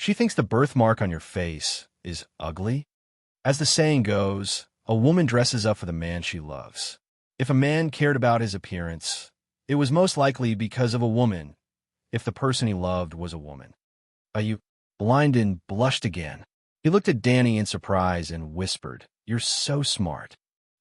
She thinks the birthmark on your face is ugly. As the saying goes, a woman dresses up for the man she loves. If a man cared about his appearance, it was most likely because of a woman, if the person he loved was a woman. Are you? Blynden blushed again. He looked at Danny in surprise and whispered, "You're so smart."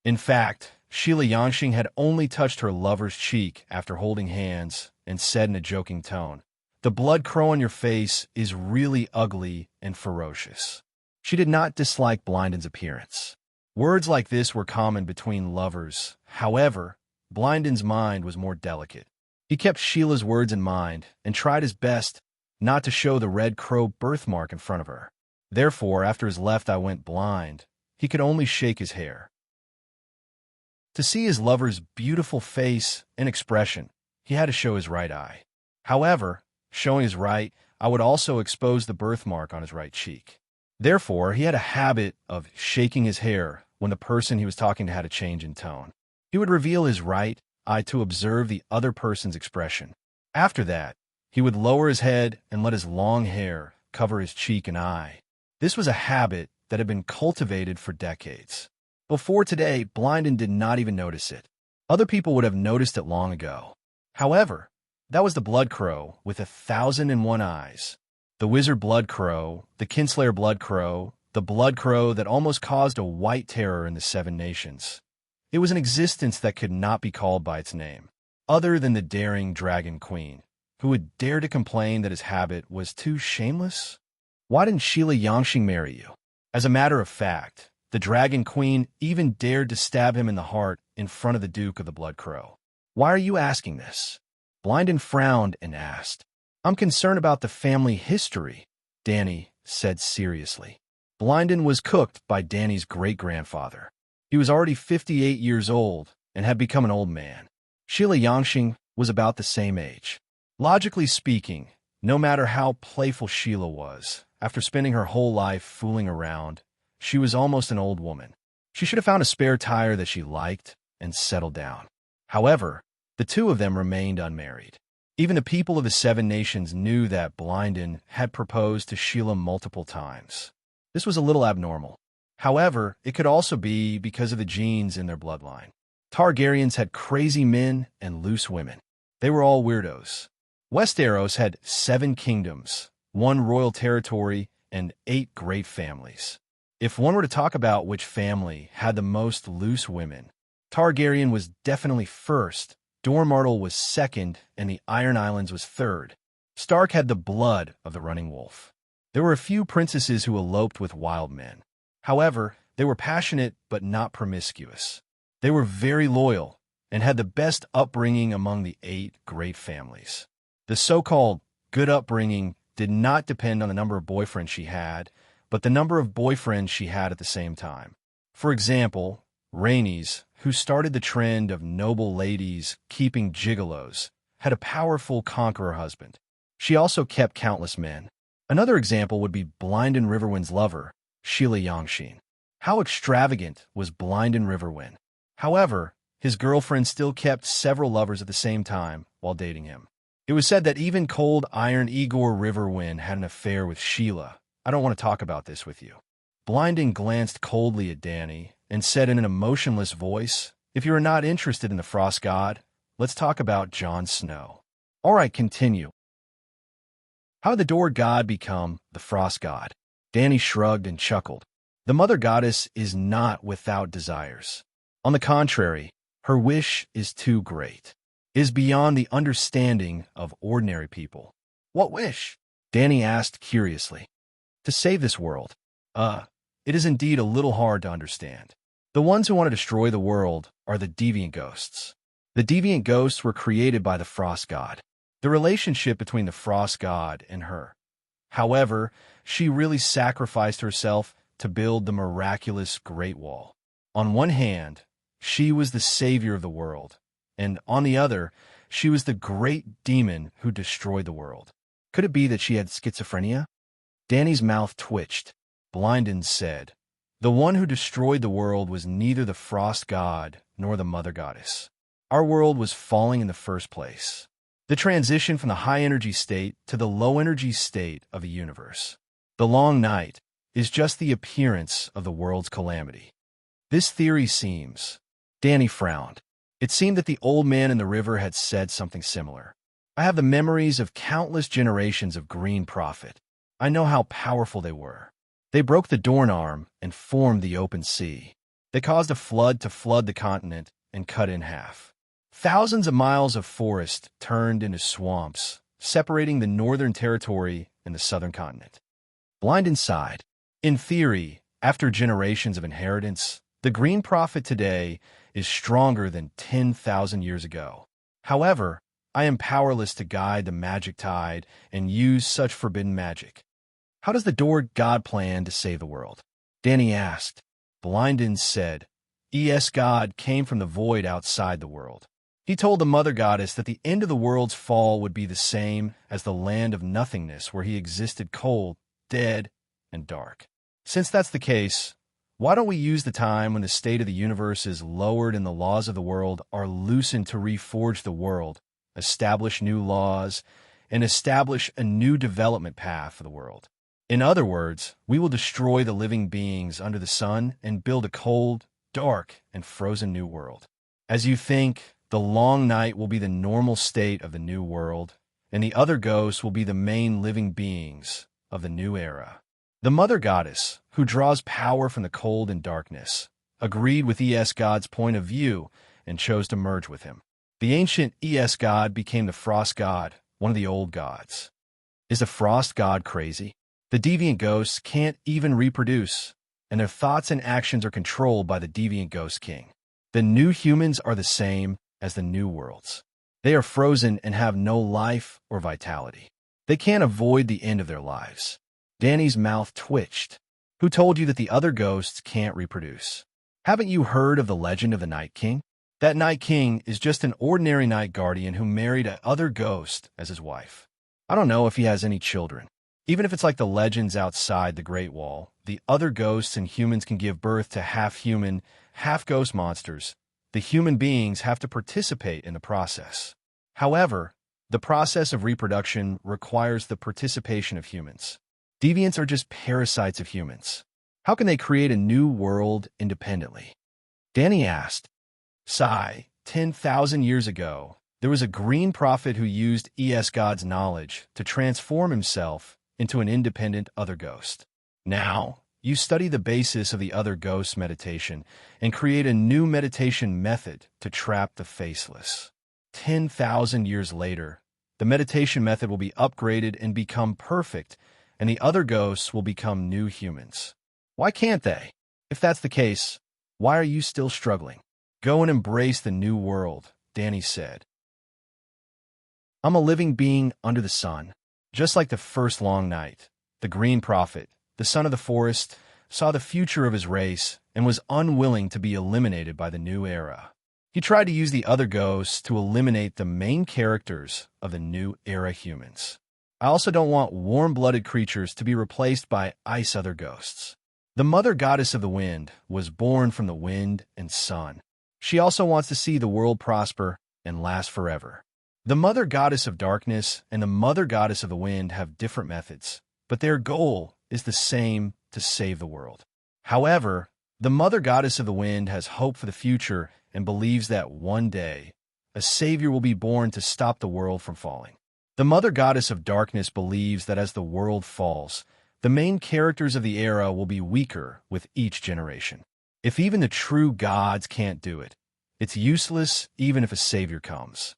In fact, Sheila Yangxing had only touched her lover's cheek after holding hands and said in a joking tone, "The blood crow on your face is really ugly and ferocious." She did not dislike Blynden's appearance. Words like this were common between lovers. However, Blynden's mind was more delicate. He kept Sheila's words in mind and tried his best not to show the red crow birthmark in front of her. Therefore, after his left eye went blind, he could only shake his hair. To see his lover's beautiful face and expression, he had to show his right eye. However, showing his right eye would also expose the birthmark on his right cheek. Therefore, he had a habit of shaking his hair when the person he was talking to had a change in tone. He would reveal his right eye to observe the other person's expression. After that, he would lower his head and let his long hair cover his cheek and eye. This was a habit that had been cultivated for decades. Before today, Blynden did not even notice it. Other people would have noticed it long ago. However, that was the blood crow with 1,001 eyes. The wizard blood crow, the kinslayer blood crow, the blood crow that almost caused a white terror in the Seven Nations. It was an existence that could not be called by its name, other than the daring dragon queen, who would dare to complain that his habit was too shameless. Why didn't Sheila Yangxing marry you? As a matter of fact, the dragon queen even dared to stab him in the heart in front of the Duke of the Blood Crow. Why are you asking this? Blynden frowned and asked. I'm concerned about the family history, Danny said seriously. Blynden was cooked by Danny's great-grandfather. He was already 58 years old and had become an old man. Sheila Yangxing was about the same age. Logically speaking, no matter how playful Sheila was, after spending her whole life fooling around, she was almost an old woman. She should have found a spare tire that she liked and settled down. However, the two of them remained unmarried. Even the people of the Seven Nations knew that Blynden had proposed to Sheila multiple times. This was a little abnormal. However, it could also be because of the genes in their bloodline. Targaryens had crazy men and loose women. They were all weirdos. Westeros had 7 kingdoms, 1 royal territory, and 8 great families. If one were to talk about which family had the most loose women, Targaryen was definitely first, Dormartle was second, and the Iron Islands was third. Stark had the blood of the running wolf. There were a few princesses who eloped with wild men. However, they were passionate but not promiscuous. They were very loyal and had the best upbringing among the 8 great families. The so-called good upbringing did not depend on the number of boyfriends she had, but the number of boyfriends she had at the same time. For example, Rhaenys, who started the trend of noble ladies keeping gigolos, had a powerful conqueror husband. She also kept countless men. Another example would be Blynden Riverwind's lover, Sheila Yangxing. How extravagant was Blynden Riverwind? However, his girlfriend still kept several lovers at the same time while dating him. It was said that even Cold Iron Igor Riverwind had an affair with Sheila. I don't want to talk about this with you. Blynden glanced coldly at Danny and said in an emotionless voice, "If you are not interested in the Frost God, let's talk about Jon Snow." All right, continue. How did the Door God become the Frost God? Danny shrugged and chuckled. The Mother Goddess is not without desires. On the contrary, her wish is too great. It is beyond the understanding of ordinary people. What wish? Danny asked curiously. To save this world. It is indeed a little hard to understand. The ones who want to destroy the world are the deviant ghosts. The deviant ghosts were created by the Frost God. The relationship between the Frost God and her. However, she really sacrificed herself to build the miraculous Great Wall. On one hand, she was the savior of the world, and on the other, she was the great demon who destroyed the world. Could it be that she had schizophrenia? Danny's mouth twitched. Blynden said, "The one who destroyed the world was neither the Frost God nor the Mother Goddess. Our world was falling in the first place. The transition from the high-energy state to the low-energy state of the universe. The long night is just the appearance of the world's calamity. This theory seems. Danny frowned. It seemed that the old man in the river had said something similar. I have the memories of countless generations of green prophet. I know how powerful they were. They broke the Dorn arm and formed the open sea. They caused a flood to flood the continent and cut it in half. Thousands of miles of forest turned into swamps, separating the northern territory and the southern continent. Blind inside. In theory, after generations of inheritance, the green prophet today is stronger than 10,000 years ago. However, I am powerless to guide the magic tide and use such forbidden magic. How does the Door God plan to save the world? Danny asked. Blindin said, God came from the void outside the world. He told the Mother Goddess that the end of the world's fall would be the same as the land of nothingness where he existed cold, dead, and dark. Since that's the case, why don't we use the time when the state of the universe is lowered and the laws of the world are loosened to reforge the world, establish new laws, and establish a new development path for the world? In other words, we will destroy the living beings under the sun and build a cold, dark, and frozen new world. As you think, the long night will be the normal state of the new world, and the other ghosts will be the main living beings of the new era. The Mother Goddess, who draws power from the cold and darkness, agreed with God's point of view and chose to merge with him. The ancient God became the Frost God, one of the old gods. Is the Frost God crazy? The deviant ghosts can't even reproduce, and their thoughts and actions are controlled by the deviant ghost king. The new humans are the same as the new worlds. They are frozen and have no life or vitality. They can't avoid the end of their lives. Danny's mouth twitched. Who told you that the other ghosts can't reproduce? Haven't you heard of the legend of the Night King? That Night King is just an ordinary night guardian who married a other ghost as his wife. I don't know if he has any children. Even if it's like the legends outside the Great Wall, the other ghosts and humans can give birth to half-human, half-ghost monsters. The human beings have to participate in the process. However, the process of reproduction requires the participation of humans. Deviants are just parasites of humans. How can they create a new world independently? Danny asked. 10,000 years ago, there was a green prophet who used God's knowledge to transform himself into an independent other ghost. Now, you study the basis of the other ghost meditation and create a new meditation method to trap the faceless. 10,000 years later, the meditation method will be upgraded and become perfect, and the other ghosts will become new humans. Why can't they? If that's the case, why are you still struggling? Go and embrace the new world, Danny said. I'm a living being under the sun. Just like the first long night, the green prophet, the son of the forest, saw the future of his race and was unwilling to be eliminated by the new era. He tried to use the other ghosts to eliminate the main characters of the new era humans. I also don't want warm-blooded creatures to be replaced by ice other ghosts. The Mother Goddess of the Wind was born from the wind and sun. She also wants to see the world prosper and last forever. The Mother Goddess of Darkness and the Mother Goddess of the Wind have different methods, but their goal is the same: to save the world. However, the Mother Goddess of the Wind has hope for the future and believes that one day, a savior will be born to stop the world from falling. The Mother Goddess of Darkness believes that as the world falls, the main characters of the era will be weaker with each generation. If even the true gods can't do it, it's useless even if a savior comes.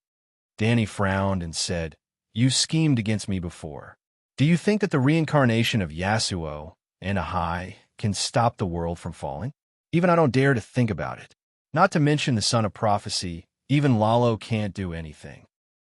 Danny frowned and said, You schemed against me before. Do you think that the reincarnation of Yasuo and Ahai can stop the world from falling? Even I don't dare to think about it. Not to mention the Son of Prophecy, even Lalo can't do anything.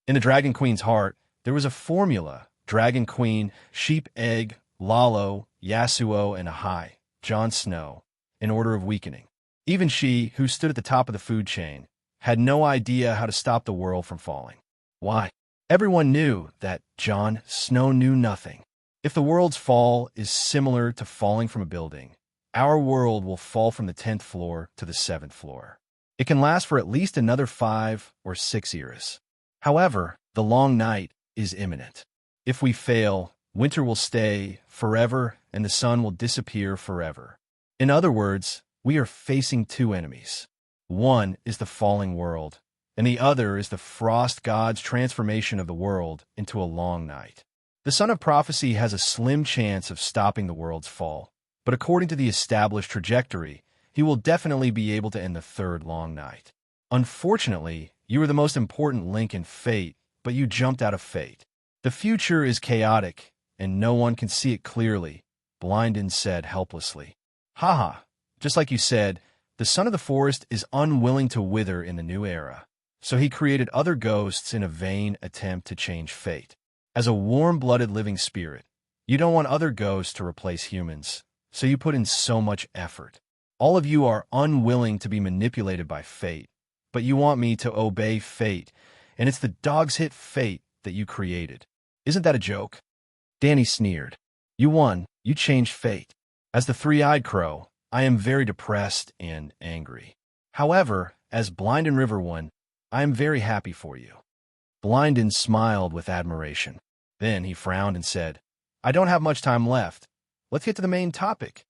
In the Dragon Queen's heart, there was a formula: Dragon Queen, Sheep Egg, Lalo, Yasuo, and Ahai, Jon Snow, in order of weakening. Even she, who stood at the top of the food chain, had no idea how to stop the world from falling. Why? Everyone knew that Jon Snow knew nothing. If the world's fall is similar to falling from a building, our world will fall from the 10th floor to the 7th floor. It can last for at least another 5 or 6 years. However, the long night is imminent. If we fail, winter will stay forever, and the sun will disappear forever. In other words, we are facing two enemies. One is the falling world, and the other is the frost god's transformation of the world into a long night. The son of prophecy has a slim chance of stopping the world's fall, but according to the established trajectory, he will definitely be able to end the third long night. Unfortunately, you are the most important link in fate, but you jumped out of fate. The future is chaotic, and no one can see it clearly, Blindin said helplessly. Haha, just like you said, the son of the forest is unwilling to wither in the new era, so he created other ghosts in a vain attempt to change fate. As a warm-blooded living spirit, you don't want other ghosts to replace humans, so you put in so much effort. All of you are unwilling to be manipulated by fate, but you want me to obey fate, and it's the dog's hit fate that you created. Isn't that a joke? Danny sneered. You won. You changed fate. As the three-eyed crow, I am very depressed and angry. However, as Blindin River won, I am very happy for you. Blindin smiled with admiration. Then he frowned and said, I don't have much time left. Let's get to the main topic.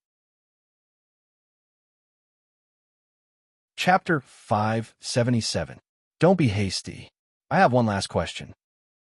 Chapter 577. Don't be hasty. I have one last question.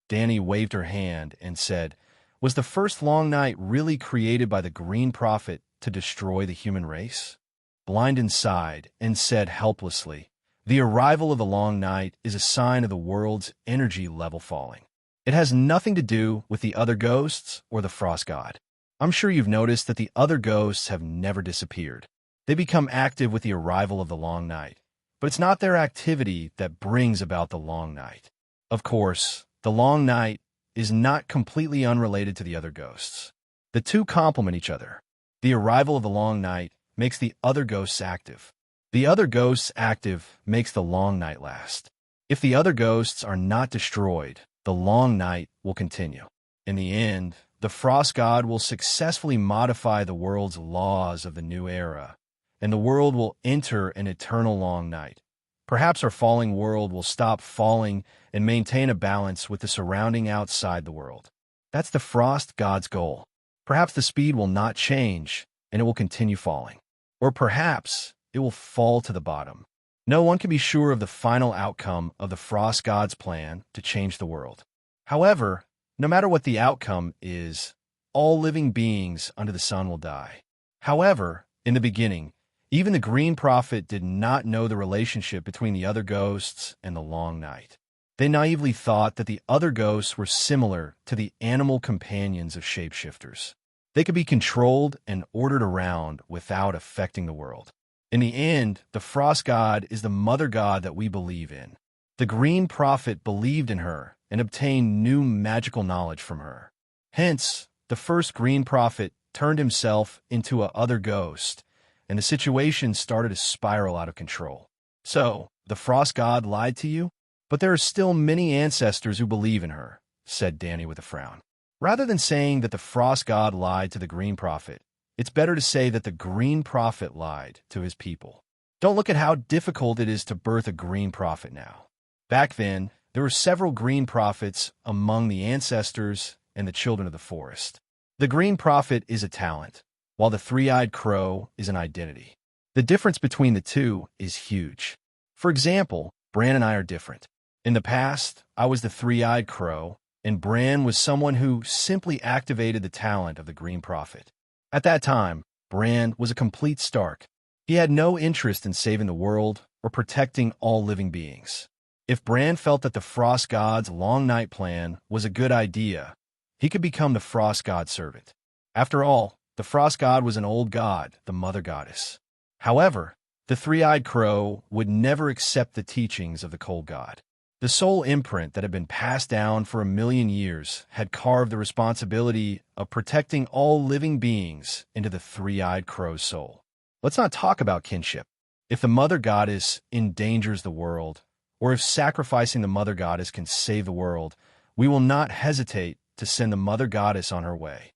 Danny waved her hand and said, was the first long night really created by the Green Prophet to destroy the human race? Blindin sighed and said helplessly, the arrival of the long night is a sign of the world's energy level falling. It has nothing to do with the other ghosts or the frost god. I'm sure you've noticed that the other ghosts have never disappeared. They become active with the arrival of the long night, but it's not their activity that brings about the long night. Of course, the long night is not completely unrelated to the other ghosts. The two complement each other. The arrival of the long night makes the other ghosts active. The other ghosts active makes the long night last. If the other ghosts are not destroyed, the long night will continue. In the end, the frost god will successfully modify the world's laws of the new era, and the world will enter an eternal long night. Perhaps our falling world will stop falling and maintain a balance with the surrounding outside the world. That's the frost god's goal. Perhaps the speed will not change, and it will continue falling. Or perhaps it will fall to the bottom. No one can be sure of the final outcome of the frost god's plan to change the world. However, no matter what the outcome is, all living beings under the sun will die. However, in the beginning, even the Green Prophet did not know the relationship between the other ghosts and the long night. They naively thought that the other ghosts were similar to the animal companions of shapeshifters. They could be controlled and ordered around without affecting the world. In the end, the frost god is the mother god that we believe in. The Green Prophet believed in her and obtained new magical knowledge from her. Hence, the first Green Prophet turned himself into a other ghost, and the situation started to spiral out of control. So, the frost god lied to you? But there are still many ancestors who believe in her, said Danny with a frown. Rather than saying that the frost god lied to the Green Prophet, it's better to say that the Green Prophet lied to his people. Don't look at how difficult it is to birth a Green Prophet now. Back then, there were several Green Prophets among the ancestors and the children of the forest. The Green Prophet is a talent, while the three-eyed crow is an identity. The difference between the two is huge. For example, Bran and I are different. In the past, I was the three-eyed crow, and Bran was someone who simply activated the talent of the Green Prophet. At that time, Bran was a complete Stark. He had no interest in saving the world or protecting all living beings. If Bran felt that the Frost God's long night plan was a good idea, he could become the Frost God's servant. After all, the Frost God was an old god, the Mother Goddess. However, the three-eyed crow would never accept the teachings of the Cold God. The soul imprint that had been passed down for 1,000,000 years had carved the responsibility of protecting all living beings into the three-eyed crow's soul. Let's not talk about kinship. If the Mother Goddess endangers the world, or if sacrificing the Mother Goddess can save the world, we will not hesitate to send the Mother Goddess on her way.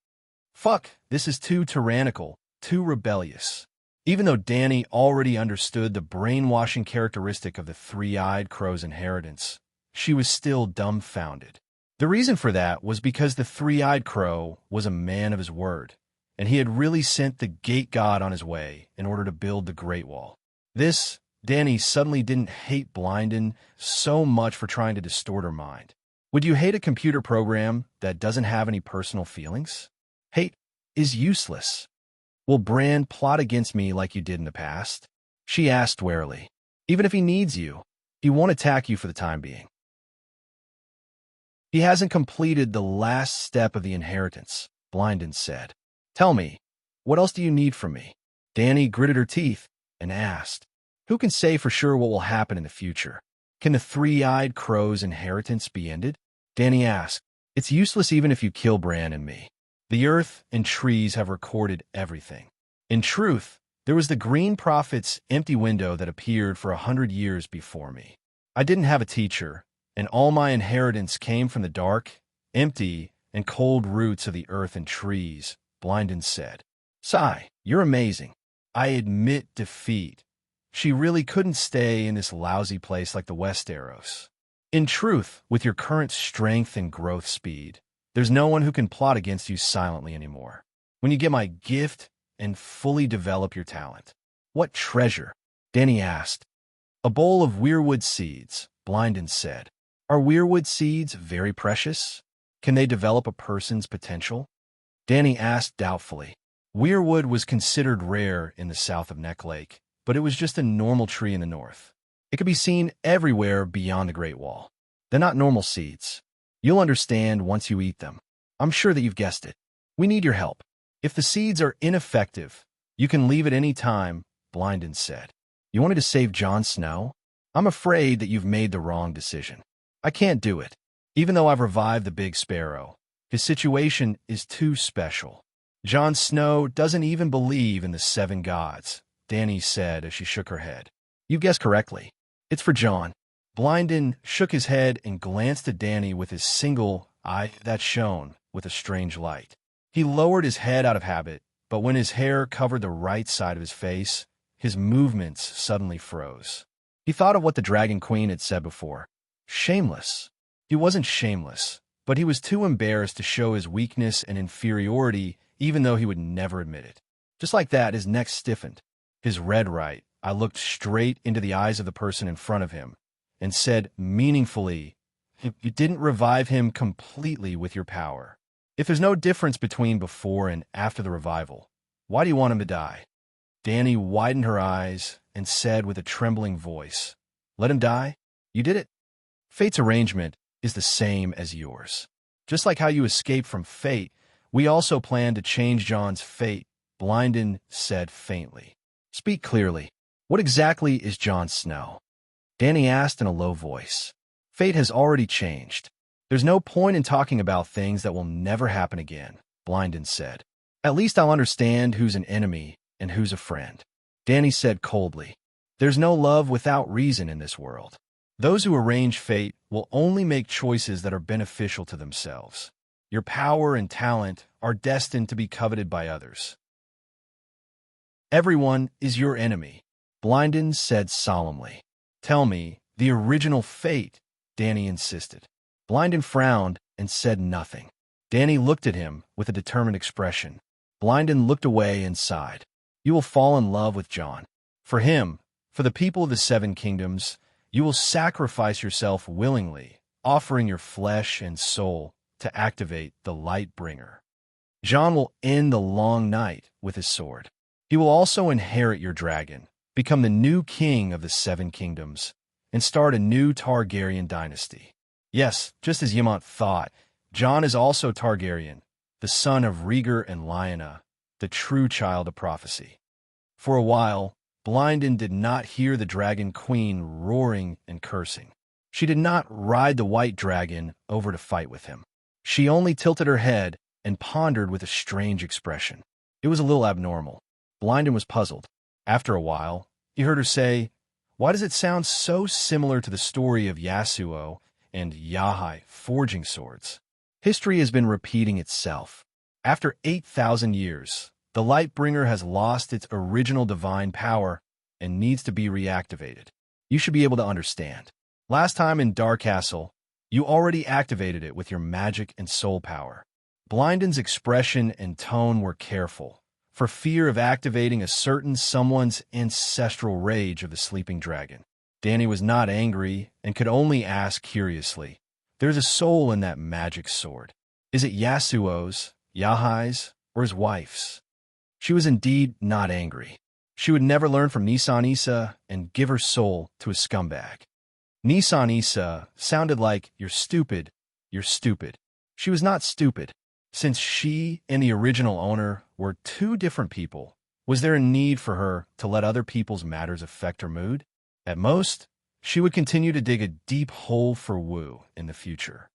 Fuck, this is too tyrannical, too rebellious. Even though Danny already understood the brainwashing characteristic of the three-eyed crow's inheritance, she was still dumbfounded. The reason for that was because the three-eyed crow was a man of his word, and he had really sent the gate god on his way in order to build the Great Wall. Danny suddenly didn't hate Blinden so much for trying to distort her mind. Would you hate a computer program that doesn't have any personal feelings? Hate is useless. Will Bran plot against me like you did in the past? She asked warily. Even if he needs you, he won't attack you for the time being. He hasn't completed the last step of the inheritance, Blinden said. Tell me, what else do you need from me? Danny gritted her teeth and asked, who can say for sure what will happen in the future? Can the three-eyed crow's inheritance be ended? Danny asked, it's useless even if you kill Bran and me. The earth and trees have recorded everything. In truth, there was the Green Prophet's empty window that appeared for 100 years before me. I didn't have a teacher, and all my inheritance came from the dark, empty, and cold roots of the earth and trees, Blinden said. Sigh, you're amazing. I admit defeat. She really couldn't stay in this lousy place like the Westeros. In truth, with your current strength and growth speed, there's no one who can plot against you silently anymore. When you get my gift and fully develop your talent. What treasure? Danny asked. A bowl of weirwood seeds, Blinden said. Are weirwood seeds very precious? Can they develop a person's potential? Danny asked doubtfully. Weirwood was considered rare in the south of Neck Lake, but it was just a normal tree in the north. It could be seen everywhere beyond the Great Wall. They're not normal seeds. You'll understand once you eat them. I'm sure that you've guessed it. We need your help. If the seeds are ineffective, you can leave at any time, Blinden said. You wanted to save Jon Snow? I'm afraid that you've made the wrong decision. I can't do it. Even though I've revived the Big Sparrow, his situation is too special. Jon Snow doesn't even believe in the 7 gods, Danny said as she shook her head. You guessed correctly. It's for Jon. Blinden shook his head and glanced at Danny with his single eye that shone with a strange light. He lowered his head out of habit, but when his hair covered the right side of his face, his movements suddenly froze. He thought of what the Dragon Queen had said before. Shameless. He wasn't shameless, but he was too embarrassed to show his weakness and inferiority, even though he would never admit it. Just like that, his neck stiffened. His red right eye looked straight into the eyes of the person in front of him and said meaningfully, you didn't revive him completely with your power. If there's no difference between before and after the revival, why do you want him to die? Danny widened her eyes and said with a trembling voice, let him die? You did it. Fate's arrangement is the same as yours. Just like how you escaped from fate, we also plan to change Jon's fate, Blinden said faintly. Speak clearly. What exactly is Jon Snow? Danny asked in a low voice. Fate has already changed. There's no point in talking about things that will never happen again, Blinden said. At least I'll understand who's an enemy and who's a friend. Danny said coldly. There's no love without reason in this world. Those who arrange fate will only make choices that are beneficial to themselves. Your power and talent are destined to be coveted by others. Everyone is your enemy, Blinden said solemnly. Tell me the original fate, Danny insisted. Blinden frowned and said nothing. Danny looked at him with a determined expression. Blinden looked away and sighed. You will fall in love with Jon. For him, for the people of the 7 kingdoms, you will sacrifice yourself willingly, offering your flesh and soul to activate the Lightbringer. Jon will end the long night with his sword. He will also inherit your dragon, become the new king of the 7 kingdoms, and start a new Targaryen dynasty. Yes, just as Ymont thought, Jon is also Targaryen, the son of Rhaegar and Lyanna, the true child of prophecy. For a while, Blinden did not hear the Dragon Queen roaring and cursing. She did not ride the white dragon over to fight with him. She only tilted her head and pondered with a strange expression. It was a little abnormal. Blinden was puzzled. After a while, he heard her say, why does it sound so similar to the story of Yasuo and Yahai forging swords? History has been repeating itself. After 8,000 years, the Lightbringer has lost its original divine power and needs to be reactivated. You should be able to understand. Last time in Dark Castle, You already activated it with your magic and soul power. Blinden's expression and tone were careful, for fear of activating a certain someone's ancestral rage of the sleeping dragon. Danny was not angry and could only ask curiously, "There's a soul in that magic sword. Is it Yasuo's, Yahai's, or his wife's?" She was indeed not angry. She would never learn from Nisan Issa and give her soul to a scumbag. Nisan Issa sounded like, "You're stupid, you're stupid." She was not stupid. Since she and the original owner were two different people, was there a need for her to let other people's matters affect her mood? At most, she would continue to dig a deep hole for Wu in the future.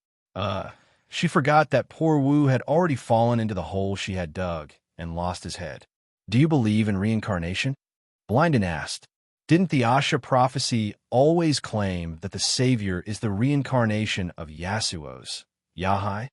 She forgot that poor Wu had already fallen into the hole she had dug and lost his head. "Do you believe in reincarnation?" Blinden asked. "Didn't the Asha prophecy always claim that the savior is the reincarnation of Yasuo's, Yahai?"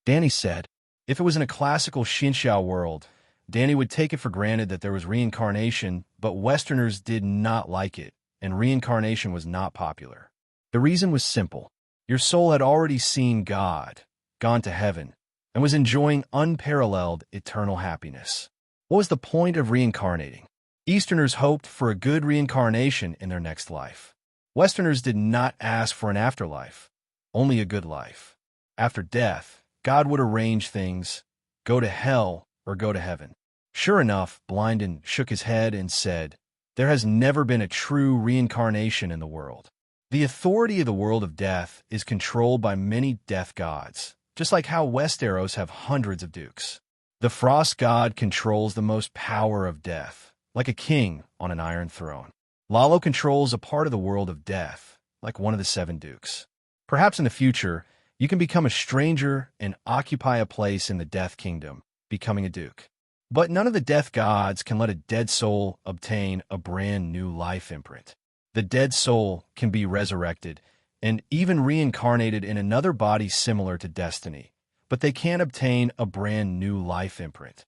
Danny said, if it was in a classical Xinxiao world, Danny would take it for granted that there was reincarnation, but Westerners did not like it, and reincarnation was not popular. The reason was simple. Your soul had already seen God, gone to heaven, and was enjoying unparalleled eternal happiness. What was the point of reincarnating? Easterners hoped for a good reincarnation in their next life. Westerners did not ask for an afterlife, only a good life. After death, God would arrange things, go to hell or go to heaven. Sure enough, Blinden shook his head and said, "There has never been a true reincarnation in the world. The authority of the world of death is controlled by many death gods, just like how Westeros have hundreds of dukes. The Frost God controls the most power of death, like a king on an iron throne. Lalo controls a part of the world of death, like one of the seven dukes. Perhaps in the future, you can become a stranger and occupy a place in the Death Kingdom, becoming a duke. But none of the death gods can let a dead soul obtain a brand new life imprint. The dead soul can be resurrected and even reincarnated in another body similar to destiny, but they can't obtain a brand new life imprint.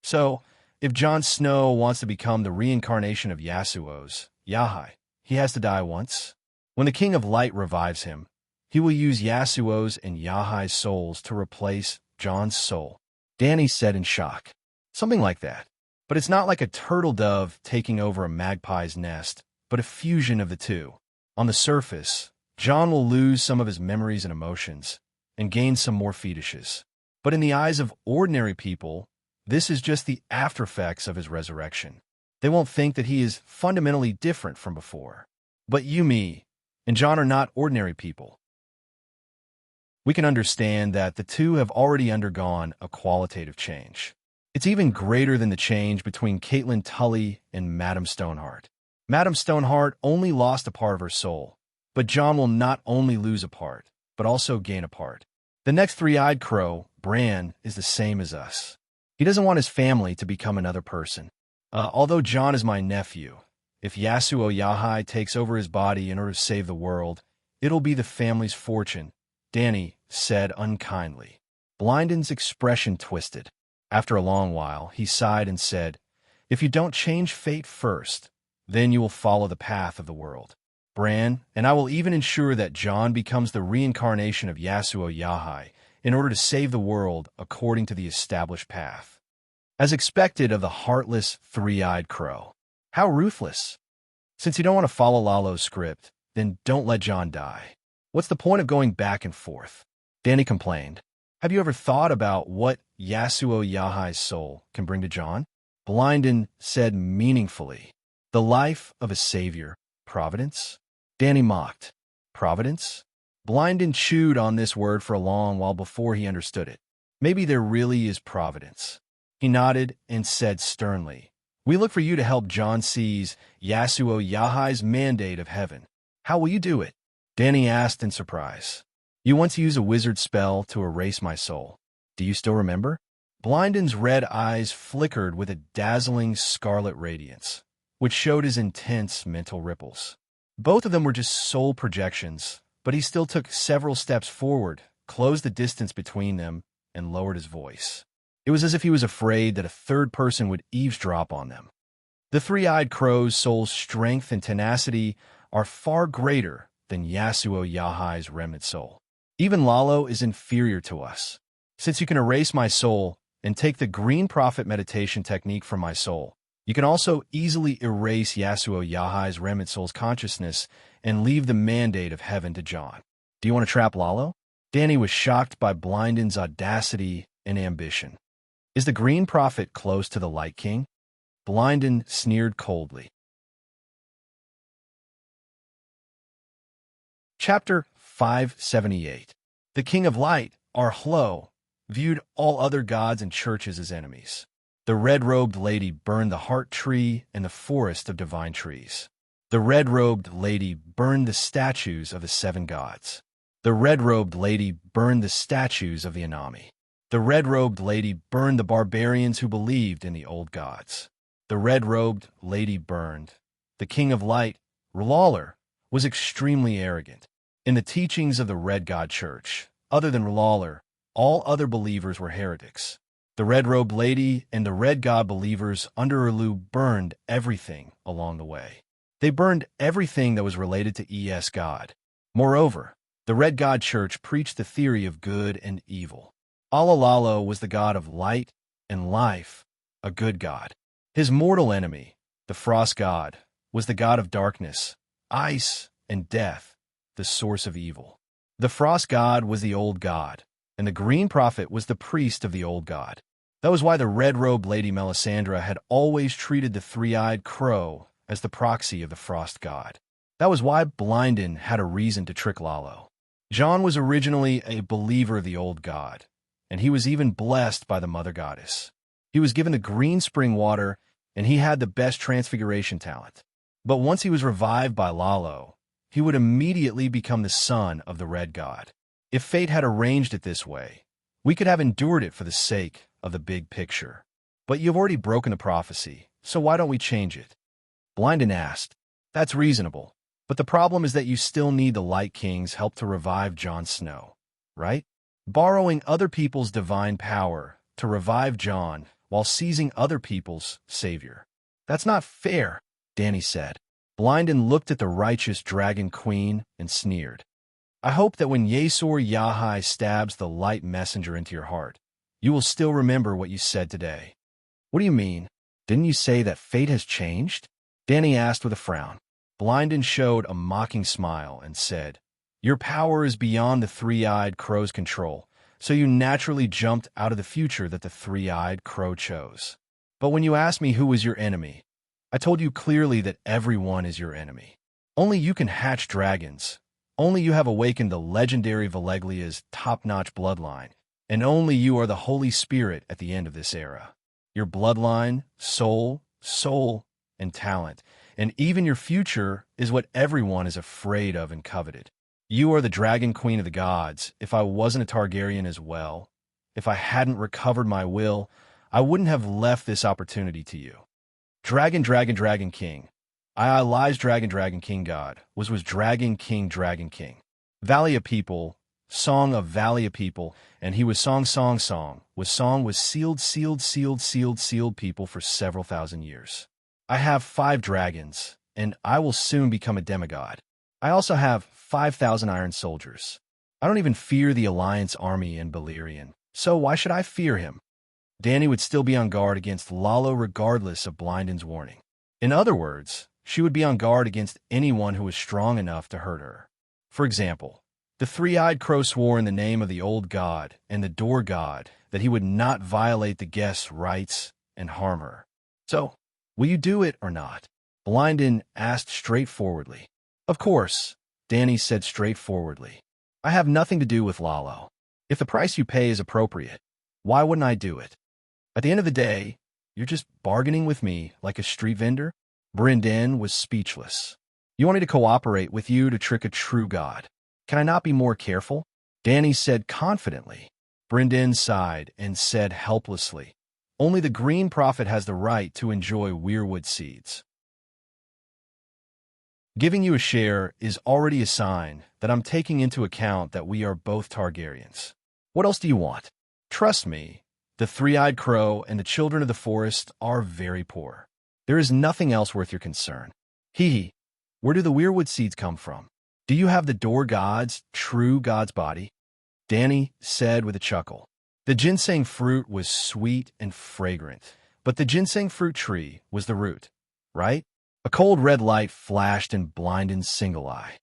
So, if Jon Snow wants to become the reincarnation of Yasuo's, Yahai, he has to die once. When the King of Light revives him, he will use Yasuo's and Yahai's souls to replace Jon's soul." Danny said in shock. "Something like that. But it's not like a turtle dove taking over a magpie's nest, but a fusion of the two. On the surface, Jon will lose some of his memories and emotions, and gain some more fetishes. But in the eyes of ordinary people, this is just the aftereffects of his resurrection. They won't think that he is fundamentally different from before. But Yumi and Jon are not ordinary people. We can understand that the two have already undergone a qualitative change. It's even greater than the change between Caitlin Tully and Madame Stoneheart. Madame Stoneheart only lost a part of her soul, but Jon will not only lose a part, but also gain a part. The next three-eyed crow, Bran, is the same as us. He doesn't want his family to become another person. Although Jon is my nephew, if Yasuo Yahai takes over his body in order to save the world, it'll be the family's fortune," Danny said unkindly. Blinden's expression twisted. After a long while, he sighed and said, "If you don't change fate first, then you will follow the path of the world. Bran, and I will even ensure that Jon becomes the reincarnation of Yasuo Yahai in order to save the world according to the established path." As expected of the heartless, three-eyed crow. How ruthless. Since you don't want to follow Lalo's script, then don't let Jon die. What's the point of going back and forth? Danny complained. Have you ever thought about what Yasuo Yahai's soul can bring to Jon? Blinden said meaningfully. The life of a savior. Providence? Danny mocked. Providence? Blinden chewed on this word for a long while before he understood it. Maybe there really is providence. He nodded and said sternly, "We look for you to help Jon seize Yasuo Yahai's mandate of heaven. How will you do it?" Danny asked in surprise. "You want to use a wizard spell to erase my soul. Do you still remember?" Blinden's red eyes flickered with a dazzling scarlet radiance, which showed his intense mental ripples. Both of them were just soul projections, but he still took several steps forward, closed the distance between them, and lowered his voice. It was as if he was afraid that a third person would eavesdrop on them. The three-eyed crow's soul's strength and tenacity are far greater than Yasuo Yahai's remnant soul. Even Lalo is inferior to us. Since you can erase my soul and take the green prophet meditation technique from my soul, you can also easily erase Yasuo Yahai's remnant soul's consciousness and leave the mandate of heaven to John. Do you want to trap Lalo? Danny was shocked by Blindin's audacity and ambition. Is the green prophet close to the Light King? Blindin sneered coldly. Chapter 578. The King of Light, Arhlo, viewed all other gods and churches as enemies. The red-robed lady burned the heart tree and the forest of divine trees. The red-robed lady burned the statues of the 7 gods. The red-robed lady burned the statues of the Anami. The red-robed lady burned the barbarians who believed in the old gods. The red-robed lady burned. The King of Light, Rulaller, was extremely arrogant. In the teachings of the Red God Church, other than Rulaller, all other believers were heretics. The red-robed lady and the Red God believers under Erlu burned everything along the way. They burned everything that was related to ES God. Moreover, the Red God Church preached the theory of good and evil. Alalalo was the god of light and life, a good god. His mortal enemy, the Frost God, was the god of darkness, ice, and death, the source of evil. The Frost God was the old god, and the Green Prophet was the priest of the old god. That was why the red-robed Lady Melisandre had always treated the three-eyed crow as the proxy of the Frost God. That was why Blindin had a reason to trick Lalo. John was originally a believer of the old god, and he was even blessed by the Mother Goddess. He was given the green spring water, and he had the best transfiguration talent. But once he was revived by Lalo, he would immediately become the son of the Red God. If fate had arranged it this way, we could have endured it for the sake of the big picture. But you've already broken the prophecy, so why don't we change it? Blindin asked. That's reasonable, but the problem is that you still need the Light King's help to revive Jon Snow, right? Borrowing other people's divine power to revive Jon while seizing other people's savior. That's not fair, Danny said. Blindin looked at the righteous Dragon Queen and sneered. I hope that when Yasor Yahai stabs the light messenger into your heart, you will still remember what you said today. What do you mean? Didn't you say that fate has changed? Danny asked with a frown. Blindin showed a mocking smile and said, Your power is beyond the three-eyed crow's control, so you naturally jumped out of the future that the three-eyed crow chose. But when you asked me who was your enemy, I told you clearly that everyone is your enemy. Only you can hatch dragons. Only you have awakened the legendary Valeglia's top-notch bloodline, and only you are the Holy Spirit at the end of this era. Your bloodline, soul, and talent, and even your future is what everyone is afraid of and coveted. You are the Dragon Queen of the gods. If I wasn't a Targaryen as well, if I hadn't recovered my will, I wouldn't have left this opportunity to you. Dragon King. I lies Dragon King God. Was Dragon King. Valley of people, song of Valley of people, and he was song. Was sealed people for several thousand years. I have 5 dragons, and I will soon become a demigod. I also have 5,000 iron soldiers. I don't even fear the Alliance army in Balerion, so why should I fear him? Danny would still be on guard against Lalo regardless of Blindin's warning. In other words, she would be on guard against anyone who was strong enough to hurt her. For example, the three-eyed crow swore in the name of the old god and the door god that he would not violate the guest's rights and harm her. So, will you do it or not? Blindin asked straightforwardly. Of course, Danny said straightforwardly. I have nothing to do with Lalo. If the price you pay is appropriate, why wouldn't I do it? At the end of the day, you're just bargaining with me like a street vendor? Blindin was speechless. You want me to cooperate with you to trick a true god? Can I not be more careful? Danny said confidently. Blindin sighed and said helplessly, Only the Green Prophet has the right to enjoy weirwood seeds. Giving you a share is already a sign that I'm taking into account that we are both Targaryens. What else do you want? Trust me, the three-eyed crow and the children of the forest are very poor. There is nothing else worth your concern. Where do the weirwood seeds come from? Do you have the door god's, true god's body? Danny said with a chuckle. The ginseng fruit was sweet and fragrant, but the ginseng fruit tree was the root, right? A cold red light flashed in Blindin's single eye.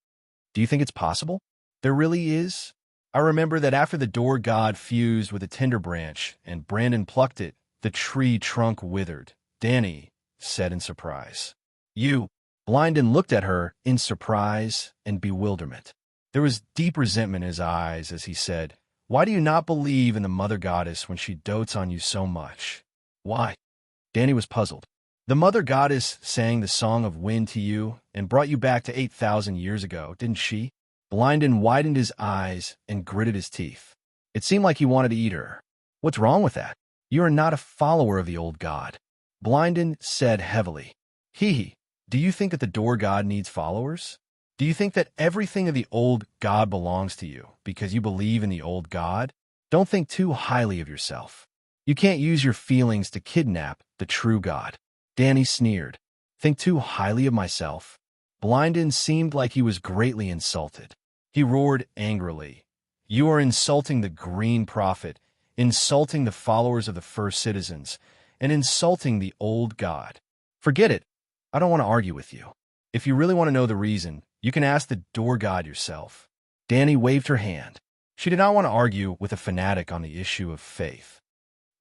Do you think it's possible? There really is? I remember that after the door god fused with a tender branch and Brandon plucked it, the tree trunk withered. Danny said in surprise. You. Blindin looked at her in surprise and bewilderment. There was deep resentment in his eyes as he said, Why do you not believe in the mother goddess when she dotes on you so much? Why? Danny was puzzled. The mother goddess sang the song of wind to you and brought you back to 8,000 years ago, didn't she? Blindin widened his eyes and gritted his teeth. It seemed like he wanted to eat her. What's wrong with that? You are not a follower of the old god. Blindin said heavily. Do you think that the door god needs followers? Do you think that everything of the old god belongs to you because you believe in the old god? Don't think too highly of yourself. You can't use your feelings to kidnap the true god. Danny sneered. Think too highly of myself? Blindin seemed like he was greatly insulted. He roared angrily. You are insulting the Green Prophet, insulting the followers of the First Citizens, and insulting the old god. Forget it. I don't want to argue with you. If you really want to know the reason, you can ask the door god yourself. Danny waved her hand. She did not want to argue with a fanatic on the issue of faith.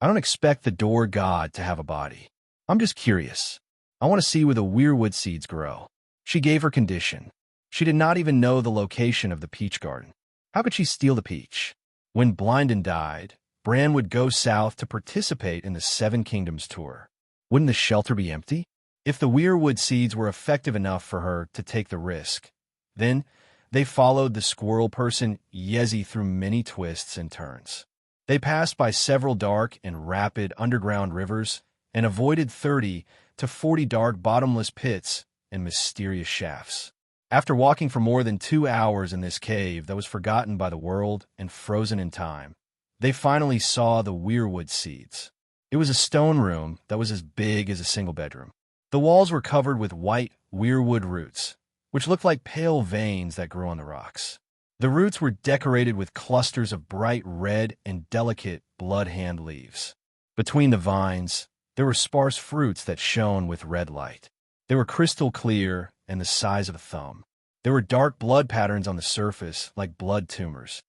I don't expect the door god to have a body. I'm just curious. I want to see where the weirwood seeds grow. She gave her condition. She did not even know the location of the peach garden. How could she steal the peach? When Blindin died, Bran would go south to participate in the Seven Kingdoms tour. Wouldn't the shelter be empty? If the weirwood seeds were effective enough for her to take the risk, then they followed the squirrel person Yezi through many twists and turns. They passed by several dark and rapid underground rivers and avoided 30 to 40 dark bottomless pits and mysterious shafts. After walking for more than 2 hours in this cave that was forgotten by the world and frozen in time, they finally saw the weirwood seeds. It was a stone room that was as big as a single bedroom. The walls were covered with white weirwood roots, which looked like pale veins that grew on the rocks. The roots were decorated with clusters of bright red and delicate blood hand leaves. Between the vines, there were sparse fruits that shone with red light. They were crystal clear and the size of a thumb. There were dark blood patterns on the surface, like blood tumors.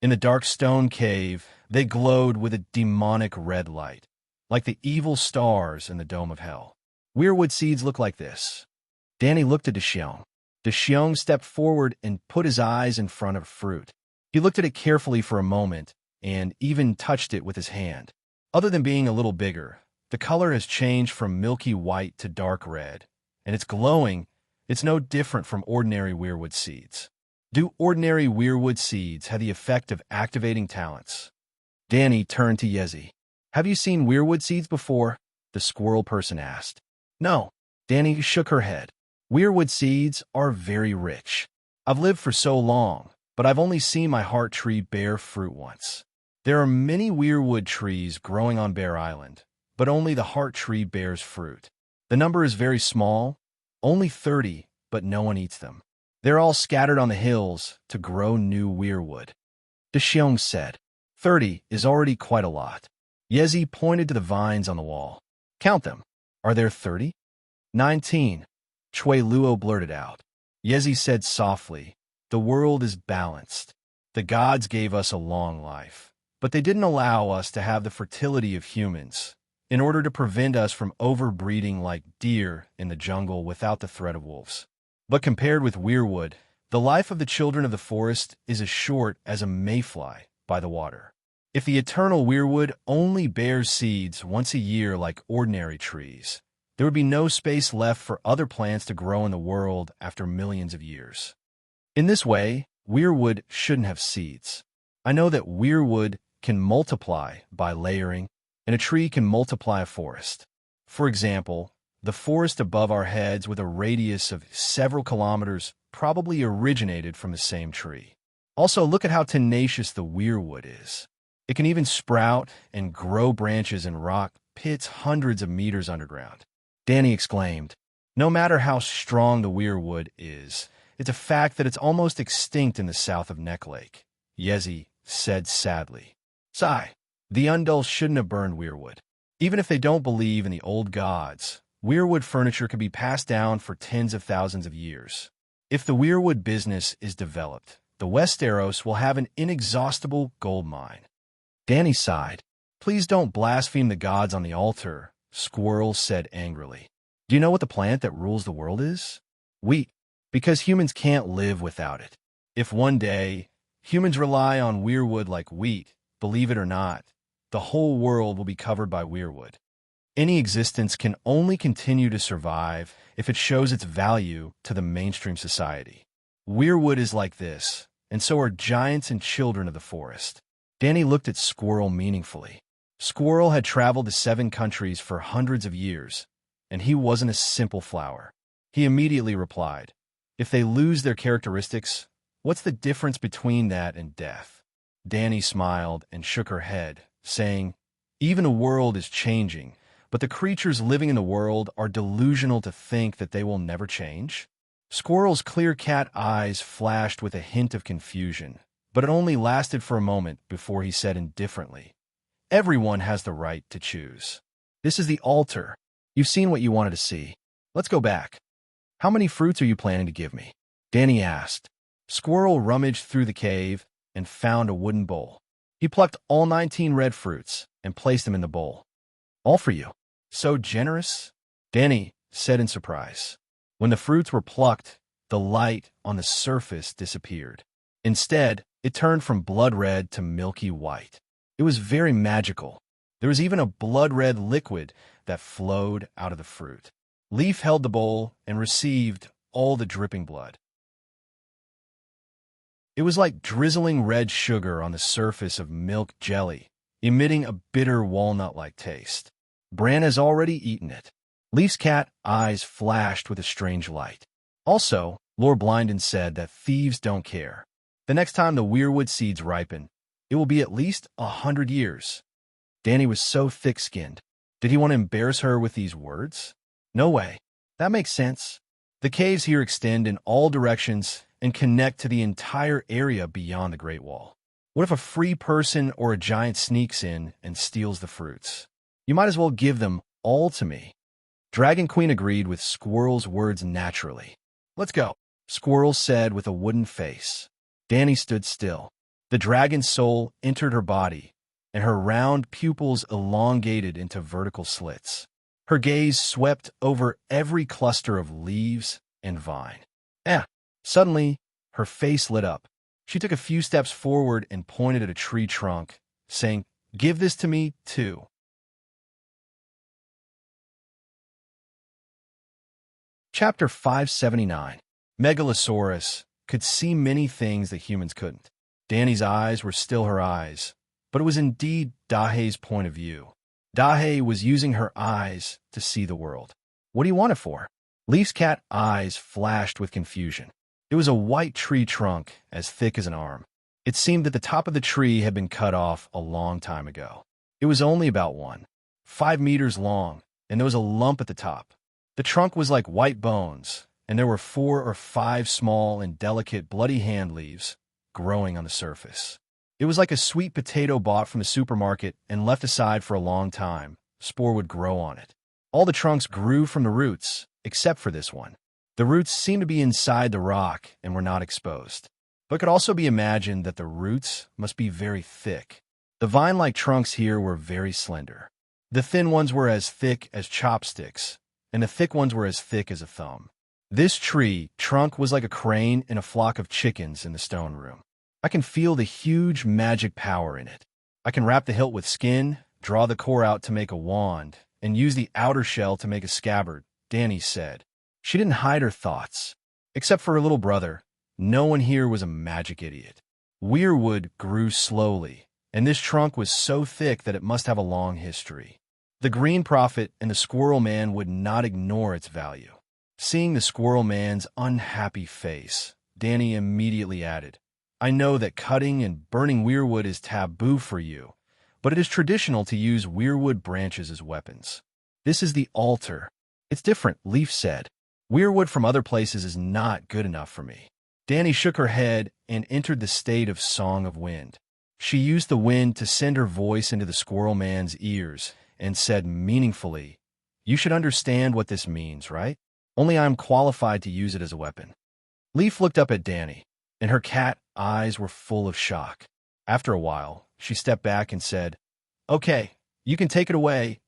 In the dark stone cave, they glowed with a demonic red light, like the evil stars in the dome of hell. Weirwood seeds look like this. Danny looked at Deshiong. Deshiong stepped forward and put his eyes in front of fruit. He looked at it carefully for a moment and even touched it with his hand. Other than being a little bigger, the color has changed from milky white to dark red, and it's glowing. It's no different from ordinary weirwood seeds. Do ordinary weirwood seeds have the effect of activating talents? Danny turned to Yezi. Have you seen weirwood seeds before? The squirrel person asked. No. Danny shook her head. Weirwood seeds are very rich. I've lived for so long, but I've only seen my heart tree bear fruit once. There are many weirwood trees growing on Bear Island, but only the heart tree bears fruit. The number is very small, only 30, but no one eats them. They're all scattered on the hills to grow new weirwood. Deshiong said, 30 is already quite a lot. Yezi pointed to the vines on the wall. Count them. Are there 30? 19. Chui Luo blurted out. Yezi said softly, the world is balanced. The gods gave us a long life, but they didn't allow us to have the fertility of humans in order to prevent us from overbreeding like deer in the jungle without the threat of wolves. But compared with weirwood, the life of the children of the forest is as short as a mayfly by the water. If the eternal weirwood only bears seeds once a year like ordinary trees, there would be no space left for other plants to grow in the world after millions of years. In this way, weirwood shouldn't have seeds. I know that weirwood can multiply by layering, and a tree can multiply a forest. For example, the forest above our heads with a radius of several kilometers probably originated from the same tree. Also, look at how tenacious the weirwood is. It can even sprout and grow branches in rock pits hundreds of meters underground. Danny exclaimed, no matter how strong the weirwood is, It's a fact that it's almost extinct in the south of Neck Lake, Yezi said sadly. Sigh. The Undul shouldn't have burned weirwood. Even if they don't believe in the old gods, weirwood furniture can be passed down for tens of thousands of years. If the weirwood business is developed, the Westeros will have an inexhaustible gold mine. Dany sighed. Please don't blaspheme the gods on the altar, Squirrel said angrily. Do you know what the plant that rules the world is? Wheat. Because humans can't live without it. If one day humans rely on weirwood like wheat, believe it or not, the whole world will be covered by weirwood. Any existence can only continue to survive if it shows its value to the mainstream society. Weirwood is like this, and so are giants and children of the forest. Dany looked at Squirrel meaningfully. Squirrel had traveled to 7 countries for hundreds of years, and he wasn't a simple flower. He immediately replied, if they lose their characteristics, what's the difference between that and death? Dany smiled and shook her head, saying, even a world is changing, but the creatures living in the world are delusional to think that they will never change. Squirrel's clear cat eyes flashed with a hint of confusion, but it only lasted for a moment before he said indifferently, everyone has the right to choose. This is the altar. You've seen what you wanted to see. Let's go back. How many fruits are you planning to give me? Dany asked. Squirrel rummaged through the cave and found a wooden bowl. He plucked all 19 red fruits and placed them in the bowl. All for you. So generous? Dany said in surprise. When the fruits were plucked, the light on the surface disappeared. Instead, it turned from blood red to milky white. It was very magical. There was even a blood red liquid that flowed out of the fruit. Leaf held the bowl and received all the dripping blood. It was like drizzling red sugar on the surface of milk jelly, emitting a bitter walnut-like taste. Bran has already eaten it. Leaf's cat eyes flashed with a strange light. Also, Lord Blynden said that thieves don't care. The next time the weirwood seeds ripen, it will be at least 100 years. Dany was so thick-skinned. Did he want to embarrass her with these words? No way. That makes sense. The caves here extend in all directions and connect to the entire area beyond the Great Wall. What if a free person or a giant sneaks in and steals the fruits? You might as well give them all to me. Dragon Queen agreed with Squirrel's words naturally. Let's go, Squirrel said with a wooden face. Dany stood still. The dragon's soul entered her body, and her round pupils elongated into vertical slits. Her gaze swept over every cluster of leaves and vine. Suddenly, her face lit up. She took a few steps forward and pointed at a tree trunk, saying, give this to me, too. Chapter 579. Megalosaurus could see many things that humans couldn't. Dany's eyes were still her eyes, but it was indeed Dahe's point of view. Dahe was using her eyes to see the world. What do you want it for? Leaf's cat eyes flashed with confusion. It was a white tree trunk as thick as an arm. It seemed that the top of the tree had been cut off a long time ago. It was only about 5 meters long, and there was a lump at the top. The trunk was like white bones, and there were 4 or 5 small and delicate bloody hand leaves growing on the surface. It was like a sweet potato bought from the supermarket and left aside for a long time. Spore would grow on it. All the trunks grew from the roots, except for this one. The roots seemed to be inside the rock and were not exposed. But it could also be imagined that the roots must be very thick. The vine-like trunks here were very slender. The thin ones were as thick as chopsticks, and the thick ones were as thick as a thumb. This tree trunk was like a crane in a flock of chickens in the stone room. I can feel the huge magic power in it. I can wrap the hilt with skin, draw the core out to make a wand, and use the outer shell to make a scabbard, Dany said. She didn't hide her thoughts. Except for her little brother, no one here was a magic idiot. Weirwood grew slowly, and this trunk was so thick that it must have a long history. The Green Prophet and the Squirrel Man would not ignore its value. Seeing the Squirrel Man's unhappy face, Dany immediately added, I know that cutting and burning weirwood is taboo for you, but it is traditional to use weirwood branches as weapons. This is the altar. It's different, Leaf said. Weirwood from other places is not good enough for me. Danny shook her head and entered the state of Song of Wind. She used the wind to send her voice into the squirrel man's ears and said meaningfully, "You should understand what this means, right? Only I am qualified to use it as a weapon." Leaf looked up at Danny, and her cat eyes were full of shock. After a while, she stepped back and said, "Okay, you can take it away,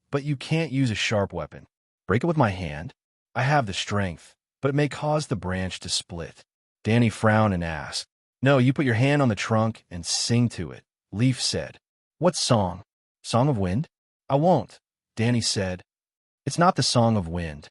but you can't use a sharp weapon. Break it with my hand. I have the strength, but it may cause the branch to split." Danny frowned and asked, "No, you put your hand on the trunk and sing to it," Leaf said. "What song? Song of Wind?" "I won't," Danny said. "It's not the Song of Wind."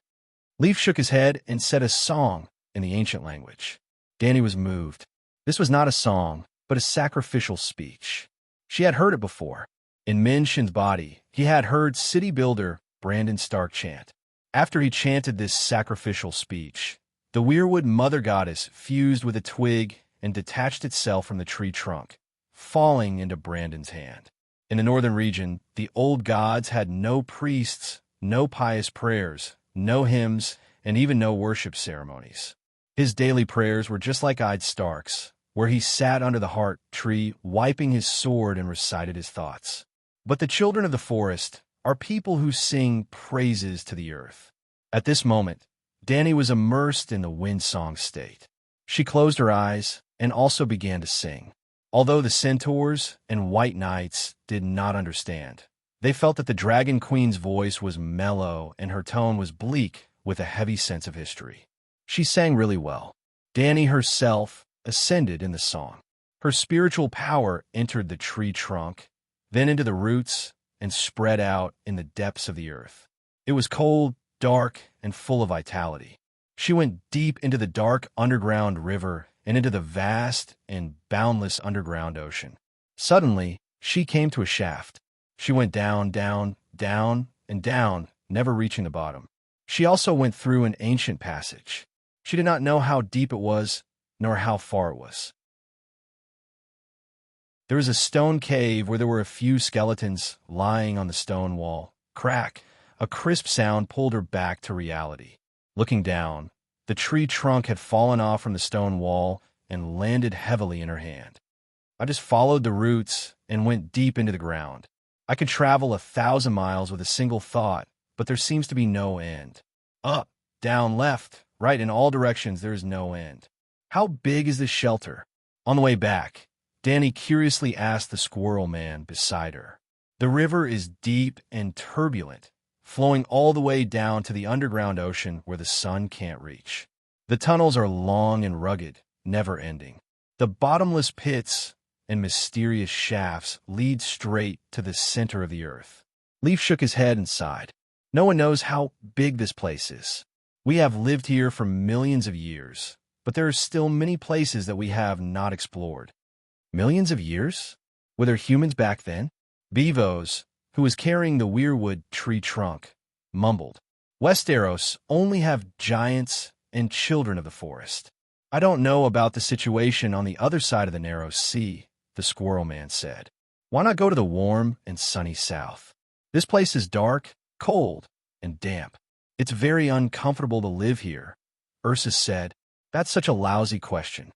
Leaf shook his head and said a song in the ancient language. Danny was moved. This was not a song, but a sacrificial speech. She had heard it before. In Min Shin's body, he had heard city builder Brandon Stark chant. After he chanted this sacrificial speech, the Weirwood mother goddess fused with a twig and detached itself from the tree trunk, falling into Brandon's hand. In the northern region, the old gods had no priests, no pious prayers, no hymns, and even no worship ceremonies. His daily prayers were just like Ide Stark's, where he sat under the heart tree, wiping his sword and recited his thoughts. But the children of the forest are people who sing praises to the earth. At this moment, Danny was immersed in the wind song state. She closed her eyes and also began to sing. Although the centaurs and white knights did not understand, they felt that the Dragon Queen's voice was mellow and her tone was bleak with a heavy sense of history. She sang really well. Danny herself ascended in the song. Her spiritual power entered the tree trunk, then into the roots, and spread out in the depths of the earth. It was cold, dark, and full of vitality. She went deep into the dark underground river and into the vast and boundless underground ocean. Suddenly, she came to a shaft. She went down, down, down, and down, never reaching the bottom. She also went through an ancient passage. She did not know how deep it was, nor how far it was. There was a stone cave where there were a few skeletons lying on the stone wall. Crack! A crisp sound pulled her back to reality. Looking down, the tree trunk had fallen off from the stone wall and landed heavily in her hand. I just followed the roots and went deep into the ground. I could travel 1,000 miles with a single thought, but there seems to be no end. Up, down, left, right, in all directions, there is no end. How big is this shelter? On the way back, Danny curiously asked the squirrel man beside her. The river is deep and turbulent, flowing all the way down to the underground ocean where the sun can't reach. The tunnels are long and rugged, never-ending. The bottomless pits and mysterious shafts lead straight to the center of the earth. Leaf shook his head and sighed. No one knows how big this place is. We have lived here for millions of years, but there are still many places that we have not explored. Millions of years? Were there humans back then? Bevo's, who was carrying the weirwood tree trunk, mumbled. Westeros only have giants and children of the forest. I don't know about the situation on the other side of the narrow sea, the squirrel man said. Why not go to the warm and sunny south? This place is dark, cold, and damp. It's very uncomfortable to live here, Ursa said. That's such a lousy question.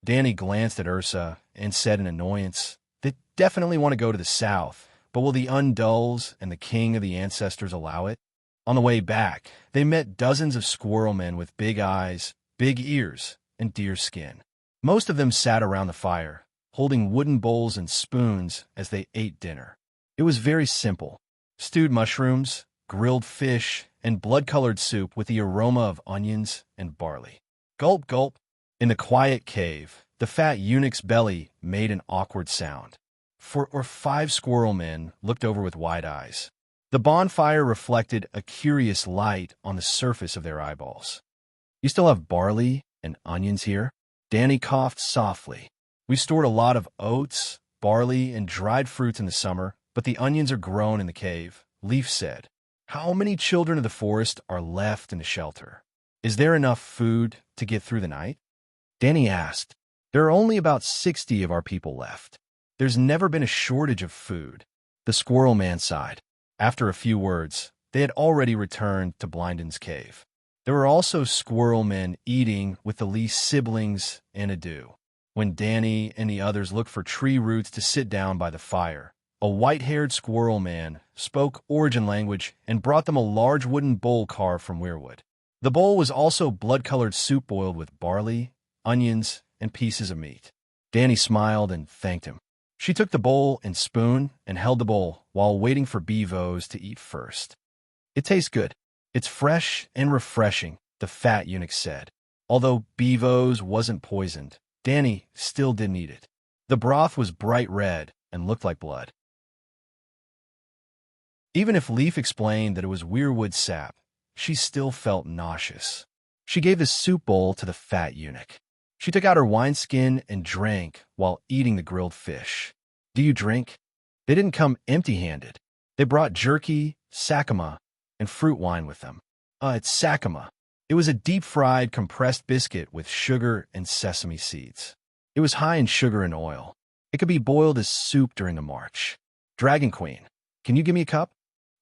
Danny glanced at Ursa and said in annoyance, They definitely want to go to the south, but will the Undulls and the king of the ancestors allow it? On the way back, they met dozens of squirrel men with big eyes, big ears, and deer skin. Most of them sat around the fire, holding wooden bowls and spoons as they ate dinner. It was very simple. Stewed mushrooms, grilled fish, and blood-colored soup with the aroma of onions and barley. Gulp, gulp. In the quiet cave, the fat eunuch's belly made an awkward sound. 4 or 5 squirrel men looked over with wide eyes. The bonfire reflected a curious light on the surface of their eyeballs. You still have barley and onions here? Danny coughed softly. We stored a lot of oats, barley, and dried fruits in the summer, but the onions are grown in the cave, Leaf said. How many children of the forest are left in the shelter? Is there enough food to get through the night? Danny asked. There are only about 60 of our people left. There's never been a shortage of food. The squirrel man sighed. After a few words, they had already returned to Blindon's cave. There were also squirrel men eating with the Lee siblings and Adu. When Danny and the others looked for tree roots to sit down by the fire, a white-haired squirrel man spoke origin language and brought them a large wooden bowl carved from weirwood. The bowl was also blood-colored soup boiled with barley, onions, and pieces of meat. Danny smiled and thanked him. She took the bowl and spoon and held the bowl while waiting for Bevo's to eat first. "It tastes good. It's fresh and refreshing," the fat eunuch said. Although Bevo's wasn't poisoned, Danny still didn't eat it. The broth was bright red and looked like blood. Even if Leaf explained that it was weirwood sap, she still felt nauseous. She gave the soup bowl to the fat eunuch. She took out her wineskin and drank while eating the grilled fish. "Do you drink?" They didn't come empty-handed. They brought jerky, sakama, and fruit wine with them. It's sakama. It was a deep-fried compressed biscuit with sugar and sesame seeds. It was high in sugar and oil. It could be boiled as soup during the march. "Dragon Queen, can you give me a cup?"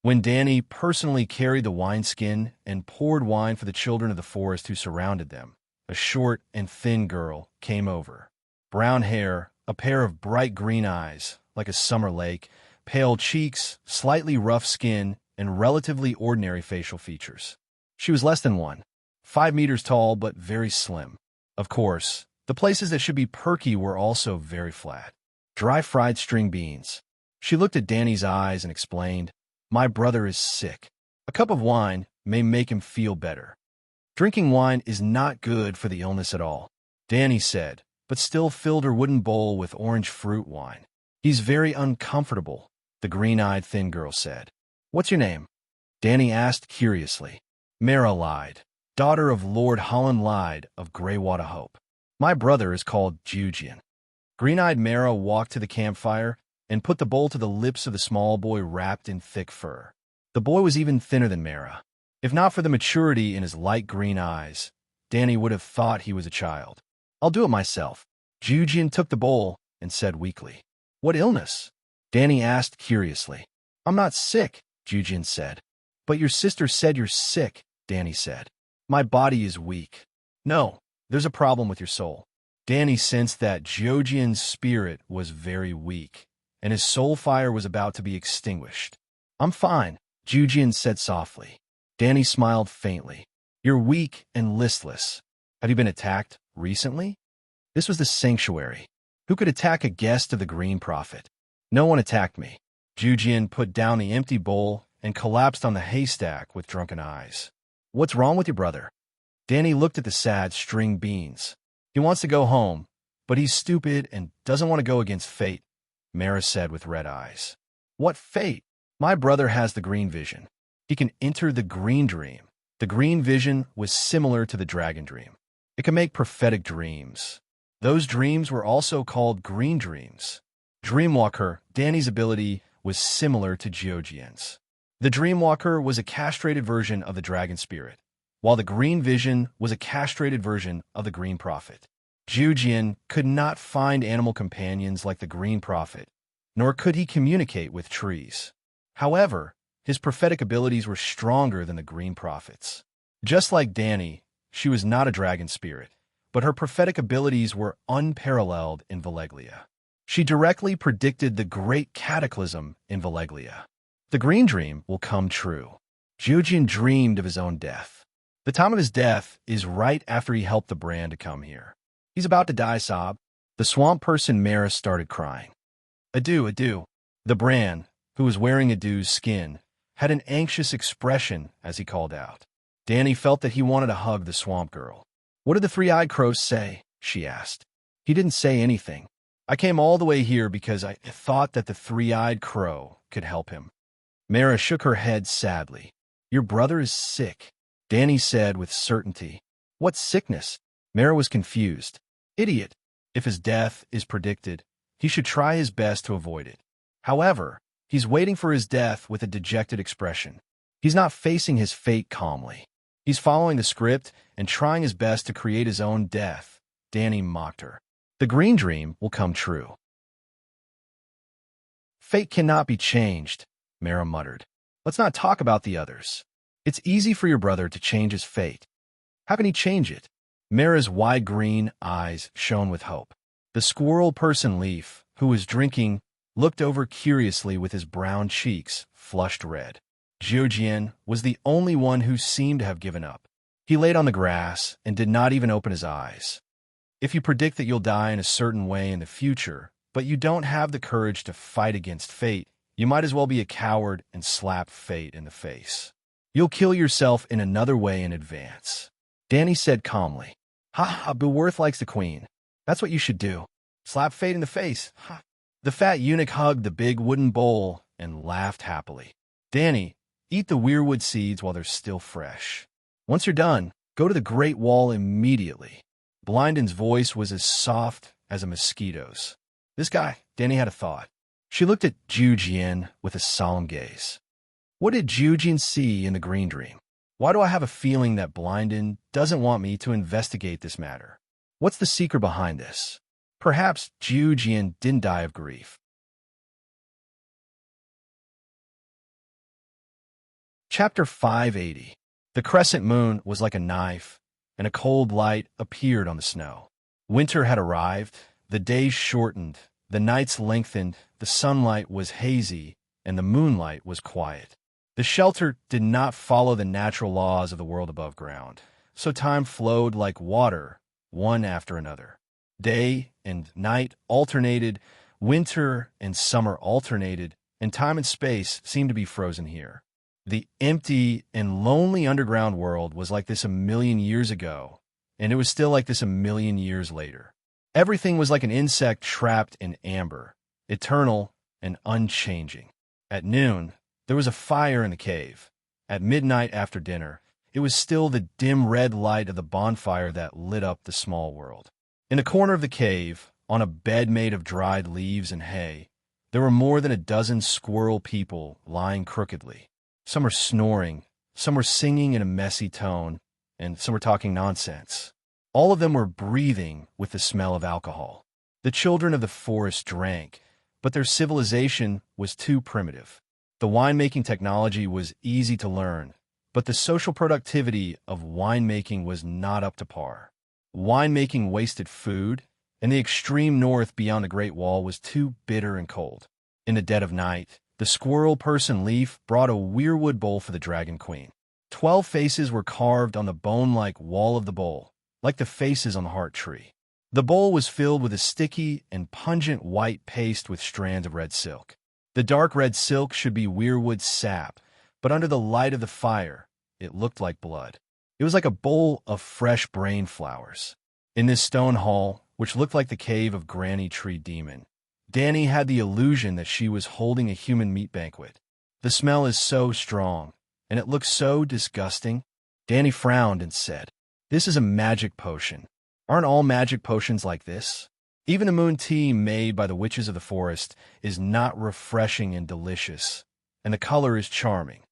When Danny personally carried the wineskin and poured wine for the children of the forest who surrounded them, a short and thin girl came over. Brown hair, a pair of bright green eyes, like a summer lake, pale cheeks, slightly rough skin, and relatively ordinary facial features. She was less than 5 meters tall, but very slim. Of course, the places that should be perky were also very flat. Dry fried string beans. She looked at Danny's eyes and explained, "My brother is sick. A cup of wine may make him feel better." "Drinking wine is not good for the illness at all," Danny said, but still filled her wooden bowl with orange fruit wine. "He's very uncomfortable," the green-eyed thin girl said. "What's your name?" Danny asked curiously. Mara lied, daughter of Lord Holland Lyde of Greywater Hope. "My brother is called Jujian." Green-eyed Mara walked to the campfire and put the bowl to the lips of the small boy wrapped in thick fur. The boy was even thinner than Mara. If not for the maturity in his light green eyes, Danny would have thought he was a child. "I'll do it myself." Jujian took the bowl and said weakly, "What illness?" Danny asked curiously. "I'm not sick," Jujian said. "But your sister said you're sick," Danny said. "My body is weak." "No, there's a problem with your soul." Danny sensed that Jujian's spirit was very weak, and his soul fire was about to be extinguished. "I'm fine," Jujian said softly. Danny smiled faintly. "You're weak and listless. Have you been attacked recently?" This was the sanctuary. Who could attack a guest of the Green Prophet? "No one attacked me." Jujian put down the empty bowl and collapsed on the haystack with drunken eyes. "What's wrong with your brother?" Danny looked at the sad string beans. "He wants to go home, but he's stupid and doesn't want to go against fate," Mara said with red eyes. "What fate?" "My brother has the green vision. He can enter the green dream." The green vision was similar to the dragon dream. It can make prophetic dreams. Those dreams were also called green dreams. Dreamwalker, Danny's ability, was similar to Jujian's. The Dreamwalker was a castrated version of the dragon spirit, while the green vision was a castrated version of the green prophet. Jujian could not find animal companions like the green prophet, nor could he communicate with trees. However, his prophetic abilities were stronger than the green prophet's. Just like Danny, she was not a dragon spirit, but her prophetic abilities were unparalleled in Valeglia. She directly predicted the great cataclysm in Valeglia. The green dream will come true. Jujian dreamed of his own death. The time of his death is right after he helped the brand to come here. He's about to die, Sob. The swamp person Mara started crying. "Adu, Adu." The brand, who was wearing Adu's skin, had an anxious expression as he called out. Danny felt that he wanted to hug the swamp girl. "What did the three-eyed crows say?" she asked. "He didn't say anything. I came all the way here because I thought that the three-eyed crow could help him." Mara shook her head sadly. "Your brother is sick," Danny said with certainty. "What sickness?" Mara was confused. "Idiot. If his death is predicted, he should try his best to avoid it. However, he's waiting for his death with a dejected expression. He's not facing his fate calmly. He's following the script and trying his best to create his own death," Danny mocked her. "The green dream will come true." "Fate cannot be changed," Mara muttered. "Let's not talk about the others. It's easy for your brother to change his fate. How can he change it? Mara's wide green eyes shone with hope. The squirrel person Leaf, who was drinking, looked over curiously with his brown cheeks flushed red. Jiujian was the only one who seemed to have given up. He laid on the grass and did not even open his eyes. If you predict that you'll die in a certain way in the future, but you don't have the courage to fight against fate, you might as well be a coward and slap fate in the face. You'll kill yourself in another way in advance. Danny said calmly. Ha ha, Beworth likes the queen. That's what you should do. Slap fate in the face. Ha. The fat eunuch hugged the big wooden bowl and laughed happily. Danny, eat the weirwood seeds while they're still fresh. Once you're done, go to the Great Wall immediately. Blindin's voice was as soft as a mosquito's. This guy, Danny had a thought. She looked at Jiujian with a solemn gaze. What did Jiujian see in the green dream? Why do I have a feeling that Blindin doesn't want me to investigate this matter? What's the secret behind this? Perhaps Jiujian didn't die of grief. Chapter 580. The crescent moon was like a knife, and a cold light appeared on the snow. Winter had arrived, the days shortened, the nights lengthened, the sunlight was hazy, and the moonlight was quiet. The shelter did not follow the natural laws of the world above ground, so time flowed like water, one after another. Day and night alternated, winter and summer alternated, and time and space seemed to be frozen here. The empty and lonely underground world was like this a million years ago, and it was still like this a million years later. Everything was like an insect trapped in amber, eternal and unchanging. At noon, there was a fire in the cave. At midnight after dinner, it was still the dim red light of the bonfire that lit up the small world. In a corner of the cave, on a bed made of dried leaves and hay, there were more than a dozen squirrel people lying crookedly. Some were snoring, some were singing in a messy tone, and some were talking nonsense. All of them were breathing with the smell of alcohol. The children of the forest drank, but their civilization was too primitive. The winemaking technology was easy to learn, but the social productivity of winemaking was not up to par. Winemaking wasted food, and the extreme north beyond the Great Wall was too bitter and cold. In the dead of night, the squirrel person Leaf brought a weirwood bowl for the Dragon Queen. 12 faces were carved on the bone-like wall of the bowl, like the faces on the heart tree. The bowl was filled with a sticky and pungent white paste with strands of red silk. The dark red silk should be weirwood sap, but under the light of the fire, it looked like blood. It was like a bowl of fresh brain flowers. In this stone hall, which looked like the cave of Granny Tree Demon, Danny had the illusion that she was holding a human meat banquet. The smell is so strong, and it looks so disgusting. Danny frowned and said, "This is a magic potion. Aren't all magic potions like this? Even the moon tea made by the witches of the forest is not refreshing and delicious, and the color is charming."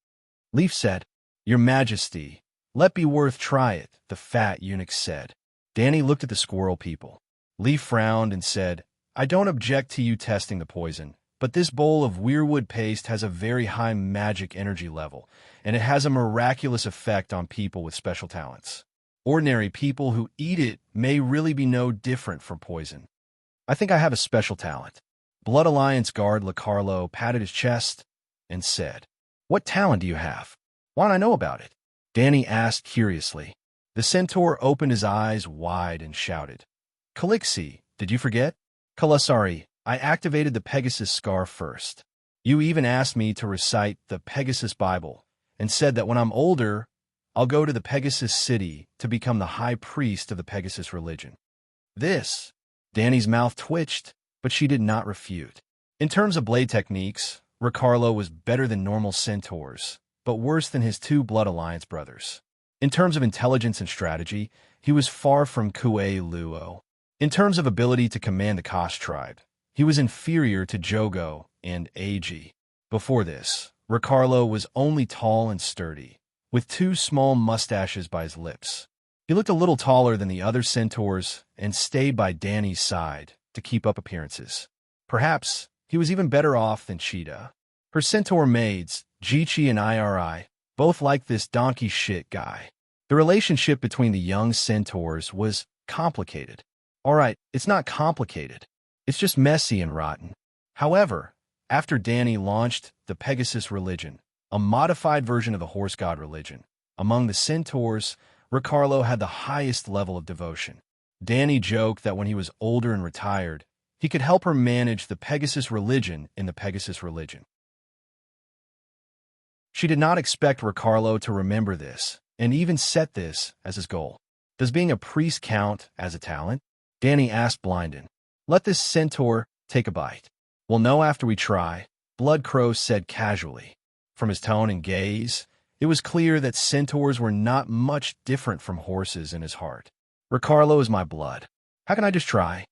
Leaf said, "Your Majesty, let Beworth try it," the fat eunuch said. Danny looked at the squirrel people. Leaf frowned and said, "I don't object to you testing the poison, but this bowl of weirwood paste has a very high magic energy level, and it has a miraculous effect on people with special talents. Ordinary people who eat it may really be no different from poison. I think I have a special talent." Blood Alliance guard LaCarlo patted his chest and said, "What talent do you have? Why don't I know about it?" Danny asked curiously. The centaur opened his eyes wide and shouted, "Calixi, did you forget? Kalasari, I activated the Pegasus scar first. You even asked me to recite the Pegasus Bible and said that when I'm older, I'll go to the Pegasus city to become the high priest of the Pegasus religion." This, Danny's mouth twitched, but she did not refute. In terms of blade techniques, Ricardo was better than normal centaurs, but worse than his two Blood Alliance brothers. In terms of intelligence and strategy, he was far from Kue Luo. In terms of ability to command the Kosh tribe, he was inferior to Jogo and Ag. Before this, Ricardo was only tall and sturdy, with two small mustaches by his lips. He looked a little taller than the other centaurs and stayed by Danny's side to keep up appearances. Perhaps he was even better off than Cheetah. Her centaur maids, Jichi and Iri, both liked this donkey shit guy. The relationship between the young centaurs was complicated. All right, it's not complicated. It's just messy and rotten. However, after Danny launched the Pegasus religion, a modified version of the horse god religion, among the centaurs, Ricardo had the highest level of devotion. Danny joked that when he was older and retired, he could help her manage the Pegasus religion in the Pegasus religion. She did not expect Ricardo to remember this, and even set this as his goal. Does being a priest count as a talent? Danny asked Blinden. Let this centaur take a bite. We'll know after we try, Blood Crow said casually. From his tone and gaze, it was clear that centaurs were not much different from horses in his heart. Ricardo is my blood. How can I just try?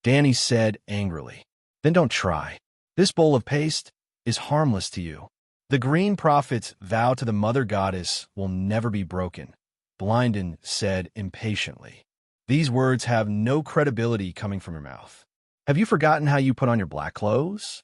Danny said angrily. Then don't try. This bowl of paste is harmless to you. The green prophet's vow to the mother goddess will never be broken, Blinden said impatiently. These words have no credibility coming from your mouth. Have you forgotten how you put on your black clothes?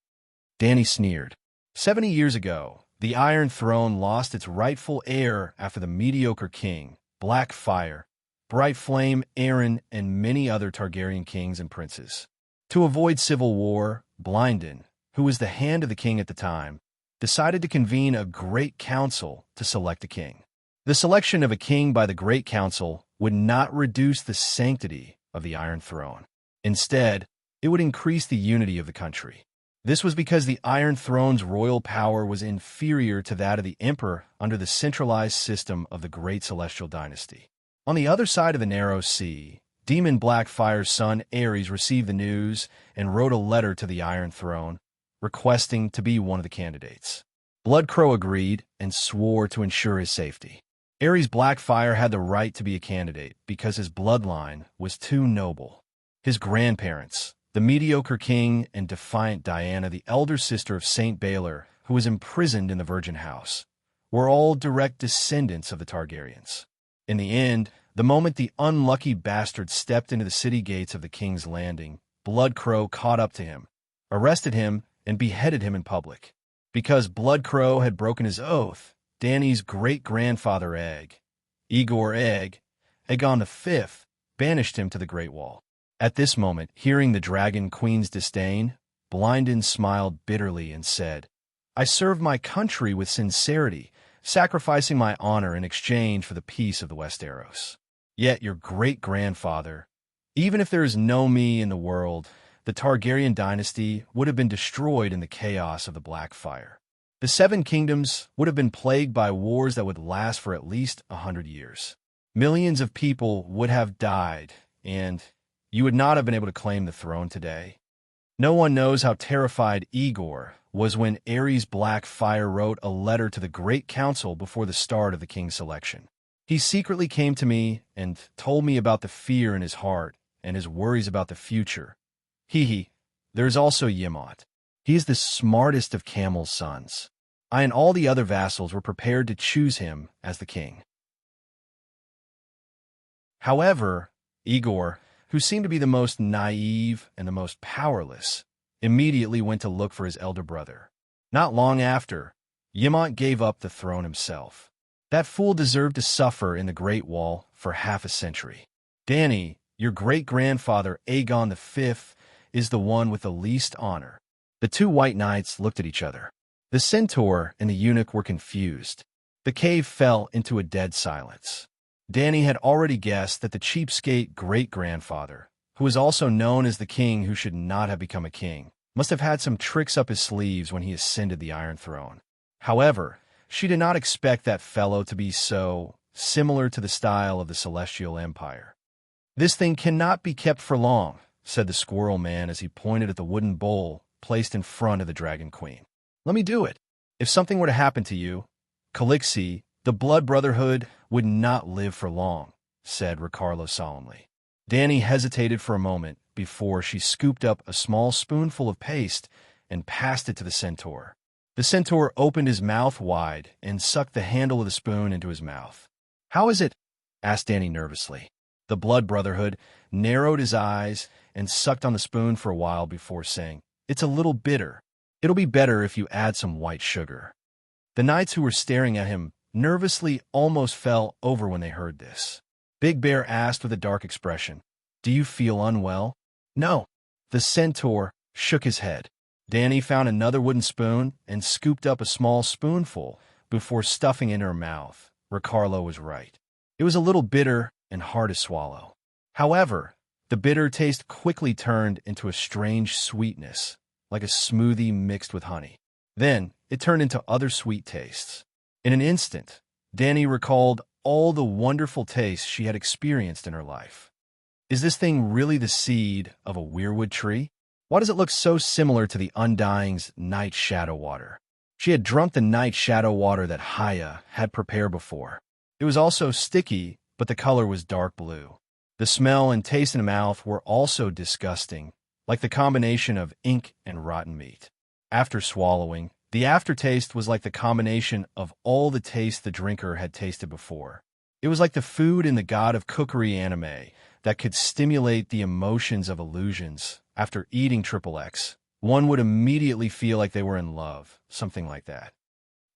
Danny sneered. 70 years ago, the Iron Throne lost its rightful heir after the mediocre king, Black Fire, Bright Flame, Aaron, and many other Targaryen kings and princes. To avoid civil war, Blinden, who was the hand of the king at the time, decided to convene a great council to select a king. The selection of a king by the Great Council would not reduce the sanctity of the Iron Throne. Instead, it would increase the unity of the country. This was because the Iron Throne's royal power was inferior to that of the Emperor under the centralized system of the Great Celestial Dynasty. On the other side of the Narrow Sea, Demon Blackfire's son Ares received the news and wrote a letter to the Iron Throne, requesting to be one of the candidates. Blood Crow agreed and swore to ensure his safety. Ares Blackfire had the right to be a candidate because his bloodline was too noble. His grandparents, the mediocre king and defiant Diana, the elder sister of Saint Baelor, who was imprisoned in the Virgin House, were all direct descendants of the Targaryens. In the end, the moment the unlucky bastard stepped into the city gates of the King's Landing, Blood Crow caught up to him, arrested him, and beheaded him in public. Because Blood Crow had broken his oath, Danny's great-grandfather Aegon V, banished him to the Great Wall. At this moment, hearing the Dragon Queen's disdain, Blinden smiled bitterly and said, I served my country with sincerity, sacrificing my honor in exchange for the peace of the Westeros. Yet your great-grandfather, even if there is no me in the world, the Targaryen dynasty would have been destroyed in the chaos of the Black Fire. The Seven Kingdoms would have been plagued by wars that would last for at least 100 years. Millions of people would have died, and you would not have been able to claim the throne today. No one knows how terrified Igor was when Ares Blackfire wrote a letter to the Great Council before the start of the king's selection. He secretly came to me and told me about the fear in his heart and his worries about the future. There's also Yemont. He is the smartest of Camel's sons. I and all the other vassals were prepared to choose him as the king. However, Igor, who seemed to be the most naive and the most powerless, immediately went to look for his elder brother. Not long after, Yemont gave up the throne himself. That fool deserved to suffer in the Great Wall for half a century. Danny, your great-grandfather Aegon V, is the one with the least honor. The two white knights looked at each other. The centaur and the eunuch were confused. The cave fell into a dead silence. Danny had already guessed that the cheapskate great-grandfather, who was also known as the king who should not have become a king, must have had some tricks up his sleeves when he ascended the Iron Throne. However, she did not expect that fellow to be so similar to the style of the Celestial Empire. This thing cannot be kept for long, said the Squirrel Man as he pointed at the wooden bowl placed in front of the Dragon Queen. Let me do it. If something were to happen to you, Calixi, the Blood Brotherhood would not live for long, said Ricardo solemnly. Danny hesitated for a moment before she scooped up a small spoonful of paste and passed it to the centaur. The centaur opened his mouth wide and sucked the handle of the spoon into his mouth. How is it? Asked Danny nervously. The Blood Brotherhood narrowed his eyes and sucked on the spoon for a while before saying, It's a little bitter. It'll be better if you add some white sugar. The knights who were staring at him nervously almost fell over when they heard this. Big Bear asked with a dark expression, "Do you feel unwell?" "No." The centaur shook his head. Danny found another wooden spoon and scooped up a small spoonful before stuffing it in her mouth. Ricardo was right. It was a little bitter and hard to swallow. However, the bitter taste quickly turned into a strange sweetness, like a smoothie mixed with honey. Then, it turned into other sweet tastes. In an instant, Danny recalled all the wonderful tastes she had experienced in her life. Is this thing really the seed of a weirwood tree? Why does it look so similar to the Undying's night shadow water? She had drunk the night shadow water that Haya had prepared before. It was also sticky, but the color was dark blue. The smell and taste in the mouth were also disgusting, like the combination of ink and rotten meat. After swallowing, the aftertaste was like the combination of all the tastes the drinker had tasted before. It was like the food in the God of Cookery anime that could stimulate the emotions of illusions. After eating XXX, one would immediately feel like they were in love, something like that.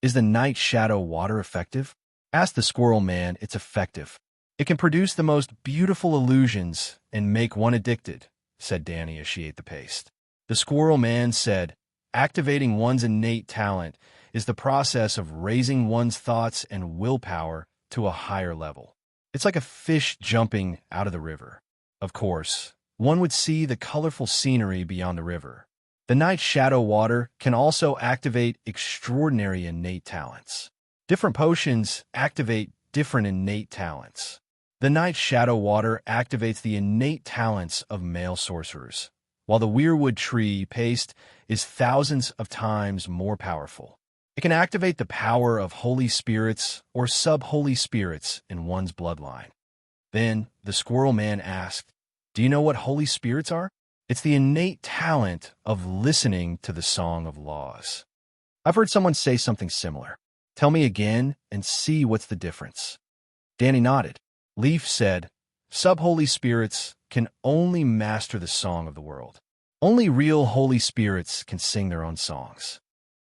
Is the night shadow water effective? Ask the squirrel man. It's effective. It can produce the most beautiful illusions and make one addicted, said Danny as she ate the paste. The squirrel man said, activating one's innate talent is the process of raising one's thoughts and willpower to a higher level. It's like a fish jumping out of the river. Of course, one would see the colorful scenery beyond the river. The night shadow water can also activate extraordinary innate talents. Different potions activate different innate talents. The night shadow water activates the innate talents of male sorcerers, while the weirwood tree paste is thousands of times more powerful. It can activate the power of holy spirits or sub-holy spirits in one's bloodline. Then the squirrel man asked, "Do you know what holy spirits are?" It's the innate talent of listening to the song of laws. I've heard someone say something similar. Tell me again and see what's the difference. Danny nodded. Leaf said, sub-holy spirits can only master the song of the world. Only real holy spirits can sing their own songs.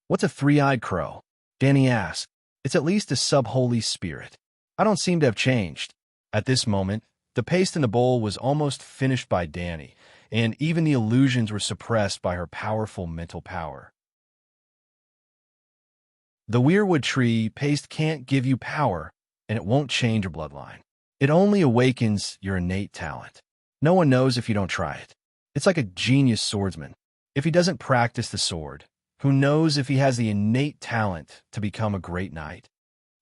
What's a three-eyed crow? Danny asked. It's at least a sub-holy spirit. I don't seem to have changed. At this moment, the paste in the bowl was almost finished by Danny, and even the illusions were suppressed by her powerful mental power. The weirwood tree paste can't give you power, and it won't change your bloodline. It only awakens your innate talent. No one knows if you don't try it. It's like a genius swordsman. If he doesn't practice the sword, who knows if he has the innate talent to become a great knight?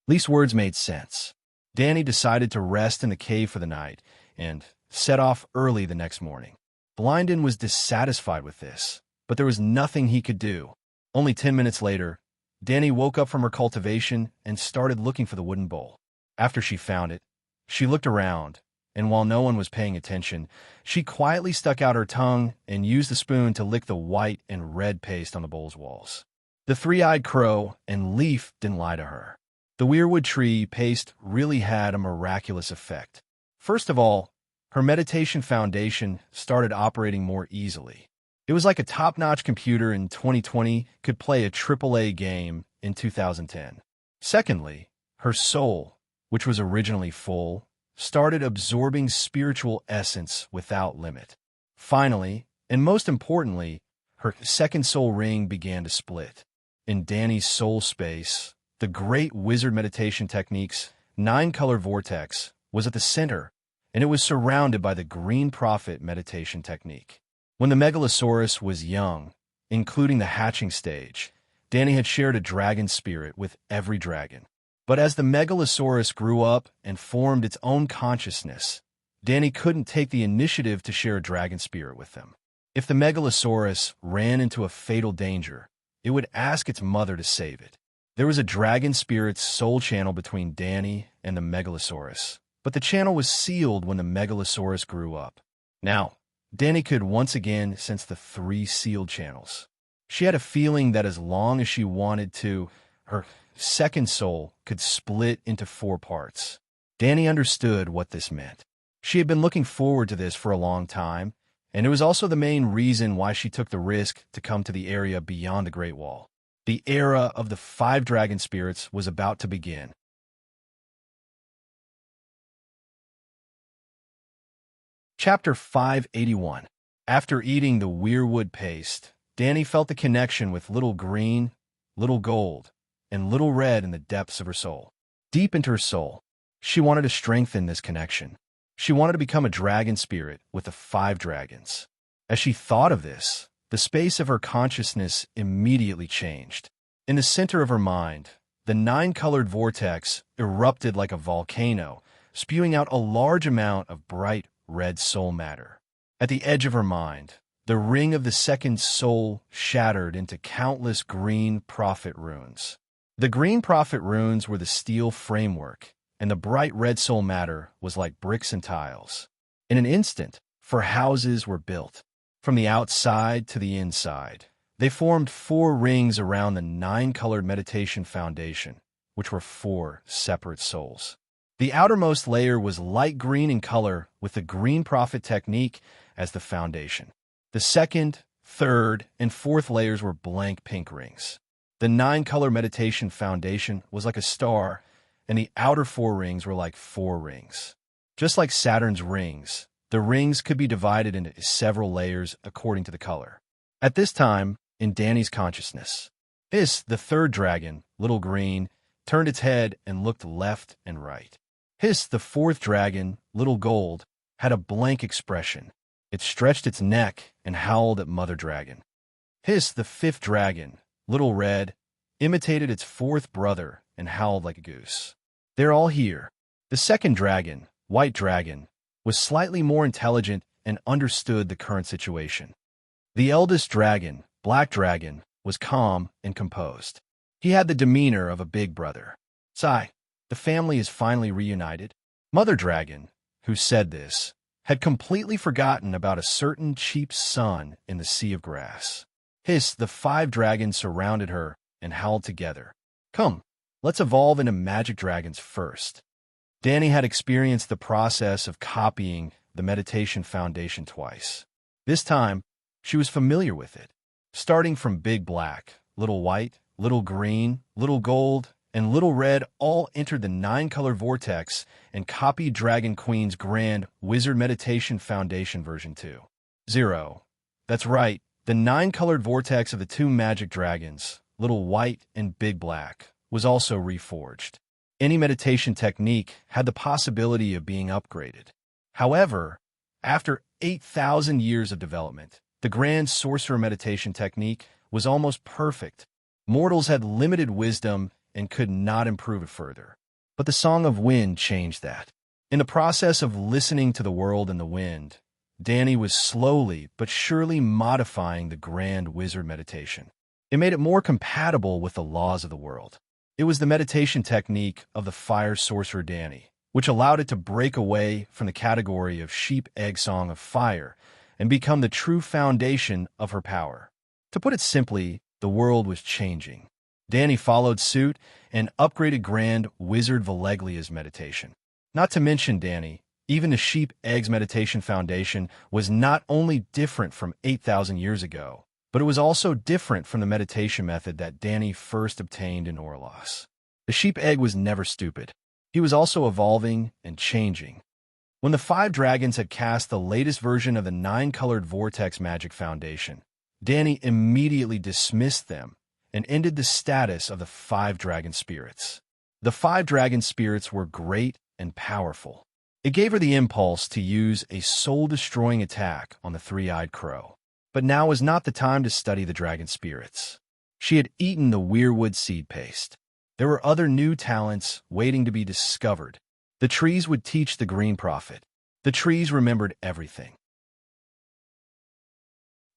Leaf's words made sense. Danny decided to rest in the cave for the night and set off early the next morning. Blinden was dissatisfied with this, but there was nothing he could do. Only 10 minutes later, Danny woke up from her cultivation and started looking for the wooden bowl. After she found it, she looked around, and while no one was paying attention, she quietly stuck out her tongue and used the spoon to lick the white and red paste on the bowl's walls. The three-eyed crow and Leaf didn't lie to her. The weirwood tree paste really had a miraculous effect. First of all, her meditation foundation started operating more easily. It was like a top-notch computer in 2020 could play a AAA game in 2010. Secondly, her soul, which was originally full, started absorbing spiritual essence without limit. Finally, and most importantly, her second soul ring began to split. In Danny's soul space, the great wizard meditation technique's 9-color vortex was at the center, and it was surrounded by the green prophet meditation technique. When the Megalosaurus was young, including the hatching stage, Danny had shared a dragon spirit with every dragon. But as the Megalosaurus grew up and formed its own consciousness, Danny couldn't take the initiative to share a dragon spirit with them. If the Megalosaurus ran into a fatal danger, it would ask its mother to save it. There was a dragon spirit's soul channel between Danny and the Megalosaurus, but the channel was sealed when the Megalosaurus grew up. Now, Danny could once again sense the 3 sealed channels. She had a feeling that as long as she wanted to, her second soul could split into 4 parts. Danny understood what this meant. She had been looking forward to this for a long time, and it was also the main reason why she took the risk to come to the area beyond the Great Wall. The era of the 5 dragon spirits was about to begin. Chapter 581. After eating the weirwood paste, Danny felt the connection with little green, little gold, and little red in the depths of her soul. Deep into her soul, she wanted to strengthen this connection. She wanted to become a dragon spirit with the 5 dragons. As she thought of this, the space of her consciousness immediately changed. In the center of her mind, the 9-colored vortex erupted like a volcano, spewing out a large amount of bright red soul matter. At the edge of her mind, the ring of the second soul shattered into countless green prophet runes. The green prophet runes were the steel framework, and the bright red soul matter was like bricks and tiles. In an instant, 4 houses were built. From the outside to the inside, they formed 4 rings around the 9-colored meditation foundation, which were 4 separate souls. The outermost layer was light green in color with the green prophet technique as the foundation. The second, third, and fourth layers were blank pink rings. The 9-color meditation foundation was like a star, and the outer 4 rings were like 4 rings. Just like Saturn's rings, the rings could be divided into several layers according to the color. At this time, in Danny's consciousness, Hiss, the 3rd dragon, little green, turned its head and looked left and right. Hiss, the 4th dragon, little gold, had a blank expression. It stretched its neck and howled at Mother Dragon. Hiss, the 5th dragon, little red, imitated its 4th brother and howled like a goose. They're all here. The 2nd dragon, White Dragon, was slightly more intelligent and understood the current situation. The eldest dragon, Black Dragon, was calm and composed. He had the demeanor of a big brother. Sigh. The family is finally reunited. Mother Dragon, who said this, had completely forgotten about a certain cheap sun in the sea of grass. Hiss, the 5 dragons surrounded her and howled together. Come, let's evolve into magic dragons first. Danny had experienced the process of copying the meditation foundation twice. This time, she was familiar with it. Starting from Big Black, Little White, Little Green, Little Gold, and Little Red all entered the 9-color vortex and copied Dragon Queen's Grand Wizard Meditation Foundation version 2.0. That's right, the 9-colored vortex of the 2 magic dragons, Little White and Big Black, was also reforged. Any meditation technique had the possibility of being upgraded. However, after 8,000 years of development, the Grand Sorcerer meditation technique was almost perfect. Mortals had limited wisdom and could not improve it further. But the Song of Wind changed that. In the process of listening to the world and the wind, Danny was slowly but surely modifying the Grand Wizard meditation. It made it more compatible with the laws of the world. It was the meditation technique of the Fire Sorcerer Danny, which allowed it to break away from the category of Sheep Egg Song of Fire and become the true foundation of her power. To put it simply, the world was changing. Danny followed suit and upgraded Grand Wizard Valeglia's meditation. Not to mention Danny, even the Sheep Eggs Meditation Foundation was not only different from 8,000 years ago, but it was also different from the meditation method that Danny first obtained in Orlos. The Sheep Egg was never stupid. He was also evolving and changing. When the 5 dragons had cast the latest version of the 9-colored Vortex Magic Foundation, Danny immediately dismissed them and ended the status of the 5 dragon spirits. The 5 dragon spirits were great and powerful. It gave her the impulse to use a soul-destroying attack on the 3-eyed crow. But now was not the time to study the dragon spirits. She had eaten the weirwood seed paste. There were other new talents waiting to be discovered. The trees would teach the green prophet. The trees remembered everything.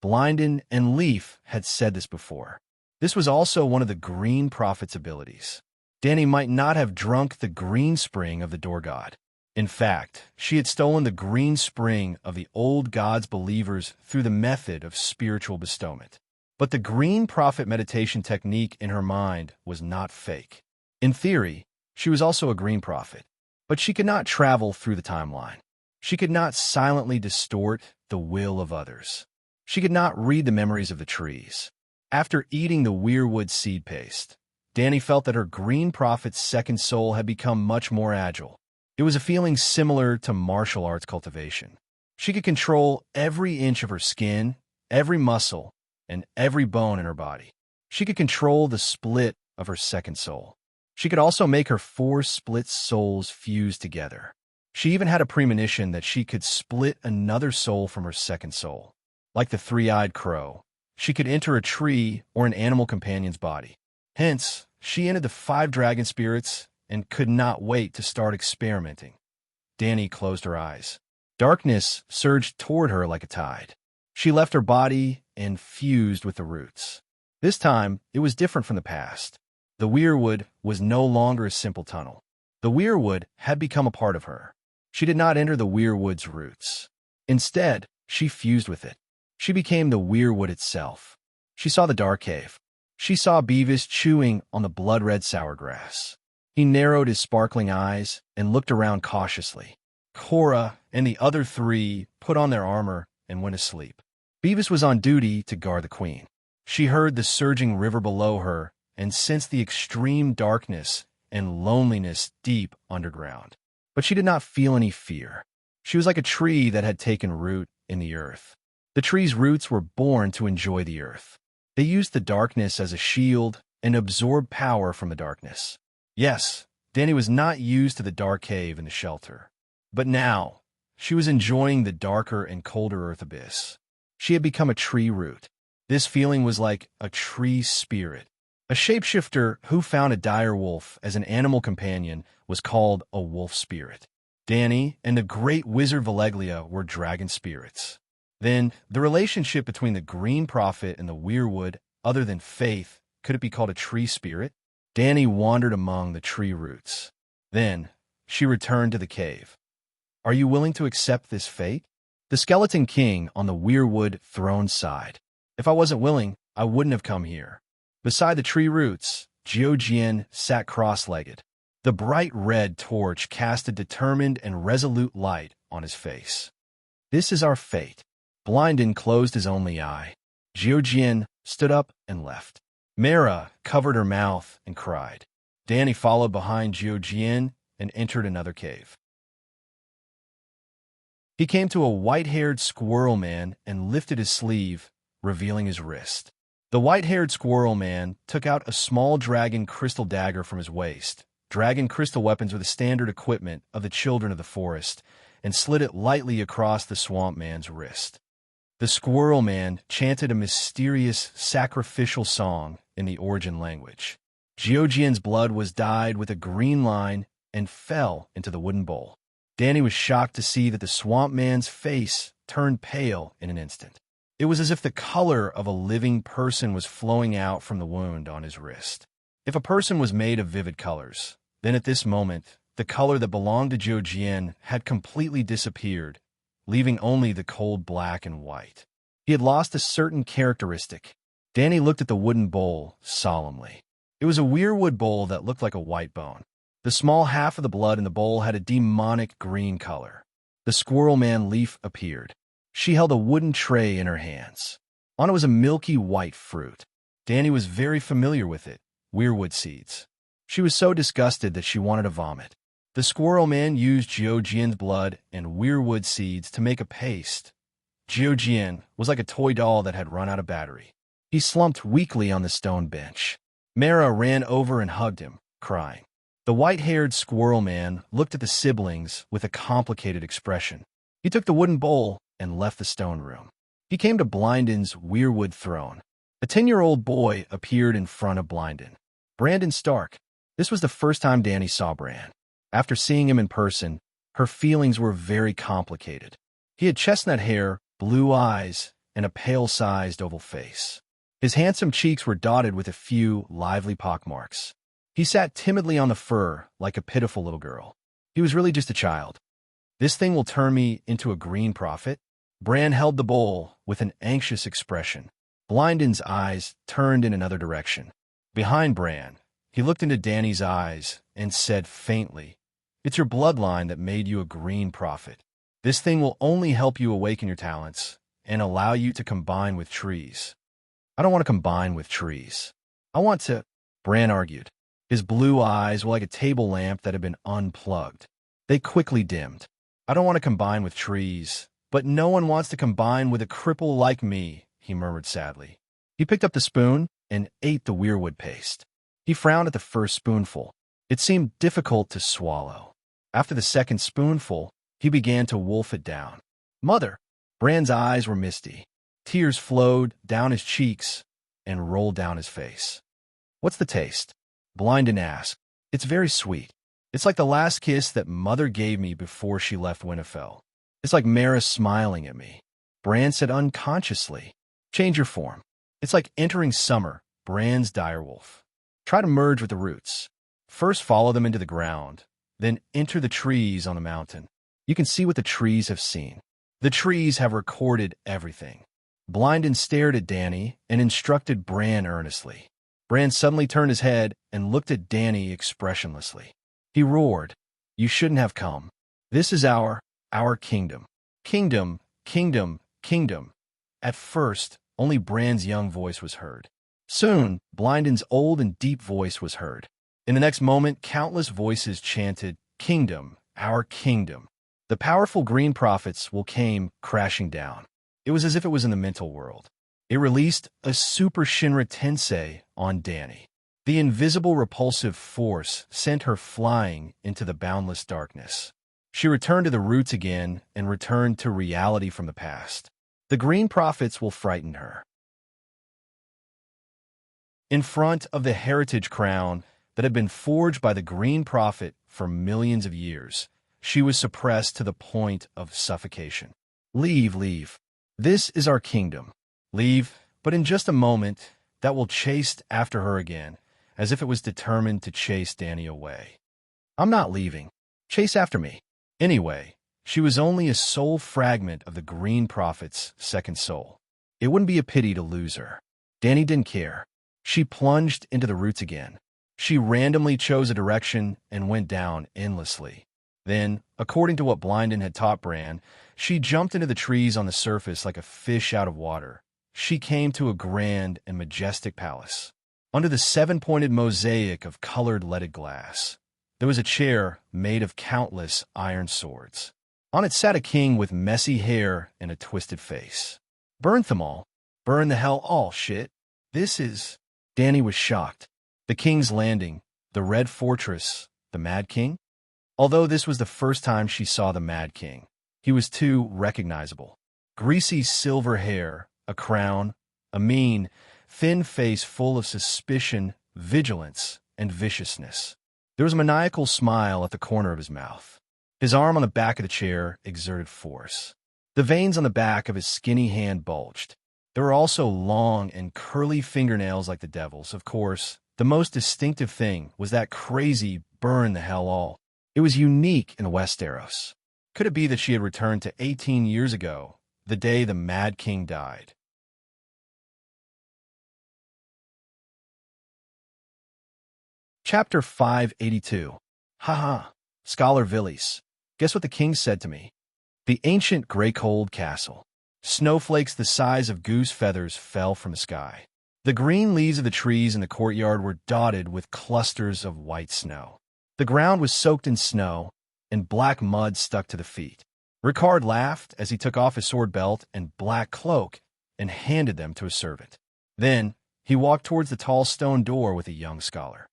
Blinden and Leaf had said this before. This was also one of the green prophet's abilities. Danny might not have drunk the green spring of the door god. In fact, she had stolen the green spring of the old god's believers through the method of spiritual bestowment. But the green prophet meditation technique in her mind was not fake. In theory, she was also a green prophet, but she could not travel through the timeline. She could not silently distort the will of others. She could not read the memories of the trees. After eating the weirwood seed paste, Danny felt that her green prophet's second soul had become much more agile. It was a feeling similar to martial arts cultivation. She could control every inch of her skin, every muscle, and every bone in her body. She could control the split of her second soul. She could also make her 4 split souls fuse together. She even had a premonition that she could split another soul from her second soul. Like the three-eyed crow, she could enter a tree or an animal companion's body. Hence, she entered the 5 dragon spirits and could not wait to start experimenting. Dani closed her eyes. Darkness surged toward her like a tide. She left her body and fused with the roots. This time, it was different from the past. The weirwood was no longer a simple tunnel. The weirwood had become a part of her. She did not enter the weirwood's roots. Instead, she fused with it. She became the weirwood itself. She saw the dark cave. She saw Beavis chewing on the blood-red sour grass. He narrowed his sparkling eyes and looked around cautiously. Cora and the other 3 put on their armor and went to sleep. Beavis was on duty to guard the queen. She heard the surging river below her and sensed the extreme darkness and loneliness deep underground. But she did not feel any fear. She was like a tree that had taken root in the earth. The tree's roots were born to enjoy the earth. They used the darkness as a shield and absorbed power from the darkness. Yes, Dani was not used to the dark cave and the shelter. But now, she was enjoying the darker and colder earth abyss. She had become a tree root. This feeling was like a tree spirit. A shapeshifter who found a dire wolf as an animal companion was called a wolf spirit. Dani and the great wizard Valeglia were dragon spirits. Then, the relationship between the green prophet and the weirwood, other than faith, could it be called a tree spirit? Dani wandered among the tree roots. Then, she returned to the cave. Are you willing to accept this fate? The skeleton king on the weirwood throne sighed. If I wasn't willing, I wouldn't have come here. Beside the tree roots, Jian sat cross-legged. The bright red torch cast a determined and resolute light on his face. This is our fate. Blindin closed his only eye. Jian stood up and left. Mara covered her mouth and cried. Dani followed behind Jian and entered another cave. He came to a white-haired squirrel man and lifted his sleeve, revealing his wrist. The white-haired squirrel man took out a small dragon crystal dagger from his waist. Dragon crystal weapons were the standard equipment of the children of the forest, and slid it lightly across the swamp man's wrist. The squirrel man chanted a mysterious sacrificial song in the origin language. Jian's blood was dyed with a green line and fell into the wooden bowl. Dani was shocked to see that the swamp man's face turned pale in an instant. It was as if the color of a living person was flowing out from the wound on his wrist. If a person was made of vivid colors, then at this moment, the color that belonged to Jian had completely disappeared, leaving only the cold black and white. He had lost a certain characteristic. Dani looked at the wooden bowl solemnly. It was a weirwood bowl that looked like a white bone. The small half of the blood in the bowl had a demonic green color. The squirrel man leaf appeared. She held a wooden tray in her hands. On it was a milky white fruit. Dani was very familiar with it, weirwood seeds. She was so disgusted that she wanted to vomit. The squirrel man used Jian's blood and weirwood seeds to make a paste. Jian was like a toy doll that had run out of battery. He slumped weakly on the stone bench. Mara ran over and hugged him, crying. The white-haired squirrel man looked at the siblings with a complicated expression. He took the wooden bowl and left the stone room. He came to Blindin's weirwood throne. A 10-year-old boy appeared in front of Blindin. Brandon Stark. This was the first time Dani saw Bran. After seeing him in person, her feelings were very complicated. He had chestnut hair, blue eyes, and a pale-sized oval face. His handsome cheeks were dotted with a few lively pockmarks. He sat timidly on the fur like a pitiful little girl. He was really just a child. This thing will turn me into a green prophet? Bran held the bowl with an anxious expression. Blindin's eyes turned in another direction. Behind Bran, he looked into Dani's eyes and said faintly, "It's your bloodline that made you a green prophet. This thing will only help you awaken your talents and allow you to combine with trees." "I don't want to combine with trees. I want to," Bran argued. His blue eyes were like a table lamp that had been unplugged. They quickly dimmed. "I don't want to combine with trees. But no one wants to combine with a cripple like me, he murmured sadly. He picked up the spoon and ate the weirwood paste. He frowned at the first spoonful. It seemed difficult to swallow. After the second spoonful, he began to wolf it down. Mother! Bran's eyes were misty. Tears flowed down his cheeks and rolled down his face. What's the taste? Blindon asked. It's very sweet. It's like the last kiss that Mother gave me before she left Winterfell. It's like Mara smiling at me. Bran said unconsciously. Change your form. It's like entering summer, Bran's direwolf. Try to merge with the roots. First follow them into the ground, then enter the trees on the mountain. You can see what the trees have seen. The trees have recorded everything. Blindon stared at Dany and instructed Bran earnestly. Bran suddenly turned his head and looked at Dany expressionlessly. He roared, You shouldn't have come. This is our kingdom. Kingdom, kingdom, kingdom. At first, only Bran's young voice was heard. Soon, Blindon's old and deep voice was heard. In the next moment, countless voices chanted, Kingdom, our kingdom. The powerful green prophets will came crashing down. It was as if it was in the mental world. It released a super Shinra Tensei on Dany. The invisible repulsive force sent her flying into the boundless darkness. She returned to the roots again and returned to reality from the past. The green prophets will frighten her. In front of the heritage crown that had been forged by the green prophet for millions of years, she was suppressed to the point of suffocation. Leave, leave. This is our kingdom. Leave, but in just a moment, that will chase after her again, as if it was determined to chase Dany away. I'm not leaving. Chase after me. Anyway, she was only a soul fragment of the green prophet's second soul. It wouldn't be a pity to lose her. Dany didn't care. She plunged into the roots again. She randomly chose a direction and went down endlessly. Then, according to what Blindon had taught Bran, she jumped into the trees on the surface like a fish out of water. She came to a grand and majestic palace. Under the seven-pointed mosaic of colored leaded glass, there was a chair made of countless iron swords. On it sat a king with messy hair and a twisted face. Burn them all. Burn the hell all, shit. This is... Dany was shocked. The King's Landing, the Red Fortress, the Mad King? Although this was the first time she saw the Mad King, he was too recognizable. Greasy silver hair, a crown, a mean, thin face full of suspicion, vigilance, and viciousness. There was a maniacal smile at the corner of his mouth. His arm on the back of the chair exerted force. The veins on the back of his skinny hand bulged. There were also long and curly fingernails like the devil's. Of course, the most distinctive thing was that crazy burn the hell all. It was unique in Westeros. Could it be that she had returned to 18 years ago, the day the Mad King died? Chapter 582. Haha, Scholar Villies. Guess what the king said to me? The ancient Greycold Castle. Snowflakes the size of goose feathers fell from the sky. The green leaves of the trees in the courtyard were dotted with clusters of white snow. The ground was soaked in snow, and black mud stuck to the feet. Ricard laughed as he took off his sword belt and black cloak and handed them to a servant. Then, he walked towards the tall stone door with a young scholar.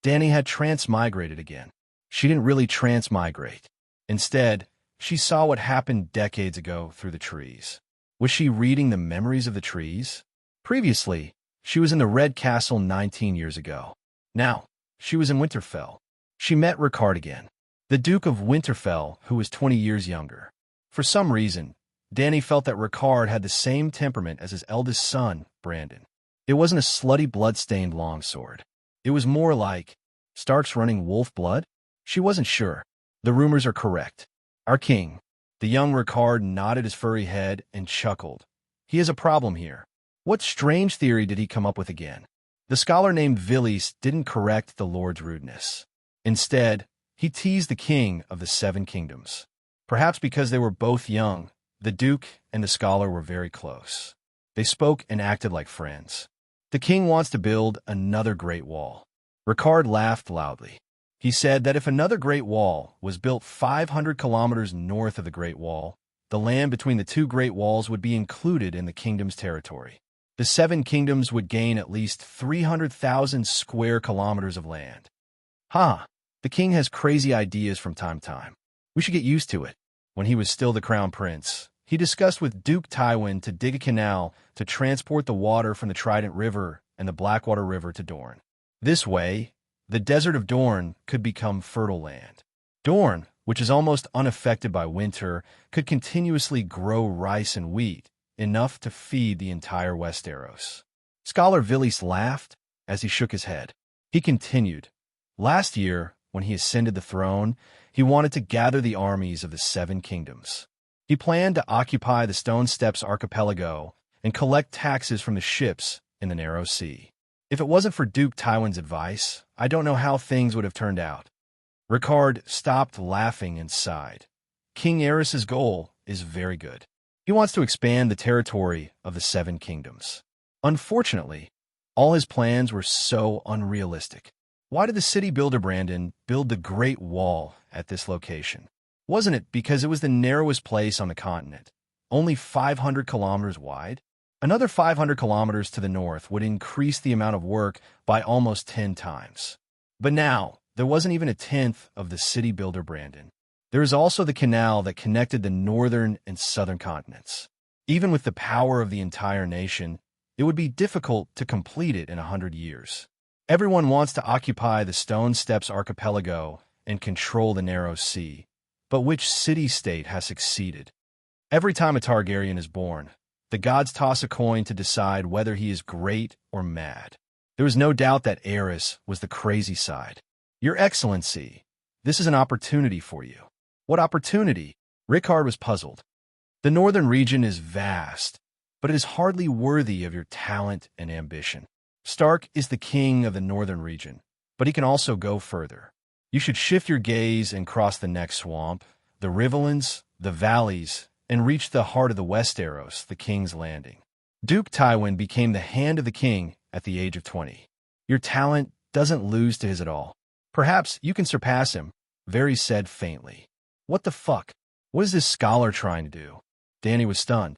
Dany had transmigrated again. She didn't really transmigrate. Instead, she saw what happened decades ago through the trees. Was she reading the memories of the trees? Previously, she was in the Red Castle 19 years ago. Now, she was in Winterfell. She met Ricard again, the Duke of Winterfell, who was 20 years younger. For some reason, Dany felt that Ricard had the same temperament as his eldest son, Brandon. It wasn't a slutty blood-stained longsword. It was more like Stark's running wolf blood? She wasn't sure. The rumors are correct. Our king. The young Ricard nodded his furry head and chuckled. He has a problem here. What strange theory did he come up with again? The scholar named Villies didn't correct the Lord's rudeness. Instead, he teased the king of the Seven Kingdoms. Perhaps because they were both young, the Duke and the scholar were very close. They spoke and acted like friends. The king wants to build another great wall. Ricard laughed loudly. He said that if another great wall was built 500 kilometers north of the Great Wall, the land between the two great walls would be included in the kingdom's territory. The 7 kingdoms would gain at least 300,000 square kilometers of land. The king has crazy ideas from time to time. We should get used to it. When he was still the crown prince, he discussed with Duke Tywin to dig a canal to transport the water from the Trident River and the Blackwater River to Dorne. This way, the desert of Dorne could become fertile land. Dorne, which is almost unaffected by winter, could continuously grow rice and wheat, enough to feed the entire Westeros. Scholar Villies laughed as he shook his head. He continued, "Last year, when he ascended the throne, he wanted to gather the armies of the 7 kingdoms. He planned to occupy the Stone Steps archipelago and collect taxes from the ships in the Narrow Sea. If it wasn't for Duke Tywin's advice, I don't know how things would have turned out." Rickard stopped laughing and sighed. King Aerys's goal is very good. He wants to expand the territory of the 7 kingdoms. Unfortunately, all his plans were so unrealistic. Why did the city builder Brandon build the Great Wall at this location? Wasn't it because it was the narrowest place on the continent, only 500 kilometers wide? Another 500 kilometers to the north would increase the amount of work by almost 10 times. But now, there wasn't even a tenth of the city builder Brandon. There is also the canal that connected the northern and southern continents. Even with the power of the entire nation, it would be difficult to complete it in 100 years. Everyone wants to occupy the Stone Steps archipelago and control the Narrow Sea. But which city-state has succeeded? Every time a Targaryen is born, the gods toss a coin to decide whether he is great or mad. There was no doubt that Aerys was the crazy side. "Your Excellency, this is an opportunity for you." "What opportunity?" Rickard was puzzled. "The northern region is vast, but it is hardly worthy of your talent and ambition. Stark is the king of the northern region, but he can also go further. You should shift your gaze and cross the next swamp, the riverlands, the valleys, and reach the heart of the Westeros, the King's Landing." Duke Tywin became the hand of the king at the age of 20. "Your talent doesn't lose to his at all. Perhaps you can surpass him," Varys said faintly. "What the fuck? What is this scholar trying to do?" Dany was stunned.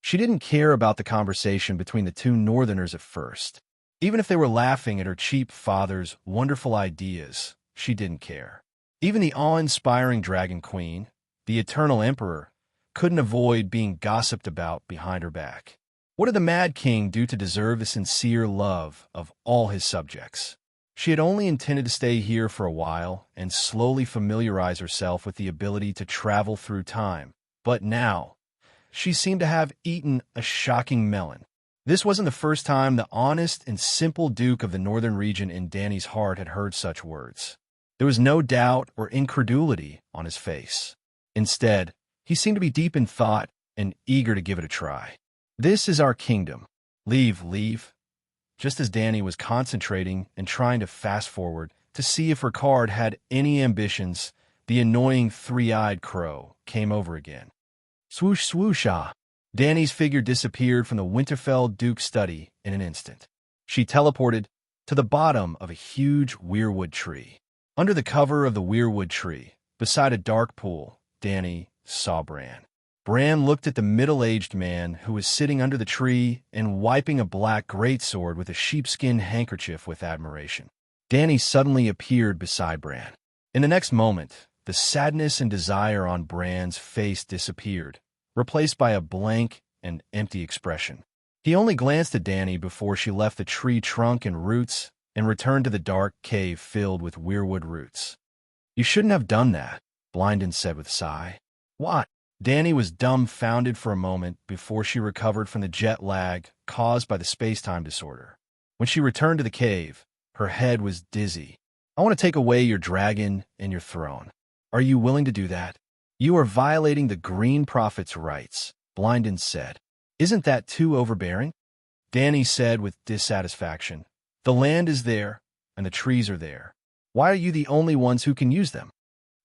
She didn't care about the conversation between the two northerners at first. Even if they were laughing at her cheap father's wonderful ideas, she didn't care. Even the awe-inspiring Dragon Queen, the Eternal Emperor, couldn't avoid being gossiped about behind her back. What did the Mad King do to deserve the sincere love of all his subjects? She had only intended to stay here for a while and slowly familiarize herself with the ability to travel through time. But now, she seemed to have eaten a shocking melon. This wasn't the first time the honest and simple Duke of the Northern region in Dany's heart had heard such words. There was no doubt or incredulity on his face. Instead, he seemed to be deep in thought and eager to give it a try. "This is our kingdom. Leave." Just as Dany was concentrating and trying to fast forward to see if Rickard had any ambitions, the annoying three-eyed crow came over again. Swoosh, swoosh, ah. Dany's figure disappeared from the Winterfell Duke's study in an instant. She teleported to the bottom of a huge weirwood tree. Under the cover of the weirwood tree, beside a dark pool, Dany saw Bran. Bran looked at the middle-aged man who was sitting under the tree and wiping a black greatsword with a sheepskin handkerchief with admiration. Dany suddenly appeared beside Bran. In the next moment, the sadness and desire on Bran's face disappeared, replaced by a blank and empty expression. He only glanced at Dany before she left the tree trunk and roots and returned to the dark cave filled with weirwood roots. "You shouldn't have done that," Blynden said with a sigh. "What?" Dany was dumbfounded for a moment before she recovered from the jet lag caused by the space-time disorder. When she returned to the cave, her head was dizzy. "I want to take away your dragon and your throne. Are you willing to do that?" "You are violating the Green Prophet's rights," Blynden said. "Isn't that too overbearing?" Dany said with dissatisfaction. "The land is there, and the trees are there. Why are you the only ones who can use them?"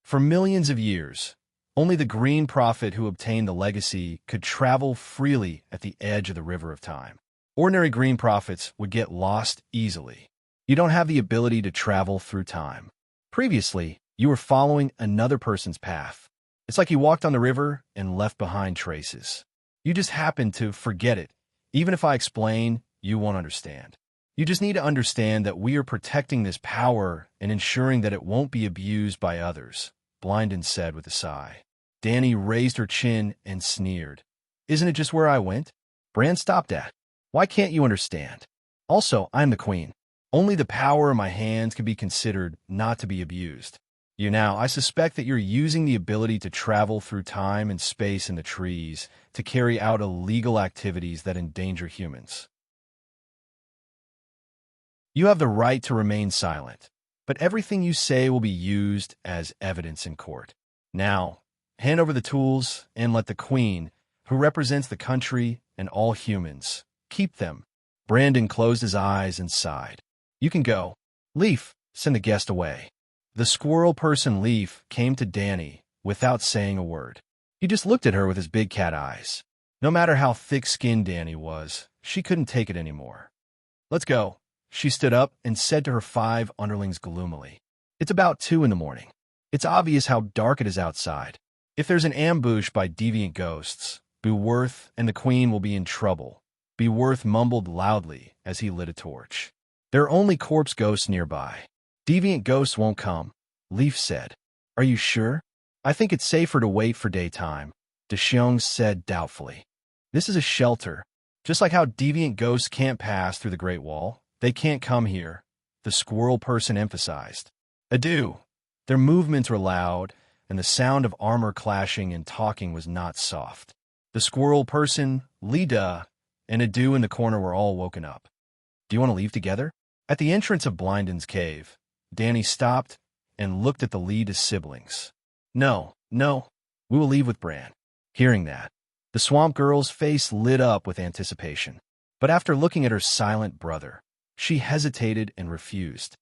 For millions of years, only the Green Prophet who obtained the legacy could travel freely at the edge of the River of Time. Ordinary Green Prophets would get lost easily. You don't have the ability to travel through time. Previously, you were following another person's path. It's like you walked on the river and left behind traces. You just happened to forget it. Even if I explain, you won't understand. You just need to understand that we are protecting this power and ensuring that it won't be abused by others, Blindon said with a sigh. Dany raised her chin and sneered. Isn't it just where I went? Bran stopped at. Why can't you understand? Also, I'm the queen. Only the power in my hands can be considered not to be abused. I suspect that you're using the ability to travel through time and space in the trees to carry out illegal activities that endanger humans. You have the right to remain silent, but everything you say will be used as evidence in court. Now, hand over the tools and let the queen, who represents the country and all humans, keep them. Brandon closed his eyes and sighed. You can go. Leaf, send the guest away. The squirrel person Leaf came to Dany without saying a word. He just looked at her with his big cat eyes. No matter how thick-skinned Dany was, she couldn't take it anymore. Let's go. She stood up and said to her 5 underlings gloomily. It's about 2 in the morning. It's obvious how dark it is outside. If there's an ambush by deviant ghosts, Beworth and the queen will be in trouble. Beworth mumbled loudly as he lit a torch. There are only corpse ghosts nearby. Deviant ghosts won't come, Leaf said. Are you sure? I think it's safer to wait for daytime, Deshiong said doubtfully. This is a shelter. Just like how deviant ghosts can't pass through the Great Wall, they can't come here, the squirrel person emphasized. Adieu. Their movements were loud, and the sound of armor clashing and talking was not soft. The squirrel person, Lida, and Adieu in the corner were all woken up. Do you want to leave together? At the entrance of Blindon's cave, Dany stopped and looked at the Lida siblings. No, we will leave with Bran. Hearing that, the swamp girl's face lit up with anticipation. But after looking at her silent brother, she hesitated and refused.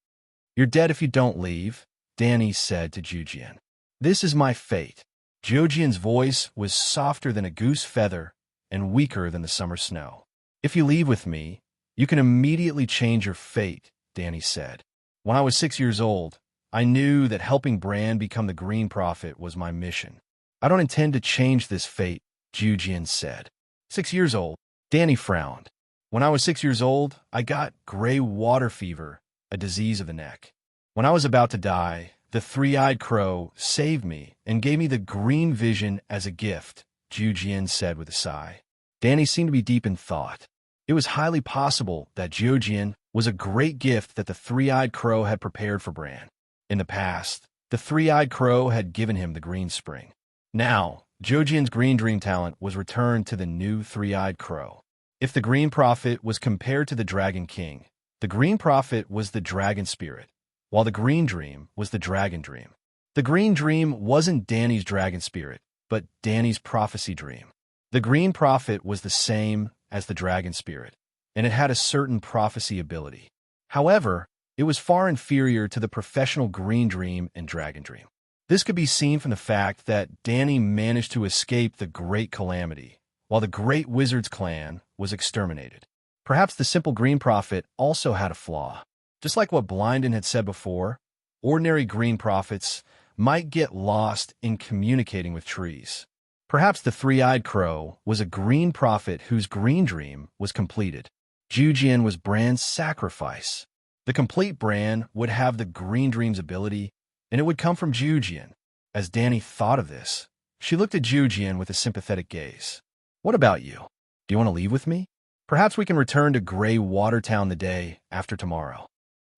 You're dead if you don't leave, Dany said to Jujian. This is my fate. Jujian's voice was softer than a goose feather and weaker than the summer snow. If you leave with me, you can immediately change your fate, Dany said. When I was 6 years old, I knew that helping Bran become the Green Prophet was my mission. I don't intend to change this fate, Jujian said. 6 years old, Dany frowned. When I was 6 years old, I got gray water fever, a disease of the neck. When I was about to die, the three-eyed crow saved me and gave me the green vision as a gift, Jujian said with a sigh. Dany seemed to be deep in thought. It was highly possible that Jujian was a great gift that the three-eyed crow had prepared for Bran. In the past, the three-eyed crow had given him the green spring. Now, Jujian's green dream talent was returned to the new three-eyed crow. If the Green Prophet was compared to the Dragon King, the Green Prophet was the dragon spirit, while the Green Dream was the dragon dream. The Green Dream wasn't Dany's dragon spirit, but Dany's prophecy dream. The Green Prophet was the same as the dragon spirit, and it had a certain prophecy ability. However, it was far inferior to the professional Green Dream and Dragon Dream. This could be seen from the fact that Dany managed to escape the Great Calamity, while the Great Wizard's clan was exterminated. Perhaps the simple Green Prophet also had a flaw. Just like what Blindon had said before, ordinary Green Prophets might get lost in communicating with trees. Perhaps the three-eyed crow was a Green Prophet whose Green Dream was completed. Jujian was Bran's sacrifice. The complete Bran would have the Green Dream's ability, and it would come from Jujian. As Dany thought of this, she looked at Jujian with a sympathetic gaze. What about you? Do you want to leave with me? Perhaps we can return to Grey Watertown the day after tomorrow.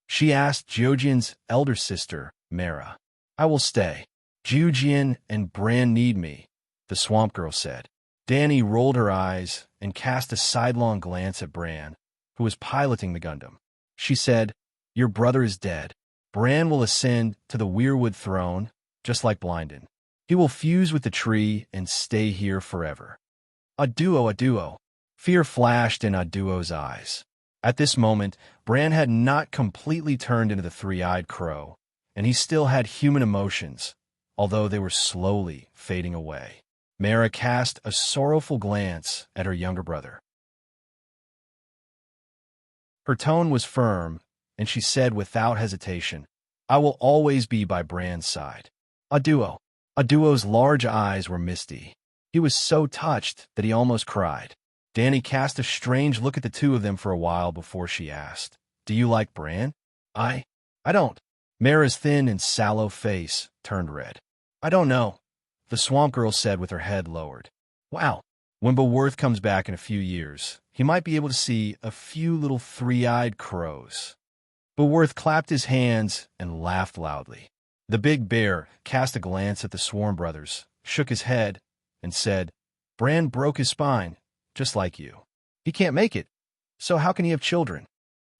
She asked Jujian's elder sister, Mara. I will stay. Jujian and Bran need me, the swamp girl said. Dany rolled her eyes and cast a sidelong glance at Bran, who was piloting the Gundam. She said, Your brother is dead. Bran will ascend to the Weirwood throne, just like Blindon. He will fuse with the tree and stay here forever. Adieu. Fear flashed in Adieu's eyes. At this moment, Bran had not completely turned into the three-eyed crow, and he still had human emotions, although they were slowly fading away. Mara cast a sorrowful glance at her younger brother. Her tone was firm, and she said without hesitation, I will always be by Bran's side. Adieu. A duo's large eyes were misty. He was so touched that he almost cried. Danny cast a strange look at the two of them for a while before she asked, "Do you like Bran?" I don't." Mara's thin and sallow face turned red. "I don't know," the swamp girl said with her head lowered. "Wow. When Beworth comes back in a few years, he might be able to see a few little three-eyed crows." Beworth clapped his hands and laughed loudly. The big bear cast a glance at the Swarm brothers, shook his head, and said, "Bran broke his spine, just like you. He can't make it, so how can he have children?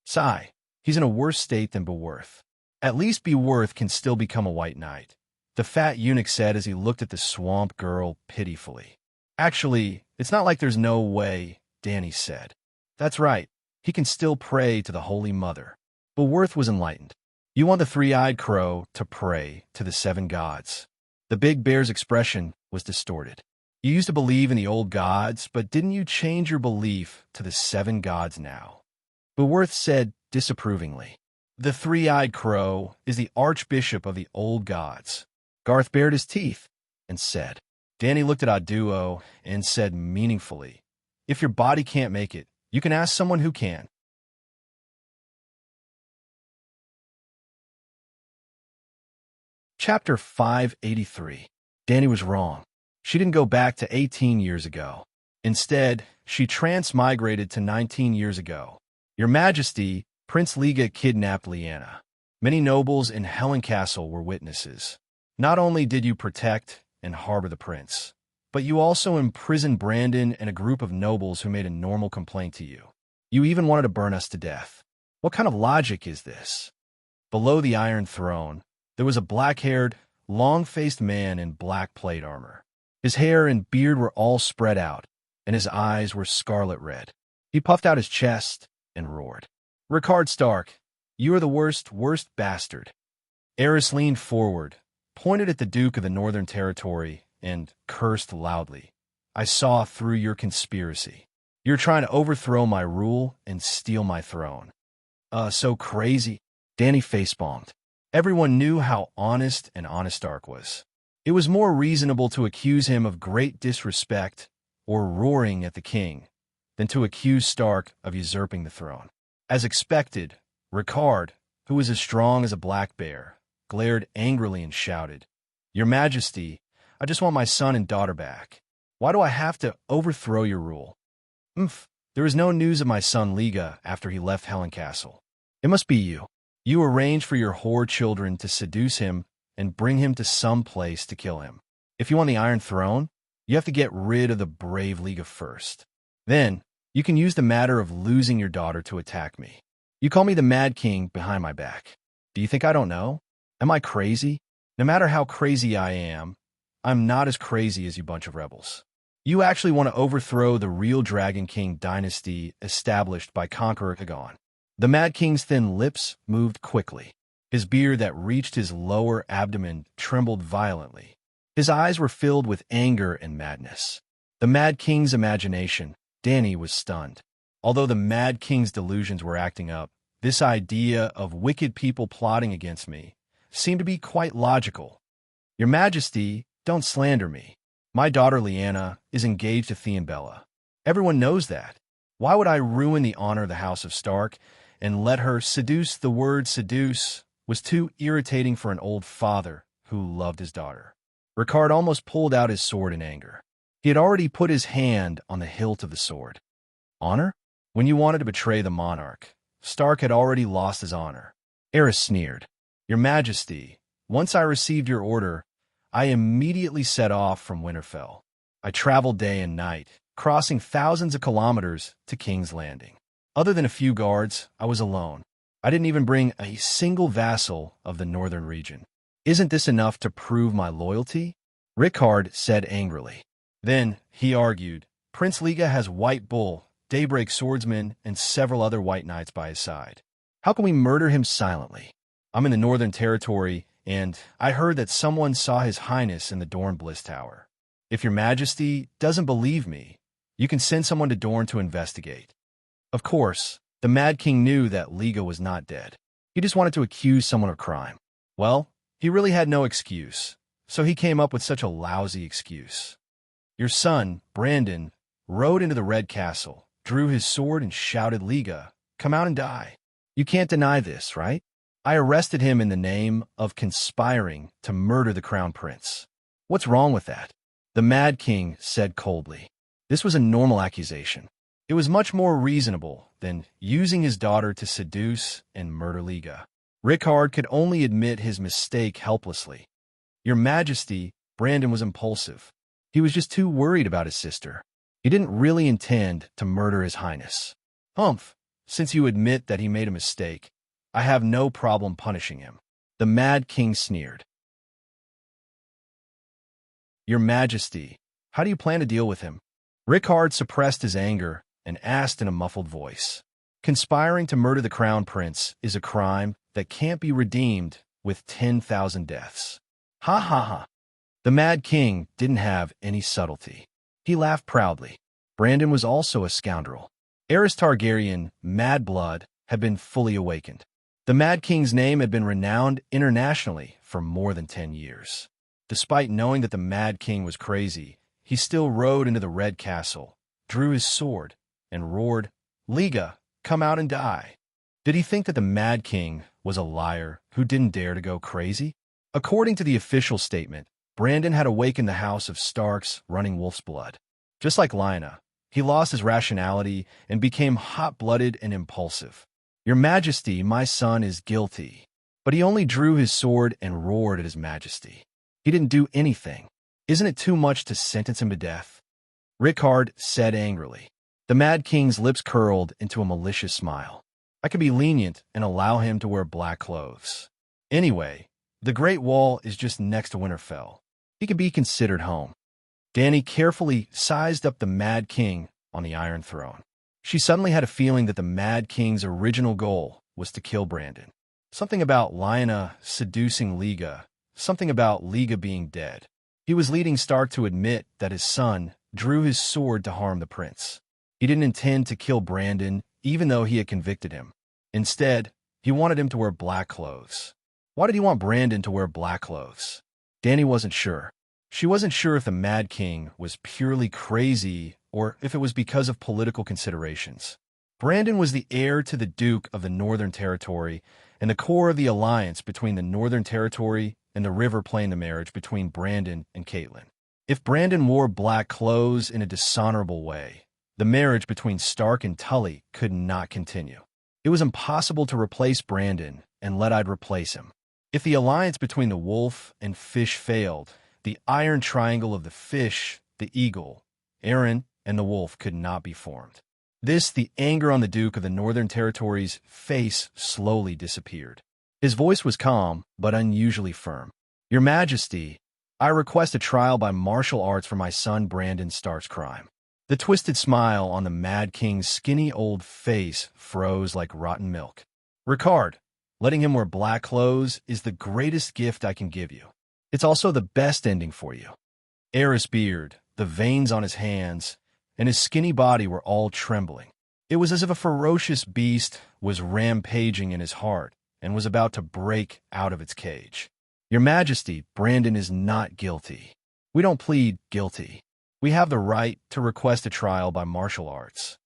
Sigh, he's in a worse state than Beworth. At least Beworth can still become a white knight," the fat eunuch said as he looked at the swamp girl pitifully. "Actually, it's not like there's no way," Danny said. "That's right, he can still pray to the Holy Mother." Beworth was enlightened. "You want the three-eyed crow to pray to the seven gods." The big bear's expression was distorted. "You used to believe in the old gods, but didn't you change your belief to the seven gods now?" Beworth said disapprovingly, "The three-eyed crow is the archbishop of the old gods." Garth bared his teeth and said. Danny looked at Aduo and said meaningfully, "If your body can't make it, you can ask someone who can." Chapter 583. Danny was wrong. She didn't go back to 18 years ago. Instead, she transmigrated to 19 years ago. "Your Majesty, Prince Liga kidnapped Lyanna. Many nobles in Helen Castle were witnesses. Not only did you protect and harbor the prince, but you also imprisoned Brandon and a group of nobles who made a normal complaint to you. You even wanted to burn us to death. What kind of logic is this?" Below the Iron Throne, there was a black-haired, long-faced man in black plate armor. His hair and beard were all spread out, and his eyes were scarlet red. He puffed out his chest and roared, "Rickard Stark, you are the worst bastard." Eris leaned forward, pointed at the Duke of the Northern Territory, and cursed loudly. "I saw through your conspiracy. You're trying to overthrow my rule and steal my throne." So crazy." Danny facepalmed. Everyone knew how honest Stark was. It was more reasonable to accuse him of great disrespect or roaring at the king than to accuse Stark of usurping the throne. As expected, Rickard, who was as strong as a black bear, glared angrily and shouted, "Your Majesty, I just want my son and daughter back. Why do I have to overthrow your rule?" There is no news of my son Liga after he left Helen Castle. It must be you. You arranged for your whore children to seduce him and bring him to some place to kill him. If you want the Iron Throne, you have to get rid of the brave Liga first. Then, you can use the matter of losing your daughter to attack me. You call me the Mad King behind my back. Do you think I don't know? Am I crazy? No matter how crazy I am, I'm not as crazy as you bunch of rebels. You actually want to overthrow the real Dragon King dynasty established by Conqueror Aegon." The Mad King's thin lips moved quickly. His beard that reached his lower abdomen trembled violently. His eyes were filled with anger and madness. The Mad King's imagination, Danny was stunned. Although the Mad King's delusions were acting up, this idea of wicked people plotting against me seemed to be quite logical. "Your Majesty, don't slander me. My daughter Lyanna is engaged to Theonbella. Everyone knows that. Why would I ruin the honor of the House of Stark and let her seduce?" The word seduce was too irritating for an old father who loved his daughter. Rickard almost pulled out his sword in anger. He had already put his hand on the hilt of the sword. "Honor? When you wanted to betray the monarch, Stark had already lost his honor." Eris sneered. "Your Majesty, once I received your order, I immediately set off from Winterfell. I traveled day and night, crossing thousands of kilometers to King's Landing. Other than a few guards, I was alone. I didn't even bring a single vassal of the northern region. Isn't this enough to prove my loyalty?" Rickard said angrily. Then, he argued, "Prince Liga has White Bull, Daybreak Swordsman, and several other white knights by his side. How can we murder him silently? I'm in the Northern Territory, and I heard that someone saw His Highness in the Dornbliss Tower. If your Majesty doesn't believe me, you can send someone to Dorne to investigate." Of course, the Mad King knew that Liga was not dead. He just wanted to accuse someone of crime. Well, he really had no excuse. so he came up with such a lousy excuse. Your son, Brandon, rode into the Red Castle, drew his sword and shouted, Liga, come out and die. You can't deny this, right? I arrested him in the name of conspiring to murder the crown prince. What's wrong with that? The Mad King said coldly. This was a normal accusation. It was much more reasonable than using his daughter to seduce and murder Liga. Rickard could only admit his mistake helplessly. Your Majesty, Brandon was impulsive. He was just too worried about his sister. He didn't really intend to murder His Highness. Humph, since you admit that he made a mistake, I have no problem punishing him. The Mad King sneered. Your Majesty, how do you plan to deal with him? Rickard suppressed his anger and asked in a muffled voice. Conspiring to murder the crown prince is a crime that can't be redeemed with 10,000 deaths. Ha ha ha. The Mad King didn't have any subtlety. He laughed proudly. Brandon was also a scoundrel. Aerys Targaryen, Mad Blood, had been fully awakened. The Mad King's name had been renowned internationally for more than 10 years. Despite knowing that the Mad King was crazy, he still rode into the Red Castle, drew his sword, and roared, Liga, come out and die. Did he think that the Mad King was a liar who didn't dare to go crazy? According to the official statement, Brandon had awakened the House of Starks running wolf's blood. Just like Lyanna, he lost his rationality and became hot-blooded and impulsive. Your Majesty, my son is guilty. But he only drew his sword and roared at His Majesty. He didn't do anything. Isn't it too much to sentence him to death? Rickard said angrily. The Mad King's lips curled into a malicious smile. I could be lenient and allow him to wear black clothes. Anyway, the Great Wall is just next to Winterfell. He could be considered home. Dany carefully sized up the Mad King on the Iron Throne. She suddenly had a feeling that the Mad King's original goal was to kill Brandon. Something about Lyanna seducing Liga, something about Liga being dead. He was leading Stark to admit that his son drew his sword to harm the prince. He didn't intend to kill Brandon, even though he had convicted him. Instead, he wanted him to wear black clothes. Why did he want Brandon to wear black clothes? Dany wasn't sure. She wasn't sure if the Mad King was purely crazy or if it was because of political considerations. Brandon was the heir to the Duke of the Northern Territory and the core of the alliance between the Northern Territory and the River playing the marriage between Brandon and Catelyn. If Brandon wore black clothes in a dishonorable way, the marriage between Stark and Tully could not continue. It was impossible to replace Brandon and let I'd replace him. If the alliance between the wolf and fish failed, the iron triangle of the fish, the eagle, Aaron, and the wolf could not be formed. The anger on the Duke of the Northern Territory's face slowly disappeared. His voice was calm, but unusually firm. Your Majesty, I request a trial by martial arts for my son Brandon Stark's crime. The twisted smile on the Mad King's skinny old face froze like rotten milk. Rickard, letting him wear black clothes is the greatest gift I can give you. It's also the best ending for you. Aerys' beard, the veins on his hands, and his skinny body were all trembling. It was as if a ferocious beast was rampaging in his heart and was about to break out of its cage. Your Majesty, Brandon is not guilty. We don't plead guilty. We have the right to request a trial by martial arts.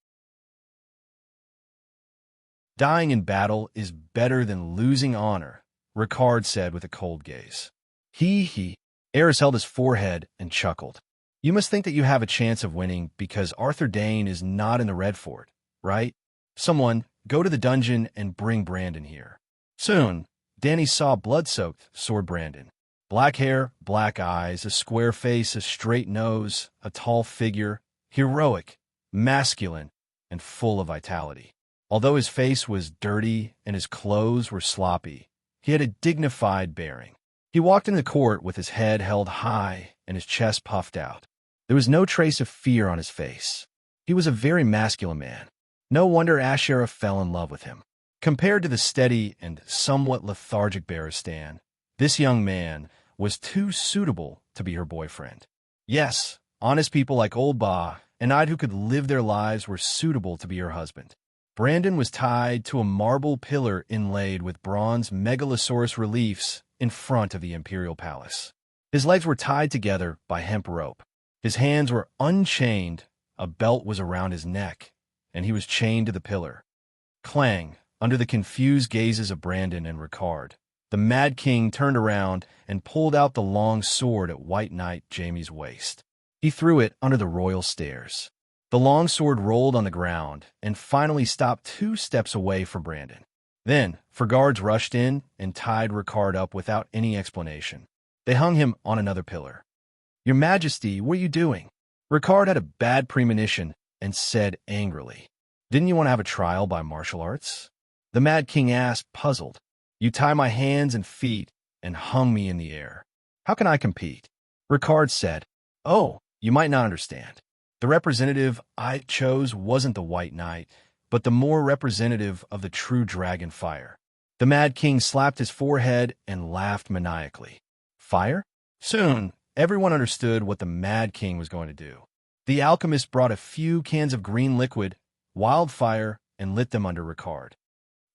Dying in battle is better than losing honor, Rickard said with a cold gaze. He. Aerys held his forehead and chuckled. You must think that you have a chance of winning because Arthur Dayne is not in the Red Fort, right? Someone, go to the dungeon and bring Brandon here. Soon, Dany saw blood-soaked sword Brandon. Black hair, black eyes, a square face, a straight nose, a tall figure, heroic, masculine, and full of vitality. Although his face was dirty and his clothes were sloppy, he had a dignified bearing. He walked in the court with his head held high and his chest puffed out. There was no trace of fear on his face. He was a very masculine man. No wonder Ashera fell in love with him. Compared to the steady and somewhat lethargic Barristan, this young man was too suitable to be her boyfriend. Yes, honest people like Old Ba and I who could live their lives were suitable to be her husband. Brandon was tied to a marble pillar inlaid with bronze megalosaurus reliefs in front of the imperial palace. His legs were tied together by hemp rope. His hands were unchained, a belt was around his neck, and he was chained to the pillar. Clang, under the confused gazes of Brandon and Ricard, the Mad King turned around and pulled out the long sword at White Knight Jaime's waist. He threw it under the royal stairs. The long sword rolled on the ground and finally stopped 2 steps away from Brandon. Then, four guards rushed in and tied Ricard up without any explanation. They hung him on another pillar. "Your Majesty, what are you doing?" Ricard had a bad premonition and said angrily, "Didn't you want to have a trial by martial arts?" The Mad King asked, puzzled. "You tie my hands and feet and hung me in the air. How can I compete?" Ricard said, "Oh, you might not understand. The representative I chose wasn't the White Knight, but the more representative of the true dragon fire." The Mad King slapped his forehead and laughed maniacally. Fire? Soon, everyone understood what the Mad King was going to do. The alchemist brought a few cans of green liquid, wildfire, and lit them under Ricard.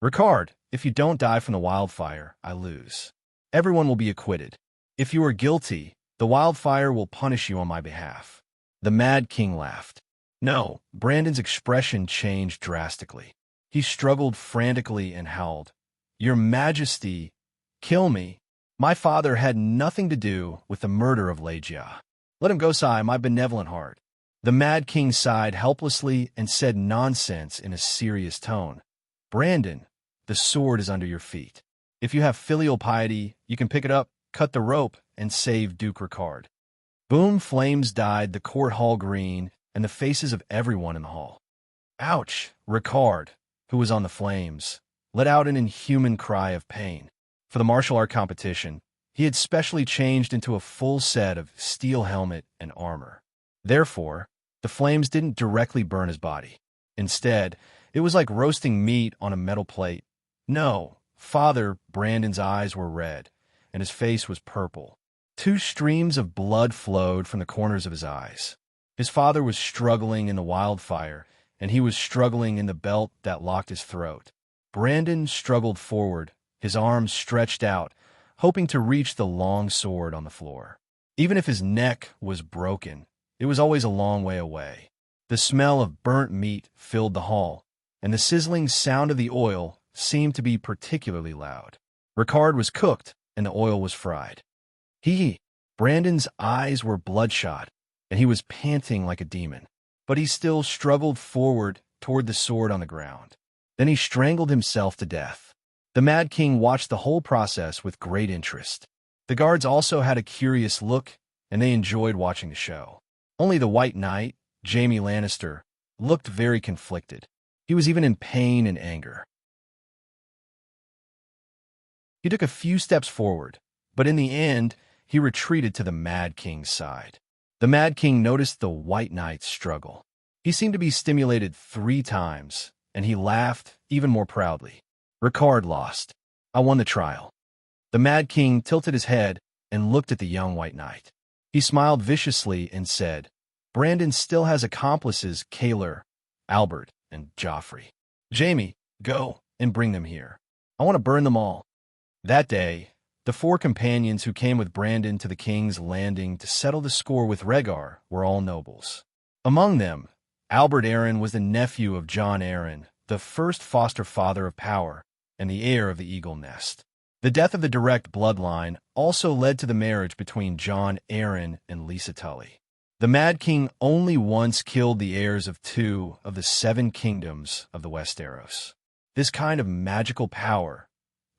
"Ricard, if you don't die from the wildfire, I lose. Everyone will be acquitted. If you are guilty, the wildfire will punish you on my behalf." The Mad King laughed. No, Brandon's expression changed drastically. He struggled frantically and howled, "Your Majesty, kill me. My father had nothing to do with the murder of Legia. Let him go, sigh, my benevolent heart." The Mad King sighed helplessly and said nonsense in a serious tone. "Brandon, the sword is under your feet. If you have filial piety, you can pick it up, cut the rope, and save Duke Ricard." Boom, flames dyed the court hall green and the faces of everyone in the hall. "Ouch!" Ricard, who was on the flames, let out an inhuman cry of pain. For the martial art competition, he had specially changed into a full set of steel helmet and armor. Therefore, the flames didn't directly burn his body. Instead, it was like roasting meat on a metal plate. No, Father Brandon's eyes were red, and his face was purple. 2 streams of blood flowed from the corners of his eyes. His father was struggling in the wildfire, and he was struggling in the belt that locked his throat. Brandon struggled forward, his arms stretched out, hoping to reach the long sword on the floor. Even if his neck was broken, it was always a long way away. The smell of burnt meat filled the hall, and the sizzling sound of the oil seemed to be particularly loud. Ricard was cooked, and the oil was fried. Brandon's eyes were bloodshot, and he was panting like a demon. But he still struggled forward toward the sword on the ground. Then he strangled himself to death. The Mad King watched the whole process with great interest. The guards also had a curious look, and they enjoyed watching the show. Only the White Knight, Jaime Lannister, looked very conflicted. He was even in pain and anger. He took a few steps forward, but in the end, he retreated to the Mad King's side. The Mad King noticed the White Knight's struggle. He seemed to be stimulated 3 times, and he laughed even more proudly. "Ricard lost. I won the trial." The Mad King tilted his head and looked at the young White Knight. He smiled viciously and said, "Brandon still has accomplices, Kaler, Albert, and Joffrey. Jaime, go and bring them here. I want to burn them all." That day, the 4 companions who came with Brandon to the King's Landing to settle the score with Rhaegar were all nobles. Among them, Albert Arryn was the nephew of Jon Arryn, the first foster father of power and the heir of the Eagle Nest. The death of the direct bloodline also led to the marriage between Jon Arryn and Lisa Tully. The Mad King only once killed the heirs of 2 of the 7 kingdoms of the Westeros. This kind of magical power,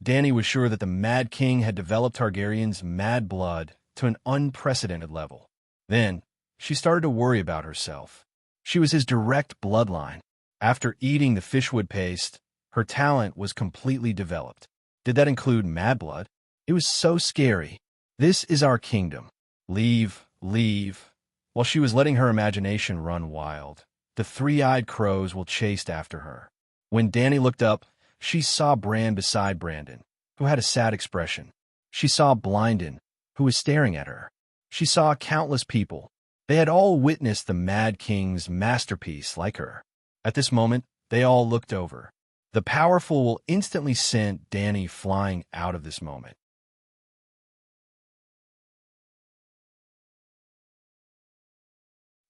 Dany was sure that the Mad King had developed Targaryen's mad blood to an unprecedented level. Then, she started to worry about herself. She was his direct bloodline. After eating the fishwood paste, her talent was completely developed. Did that include mad blood? It was so scary. "This is our kingdom. Leave, leave." While she was letting her imagination run wild, the 3-eyed crows will chased after her. When Dany looked up, she saw Bran beside Brandon, who had a sad expression. She saw Blynden, who was staring at her. She saw countless people. They had all witnessed the Mad King's masterpiece like her. At this moment, they all looked over. The powerful will instantly send Dany flying out of this moment.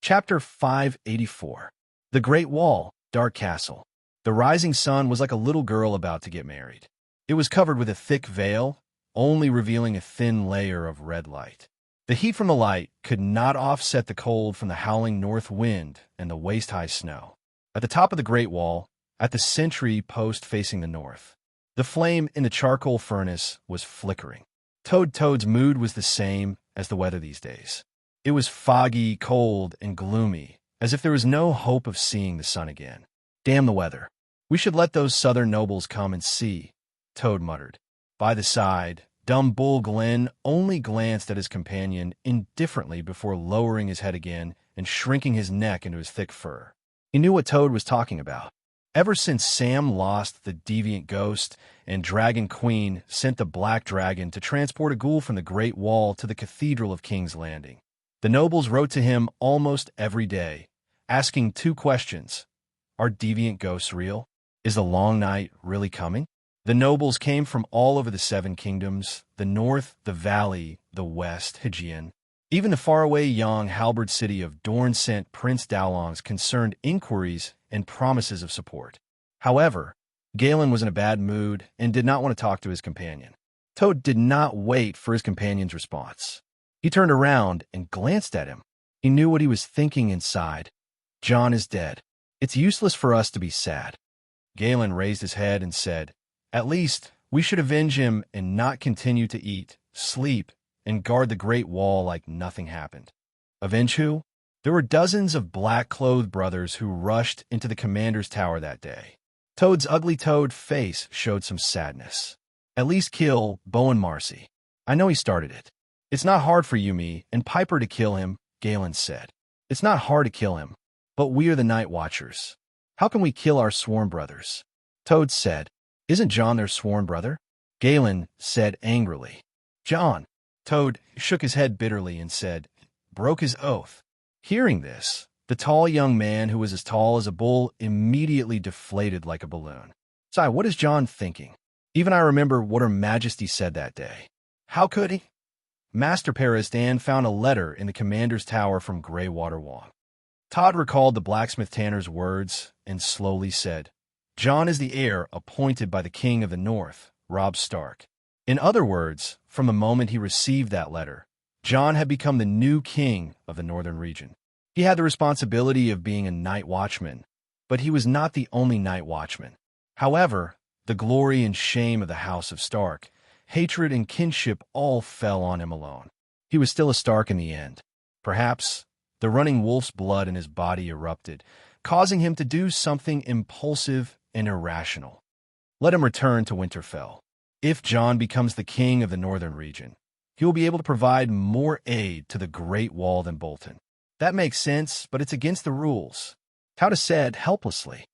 Chapter 584. The Great Wall, Dark Castle. The rising sun was like a little girl about to get married. It was covered with a thick veil, only revealing a thin layer of red light. The heat from the light could not offset the cold from the howling north wind and the waist-high snow. At the top of the Great Wall, at the sentry post facing the north, the flame in the charcoal furnace was flickering. Toad's mood was the same as the weather these days. It was foggy, cold, and gloomy, as if there was no hope of seeing the sun again. Damn the weather. We should let those southern nobles come and see, Toad muttered. By the side, dumb Bull Glenn only glanced at his companion indifferently before lowering his head again and shrinking his neck into his thick fur. He knew what Toad was talking about. Ever since Sam lost the deviant ghost and Dragon Queen sent the Black Dragon to transport a ghoul from the Great Wall to the Cathedral of King's Landing, the nobles wrote to him almost every day, asking two questions. Are deviant ghosts real? Is the long night really coming? The nobles came from all over the Seven Kingdoms, the north, the valley, the west, Hygean. Even the faraway young halberd city of Dorne sent Prince Dowlong's concerned inquiries and promises of support. However, Galen was in a bad mood and did not want to talk to his companion. Toad did not wait for his companion's response. He turned around and glanced at him. He knew what he was thinking inside. Jon is dead. It's useless for us to be sad. Galen raised his head and said, At least we should avenge him and not continue to eat, sleep, and guard the Great Wall like nothing happened. Avenge who? There were dozens of black-clothed brothers who rushed into the commander's tower that day. Toad's ugly toad face showed some sadness. At least kill Bowen Marcy. I know he started it. It's not hard for Yumi and Piper to kill him, Galen said. It's not hard to kill him, but we are the Night Watchers. How can we kill our sworn brothers? Toad said. Isn't Jon their sworn brother? Galen said angrily. Jon. Toad shook his head bitterly and said, broke his oath. Hearing this, the tall young man who was as tall as a bull immediately deflated like a balloon. Sigh, what is Jon thinking? Even I remember what Her Majesty said that day. How could he? Master Peristan found a letter in the commander's tower from Greywater Wong. Todd recalled the blacksmith tanner's words and slowly said, Jon is the heir appointed by the king of the north, Robb Stark. In other words, from the moment he received that letter, Jon had become the new king of the northern region. He had the responsibility of being a night watchman, but he was not the only night watchman. However, the glory and shame of the House of Stark, hatred and kinship all fell on him alone. He was still a Stark in the end. Perhaps the running wolf's blood in his body erupted, causing him to do something impulsive and irrational. Let him return to Winterfell. If Jon becomes the king of the northern region, he will be able to provide more aid to the Great Wall than Bolton. That makes sense, but it's against the rules. Tauda said helplessly.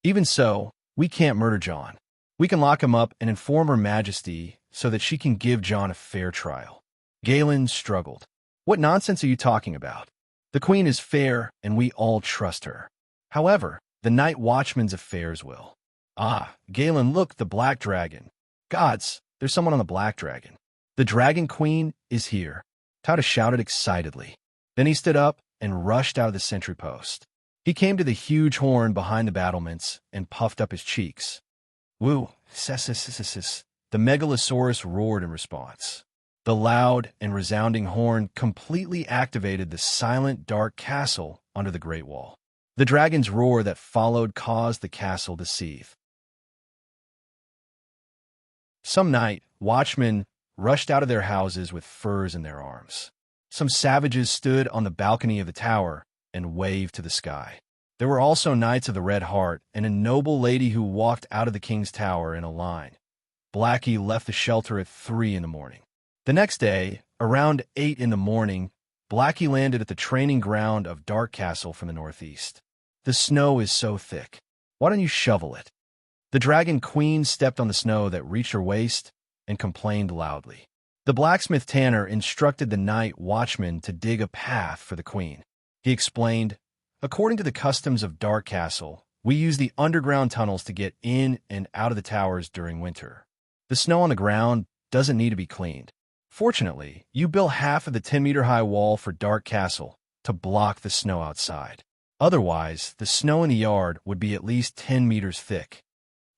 Even so, we can't murder Jon. We can lock him up and inform Her Majesty so that she can give Jon a fair trial. Galen struggled. What nonsense are you talking about? The Queen is fair, and we all trust her. However, the Night Watchman's affairs will. Ah, Galen, look, the Black Dragon. Gods, there's someone on the Black Dragon. The Dragon Queen is here. Tauda shouted excitedly. Then he stood up and rushed out of the sentry post. He came to the huge horn behind the battlements and puffed up his cheeks. Woo, sess. The Megalosaurus roared in response. The loud and resounding horn completely activated the silent, dark castle under the Great Wall. The dragon's roar that followed caused the castle to seethe. Some night, watchmen rushed out of their houses with furs in their arms. Some savages stood on the balcony of the tower and waved to the sky. There were also knights of the Red Heart and a noble lady who walked out of the king's tower in a line. Blackie left the shelter at 3 in the morning. The next day, around 8 in the morning, Blackie landed at the training ground of Dark Castle from the northeast. The snow is so thick. Why don't you shovel it? The Dragon Queen stepped on the snow that reached her waist and complained loudly. The blacksmith tanner instructed the night watchman to dig a path for the queen. He explained, according to the customs of Dark Castle, we use the underground tunnels to get in and out of the towers during winter. The snow on the ground doesn't need to be cleaned. Fortunately, you built half of the 10-meter-high wall for Dark Castle, to block the snow outside. Otherwise, the snow in the yard would be at least 10 meters thick.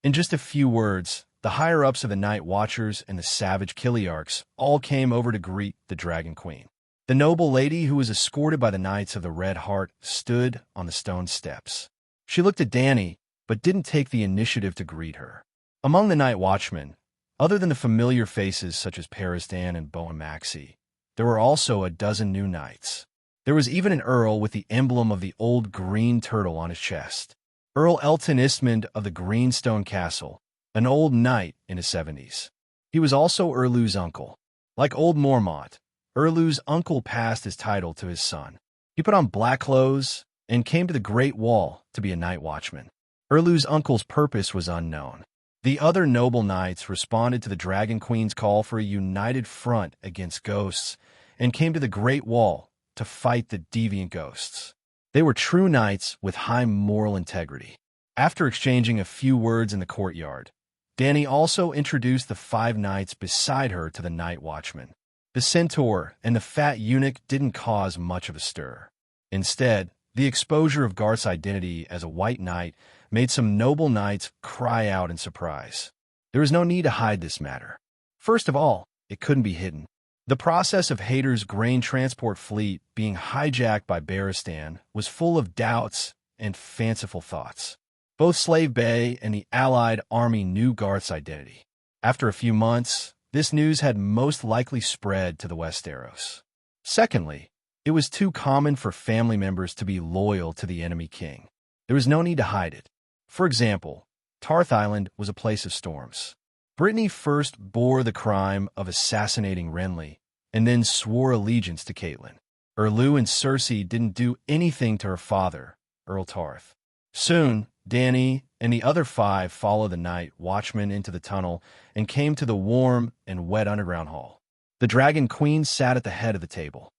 In just a few words, the higher-ups of the Night Watchers and the savage Kiliarchs all came over to greet the Dragon Queen. The noble lady who was escorted by the Knights of the Red Heart stood on the stone steps. She looked at Dany, but didn't take the initiative to greet her. Among the Night Watchmen, other than the familiar faces such as Paristan and Bowen Maxey, there were also a dozen new knights. There was even an earl with the emblem of the old green turtle on his chest. Earl Elton Istmond of the Greenstone Castle, an old knight in his 70s. He was also Erlu's uncle. Like old Mormont, Erlu's uncle passed his title to his son. He put on black clothes and came to the Great Wall to be a night watchman. Erlu's uncle's purpose was unknown. The other noble knights responded to the Dragon Queen's call for a united front against ghosts and came to the Great Wall to fight the deviant ghosts. They were true knights with high moral integrity. After exchanging a few words in the courtyard, Dany also introduced the 5 knights beside her to the Night Watchmen. The centaur and the fat eunuch didn't cause much of a stir. Instead, the exposure of Garth's identity as a white knight made some noble knights cry out in surprise. There was no need to hide this matter. First of all, it couldn't be hidden. The process of Hayter's grain transport fleet being hijacked by Barristan was full of doubts and fanciful thoughts. Both Slave Bay and the Allied army knew Garth's identity. After a few months, this news had most likely spread to the Westeros. Secondly, it was too common for family members to be loyal to the enemy king. There was no need to hide it. For example, Tarth Island was a place of storms. Brittany first bore the crime of assassinating Renly, and then swore allegiance to Catelyn. Erlu and Cersei didn't do anything to her father, Earl Tarth. Soon, Dany and the other 5 followed the Night Watchmen into the tunnel and came to the warm and wet underground hall. The Dragon Queen sat at the head of the table.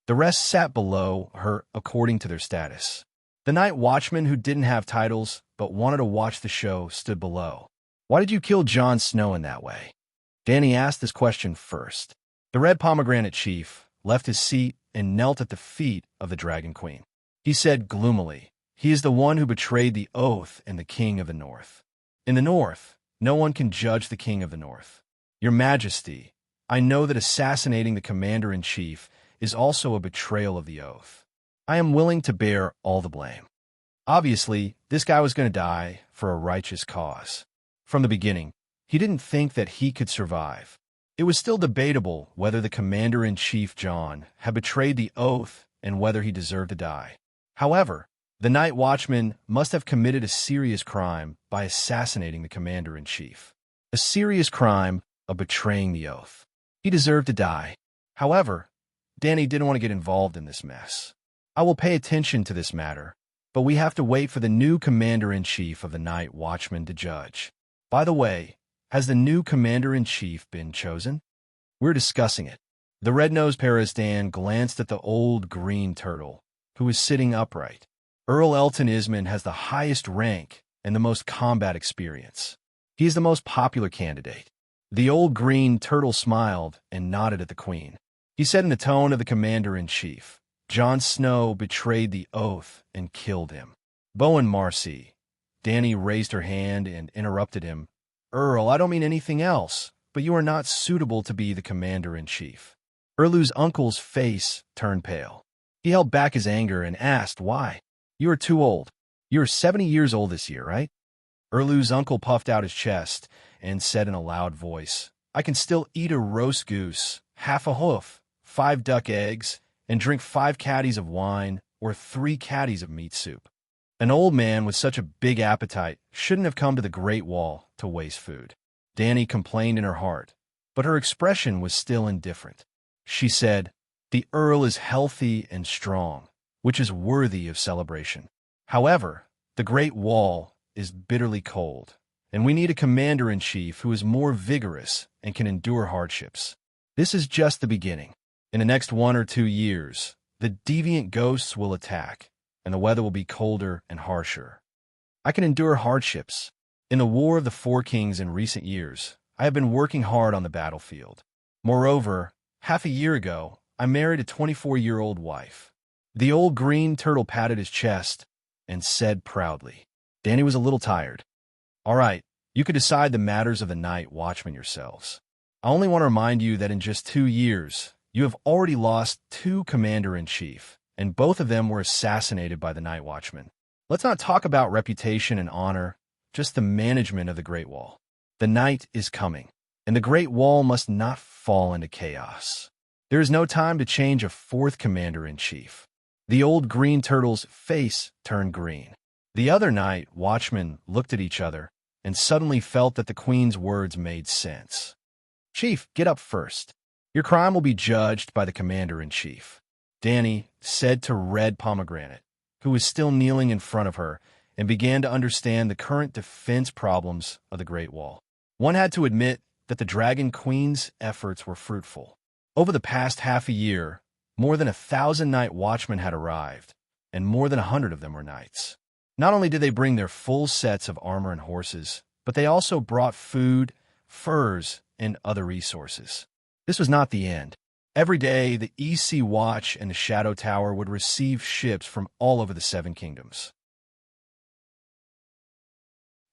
The rest sat below her according to their status. The Night Watchmen who didn't have titles but wanted to watch the show stood below. Why did you kill Jon Snow in that way? Dany asked this question first. The Red Pomegranate Chief left his seat and knelt at the feet of the Dragon Queen. He said gloomily, "He is the one who betrayed the oath and the King of the North. In the North, no one can judge the King of the North. Your Majesty, I know that assassinating the Commander-in-Chief is also a betrayal of the oath. I am willing to bear all the blame." Obviously, this guy was going to die for a righteous cause. From the beginning, he didn't think that he could survive. It was still debatable whether the Commander-in-Chief Jon had betrayed the oath and whether he deserved to die. However, the Night Watchman must have committed a serious crime by assassinating the Commander-in-Chief. A serious crime of betraying the oath. He deserved to die. However, Dany didn't want to get involved in this mess. I will pay attention to this matter, but we have to wait for the new Commander-in-Chief of the Night Watchmen to judge. By the way, has the new Commander-in-Chief been chosen? We're discussing it. The red-nosed Paristan glanced at the old green turtle, who was sitting upright. Earl Elton Ismond has the highest rank and the most combat experience. He is the most popular candidate. The old green turtle smiled and nodded at the queen. He said in the tone of the Commander-in-Chief, "Jon Snow betrayed the oath and killed him." Bowen Marcy. Dany raised her hand and interrupted him. "Earl, I don't mean anything else, but you are not suitable to be the Commander-in-Chief." Erlu's uncle's face turned pale. He held back his anger and asked why. "You are too old. You are 70 years old this year, right?" Erlu's uncle puffed out his chest and said in a loud voice, "I can still eat a roast goose, half a hoof, 5 duck eggs, and drink 5 caddies of wine or 3 caddies of meat soup." An old man with such a big appetite shouldn't have come to the Great Wall to waste food. Dany complained in her heart, but her expression was still indifferent. She said, "The Earl is healthy and strong, which is worthy of celebration. However, the Great Wall is bitterly cold, and we need a Commander-in-Chief who is more vigorous and can endure hardships. This is just the beginning. In the next 1 or 2 years, the deviant ghosts will attack, and the weather will be colder and harsher. I can endure hardships. In the War of the Four Kings in recent years, I have been working hard on the battlefield. Moreover, half a year ago, I married a 24-year-old wife." The old green turtle patted his chest and said proudly. Danny was a little tired. "All right, you could decide the matters of the night watchmen yourselves. I only want to remind you that in just 2 years, you have already lost 2 commander-in-chief, and both of them were assassinated by the night watchmen. Let's not talk about reputation and honor, just the management of the Great Wall. The night is coming, and the Great Wall must not fall into chaos. There is no time to change a 4th commander-in-chief." The old green turtle's face turned green. The other night watchmen looked at each other and suddenly felt that the queen's words made sense. "Chief, get up first. Your crime will be judged by the commander-in-chief," Danny said to Red Pomegranate, who was still kneeling in front of her, and began to understand the current defense problems of the Great Wall. One had to admit that the Dragon Queen's efforts were fruitful. Over the past half a year, more than 1,000 night watchmen had arrived, and more than 100 of them were knights. Not only did they bring their full sets of armor and horses, but they also brought food, furs, and other resources. This was not the end. Every day, the EC Watch and the Shadow Tower would receive ships from all over the 7 kingdoms.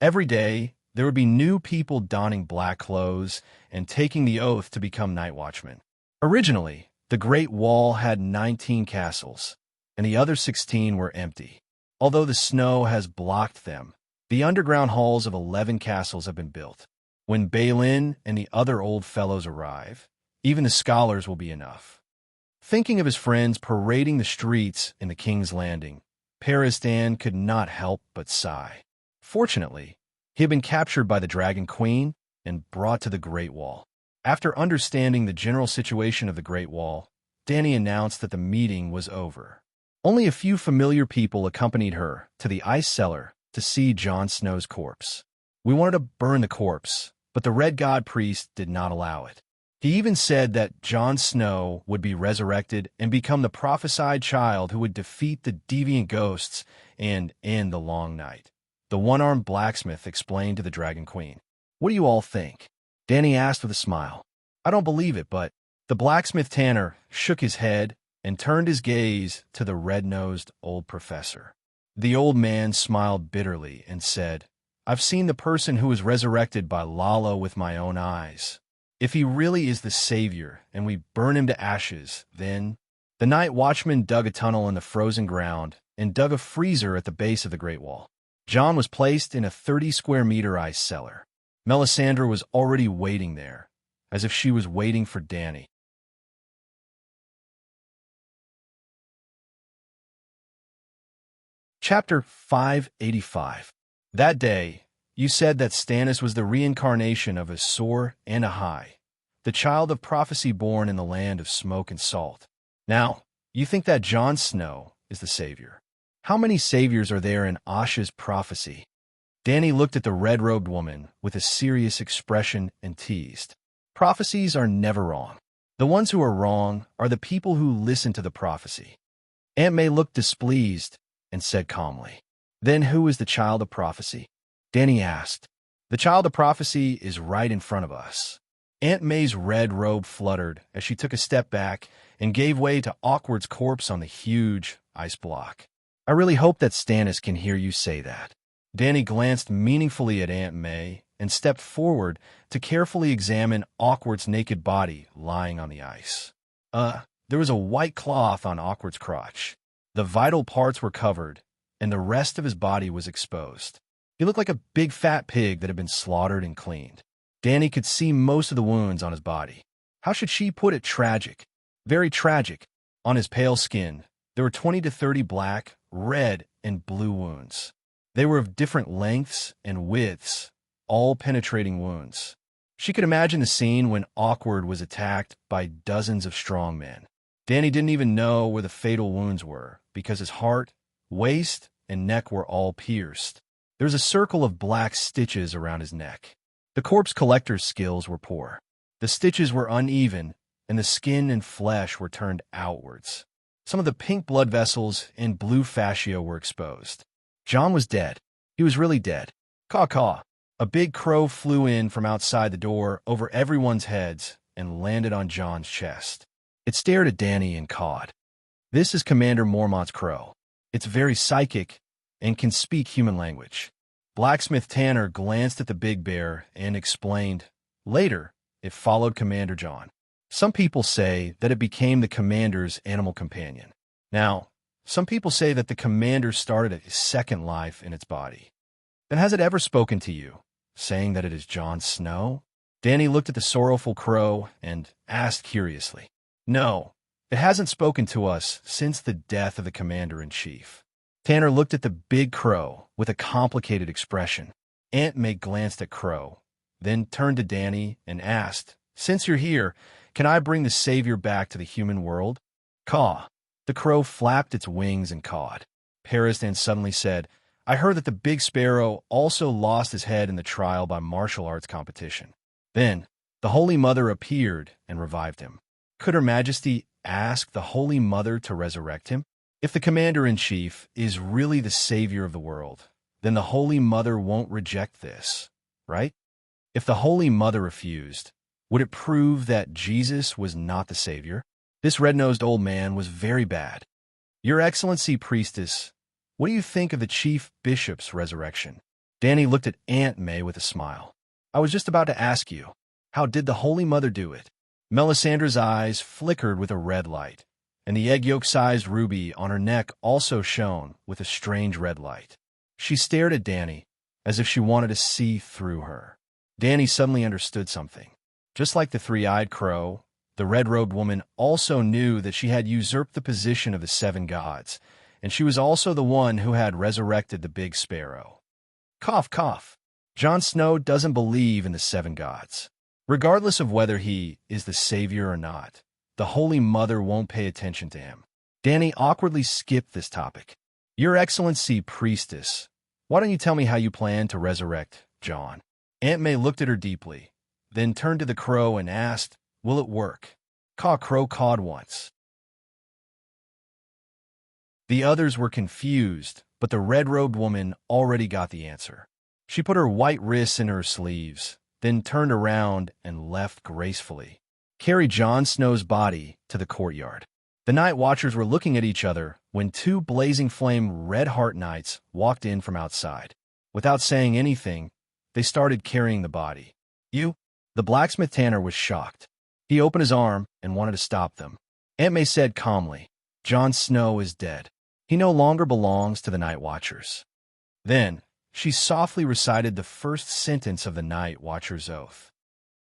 Every day, there would be new people donning black clothes and taking the oath to become night watchmen. Originally, the Great Wall had 19 castles, and the other 16 were empty. Although the snow has blocked them, the underground halls of 11 castles have been built. When Balin and the other old fellows arrive, even the scholars will be enough. Thinking of his friends parading the streets in the King's Landing, Peristan could not help but sigh. Fortunately, he had been captured by the Dragon Queen and brought to the Great Wall. After understanding the general situation of the Great Wall, Danny announced that the meeting was over. Only a few familiar people accompanied her to the ice cellar to see Jon Snow's corpse. "We wanted to burn the corpse, but the Red God Priest did not allow it. He even said that Jon Snow would be resurrected and become the prophesied child who would defeat the deviant ghosts and end the long night," the one-armed blacksmith explained to the Dragon Queen. "What do you all think?" Danny asked with a smile. "I don't believe it, but—" The blacksmith Tanner shook his head and turned his gaze to the red-nosed old professor. The old man smiled bitterly and said, "I've seen the person who was resurrected by Lalo with my own eyes. If he really is the savior and we burn him to ashes, then—" The night watchman dug a tunnel in the frozen ground and dug a freezer at the base of the Great Wall. John was placed in a 30-square-meter ice cellar. Melisandre was already waiting there, as if she was waiting for Danny. Chapter 585. That day, you said that Stannis was the reincarnation of Azor and Ahai, the child of prophecy born in the land of smoke and salt. Now, you think that Jon Snow is the savior. How many saviors are there in Asha's prophecy? Danny looked at the red-robed woman with a serious expression and teased. Prophecies are never wrong. The ones who are wrong are the people who listen to the prophecy. Aunt May looked displeased and said calmly, "Then who is the child of prophecy?" Danny asked. "The child of prophecy is right in front of us." Aunt May's red robe fluttered as she took a step back and gave way to Awkward's corpse on the huge ice block. "I really hope that Stannis can hear you say that." Danny glanced meaningfully at Aunt May and stepped forward to carefully examine Awkward's naked body lying on the ice. There was a white cloth on Awkward's crotch. The vital parts were covered, and the rest of his body was exposed. He looked like a big fat pig that had been slaughtered and cleaned. Danny could see most of the wounds on his body. How should she put it? Tragic. Very tragic. On his pale skin, there were 20 to 30 black, red, and blue wounds. They were of different lengths and widths, all penetrating wounds. She could imagine the scene when Awkward was attacked by dozens of strong men. Danny didn't even know where the fatal wounds were, because his heart, waist, and neck were all pierced. There was a circle of black stitches around his neck. The corpse collector's skills were poor. The stitches were uneven, and the skin and flesh were turned outwards. Some of the pink blood vessels and blue fascia were exposed. John was dead. He was really dead. Caw-caw. A big crow flew in from outside the door over everyone's heads and landed on John's chest. It stared at Danny and cawed. This is Commander Mormont's crow. It's very psychic and can speak human language. Blacksmith Tanner glanced at the big bear and explained. Later, it followed Commander John. Some people say that it became the commander's animal companion. Now, some people say that the commander started a second life in its body. Then has it ever spoken to you, saying that it is Jon Snow? Danny looked at the sorrowful crow and asked curiously. No, it hasn't spoken to us since the death of the commander-in-chief. Tanner looked at the big crow with a complicated expression. Aunt May glanced at Crow, then turned to Danny and asked, Since you're here, can I bring the savior back to the human world? Caw. The crow flapped its wings and cawed. Peristan suddenly said, I heard that the big sparrow also lost his head in the trial by martial arts competition. Then, the Holy Mother appeared and revived him. Could Her Majesty ask the Holy Mother to resurrect him? If the Commander-in-Chief is really the savior of the world, then the Holy Mother won't reject this, right? If the Holy Mother refused, would it prove that Jesus was not the savior? This red-nosed old man was very bad. Your Excellency, Priestess, what do you think of the Chief Bishop's resurrection? Danny looked at Aunt May with a smile. I was just about to ask you, how did the Holy Mother do it? Melisandre's eyes flickered with a red light, and the egg yolk-sized ruby on her neck also shone with a strange red light. She stared at Danny as if she wanted to see through her. Danny suddenly understood something. Just like the three-eyed crow, the red-robed woman also knew that she had usurped the position of the seven gods, and she was also the one who had resurrected the big sparrow. Cough, cough. Jon Snow doesn't believe in the seven gods. Regardless of whether he is the savior or not, the Holy Mother won't pay attention to him. Danny awkwardly skipped this topic. Your Excellency, Priestess, why don't you tell me how you plan to resurrect Jon? Aunt May looked at her deeply, then turned to the crow and asked, Will it work? Caw Crow cawed once. The others were confused, but the red-robed woman already got the answer. She put her white wrists in her sleeves, then turned around and left gracefully. Carried Jon Snow's body to the courtyard. The Night Watchers were looking at each other when two blazing flame red heart knights walked in from outside. Without saying anything, they started carrying the body. You? The blacksmith Tanner was shocked. He opened his arm and wanted to stop them. Aunt May said calmly, Jon Snow is dead. He no longer belongs to the Night Watchers. Then, she softly recited the first sentence of the Night Watcher's oath.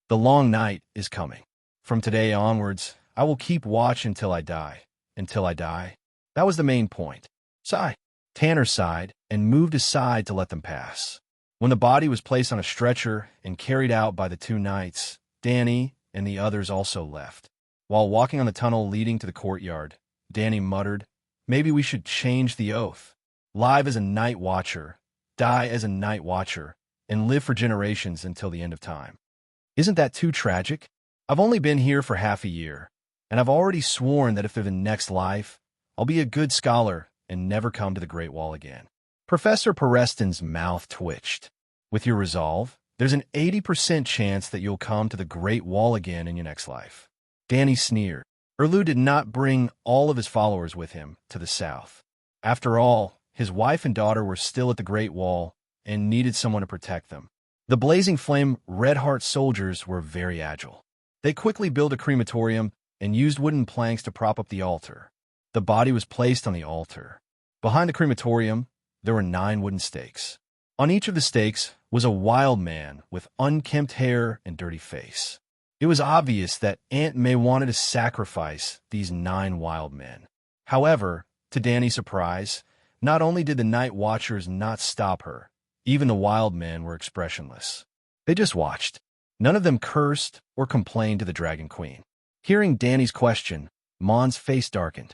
The long night is coming. From today onwards, I will keep watch until I die. Until I die. That was the main point. Sigh. Tanner sighed and moved aside to let them pass. When the body was placed on a stretcher and carried out by the two knights, Danny and the others also left. While walking on the tunnel leading to the courtyard, Danny muttered, Maybe we should change the oath. Live as a Night Watcher, die as a Night Watcher, and live for generations until the end of time. Isn't that too tragic? I've only been here for half a year, and I've already sworn that if there's a next life, I'll be a good scholar and never come to the Great Wall again. Professor Pereston's mouth twitched. With your resolve, there's an 80% chance that you'll come to the Great Wall again in your next life. Danny sneered. Erlu did not bring all of his followers with him to the south. After all, his wife and daughter were still at the Great Wall and needed someone to protect them. The blazing flame Red Heart soldiers were very agile. They quickly built a crematorium and used wooden planks to prop up the altar. The body was placed on the altar. Behind the crematorium, there were 9 wooden stakes. On each of the stakes was a wild man with unkempt hair and dirty face. It was obvious that Aunt May wanted to sacrifice these 9 wild men. However, to Danny's surprise, not only did the Night Watchers not stop her, even the wild men were expressionless. They just watched. None of them cursed or complained to the Dragon Queen. Hearing Danny's question, Mon's face darkened.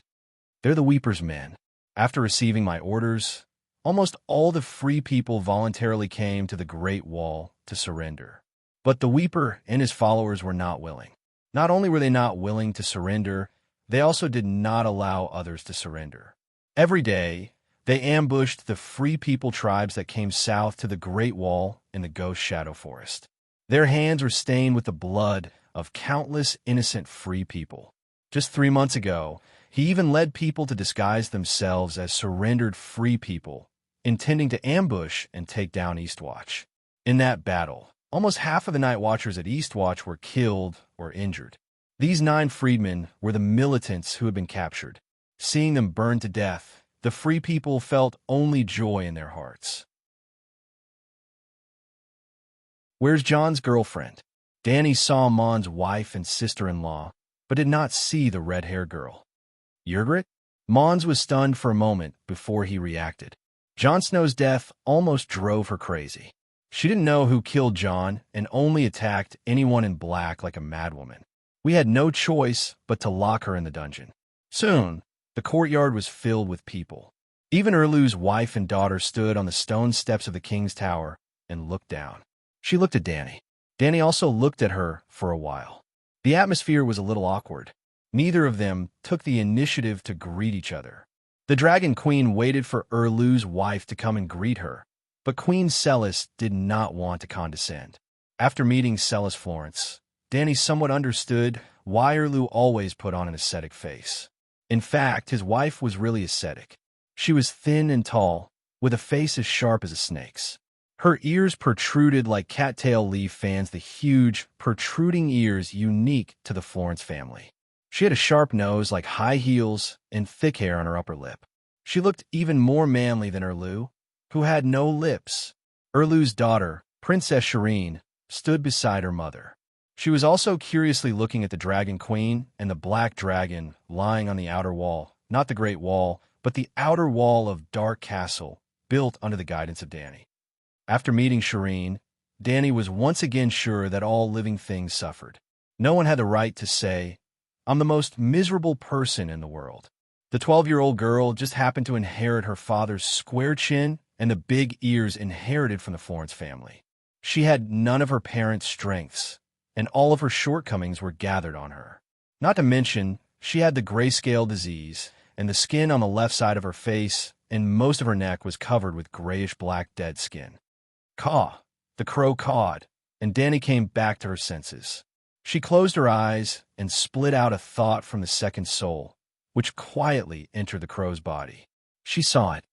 They're the Weeper's men. After receiving my orders, almost all the free people voluntarily came to the Great Wall to surrender. But the Weeper and his followers were not willing. Not only were they not willing to surrender, they also did not allow others to surrender. Every day, they ambushed the free people tribes that came south to the Great Wall in the Ghost Shadow Forest. Their hands were stained with the blood of countless innocent free people. Just 3 months ago, he even led people to disguise themselves as surrendered free people, intending to ambush and take down Eastwatch. In that battle, almost half of the Night Watchers at Eastwatch were killed or injured. These 9 freedmen were the militants who had been captured. Seeing them burned to death, the free people felt only joy in their hearts. Where's John's girlfriend? Danny saw Mon's wife and sister-in-law, but did not see the red-haired girl. Ygritte? Mons was stunned for a moment before he reacted. Jon Snow's death almost drove her crazy. She didn't know who killed Jon and only attacked anyone in black like a madwoman. We had no choice but to lock her in the dungeon. Soon, the courtyard was filled with people. Even Erlu's wife and daughter stood on the stone steps of the king's tower and looked down. She looked at Danny. Danny also looked at her for a while. The atmosphere was a little awkward. Neither of them took the initiative to greet each other. The Dragon Queen waited for Erlu's wife to come and greet her, but Queen Celis did not want to condescend. After meeting Celis Florence, Danny somewhat understood why Erlu always put on an ascetic face. In fact, his wife was really ascetic. She was thin and tall, with a face as sharp as a snake's. Her ears protruded like cattail leaf fans, the huge, protruding ears unique to the Florence family. She had a sharp nose like high heels and thick hair on her upper lip. She looked even more manly than Erlu, who had no lips. Erlu's daughter, Princess Serene, stood beside her mother. She was also curiously looking at the Dragon Queen and the black dragon lying on the outer wall, not the Great Wall, but the outer wall of Dark Castle, built under the guidance of Danny. After meeting Shireen, Danny was once again sure that all living things suffered. No one had the right to say, "I'm the most miserable person in the world." The 12-year-old girl just happened to inherit her father's square chin and the big ears inherited from the Florence family. She had none of her parents' strengths, and all of her shortcomings were gathered on her. Not to mention, she had the grayscale disease, and the skin on the left side of her face and most of her neck was covered with grayish-black dead skin. Caw! The crow cawed, and Danny came back to her senses. She closed her eyes and split out a thought from the second soul, which quietly entered the crow's body. She saw it.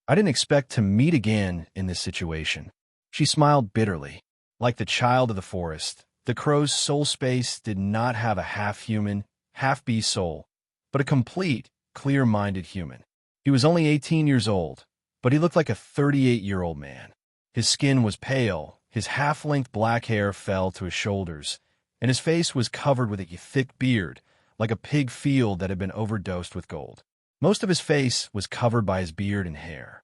I didn't expect to meet again in this situation. She smiled bitterly. Like the child of the forest, the crow's soul space did not have a half-human, half-beast soul, but a complete, clear-minded human. He was only 18 years old, but he looked like a 38-year-old man. His skin was pale, his half-length black hair fell to his shoulders, and his face was covered with a thick beard, like a pig field that had been overdosed with gold. Most of his face was covered by his beard and hair.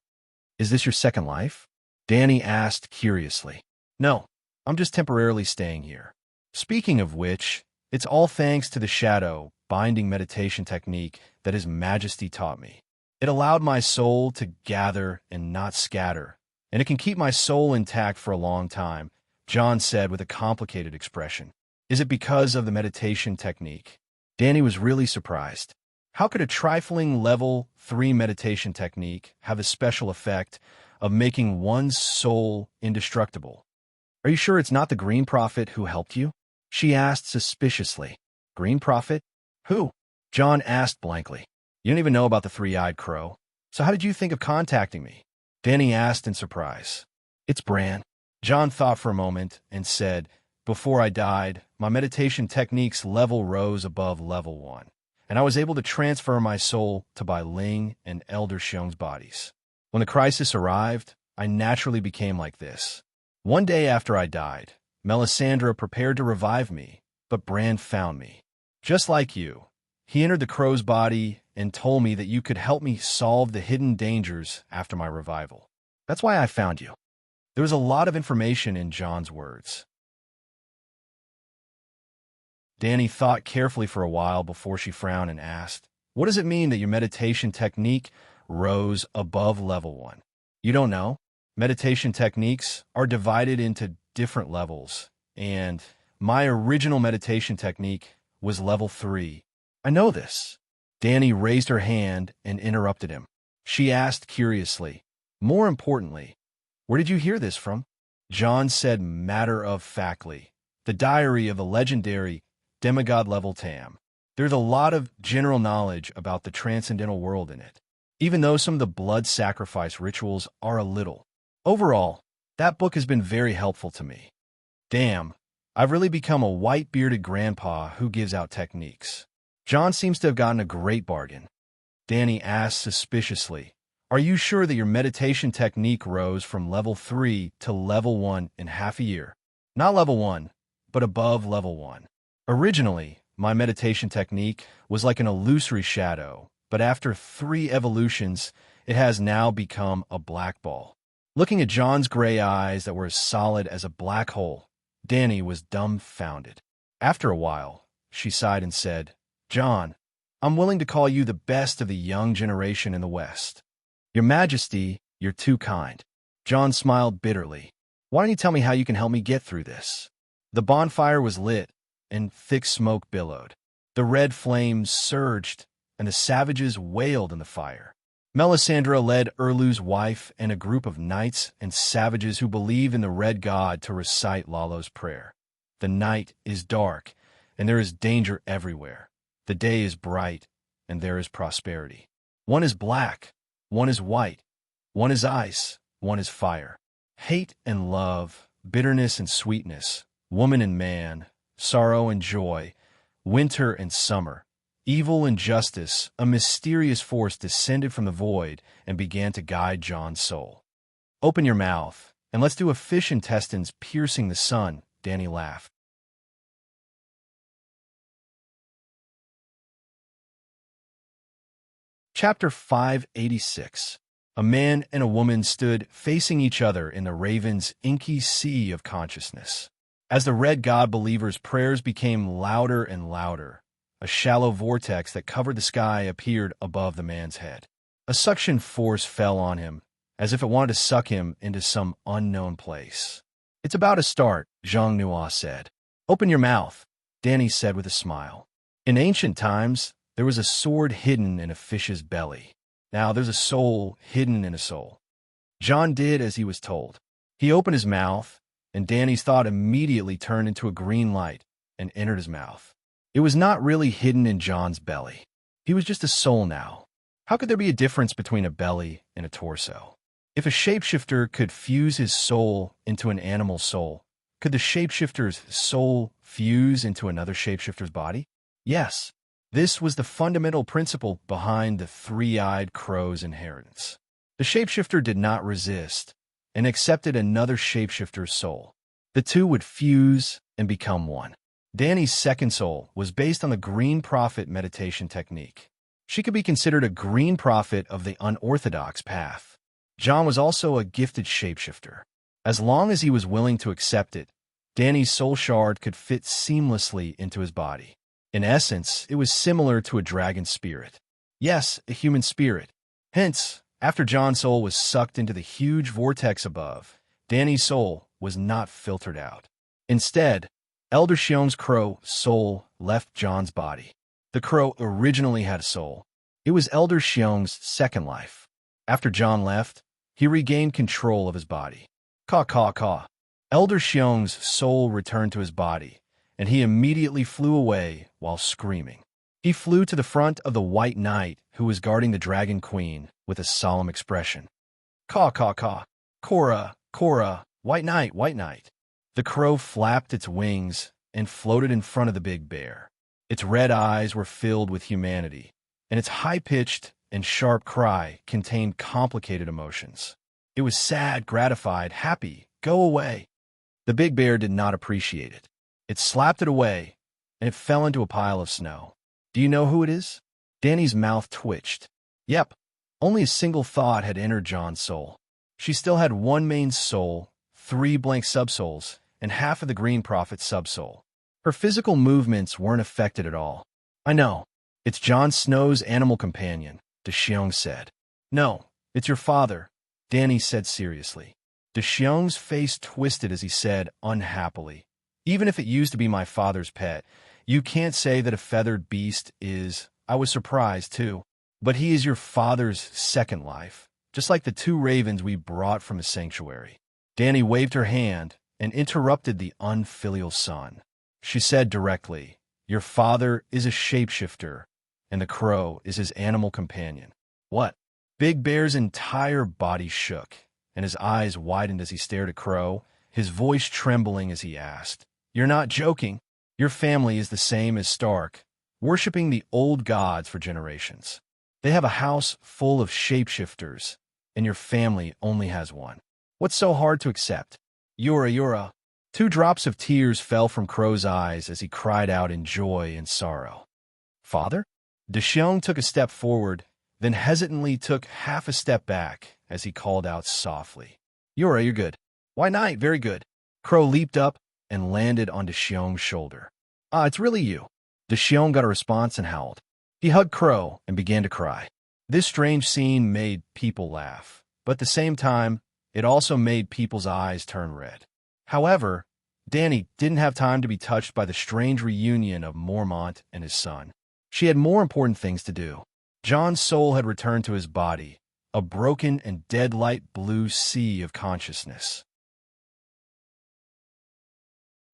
"Is this your second life?" Danny asked curiously. "No, I'm just temporarily staying here. Speaking of which, it's all thanks to the shadow binding meditation technique that His Majesty taught me. It allowed my soul to gather and not scatter, and it can keep my soul intact for a long time," John said with a complicated expression. "Is it because of the meditation technique?" Danny was really surprised. How could a trifling level 3 meditation technique have the special effect of making one's soul indestructible? "Are you sure it's not the Green Prophet who helped you?" she asked suspiciously. "Green Prophet? Who?" John asked blankly. "You don't even know about the three-eyed crow. So how did you think of contacting me?" Danny asked in surprise. "It's Bran." John thought for a moment and said, "Before I died, my meditation technique's level rose above level 1, and I was able to transfer my soul to Bai Ling and Elder Xiong's bodies. When the crisis arrived, I naturally became like this. One day after I died, Melisandre prepared to revive me, but Bran found me. Just like you, he entered the crow's body and told me that you could help me solve the hidden dangers after my revival. That's why I found you." There was a lot of information in John's words. Danny thought carefully for a while before she frowned and asked, "What does it mean that your meditation technique rose above level 1? You don't know? Meditation techniques are divided into different levels, and my original meditation technique was level 3. "I know this." Danny raised her hand and interrupted him. She asked curiously, "More importantly, where did you hear this from?" John said matter-of-factly, "The diary of the legendary demigod-level Tam." There's a lot of general knowledge about the transcendental world in it, even though some of the blood sacrifice rituals are a little. Overall, that book has been very helpful to me. Damn, I've really become a white-bearded grandpa who gives out techniques. John seems to have gotten a great bargain. Danny asked suspiciously, "Are you sure that your meditation technique rose from level 3 to level 1 in half a year?" Not level 1, but above level 1. Originally, my meditation technique was like an illusory shadow, but after 3 evolutions, it has now become a black ball. Looking at John's gray eyes that were as solid as a black hole, Danny was dumbfounded. After a while, she sighed and said, "John, I'm willing to call you the best of the young generation in the West." "Your Majesty, you're too kind." John smiled bitterly. "Why don't you tell me how you can help me get through this?" The bonfire was lit, and thick smoke billowed. The red flames surged, and the savages wailed in the fire. Melisandre led Erlu's wife and a group of knights and savages who believe in the red god to recite Lalo's prayer. The night is dark, and there is danger everywhere. The day is bright, and there is prosperity. One is black, one is white, one is ice, one is fire. Hate and love, bitterness and sweetness, woman and man, sorrow and joy, winter and summer, evil and justice, a mysterious force descended from the void and began to guide John's soul. "Open your mouth, and let's do a fish intestines piercing the sun," Danny laughed. Chapter 586. A man and a woman stood facing each other in the raven's inky sea of consciousness. As the red god believer's prayers became louder and louder, a shallow vortex that covered the sky appeared above the man's head. A suction force fell on him, as if it wanted to suck him into some unknown place. "It's about to start," Zhang Nua said. "Open your mouth," Danny said with a smile. In ancient times, there was a sword hidden in a fish's belly. Now there's a soul hidden in a soul. John did as he was told. He opened his mouth, and Danny's thought immediately turned into a green light and entered his mouth. It was not really hidden in John's belly. He was just a soul now. How could there be a difference between a belly and a torso? If a shapeshifter could fuse his soul into an animal soul, could the shapeshifter's soul fuse into another shapeshifter's body? Yes. This was the fundamental principle behind the three-eyed crow's inheritance. The shapeshifter did not resist and accepted another shapeshifter's soul. The two would fuse and become one. Danny's second soul was based on the Green Prophet meditation technique. She could be considered a Green Prophet of the unorthodox path. John was also a gifted shapeshifter. As long as he was willing to accept it, Danny's soul shard could fit seamlessly into his body. In essence, it was similar to a dragon spirit. Yes, a human spirit. Hence, after John's soul was sucked into the huge vortex above, Danny's soul was not filtered out. Instead, Elder Xiong's crow soul left John's body. The crow originally had a soul. It was Elder Xiong's second life. After John left, he regained control of his body. Caw, caw, caw. Elder Xiong's soul returned to his body, and he immediately flew away while screaming. He flew to the front of the White Knight, who was guarding the Dragon Queen, with a solemn expression. "Caw, caw, caw. Cora, Cora, White Knight, White Knight." The crow flapped its wings and floated in front of the big bear. Its red eyes were filled with humanity, and its high-pitched and sharp cry contained complicated emotions. It was sad, gratified, happy, go away. The big bear did not appreciate it. It slapped it away, and it fell into a pile of snow. "Do you know who it is?" Danny's mouth twitched. Yep, only a single thought had entered John's soul. She still had one main soul, 3 blank subsouls, and half of the Green Prophet's subsoul. Her physical movements weren't affected at all. "I know. It's Jon Snow's animal companion," De Xiong said. "No, it's your father," Danny said seriously. De Xiong's face twisted as he said, unhappily, "Even if it used to be my father's pet, you can't say that a feathered beast is—" "I was surprised, too. But he is your father's second life, just like the 2 ravens we brought from his sanctuary." Danny waved her hand and interrupted the unfilial son. She said directly, Your father is a shapeshifter, and the crow is his animal companion. What? Big Bear's entire body shook, and his eyes widened as he stared at Crow, his voice trembling as he asked, "You're not joking? Your family is the same as Stark, worshipping the old gods for generations. They have a house full of shapeshifters, and your family only has one. What's so hard to accept?" Yura. 2 drops of tears fell from Crow's eyes as he cried out in joy and sorrow. "Father?" Deshiong took a step forward, then hesitantly took half a step back as he called out softly, "Yura, you're good." "Why not? Very good." Crow leaped up and landed on Deshiong's shoulder. "Ah, it's really you." Deshiong got a response and howled. He hugged Crow and began to cry. This strange scene made people laugh, but at the same time, it also made people's eyes turn red. However, Dany didn't have time to be touched by the strange reunion of Mormont and his son. She had more important things to do. Jon's soul had returned to his body, a broken and dead light blue sea of consciousness.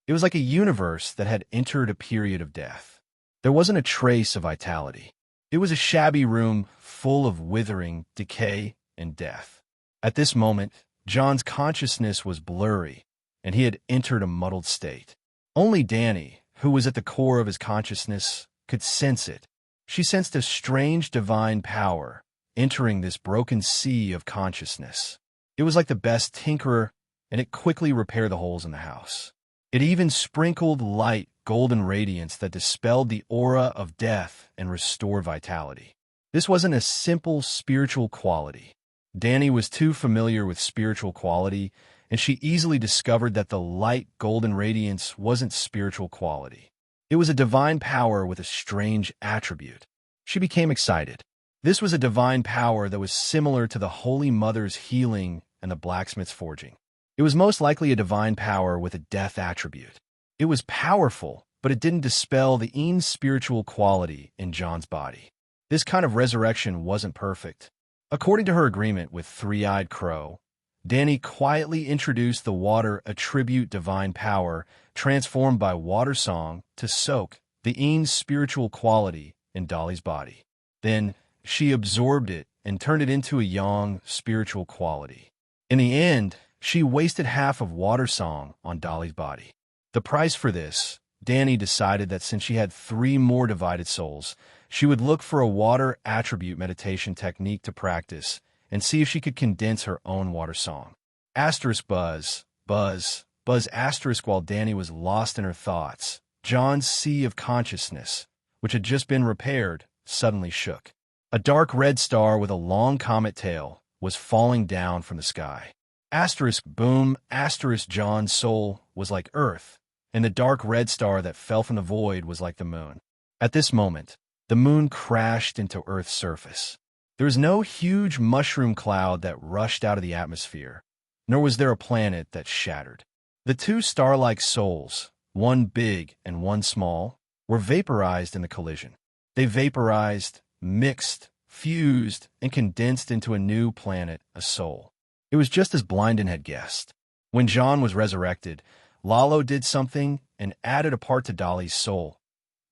It was like a universe that had entered a period of death. There wasn't a trace of vitality. It was a shabby room full of withering, decay, and death. At this moment, Jon's consciousness was blurry, and he had entered a muddled state. Only Dany, who was at the core of his consciousness, could sense it. She sensed a strange divine power entering this broken sea of consciousness. It was like the best tinkerer, and it quickly repaired the holes in the house. It even sprinkled light, golden radiance that dispelled the aura of death and restored vitality. This wasn't a simple spiritual quality. Dany was too familiar with spiritual quality, and she easily discovered that the light, golden radiance wasn't spiritual quality. It was a divine power with a strange attribute. She became excited. This was a divine power that was similar to the Holy Mother's healing and the blacksmith's forging. It was most likely a divine power with a death attribute. It was powerful, but it didn't dispel the spiritual quality in Jon's body. This kind of resurrection wasn't perfect. According to her agreement with Three-Eyed Crow, Dany quietly introduced the water attribute divine power transformed by water song to soak the spiritual quality in Dolly's body. Then she absorbed it and turned it into a yang spiritual quality. In the end, she wasted half of water song on Dolly's body. The price for this, Dany decided that since she had 3 more divided souls, she would look for a water attribute meditation technique to practice and see if she could condense her own water song. Asterisk buzz, buzz, buzz asterisk. While Dany was lost in her thoughts, Jon's sea of consciousness, which had just been repaired, suddenly shook. A dark red star with a long comet tail was falling down from the sky. Asterisk boom, asterisk. Jon's soul was like Earth, and the dark red star that fell from the void was like the moon. At this moment, the moon crashed into Earth's surface. There was no huge mushroom cloud that rushed out of the atmosphere, nor was there a planet that shattered. The 2 star-like souls, one big and one small, were vaporized in the collision. They vaporized, mixed, fused, and condensed into a new planet, a soul. It was just as Blindon had guessed. When Jon was resurrected, Lalo did something and added a part to Dolly's soul.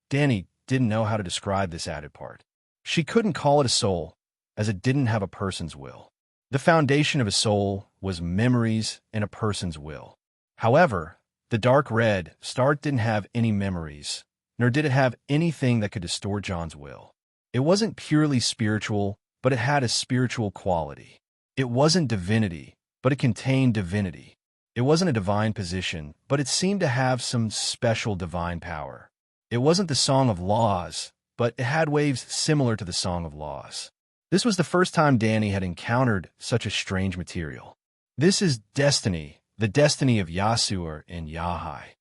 Dany didn't know how to describe this added part. She couldn't call it a soul, as it didn't have a person's will. The foundation of a soul was memories and a person's will. However, the dark red star didn't have any memories, nor did it have anything that could distort Jon's will. It wasn't purely spiritual, but it had a spiritual quality. It wasn't divinity, but it contained divinity. It wasn't a divine position, but it seemed to have some special divine power. It wasn't the Song of Laws, but it had waves similar to the Song of Laws. This was the first time Dany had encountered such a strange material. This is destiny, the destiny of Yasur and Yahai.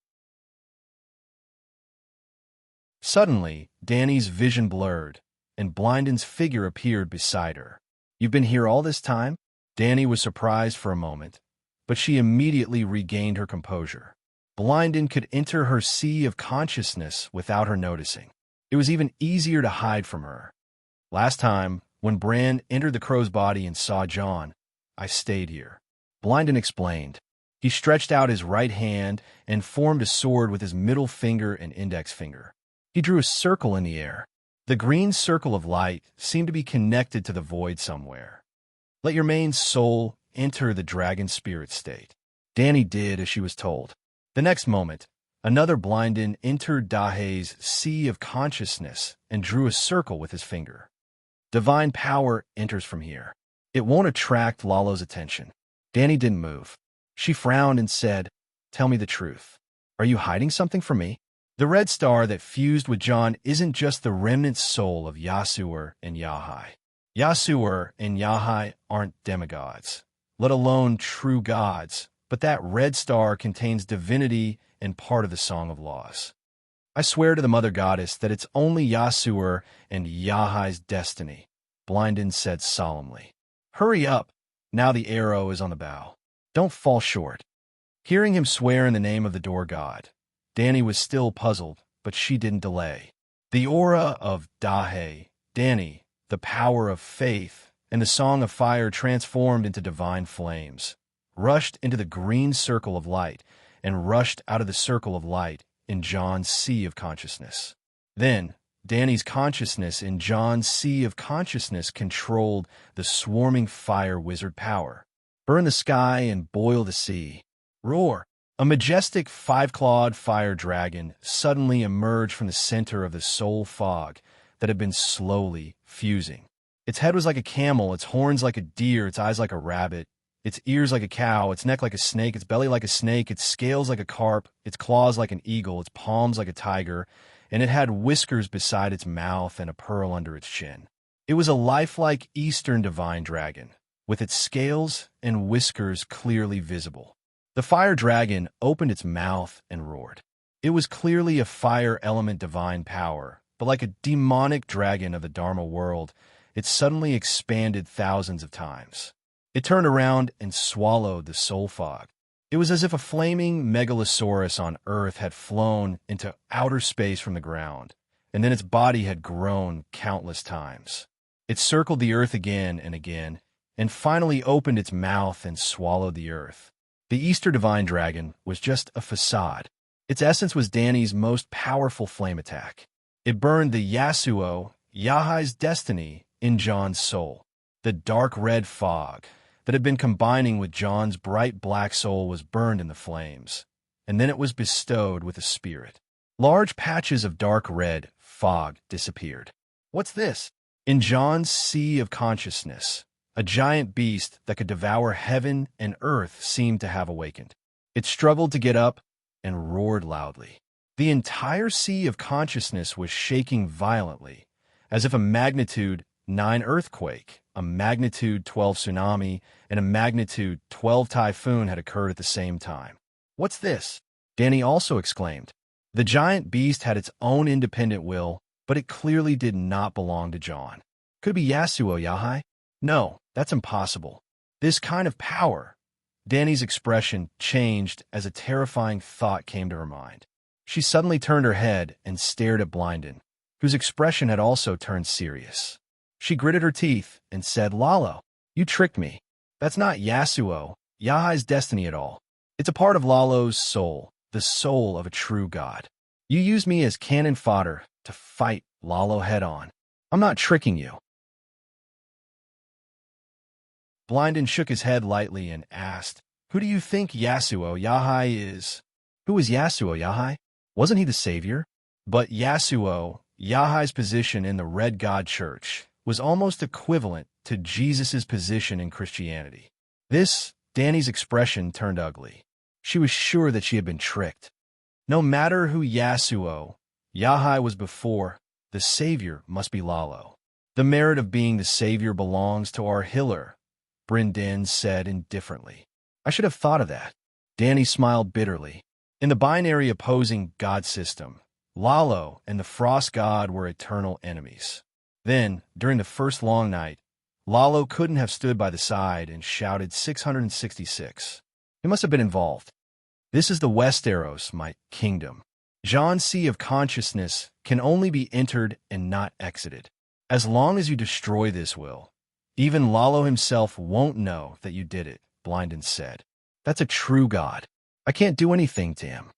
Suddenly, Dany's vision blurred, and Blindon's figure appeared beside her. "You've been here all this time?" Dany was surprised for a moment, but she immediately regained her composure. Blindon could enter her sea of consciousness without her noticing. It was even easier to hide from her. "Last time, when Bran entered the crow's body and saw Jon, I stayed here," Blindon explained. He stretched out his right hand and formed a sword with his middle finger and index finger. He drew a circle in the air. The green circle of light seemed to be connected to the void somewhere. Let your main soul enter the dragon spirit state. Danny did as she was told. The next moment, another Blindin entered Dahe's sea of consciousness and drew a circle with his finger. Divine power enters from here. It won't attract Lalo's attention. Danny didn't move. She frowned and said, "Tell me the truth. Are you hiding something from me?" The red star that fused with John isn't just the remnant soul of Yasuo and Yahai. Yasuo and Yahai aren't demigods, let alone true gods, but that red star contains divinity and part of the Song of Laws. I swear to the Mother Goddess that it's only Yasuo and Yahai's destiny, Blindin said solemnly. Hurry up. Now the arrow is on the bow. Don't fall short. Hearing him swear in the name of the door god, Danny was still puzzled, but she didn't delay. The aura of Dahe, Danny, the power of faith, and the song of fire transformed into divine flames, rushed into the green circle of light, and rushed out of the circle of light in John's sea of consciousness. Then, Danny's consciousness in John's sea of consciousness controlled the swarming fire wizard power. Burn the sky and boil the sea. Roar! A majestic five-clawed fire dragon suddenly emerged from the center of the soul fog that had been slowly fusing. Its head was like a camel, its horns like a deer, its eyes like a rabbit, its ears like a cow, its neck like a snake, its belly like a snake, its scales like a carp, its claws like an eagle, its palms like a tiger, and it had whiskers beside its mouth and a pearl under its chin. It was a lifelike Eastern divine dragon, with its scales and whiskers clearly visible. The fire dragon opened its mouth and roared. It was clearly a fire element divine power, but like a demonic dragon of the Dharma world, it suddenly expanded thousands of times. It turned around and swallowed the soul fog. It was as if a flaming megalosaurus on Earth had flown into outer space from the ground, and then its body had grown countless times. It circled the Earth again, and finally opened its mouth and swallowed the Earth. The Easter divine dragon was just a facade. Its essence was Danny's most powerful flame attack. It burned the Yasuo, Yahai's destiny, in John's soul. The dark red fog that had been combining with John's bright black soul was burned in the flames, and then it was bestowed with a spirit. Large patches of dark red fog disappeared. What's this? In John's sea of consciousness, a giant beast that could devour heaven and earth seemed to have awakened. It struggled to get up and roared loudly. The entire sea of consciousness was shaking violently, as if a magnitude 9 earthquake, a magnitude 12 tsunami, and a magnitude 12 typhoon had occurred at the same time. What's this? Danny also exclaimed. The giant beast had its own independent will, but it clearly did not belong to John. Could it be Yasuo Yahai? No, that's impossible. This kind of power. Danny's expression changed as a terrifying thought came to her mind. She suddenly turned her head and stared at Blindin, whose expression had also turned serious. She gritted her teeth and said, Lalo, you tricked me. That's not Yasuo, Yahai's destiny at all. It's a part of Lalo's soul, the soul of a true god. You used me as cannon fodder to fight Lalo head-on. I'm not tricking you. Blindin shook his head lightly and asked, Who do you think Yasuo Yahai is? Who is Yasuo Yahai? Wasn't he the savior? But Yasuo, Yahai's position in the Red God Church, was almost equivalent to Jesus' position in Christianity. Danny's expression turned ugly. She was sure that she had been tricked. No matter who Yasuo, Yahai was before, the savior must be Lalo. The merit of being the savior belongs to our healer, Brynden said indifferently. I should have thought of that. Danny smiled bitterly. In the binary opposing god system, Lalo and the frost god were eternal enemies. Then, during the first long night, Lalo couldn't have stood by the side and shouted 666. He must have been involved. This is the Westeros, my kingdom. John's sea of consciousness can only be entered and not exited. As long as you destroy this will, even Lalo himself won't know that you did it, Blindin said. That's a true god. I can't do anything to him.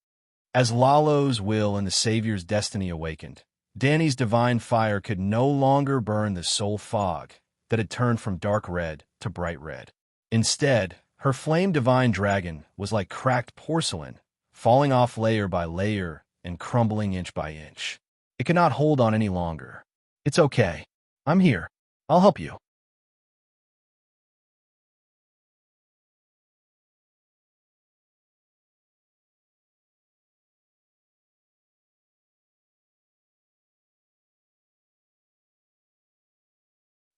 As Lalo's will and the Savior's destiny awakened, Dany's divine fire could no longer burn the soul fog that had turned from dark red to bright red. Instead, her flame divine dragon was like cracked porcelain, falling off layer by layer and crumbling inch by inch. It could not hold on any longer. It's okay. I'm here. I'll help you.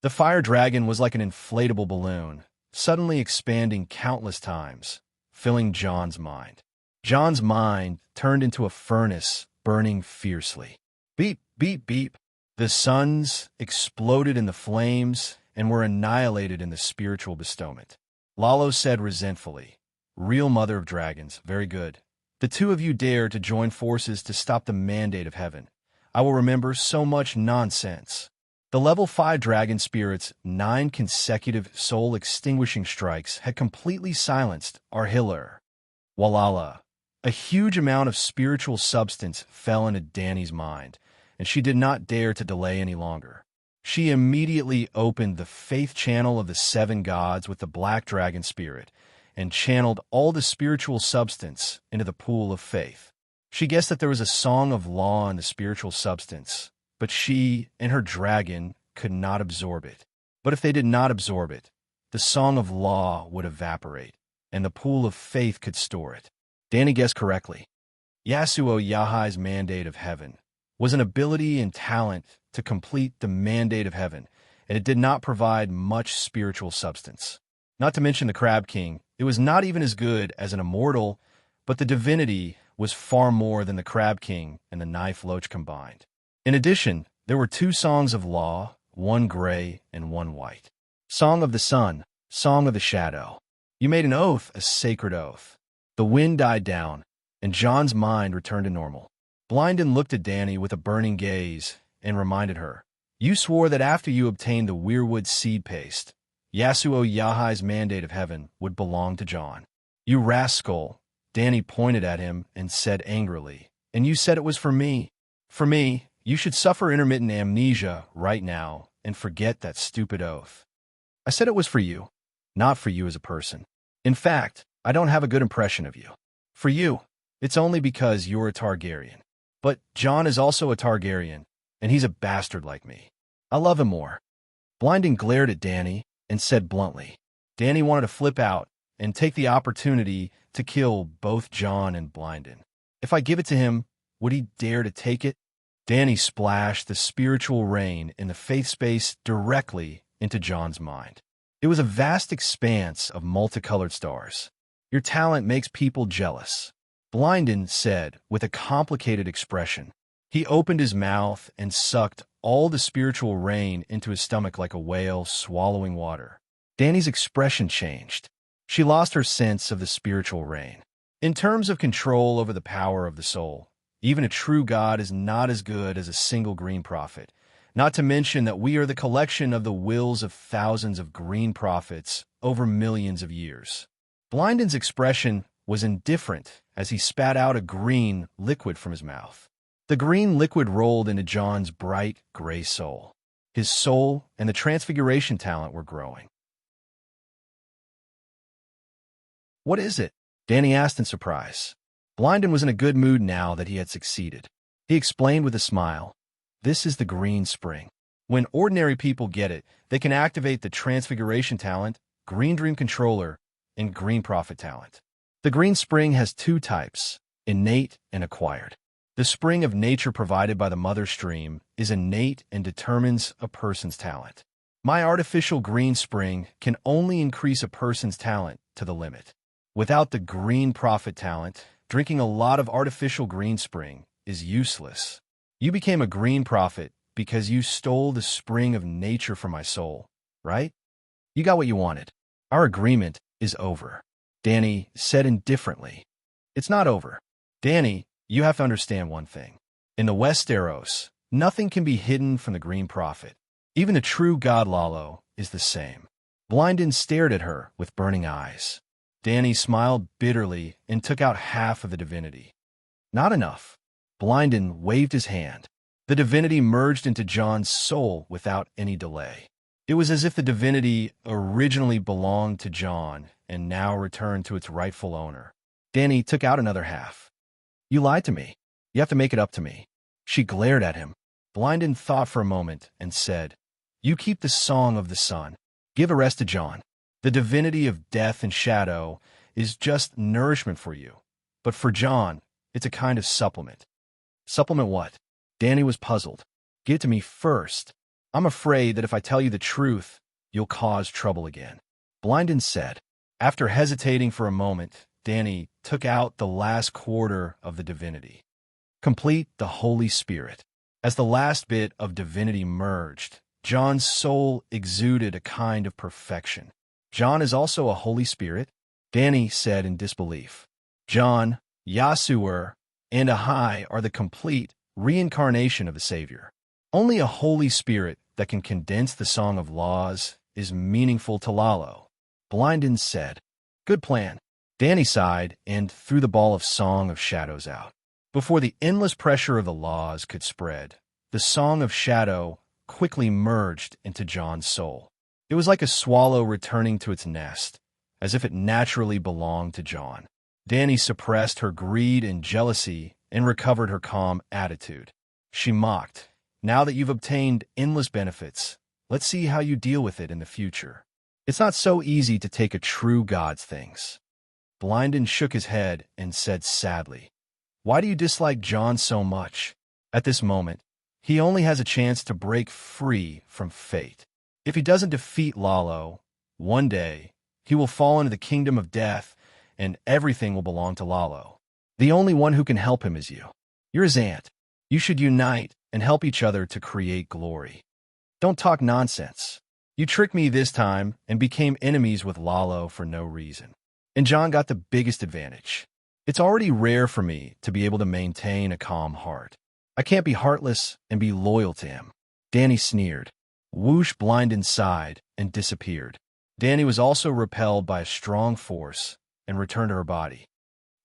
The fire dragon was like an inflatable balloon, suddenly expanding countless times, filling John's mind. John's mind turned into a furnace, burning fiercely. Beep, beep, beep. The suns exploded in the flames and were annihilated in the spiritual bestowment. Lalo said resentfully, "Real mother of dragons, very good. The two of you dare to join forces to stop the mandate of heaven. I will remember so much nonsense." The level 5 dragon spirit's 9 consecutive soul-extinguishing strikes had completely silenced our healer. Walala. A huge amount of spiritual substance fell into Dany's mind, and she did not dare to delay any longer. She immediately opened the faith channel of the 7 gods with the black dragon spirit and channeled all the spiritual substance into the pool of faith. She guessed that there was a song of law in the spiritual substance, but she and her dragon could not absorb it. But if they did not absorb it, the song of law would evaporate, and the pool of faith could store it. Dany guessed correctly. Yasuo Yahai's mandate of heaven was an ability and talent to complete the mandate of heaven, and it did not provide much spiritual substance. Not to mention the Crab King, it was not even as good as an immortal, but the divinity was far more than the Crab King and the Knife Loach combined. In addition, there were 2 songs of law, 1 gray and 1 white. Song of the Sun, Song of the Shadow. You made an oath, a sacred oath. The wind died down, and John's mind returned to normal. Blynden looked at Dany with a burning gaze and reminded her, "You swore that after you obtained the Weirwood seed paste, Yasuo Yahai's mandate of heaven would belong to John. You rascal." Dany pointed at him and said angrily, "And you said it was for me. For me, you should suffer intermittent amnesia right now and forget that stupid oath." "I said it was for you, not for you as a person. In fact, I don't have a good impression of you. For you, it's only because you're a Targaryen. But John is also a Targaryen, and he's a bastard like me. I love him more." Blynden glared at Dany and said bluntly. Dany wanted to flip out and take the opportunity to kill both John and Blynden. If I give it to him, would he dare to take it? Dany splashed the spiritual rain in the faith space directly into John's mind. It was a vast expanse of multicolored stars. "Your talent makes people jealous," Blynden said with a complicated expression. He opened his mouth and sucked all the spiritual rain into his stomach like a whale swallowing water. Dany's expression changed. She lost her sense of the spiritual rain. In terms of control over the power of the soul, even a true god is not as good as a single green prophet, not to mention that we are the collection of the wills of thousands of green prophets over millions of years. Blynden's expression was indifferent as he spat out a green liquid from his mouth. The green liquid rolled into John's bright gray soul. His soul and the transfiguration talent were growing. "What is it?" Dany asked in surprise. Blynden was in a good mood now that he had succeeded. He explained with a smile, "This is the green spring. When ordinary people get it, they can activate the transfiguration talent, green dream controller, and green prophet talent. The green spring has 2 types, innate and acquired. The spring of nature provided by the mother stream is innate and determines a person's talent. My artificial green spring can only increase a person's talent to the limit. Without the green prophet talent, drinking a lot of artificial green spring is useless. You became a green prophet because you stole the spring of nature from my soul, right? You got what you wanted. Our agreement is over," Dany said indifferently. "It's not over. Dany, you have to understand one thing. In the Westeros, nothing can be hidden from the green prophet. Even the true god Lalo is the same." Blynden stared at her with burning eyes. Dany smiled bitterly and took out half of the divinity. Not enough. Blindon waved his hand. The divinity merged into John's soul without any delay. It was as if the divinity originally belonged to John and now returned to its rightful owner. Danny took out another half. You lied to me. You have to make it up to me. She glared at him. Blindon thought for a moment and said, You keep the song of the sun. Give a rest to John. The divinity of death and shadow is just nourishment for you. But for John, it's a kind of supplement. Supplement what? Danny was puzzled. Give it to me first. I'm afraid that if I tell you the truth, you'll cause trouble again. Blindon said. After hesitating for a moment, Danny took out the last quarter of the divinity. Complete the Holy Spirit. As the last bit of divinity merged, John's soul exuded a kind of perfection. John is also a Holy Spirit? Danny said in disbelief. John, Yahshua, and Ahai are the complete reincarnation of the Savior. Only a Holy Spirit that can condense the Song of Laws is meaningful to Lalo. Blindon said. Good plan. Danny sighed and threw the ball of Song of Shadows out. Before the endless pressure of the laws could spread, the Song of Shadow quickly merged into John's soul. It was like a swallow returning to its nest, as if it naturally belonged to John. Danny suppressed her greed and jealousy and recovered her calm attitude. She mocked. Now that you've obtained endless benefits, let's see how you deal with it in the future. It's not so easy to take a true God's things. Blindon shook his head and said sadly, Why do you dislike John so much? At this moment, he only has a chance to break free from fate. If he doesn't defeat Lalo, one day, he will fall into the kingdom of death and everything will belong to Lalo. The only one who can help him is you. You're his aunt. You should unite and help each other to create glory. Don't talk nonsense. You tricked me this time and became enemies with Lalo for no reason. And John got the biggest advantage. It's already rare for me to be able to maintain a calm heart. I can't be heartless and be loyal to him. Danny sneered. Whoosh Blindon sighed and disappeared. Danny was also repelled by a strong force and returned to her body.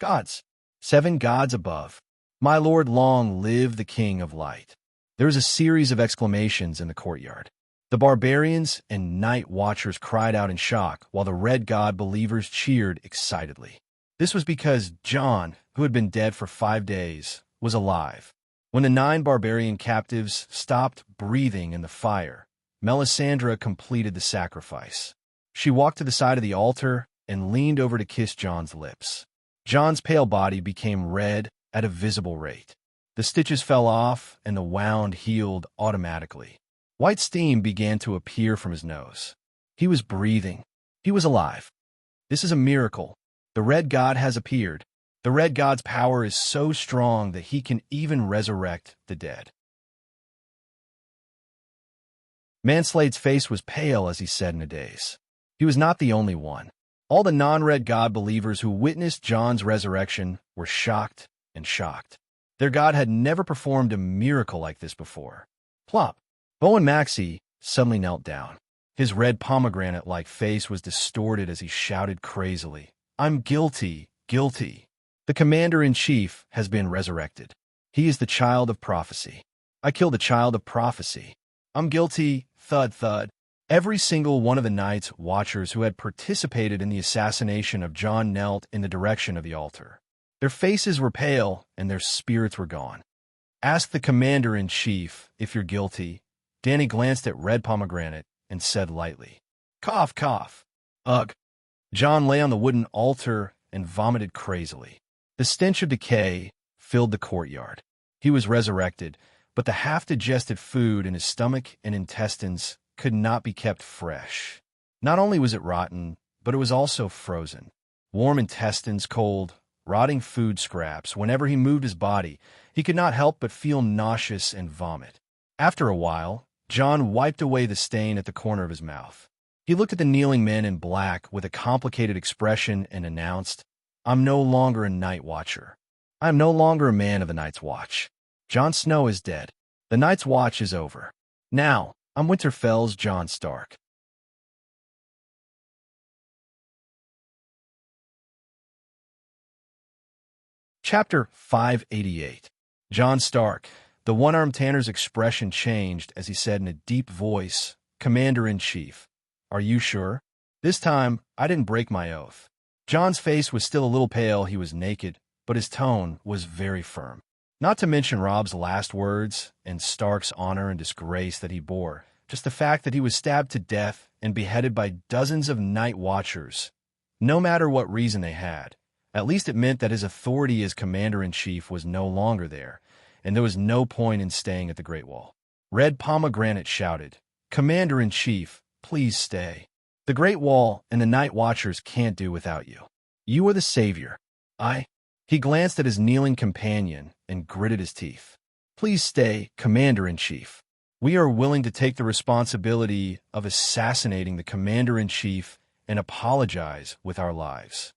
Gods, 7 gods above. My lord, long live the king of light. There was a series of exclamations in the courtyard. The barbarians and night watchers cried out in shock, while the red god believers cheered excitedly. This was because John, who had been dead for 5 days, was alive. When the 9 barbarian captives stopped breathing in the fire, Melisandre completed the sacrifice. She walked to the side of the altar and leaned over to kiss John's lips. John's pale body became red at a visible rate. The stitches fell off and the wound healed automatically. White steam began to appear from his nose. He was breathing. He was alive. This is a miracle. The red god has appeared. The red god's power is so strong that he can even resurrect the dead. Manslade's face was pale as he said in a daze. He was not the only one. All the non-red god believers who witnessed John's resurrection were shocked and shocked. Their god had never performed a miracle like this before. Plop. Bowen Maxey suddenly knelt down. His red pomegranate-like face was distorted as he shouted crazily, I'm guilty, guilty. The commander-in-chief has been resurrected. He is the child of prophecy. I killed the child of prophecy. I'm guilty, thud, thud. Every single one of the Night's Watchers who had participated in the assassination of John knelt in the direction of the altar. Their faces were pale and their spirits were gone. Ask the commander-in-chief if you're guilty. Danny glanced at Red Pomegranate and said lightly, Cough, cough. Ugh. John lay on the wooden altar and vomited crazily. The stench of decay filled the courtyard. He was resurrected, but the half-digested food in his stomach and intestines could not be kept fresh. Not only was it rotten, but it was also frozen. Warm intestines, cold, rotting food scraps. Whenever he moved his body, he could not help but feel nauseous and vomit. After a while, John wiped away the stain at the corner of his mouth. He looked at the kneeling men in black with a complicated expression and announced, I'm no longer a night watcher. I am no longer a man of the Night's Watch. Jon Snow is dead. The Night's Watch is over. Now, I'm Winterfell's Jon Stark. Chapter 588. John Stark. The one-armed tanner's expression changed as he said in a deep voice, "Commander-in-Chief, are you sure? This time, I didn't break my oath." John's face was still a little pale, he was naked, but his tone was very firm. Not to mention Robb's last words and Stark's honor and disgrace that he bore, just the fact that he was stabbed to death and beheaded by dozens of Night Watchers. No matter what reason they had, at least it meant that his authority as commander-in-chief was no longer there, and there was no point in staying at the Great Wall. Red Pomegranate shouted, "Commander-in-Chief, please stay. The Great Wall and the Night Watchers can't do without you. You are the savior." He glanced at his kneeling companion and gritted his teeth. "Please stay, Commander-in-Chief. We are willing to take the responsibility of assassinating the Commander-in-Chief and apologize with our lives."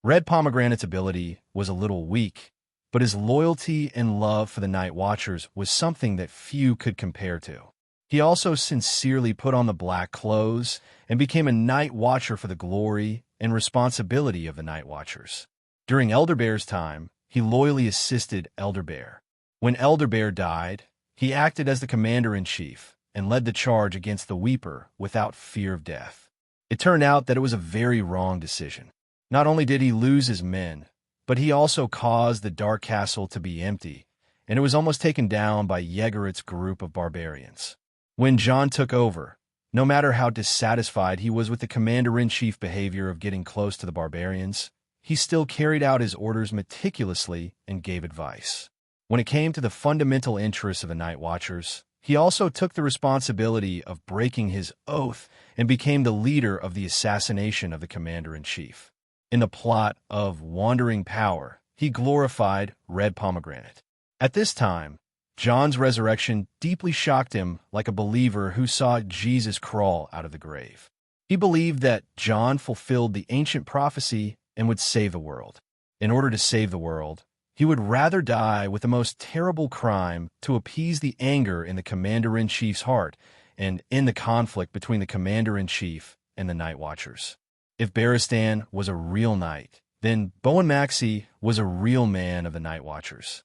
Red Pomegranate's ability was a little weak, but his loyalty and love for the Night Watchers was something that few could compare to. He also sincerely put on the black clothes and became a Night Watcher for the glory and responsibility of the Night Watchers. During Elderbear's time, he loyally assisted Elderbear. When Elderbear died, he acted as the commander-in-chief and led the charge against the Weeper without fear of death. It turned out that it was a very wrong decision. Not only did he lose his men, but he also caused the Dark Castle to be empty, and it was almost taken down by Yegaret's group of barbarians. When John took over, no matter how dissatisfied he was with the commander-in-chief behavior of getting close to the barbarians, he still carried out his orders meticulously and gave advice. When it came to the fundamental interests of the Night Watchers, he also took the responsibility of breaking his oath and became the leader of the assassination of the commander-in-chief. In the plot of Wandering Power, he glorified Red Pomegranate. At this time, John's resurrection deeply shocked him like a believer who saw Jesus crawl out of the grave. He believed that John fulfilled the ancient prophecy and would save the world. In order to save the world, he would rather die with the most terrible crime to appease the anger in the commander-in-chief's heart and end the conflict between the commander-in-chief and the Night Watchers. If Barristan was a real knight, then Bowen Maxey was a real man of the Night Watchers.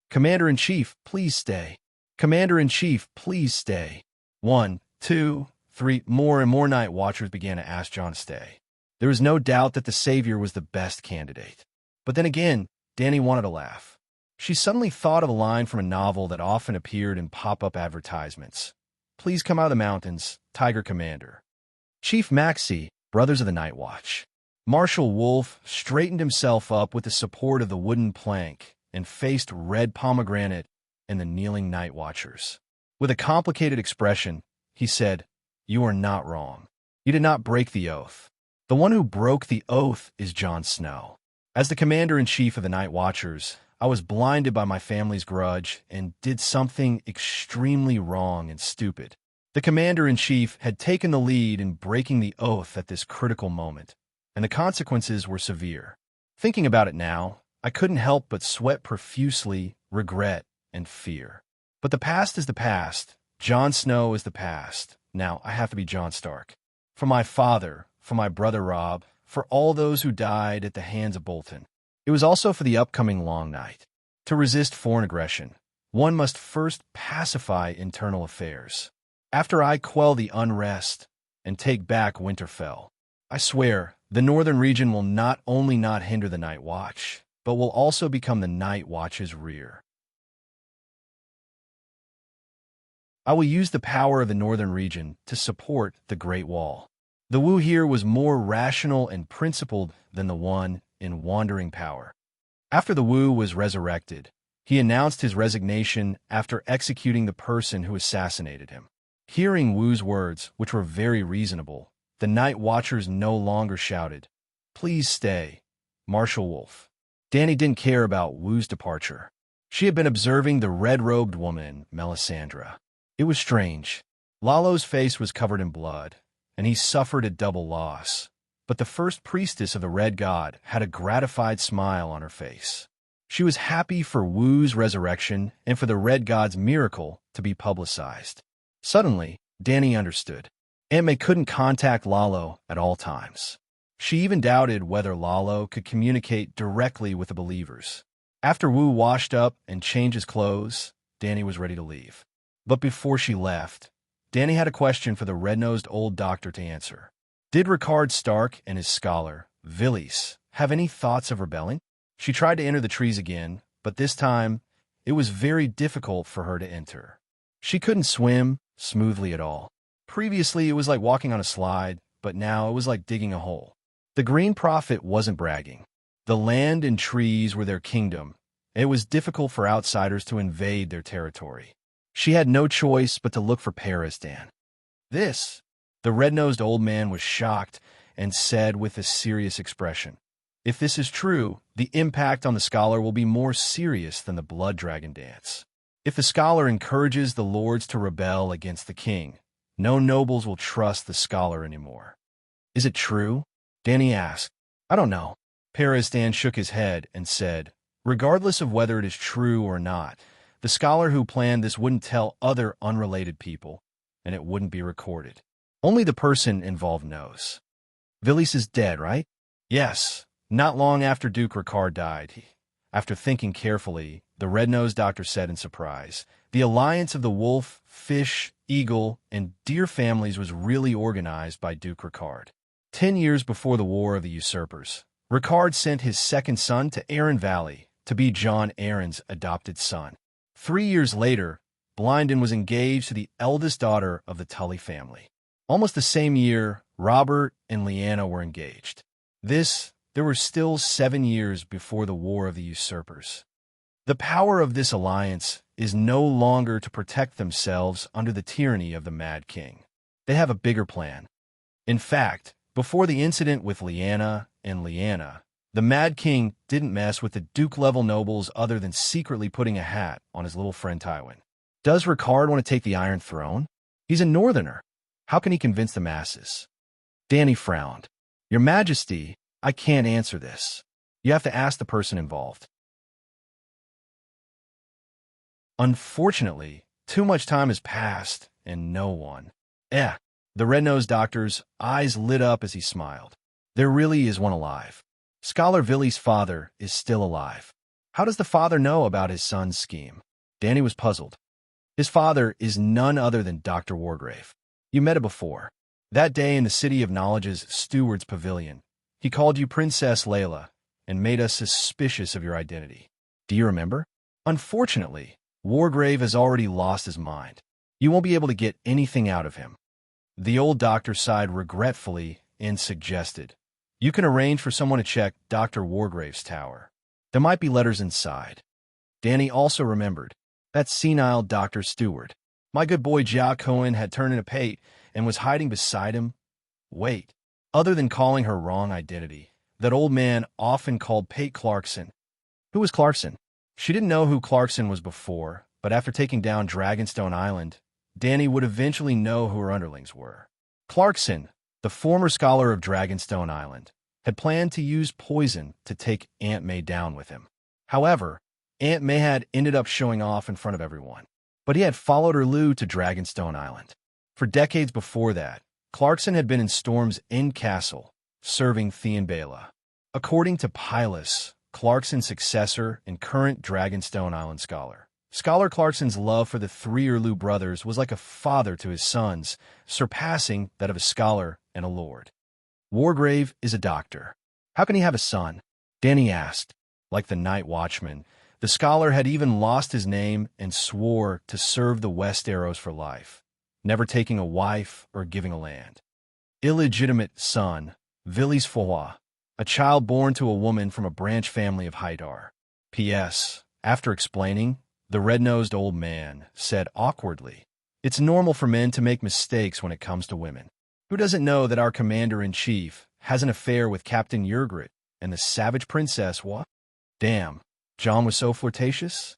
"Commander-in-Chief, please stay. Commander-in-Chief, please stay." 1, 2, 3, more and more Night Watchers began to ask John to stay. There was no doubt that the savior was the best candidate. But then again, Danny wanted to laugh. She suddenly thought of a line from a novel that often appeared in pop-up advertisements. "Please come out of the mountains, Tiger Commander." Chief Maxey, Brothers of the Night Watch. Marshal Wolf straightened himself up with the support of the wooden plank and faced Red Pomegranate and the kneeling Night Watchers. With a complicated expression, he said, "You are not wrong. You did not break the oath. The one who broke the oath is Jon Snow. As the commander-in-chief of the Night Watchers, I was blinded by my family's grudge and did something extremely wrong and stupid. The commander-in-chief had taken the lead in breaking the oath at this critical moment, and the consequences were severe. Thinking about it now, I couldn't help but sweat profusely, regret, and fear. But the past is the past. Jon Snow is the past. Now I have to be Jon Stark. For my father, for my brother Robb, for all those who died at the hands of Bolton. It was also for the upcoming Long Night. To resist foreign aggression, one must first pacify internal affairs. After I quell the unrest and take back Winterfell, I swear the northern region will not only not hinder the Night Watch, but will also become the Night Watch's rear. I will use the power of the northern region to support the Great Wall. The Wu here was more rational and principled than the one in Wandering Power. After the Wu was resurrected, he announced his resignation after executing the person who assassinated him. Hearing Wu's words, which were very reasonable, the Night Watchers no longer shouted, "Please stay, Marshal Wolf." Danny didn't care about Wu's departure. She had been observing the red-robed woman, Melisandre. It was strange. Lalo's face was covered in blood, and he suffered a double loss. But the first priestess of the Red God had a gratified smile on her face. She was happy for Wu's resurrection and for the Red God's miracle to be publicized. Suddenly, Danny understood. Aunt May couldn't contact Lalo at all times. She even doubted whether Lalo could communicate directly with the believers. After Wu washed up and changed his clothes, Danny was ready to leave. But before she left, Danny had a question for the red-nosed old doctor to answer. Did Ricard Stark and his scholar, Villies, have any thoughts of rebelling? She tried to enter the trees again, but this time, it was very difficult for her to enter. She couldn't swim smoothly at all. Previously, it was like walking on a slide, but now it was like digging a hole. The Green Prophet wasn't bragging. The land and trees were their kingdom. It was difficult for outsiders to invade their territory. She had no choice but to look for Paristan. The red-nosed old man was shocked and said with a serious expression, "If this is true, the impact on the scholar will be more serious than the blood dragon dance. If the scholar encourages the lords to rebel against the king, no nobles will trust the scholar anymore." "Is it true?" Danny asked. "I don't know." Paristan shook his head and said, "Regardless of whether it is true or not, the scholar who planned this wouldn't tell other unrelated people, and it wouldn't be recorded. Only the person involved knows." "Villies is dead, right?" "Yes, not long after Duke Ricard died." After thinking carefully, the red-nosed doctor said in surprise, "The alliance of the wolf, fish, eagle, and deer families was really organized by Duke Ricard. 10 years before the War of the Usurpers, Ricard sent his second son to Arryn Valley to be Jon Arryn's adopted son. 3 years later, Blinden was engaged to the eldest daughter of the Tully family. Almost the same year, Robert and Lyanna were engaged. There were still 7 years before the War of the Usurpers. The power of this alliance is no longer to protect themselves under the tyranny of the Mad King. They have a bigger plan. In fact, before the incident with Lyanna, the Mad King didn't mess with the Duke-level nobles other than secretly putting a hat on his little friend Tywin. Does Ricard want to take the Iron Throne? He's a northerner. How can he convince the masses?" Danny frowned. "Your Majesty, I can't answer this. You have to ask the person involved." Unfortunately, too much time has passed, and no one. The red-nosed doctor's eyes lit up as he smiled. "There really is one alive. Scholar Villies' father is still alive." "How does the father know about his son's scheme?" Danny was puzzled. "His father is none other than Dr. Wargrave. You met him before. That day in the City of Knowledge's Steward's Pavilion, he called you Princess Layla and made us suspicious of your identity. Do you remember? Unfortunately, Wargrave has already lost his mind. You won't be able to get anything out of him." The old doctor sighed regretfully and suggested, "You can arrange for someone to check Dr. Wargrave's tower. There might be letters inside." Danny also remembered. That senile Dr. Steward. My good boy Jia Cohen had turned into Pate and was hiding beside him. Wait, other than calling her wrong identity, that old man often called Pate Clarkson. Who was Clarkson? She didn't know who Clarkson was before, but after taking down Dragonstone Island, Danny would eventually know who her underlings were. Clarkson, the former scholar of Dragonstone Island, had planned to use poison to take Aunt May down with him. However, Aunt May had ended up showing off in front of everyone. But he had followed her Lou to Dragonstone Island. For decades before that, Clarkson had been in Storm's End Castle, serving Theon Bela. According to Pylus, Clarkson's successor and current Dragonstone Island scholar. Scholar Clarkson's love for the 3 Erlu brothers was like a father to his sons, surpassing that of a scholar and a lord. Wargrave is a doctor. How can he have a son? Danny asked. Like the night watchman, the scholar had even lost his name and swore to serve the West Arrows for life, never taking a wife or giving a land. Illegitimate son, Villies Foy, a child born to a woman from a branch family of Haidar. P.S. After explaining, the red-nosed old man said awkwardly, "It's normal for men to make mistakes when it comes to women. Who doesn't know that our commander-in-chief has an affair with Captain Yurgrit and the savage princess, what?" Damn, John was so flirtatious?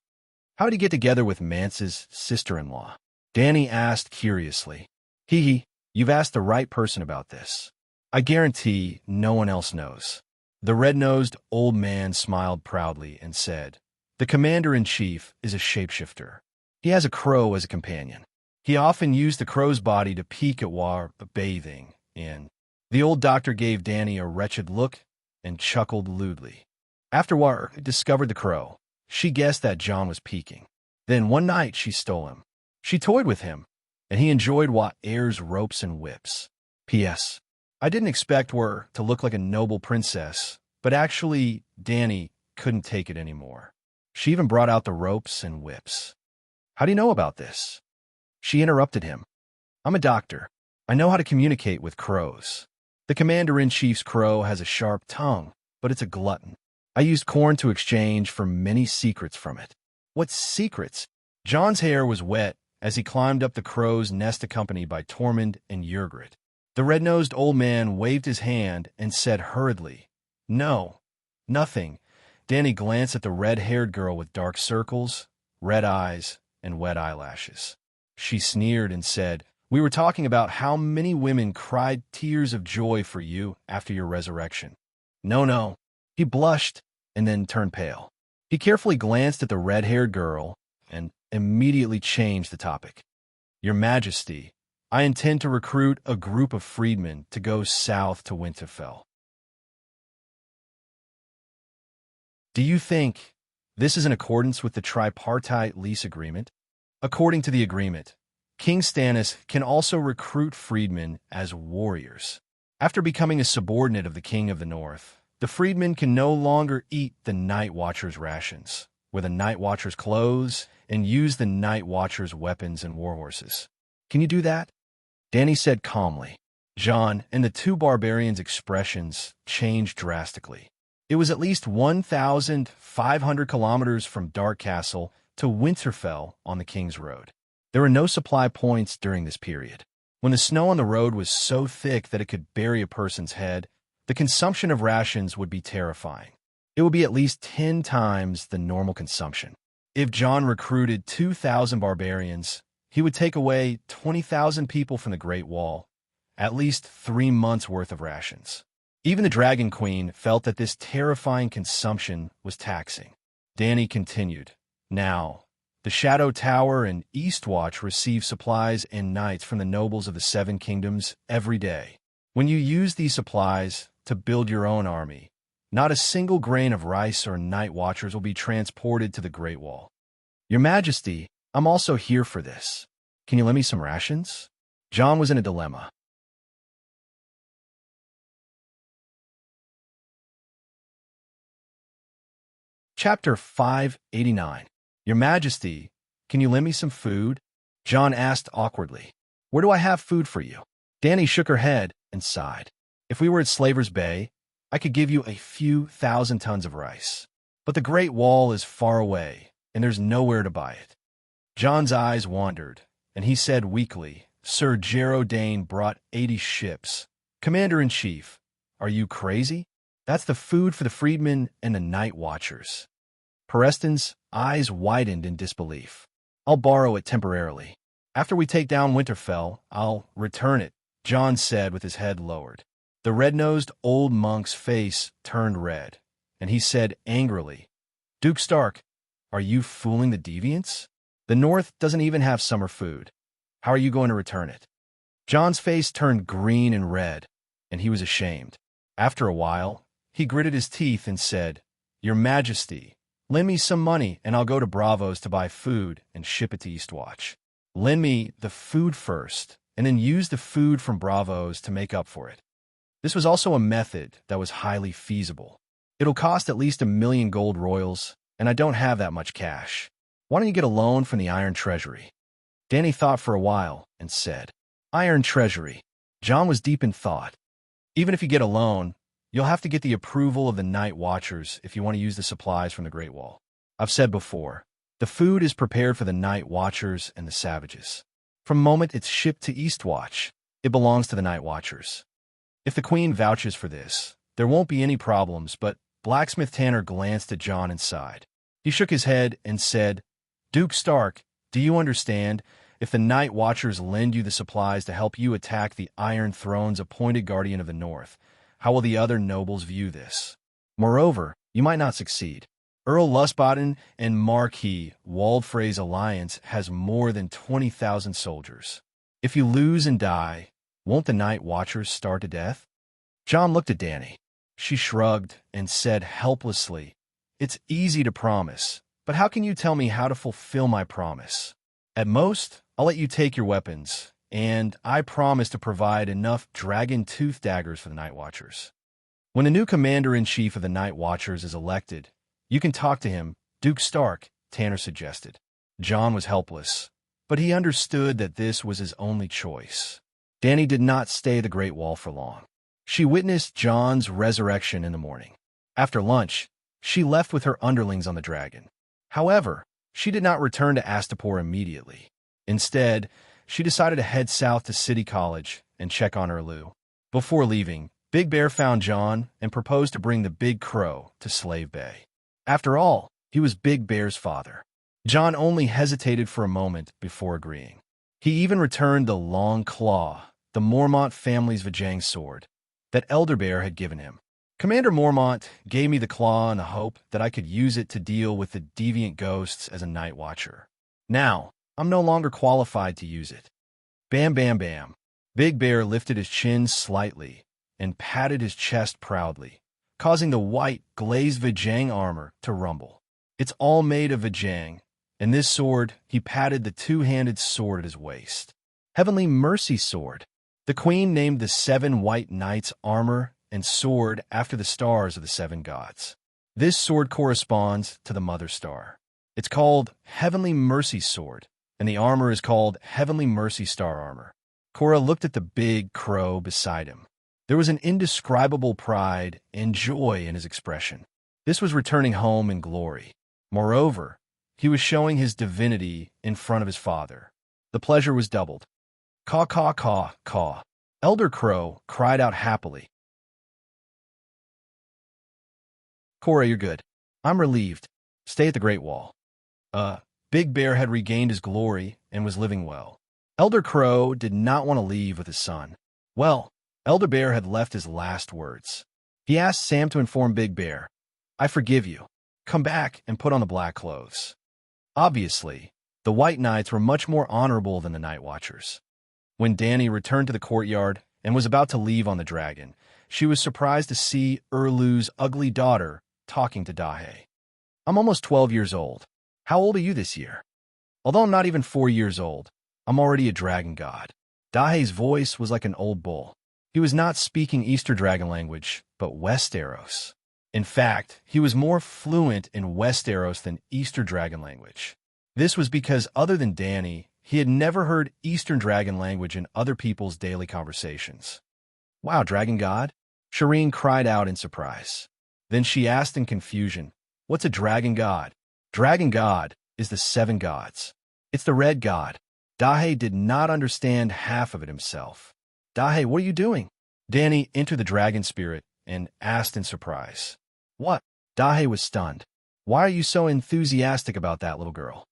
How did he get together with Mance's sister-in-law? Danny asked curiously. You've asked the right person about this. I guarantee no one else knows. The red-nosed old man smiled proudly and said, "The commander-in-chief is a shapeshifter. He has a crow as a companion. He often used the crow's body to peek at while bathing in." The old doctor gave Danny a wretched look and chuckled lewdly. After War discovered the crow, She guessed that John was peeking. Then one night she stole him. She toyed with him, and he enjoyed what airs, ropes, and whips. P.S. I didn't expect her to look like a noble princess, but actually, Danny couldn't take it anymore. She even brought out the ropes and whips. How do you know about this? She interrupted him. I'm a doctor. I know how to communicate with crows. The commander-in-chief's crow has a sharp tongue, but it's a glutton. I used corn to exchange for many secrets from it. What secrets? John's hair was wet as he climbed up the crow's nest accompanied by Tormund and Yrgrit. The red-nosed old man waved his hand and said hurriedly, No, nothing. Danny glanced at the red-haired girl with dark circles, red eyes, and wet eyelashes. She sneered and said, We were talking about how many women cried tears of joy for you after your resurrection. No. He blushed and then turned pale. He carefully glanced at the red-haired girl and immediately changed the topic. Your Majesty, I intend to recruit a group of freedmen to go south to Winterfell. Do you think this is in accordance with the tripartite lease agreement? According to the agreement, King Stannis can also recruit freedmen as warriors. After becoming a subordinate of the King of the North, the freedmen can no longer eat the Night Watcher's rations, wear the Night Watcher's clothes, and use the Night Watcher's weapons and warhorses. Can you do that? Danny said calmly. Jon and the two barbarians' expressions changed drastically. It was at least 1,500 kilometers from Dark Castle to Winterfell on the King's Road. There were no supply points during this period. When the snow on the road was so thick that it could bury a person's head, the consumption of rations would be terrifying. It would be at least 10 times the normal consumption. If Jon recruited 2,000 barbarians, he would take away 20,000 people from the Great Wall, at least 3 months' worth of rations. Even the Dragon Queen felt that this terrifying consumption was taxing. Danny continued, Now, the Shadow Tower and Eastwatch receive supplies and knights from the nobles of the Seven Kingdoms every day. When you use these supplies to build your own army, not a single grain of rice or Night Watchers will be transported to the Great Wall. Your Majesty, I'm also here for this. Can you lend me some rations? Jon was in a dilemma. Chapter 589. Your Majesty, can you lend me some food? Jon asked awkwardly. Where do I have food for you? Danny shook her head and sighed. If we were at Slaver's Bay, I could give you a few thousand tons of rice. But the Great Wall is far away, and there's nowhere to buy it. Jon's eyes wandered, and he said weakly, Sir Jarrow Dane brought 80 ships. Commander-in-Chief, are you crazy? That's the food for the freedmen and the Night Watchers. Preston's eyes widened in disbelief. I'll borrow it temporarily. After we take down Winterfell, I'll return it, Jon said with his head lowered. The red-nosed old monk's face turned red, and he said angrily, Duke Stark, are you fooling the deviants? The North doesn't even have summer food. How are you going to return it? Jon's face turned green and red, and he was ashamed. After a while, he gritted his teeth and said, Your Majesty, lend me some money and I'll go to Bravo's to buy food and ship it to Eastwatch. Lend me the food first, and then use the food from Bravo's to make up for it. This was also a method that was highly feasible. It'll cost at least 1,000,000 gold royals, and I don't have that much cash. Why don't you get a loan from the Iron Treasury? Danny thought for a while and said, Iron Treasury. Jon was deep in thought. Even if you get a loan, you'll have to get the approval of the Night Watchers if you want to use the supplies from the Great Wall. I've said before, the food is prepared for the Night Watchers and the Savages. From the moment it's shipped to Eastwatch, it belongs to the Night Watchers. If the Queen vouches for this, there won't be any problems, but Blacksmith Tanner glanced at Jon and sighed. He shook his head and said, Duke Stark, do you understand? If the Night Watchers lend you the supplies to help you attack the Iron Throne's appointed guardian of the North, how will the other nobles view this? Moreover, you might not succeed. Earl Lustbaden and Marquis Waldfrey's alliance has more than 20,000 soldiers. If you lose and die, won't the Night Watchers starve to death? Jon looked at Danny. She shrugged and said helplessly, It's easy to promise, But how can you tell me how to fulfill my promise? At most, I'll let you take your weapons, and I promise to provide enough dragon-tooth daggers for the Night Watchers. When a new commander-in-chief of the Night Watchers is elected, you can talk to him, Duke Stark, Tanner suggested. Jon was helpless, but he understood that this was his only choice. Dany did not stay at the Great Wall for long. She witnessed Jon's resurrection in the morning. After lunch, she left with her underlings on the dragon. However, she did not return to Astapor immediately. Instead, she decided to head south to City College and check on Erlu. Before leaving, Big Bear found Jon and proposed to bring the Big Crow to Slave Bay. After all, he was Big Bear's father. Jon only hesitated for a moment before agreeing. He even returned the Long Claw, the Mormont family's Vajang sword, that Elder Bear had given him. Commander Mormont gave me the claw in the hope that I could use it to deal with the deviant ghosts as a Night Watcher. Now, I'm no longer qualified to use it. Bam, bam, bam. Big Bear lifted his chin slightly and patted his chest proudly, causing the white, glazed Vajang armor to rumble. It's all made of Vajang, and this sword, he patted the two-handed sword at his waist. Heavenly Mercy Sword. The Queen named the 7 White Knights' armor and sword after the stars of the 7 gods. This sword corresponds to the Mother Star. It's called Heavenly Mercy Sword, and the armor is called Heavenly Mercy Star Armor. Cora looked at the Big Crow beside him. There was an indescribable pride and joy in his expression. This was returning home in glory. Moreover, he was showing his divinity in front of his father. The pleasure was doubled. Caw, caw, caw, caw. Elder Crow cried out happily. Cora, you're good. I'm relieved. Stay at the Great Wall. Big Bear had regained his glory and was living well. Elder Crow did not want to leave with his son. Well, Elder Bear had left his last words. He asked Sam to inform Big Bear, I forgive you. Come back and put on the black clothes. Obviously, the White Knights were much more honorable than the Night Watchers. When Dany returned to the courtyard and was about to leave on the dragon, she was surprised to see Erlu's ugly daughter talking to Dahe. I'm almost 12 years old. How old are you this year? Although I'm not even 4 years old, I'm already a dragon god. Dahe's voice was like an old bull. He was not speaking Easter Dragon language, but Westeros. In fact, he was more fluent in Westeros than Easter Dragon language. This was because, other than Dany, he had never heard Eastern Dragon language in other people's daily conversations. Wow, Dragon God? Serene cried out in surprise. Then she asked in confusion, what's a Dragon God? Dragon God is the 7 gods. It's the Red God. Dahe did not understand half of it himself. Dahe, what are you doing? Dany entered the dragon spirit and asked in surprise. What? Dahe was stunned. Why are you so enthusiastic about that little girl?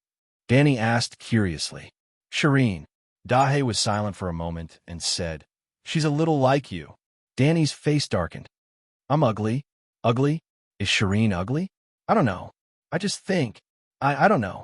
Dany asked curiously. Serene. Dahe was silent for a moment and said, she's a little like you. Dany's face darkened. I'm ugly. Ugly? Is Serene ugly? I don't know. I just think. I don't know.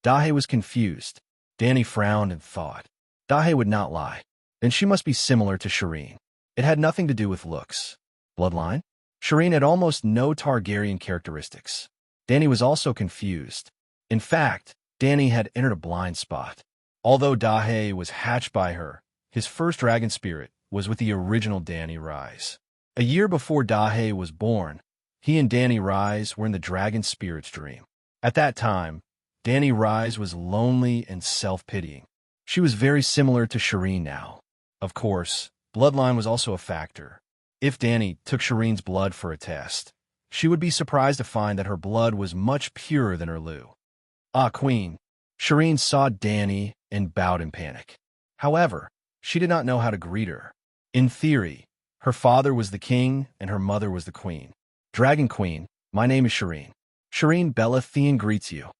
Dahe was confused. Dany frowned and thought. Dahe would not lie. Then she must be similar to Serene. It had nothing to do with looks. Bloodline? Serene had almost no Targaryen characteristics. Dany was also confused. In fact, Dany had entered a blind spot. Although Dahe was hatched by her, his first dragon spirit was with the original Dany Rise. A year before Dahe was born, he and Dany Rise were in the dragon spirit's dream. At that time, Dany Rise was lonely and self-pitying. She was very similar to Serene now. Of course, bloodline was also a factor. If Dany took Serene's blood for a test, she would be surprised to find that her blood was much purer than Erlu. Ah, Queen. Serene saw Dany and bowed in panic. However, she did not know how to greet her. In theory, her father was the king and her mother was the queen. Dragon Queen, my name is Serene. Serene Bellithian greets you.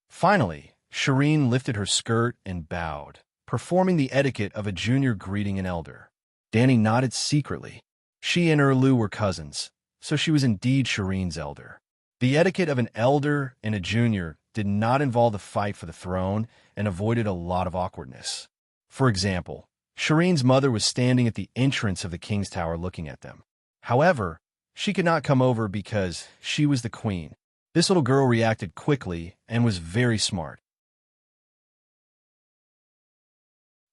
Finally, Serene lifted her skirt and bowed, performing the etiquette of a junior greeting an elder. Dany nodded secretly. She and Erlu were cousins, so she was indeed Serene's elder. The etiquette of an elder and a junior did not involve the fight for the throne and avoided a lot of awkwardness. For example, Serene's mother was standing at the entrance of the king's tower looking at them. However, she could not come over because she was the queen. This little girl reacted quickly and was very smart.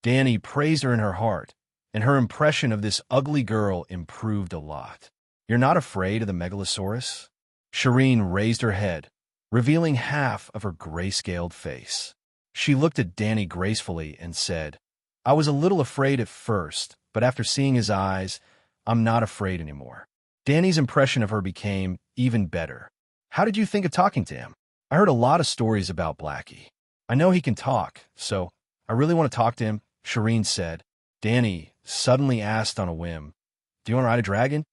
Danny praised her in her heart, and her impression of this ugly girl improved a lot. "You're not afraid of the Megalosaurus?" Serene raised her head, revealing half of her gray-scaled face. She looked at Danny gracefully and said, "I was a little afraid at first, but after seeing his eyes, I'm not afraid anymore." Danny's impression of her became even better. "How did you think of talking to him?" "I heard a lot of stories about Blackie. I know he can talk, so I really want to talk to him," Serene said. Danny suddenly asked on a whim, "Do you want to ride a dragon?"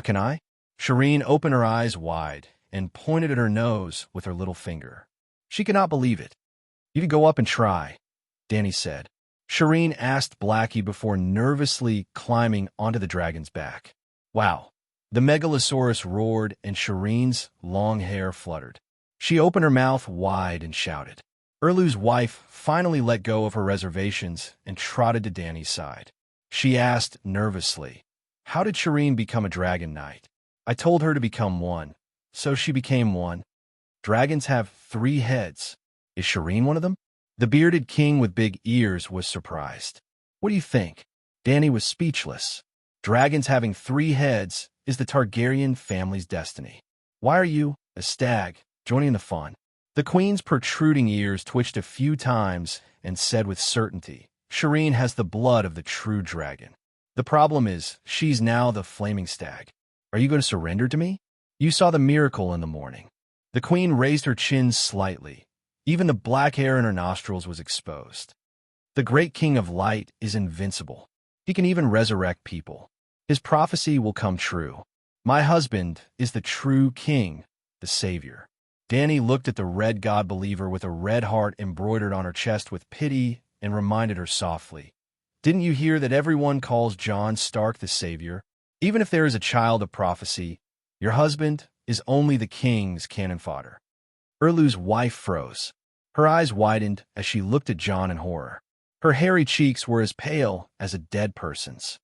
Can I?" Serene opened her eyes wide and pointed at her nose with her little finger. She could not believe it. "You could go up and try," Danny said. Serene asked Blackie before nervously climbing onto the dragon's back. Wow. The Megalosaurus roared and Serene's long hair fluttered. She opened her mouth wide and shouted. Erlu's wife finally let go of her reservations and trotted to Danny's side. She asked nervously, "How did Serene become a dragon knight?" "I told her to become one, so she became one. Dragons have 3 heads. Is Serene one of them?" The bearded king with big ears was surprised. "What do you think?" Danny was speechless. Dragons having 3 heads is the Targaryen family's destiny. "Why are you, a stag, joining the fun?" The queen's protruding ears twitched a few times and said with certainty, "Serene has the blood of the true dragon. The problem is, she's now the flaming stag. Are you going to surrender to me? You saw the miracle in the morning." The queen raised her chin slightly. Even the black hair in her nostrils was exposed. "The great king of light is invincible. He can even resurrect people. His prophecy will come true. My husband is the true king, the savior." Danny looked at the red god believer with a red heart embroidered on her chest with pity and reminded her softly, "Didn't you hear that everyone calls Jon Stark the savior? Even if there is a child of prophecy, your husband is only the king's cannon fodder." Erlu's wife froze. Her eyes widened as she looked at Jon in horror. Her hairy cheeks were as pale as a dead person's.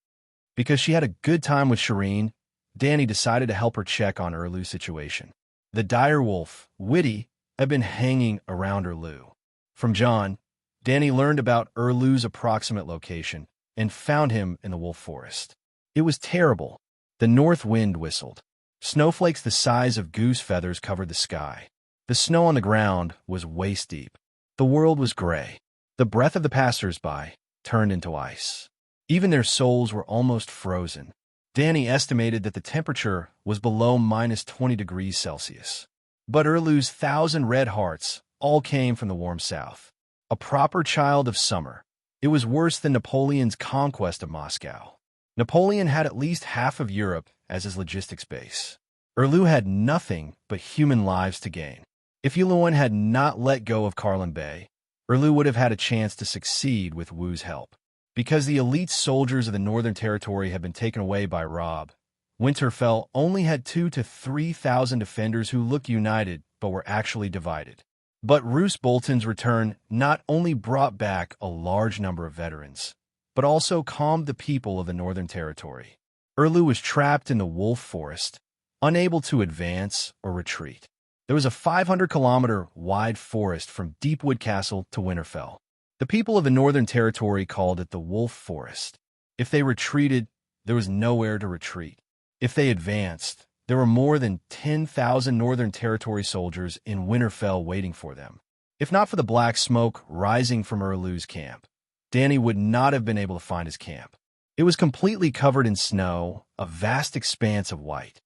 Because she had a good time with Serene, Danny decided to help her check on Erlu's situation. The dire wolf, Witty, had been hanging around Erlu. From Jon, Danny learned about Erlu's approximate location and found him in the wolf forest. It was terrible. The north wind whistled. Snowflakes the size of goose feathers covered the sky. The snow on the ground was waist deep. The world was gray. The breath of the passers-by turned into ice. Even their souls were almost frozen. Danny estimated that the temperature was below -20 degrees Celsius. But Erlu's 1,000 red hearts all came from the warm south. A proper child of summer. It was worse than Napoleon's conquest of Moscow. Napoleon had at least half of Europe as his logistics base. Erlu had nothing but human lives to gain. If Yuluen had not let go of Carlin Bay, Erlu would have had a chance to succeed with Wu's help. Because the elite soldiers of the Northern Territory had been taken away by Robb, Winterfell only had 2,000 to 3,000 defenders who looked united but were actually divided. But Roose Bolton's return not only brought back a large number of veterans, but also calmed the people of the Northern Territory. Erlu was trapped in the Wolf Forest, unable to advance or retreat. There was a 500-kilometer-wide forest from Deepwood Castle to Winterfell. The people of the Northern Territory called it the Wolf Forest. If they retreated, there was nowhere to retreat. If they advanced, there were more than 10,000 Northern Territory soldiers in Winterfell waiting for them. If not for the black smoke rising from Erlu's camp, Danny would not have been able to find his camp. It was completely covered in snow, a vast expanse of white.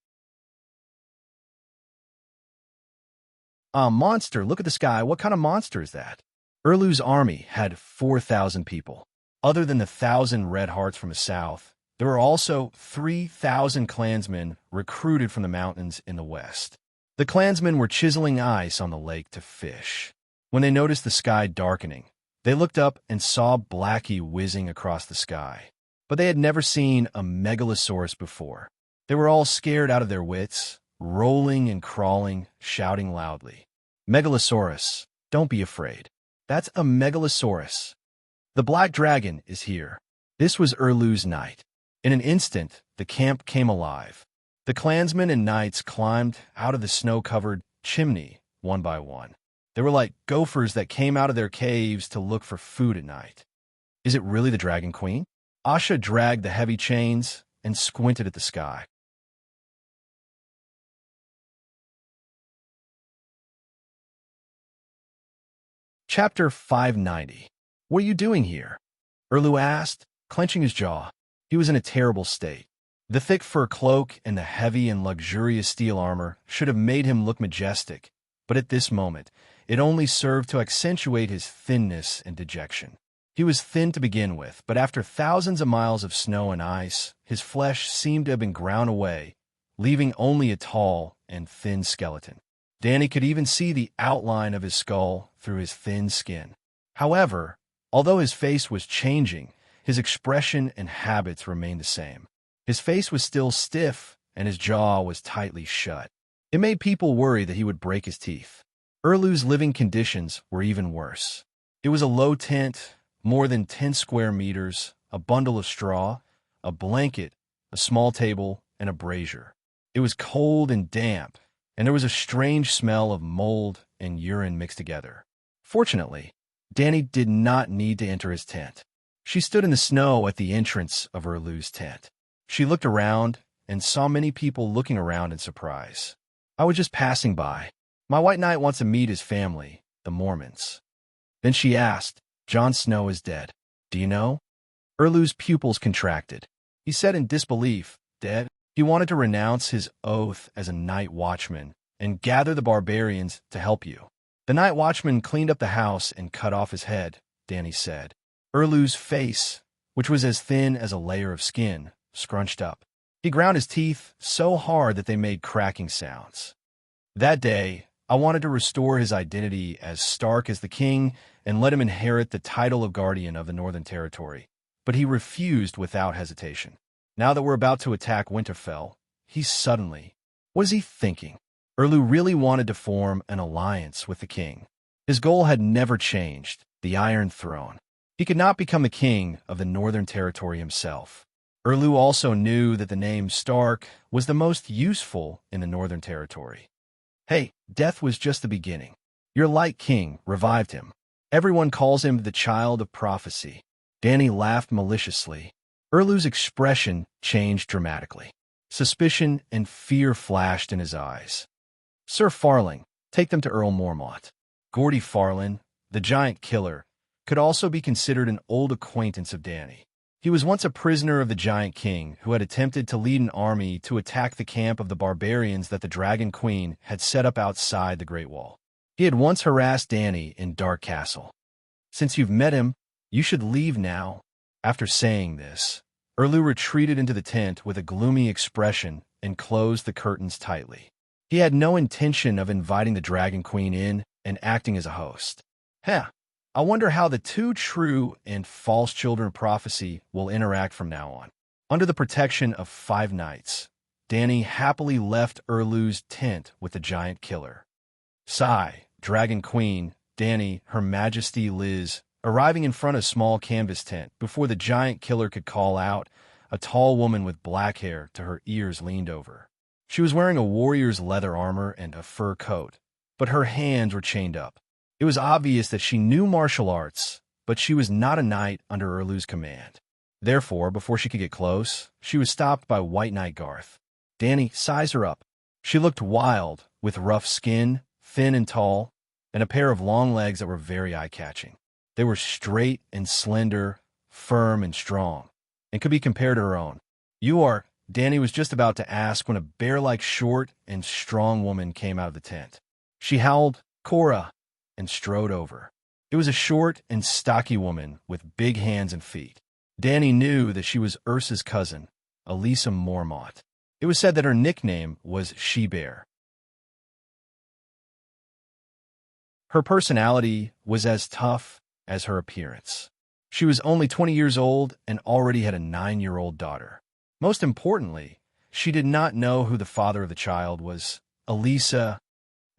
Monster, look at the sky. What kind of monster is that? Erlu's army had 4,000 people. Other than the 1,000 red hearts from the south, there were also 3,000 clansmen recruited from the mountains in the west. The clansmen were chiseling ice on the lake to fish. When they noticed the sky darkening, they looked up and saw Blackie whizzing across the sky. But they had never seen a Megalosaurus before. They were all scared out of their wits, rolling and crawling, shouting loudly. "Megalosaurus, don't be afraid. That's a Megalosaurus. The black dragon is here." This was Erlu's night. In an instant, the camp came alive. The clansmen and knights climbed out of the snow-covered chimney, one by one. They were like gophers that came out of their caves to look for food at night. Is it really the Dragon Queen? Asha dragged the heavy chains and squinted at the sky. Chapter 590. What are you doing here? Erlu asked, clenching his jaw. He was in a terrible state. The thick fur cloak and the heavy and luxurious steel armor should have made him look majestic, but at this moment, it only served to accentuate his thinness and dejection. He was thin to begin with, but after thousands of miles of snow and ice, his flesh seemed to have been ground away, leaving only a tall and thin skeleton. Danny could even see the outline of his skull through his thin skin. However, although his face was changing, his expression and habits remained the same. His face was still stiff, and his jaw was tightly shut. It made people worry that he would break his teeth. Erlu's living conditions were even worse. It was a low tent, more than 10 square meters, a bundle of straw, a blanket, a small table, and a brazier. It was cold and damp, and there was a strange smell of mold and urine mixed together. Fortunately, Danny did not need to enter his tent. She stood in the snow at the entrance of Erlu's tent. She looked around and saw many people looking around in surprise. I was just passing by. My white knight wants to meet his family, the Mormons. Then she asked, Jon Snow is dead. Do you know? Erlu's pupils contracted. He said in disbelief, dead? He wanted to renounce his oath as a night watchman and gather the barbarians to help you. The night watchman cleaned up the house and cut off his head, Danny said. Erlu's face, which was as thin as a layer of skin, scrunched up. He ground his teeth so hard that they made cracking sounds. That day, I wanted to restore his identity as Stark as the king and let him inherit the title of Guardian of the Northern Territory, but he refused without hesitation. Now that we're about to attack Winterfell, he suddenly... What is he thinking? Erlu really wanted to form an alliance with the king. His goal had never changed, the Iron Throne. He could not become the king of the Northern Territory himself. Erlu also knew that the name Stark was the most useful in the Northern Territory. Hey, death was just the beginning. Your light king revived him. Everyone calls him the child of prophecy. Danny laughed maliciously. Erlu's expression changed dramatically. Suspicion and fear flashed in his eyes. Sir Farling, take them to Earl Mormont. Gordy Farland, the giant killer, could also be considered an old acquaintance of Danny. He was once a prisoner of the Giant King who had attempted to lead an army to attack the camp of the barbarians that the Dragon Queen had set up outside the Great Wall. He had once harassed Danny in Dark Castle. Since you've met him, you should leave now. After saying this, Erlu retreated into the tent with a gloomy expression and closed the curtains tightly. He had no intention of inviting the Dragon Queen in and acting as a host. I wonder how the two true and false children of prophecy will interact from now on. Under the protection of 5 knights, Danny happily left Erlu's tent with the giant killer. Sai, Dragon Queen, Danny, Her Majesty Liz, arriving in front of a small canvas tent before the giant killer could call out, a tall woman with black hair to her ears leaned over. She was wearing a warrior's leather armor and a fur coat, but her hands were chained up. It was obvious that she knew martial arts, but she was not a knight under Erlu's command. Therefore, before she could get close, she was stopped by White Knight Garth. Danny sized her up. She looked wild, with rough skin, thin and tall, and a pair of long legs that were very eye-catching. They were straight and slender, firm and strong, and could be compared to her own. You are, Danny was just about to ask when a bear-like short and strong woman came out of the tent. She howled, Cora, and strode over. It was a short and stocky woman with big hands and feet. Danny knew that she was Ursa's cousin, Elisa Mormont. It was said that her nickname was She-Bear. Her personality was as tough as her appearance. She was only 20 years old and already had a 9-year-old daughter. Most importantly, she did not know who the father of the child was. Elisa.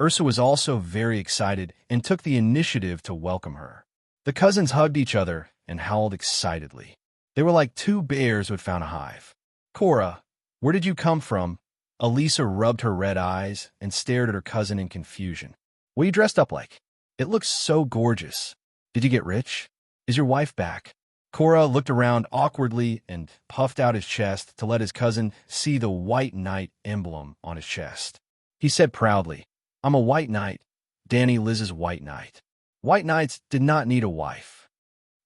Ursa was also very excited and took the initiative to welcome her. The cousins hugged each other and howled excitedly. They were like 2 bears who had found a hive. Cora, where did you come from? Elisa rubbed her red eyes and stared at her cousin in confusion. What are you dressed up like? It looks so gorgeous. Did you get rich? Is your wife back? Cora looked around awkwardly and puffed out his chest to let his cousin see the white knight emblem on his chest. He said proudly, I'm a white knight, Danny Liz's white knight. White knights did not need a wife.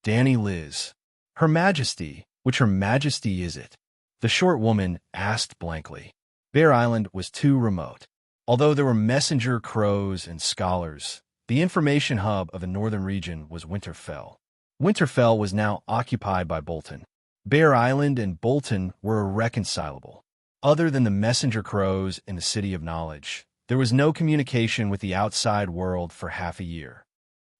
Danny Liz. Her Majesty, which Her Majesty is it? The short woman asked blankly. Bear Island was too remote. Although there were messenger crows and scholars, the information hub of the northern region was Winterfell. Winterfell was now occupied by Bolton. Bear Island and Bolton were irreconcilable. Other than the messenger crows in the City of Knowledge, there was no communication with the outside world for half a year.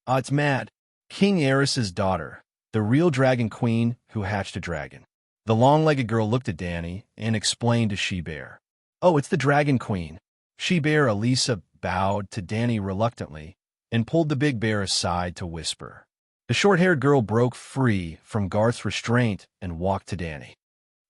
It's Mad, King Aerys's daughter, the real dragon queen who hatched a dragon. The long-legged girl looked at Danny and explained to She-Bear. Oh, it's the dragon queen. She-Bear Elisa bowed to Danny reluctantly and pulled the big bear aside to whisper. The short-haired girl broke free from Garth's restraint and walked to Danny.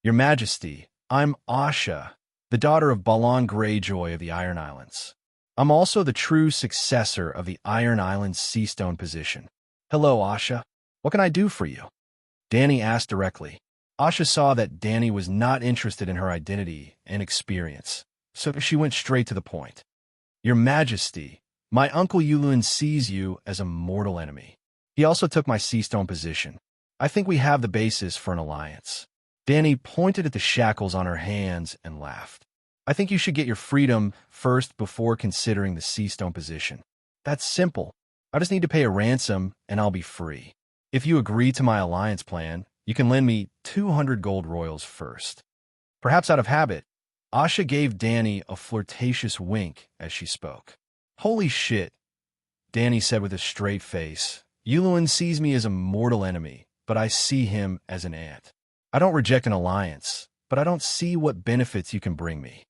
Your Majesty, I'm Asha, the daughter of Balon Greyjoy of the Iron Islands. I'm also the true successor of the Iron Islands Seastone position. Hello, Asha. What can I do for you? Danny asked directly. Asha saw that Danny was not interested in her identity and experience, so she went straight to the point. Your Majesty, my uncle Yulun sees you as a mortal enemy. He also took my Seastone position. I think we have the basis for an alliance. Danny pointed at the shackles on her hands and laughed. I think you should get your freedom first before considering the Seastone position. That's simple. I just need to pay a ransom and I'll be free. If you agree to my alliance plan, you can lend me 200 gold royals first. Perhaps out of habit, Asha gave Danny a flirtatious wink as she spoke. Holy shit, Danny said with a straight face. Yulun sees me as a mortal enemy, but I see him as an ant. I don't reject an alliance, but I don't see what benefits you can bring me.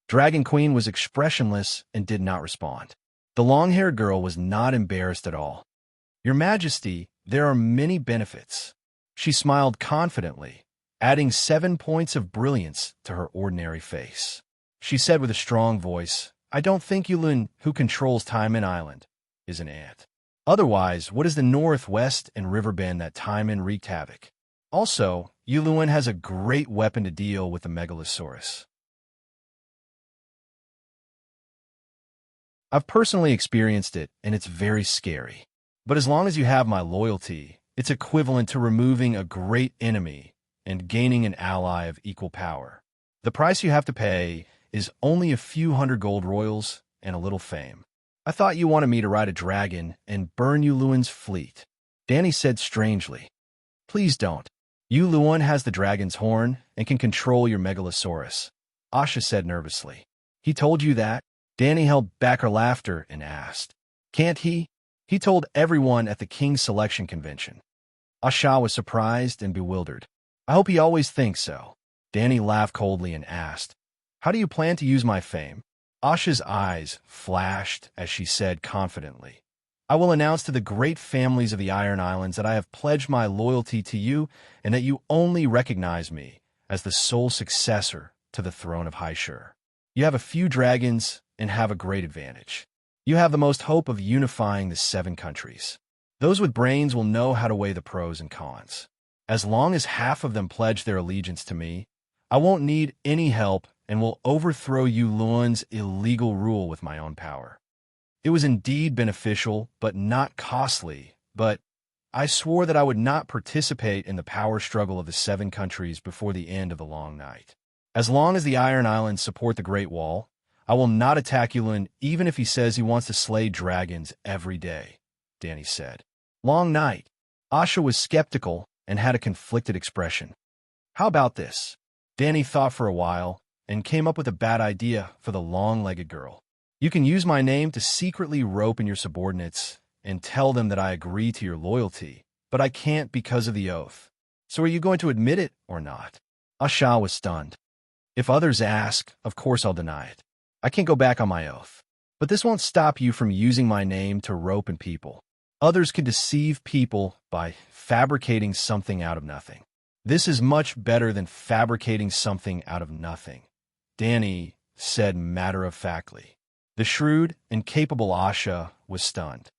Dragon Queen was expressionless and did not respond. The long-haired girl was not embarrassed at all. Your Majesty, there are many benefits. She smiled confidently, adding 7 points of brilliance to her ordinary face. She said with a strong voice, I don't think Yulun, who controls Timon Island, is an ant. Otherwise, what is the northwest and Riverbend that Timon wreaked havoc? Also, Yulun has a great weapon to deal with the Megalosaurus. I've personally experienced it, and it's very scary. But as long as you have my loyalty, it's equivalent to removing a great enemy and gaining an ally of equal power. The price you have to pay is only a few hundred gold royals and a little fame. I thought you wanted me to ride a dragon and burn Yulun's fleet. Danny said strangely. Please don't. Yulun has the dragon's horn and can control your Megalosaurus. Asha said nervously. He told you that? Danny held back her laughter and asked. Can't he? He told everyone at the King's Selection Convention. Asha was surprised and bewildered. I hope he always thinks so. Danny laughed coldly and asked, How do you plan to use my fame? Asha's eyes flashed as she said confidently, I will announce to the great families of the Iron Islands that I have pledged my loyalty to you and that you only recognize me as the sole successor to the throne of Hyshur. You have a few dragons and have a great advantage. You have the most hope of unifying the 7 countries. Those with brains will know how to weigh the pros and cons. As long as half of them pledge their allegiance to me, I won't need any help and will overthrow Yulun's illegal rule with my own power. It was indeed beneficial, but not costly, but I swore that I would not participate in the power struggle of the 7 countries before the end of the long night. As long as the Iron Islands support the Great Wall, I will not attack Yulun even if he says he wants to slay dragons every day, Danny said. Long night. Asha was skeptical and had a conflicted expression. How about this? Danny thought for a while and came up with a bad idea for the long-legged girl. You can use my name to secretly rope in your subordinates and tell them that I agree to your loyalty, but I can't because of the oath. So are you going to admit it or not? Asha was stunned. If others ask, of course I'll deny it. I can't go back on my oath. But this won't stop you from using my name to rope in people. Others can deceive people by fabricating something out of nothing. This is much better than fabricating something out of nothing. Danny said matter-of-factly. The shrewd and capable Asha was stunned.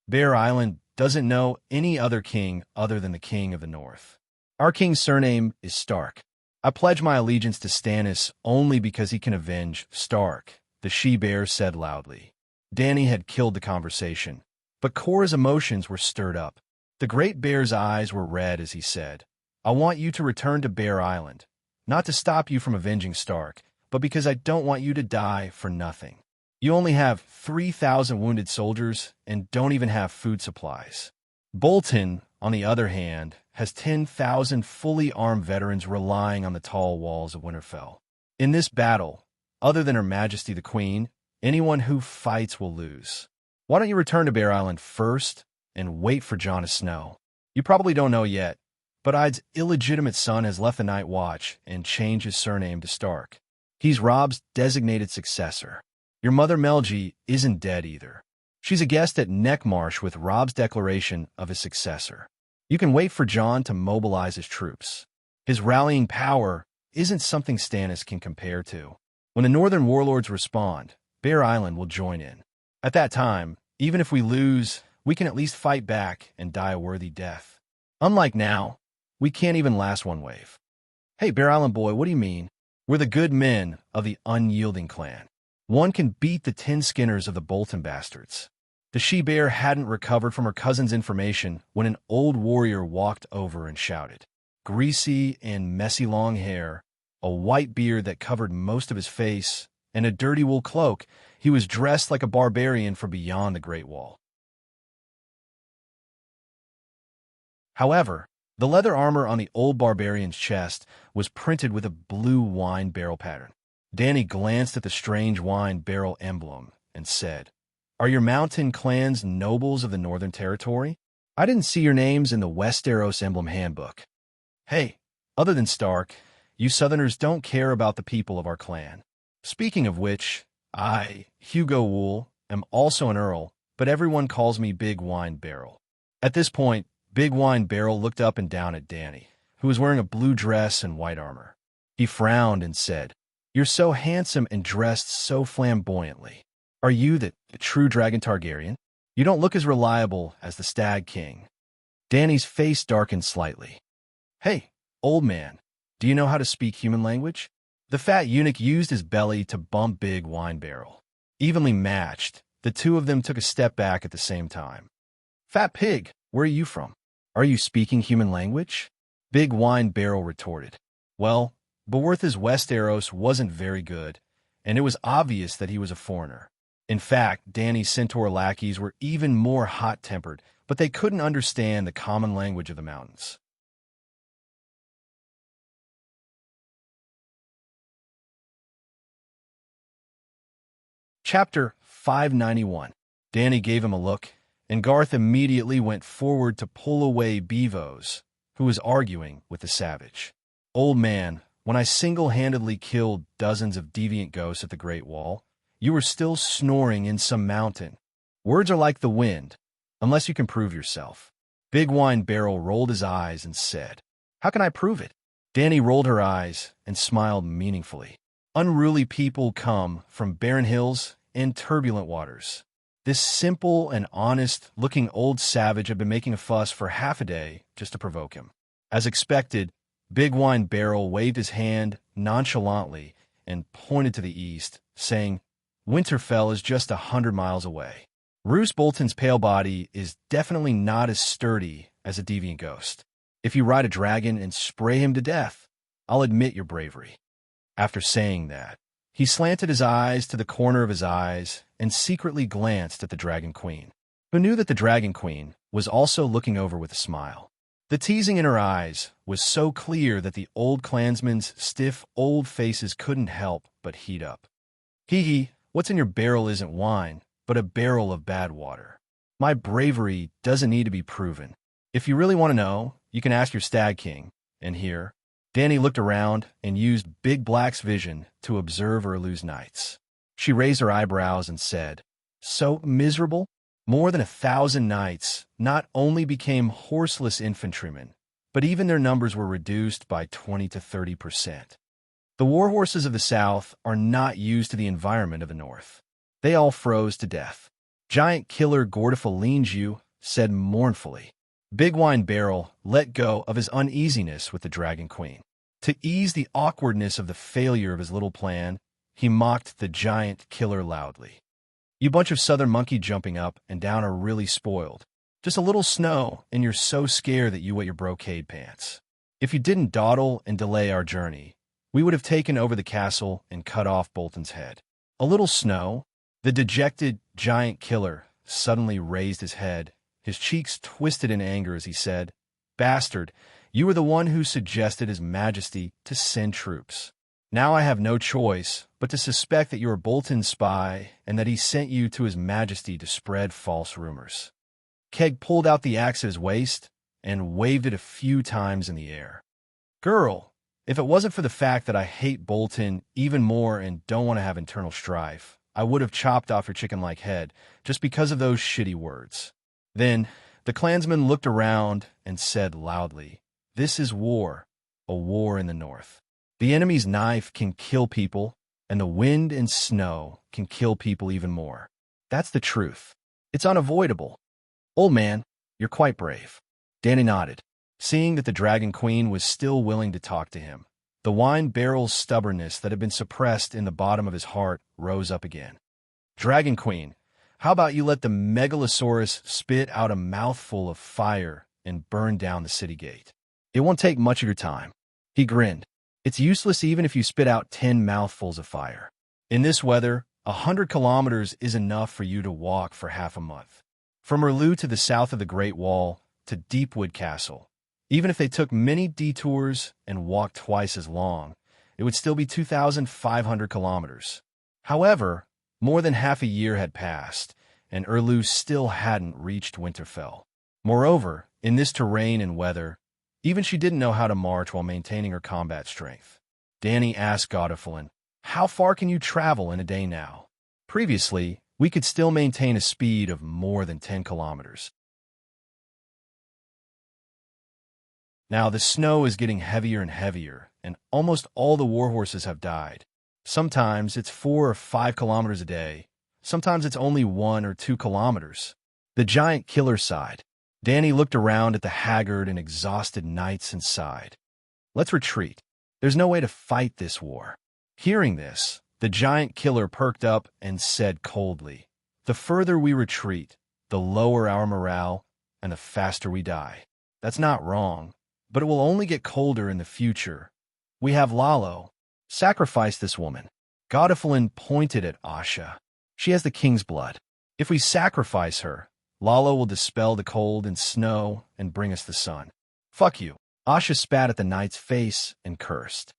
Bear Island doesn't know any other king other than the king of the north. Our king's surname is Stark. I pledge my allegiance to Stannis only because he can avenge Stark, the she-bear said loudly. Dany had killed the conversation, but Cora's emotions were stirred up. The great bear's eyes were red as he said, I want you to return to Bear Island, not to stop you from avenging Stark, but because I don't want you to die for nothing. You only have 3,000 wounded soldiers and don't even have food supplies. Bolton, on the other hand, has 10,000 fully armed veterans relying on the tall walls of Winterfell. In this battle, other than Her Majesty the Queen, anyone who fights will lose. Why don't you return to Bear Island first and wait for Jon Snow? You probably don't know yet, but Id's illegitimate son has left the Night Watch and changed his surname to Stark. He's Robb's designated successor. Your mother Melgie isn't dead either. She's a guest at Neckmarsh with Robb's declaration of his successor. You can wait for Jon to mobilize his troops. His rallying power isn't something Stannis can compare to. When the Northern warlords respond, Bear Island will join in. At that time, even if we lose, we can at least fight back and die a worthy death. Unlike now, we can't even last one wave. Hey, Bear Island boy, what do you mean? We're the good men of the unyielding clan. One can beat the tin skinners of the Bolton bastards. The she-bear hadn't recovered from her cousin's information when an old warrior walked over and shouted. Greasy and messy long hair, a white beard that covered most of his face, and a dirty wool cloak, he was dressed like a barbarian from beyond the Great Wall. However, the leather armor on the old barbarian's chest was printed with a blue wine barrel pattern. Dany glanced at the strange wine barrel emblem and said, Are your mountain clans nobles of the Northern Territory? I didn't see your names in the Westeros emblem handbook. Hey, other than Stark, you Southerners don't care about the people of our clan. Speaking of which, I, Hugo Wool, am also an earl, but everyone calls me Big Wine Barrel. At this point, Big Wine Barrel looked up and down at Dany, who was wearing a blue dress and white armor. He frowned and said, You're so handsome and dressed so flamboyantly. Are you the true Dragon Targaryen? You don't look as reliable as the Stag King. Dany's face darkened slightly. Hey, old man, do you know how to speak human language? The fat eunuch used his belly to bump Big Wine Barrel. Evenly matched, the two of them took a step back at the same time. Fat pig, where are you from? Are you speaking human language? Big Wine Barrel retorted. Well, Beorth's Westeros wasn't very good, and it was obvious that he was a foreigner. In fact, Dany's centaur lackeys were even more hot-tempered, but they couldn't understand the common language of the mountains. Chapter 591. Dany gave him a look, and Garth immediately went forward to pull away Beevos, who was arguing with the savage. Old man, when I single-handedly killed dozens of deviant ghosts at the Great Wall, you were still snoring in some mountain. Words are like the wind, unless you can prove yourself. Big Wine Barrel rolled his eyes and said, How can I prove it? Dany rolled her eyes and smiled meaningfully. Unruly people come from barren hills and turbulent waters. This simple and honest-looking old savage had been making a fuss for half a day just to provoke him. As expected, Big Wine Barrel waved his hand nonchalantly and pointed to the east, saying, Winterfell is just 100 miles away. Roose Bolton's pale body is definitely not as sturdy as a deviant ghost. If you ride a dragon and spray him to death, I'll admit your bravery. After saying that, he slanted his eyes to the corner of his eyes and secretly glanced at the Dragon Queen, who knew that the Dragon Queen was also looking over with a smile. The teasing in her eyes was so clear that the old clansman's stiff old faces couldn't help but heat up. Hee, what's in your barrel isn't wine, but a barrel of bad water. My bravery doesn't need to be proven. If you really want to know, you can ask your Stag King. And here, Dany looked around and used Big Black's vision to observe Erlu's knights. She raised her eyebrows and said, So miserable? More than 1,000 knights not only became horseless infantrymen, but even their numbers were reduced by 20 to 30%. The warhorses of the south are not used to the environment of the north. They all froze to death. Giant killer Gordifalinju said mournfully. Big Wine Barrel let go of his uneasiness with the Dragon Queen. To ease the awkwardness of the failure of his little plan, he mocked the giant killer loudly. You bunch of southern monkey jumping up and down are really spoiled. Just a little snow, and you're so scared that you wet your brocade pants. If you didn't dawdle and delay our journey, we would have taken over the castle and cut off Bolton's head. A little snow? The dejected giant killer suddenly raised his head, his cheeks twisted in anger as he said, Bastard, you were the one who suggested His Majesty to send troops. Now I have no choice but to suspect that you are Bolton's spy and that he sent you to His Majesty to spread false rumors. Keg pulled out the axe at his waist and waved it a few times in the air. Girl, if it wasn't for the fact that I hate Bolton even more and don't want to have internal strife, I would have chopped off your chicken-like head just because of those shitty words. Then the clansman looked around and said loudly, This is war, a war in the north. The enemy's knife can kill people, and the wind and snow can kill people even more. That's the truth. It's unavoidable. Old man, you're quite brave. Danny nodded, seeing that the Dragon Queen was still willing to talk to him. The wine barrel's stubbornness that had been suppressed in the bottom of his heart rose up again. Dragon Queen, how about you let the Megalosaurus spit out a mouthful of fire and burn down the city gate? It won't take much of your time. He grinned. It's useless even if you spit out 10 mouthfuls of fire. In this weather, 100 kilometers is enough for you to walk for half a month. From Erlu to the south of the Great Wall to Deepwood Castle, even if they took many detours and walked twice as long, it would still be 2,500 kilometers. However, more than half a year had passed, and Erlu still hadn't reached Winterfell. Moreover, in this terrain and weather, even she didn't know how to march while maintaining her combat strength. Danny asked Godifalin, How far can you travel in a day now? Previously, we could still maintain a speed of more than 10 kilometers. Now the snow is getting heavier and heavier, and almost all the warhorses have died. Sometimes it's 4 or 5 kilometers a day. Sometimes it's only 1 or 2 kilometers. The giant killer sighed. Danny looked around at the haggard and exhausted knights and sighed. Let's retreat. There's no way to fight this war. Hearing this, the giant killer perked up and said coldly, The further we retreat, the lower our morale and the faster we die. That's not wrong, but it will only get colder in the future. We have Lalo. Sacrifice this woman. Godifalin pointed at Asha. She has the king's blood. If we sacrifice her, Lalo will dispel the cold and snow and bring us the sun. Fuck you. Asha spat at the knight's face and cursed.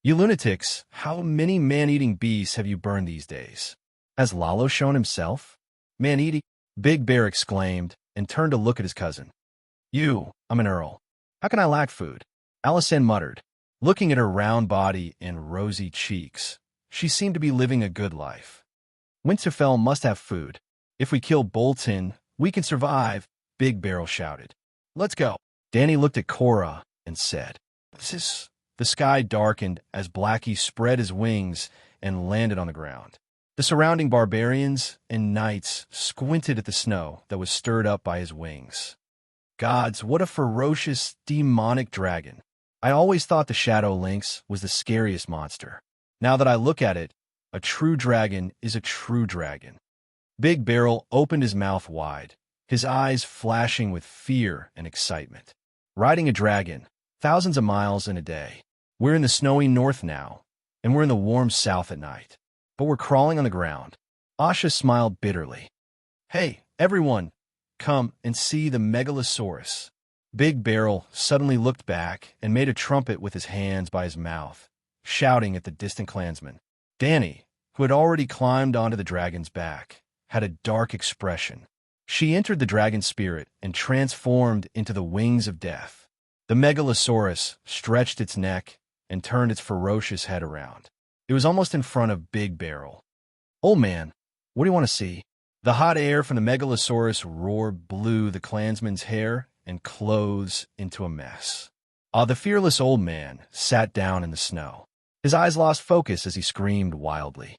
You lunatics, how many man-eating beasts have you burned these days? Has Lalo shown himself? Man-eating? Big Bear exclaimed and turned to look at his cousin. I'm an earl. How can I lack food? Alicent muttered, looking at her round body and rosy cheeks. She seemed to be living a good life. Winterfell must have food. If we kill Bolton, we can survive, Big Barrel shouted. Let's go. Danny looked at Cora and said, The sky darkened as Blackie spread his wings and landed on the ground. The surrounding barbarians and knights squinted at the snow that was stirred up by his wings. Gods, what a ferocious, demonic dragon. I always thought the Shadow Lynx was the scariest monster. Now that I look at it, a true dragon is a true dragon. Big Barrel opened his mouth wide, his eyes flashing with fear and excitement. Riding a dragon, thousands of miles in a day. We're in the snowy north now, and we're in the warm south at night. But we're crawling on the ground. Asha smiled bitterly. Hey, everyone, come and see the Megalosaurus. Big Barrel suddenly looked back and made a trumpet with his hands by his mouth, shouting at the distant clansmen. Danny, who had already climbed onto the dragon's back, had a dark expression. She entered the dragon spirit and transformed into the wings of death. The Megalosaurus stretched its neck and turned its ferocious head around. It was almost in front of Big Barrel. Old man, what do you want to see? The hot air from the Megalosaurus roar blew the clansman's hair and clothes into a mess. The fearless old man sat down in the snow. His eyes lost focus as he screamed wildly.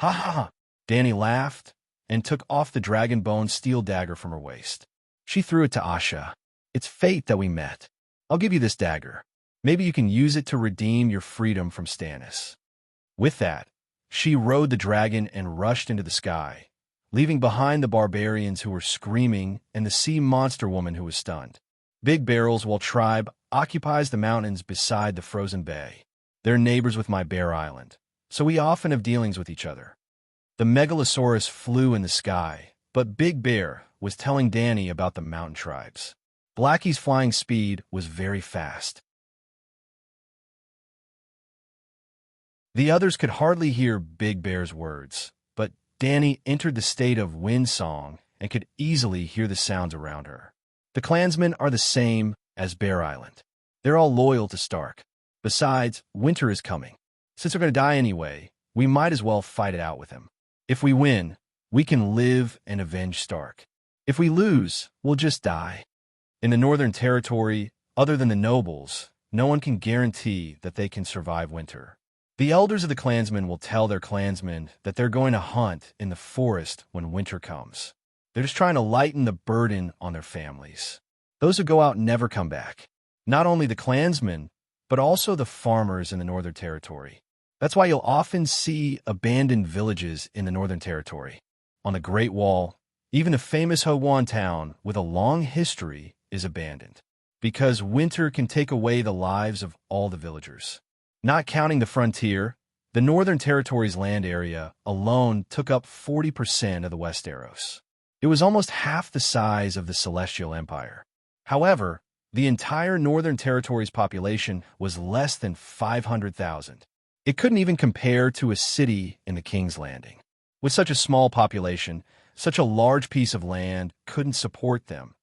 Ha ha ha! Danny laughed and took off the dragon-bone steel dagger from her waist. She threw it to Asha. It's fate that we met. I'll give you this dagger. Maybe you can use it to redeem your freedom from Stannis. With that, she rode the dragon and rushed into the sky, leaving behind the barbarians who were screaming and the sea monster woman who was stunned. Big Barrel's tribe occupies the mountains beside the frozen bay. They're neighbors with my Bear Island, so we often have dealings with each other. The Megalosaurus flew in the sky, but Big Bear was telling Danny about the mountain tribes. Blackie's flying speed was very fast. The others could hardly hear Big Bear's words, but Danny entered the state of wind song and could easily hear the sounds around her. The clansmen are the same as Bear Island. They're all loyal to Stark. Besides, winter is coming. Since we're going to die anyway, we might as well fight it out with him. If we win, we can live and avenge Stark. If we lose, we'll just die. In the Northern Territory, other than the nobles, no one can guarantee that they can survive winter. The elders of the clansmen will tell their clansmen that they're going to hunt in the forest when winter comes. They're just trying to lighten the burden on their families. Those who go out never come back. Not only the clansmen, but also the farmers in the Northern Territory. That's why you'll often see abandoned villages in the Northern Territory. On the Great Wall, even the famous Howan town with a long history is abandoned, because winter can take away the lives of all the villagers. Not counting the frontier, the Northern Territory's land area alone took up 40% of the Westeros. It was almost half the size of the Celestial Empire. However, the entire Northern Territory's population was less than 500,000. It couldn't even compare to a city in the King's Landing. With such a small population, such a large piece of land couldn't support them.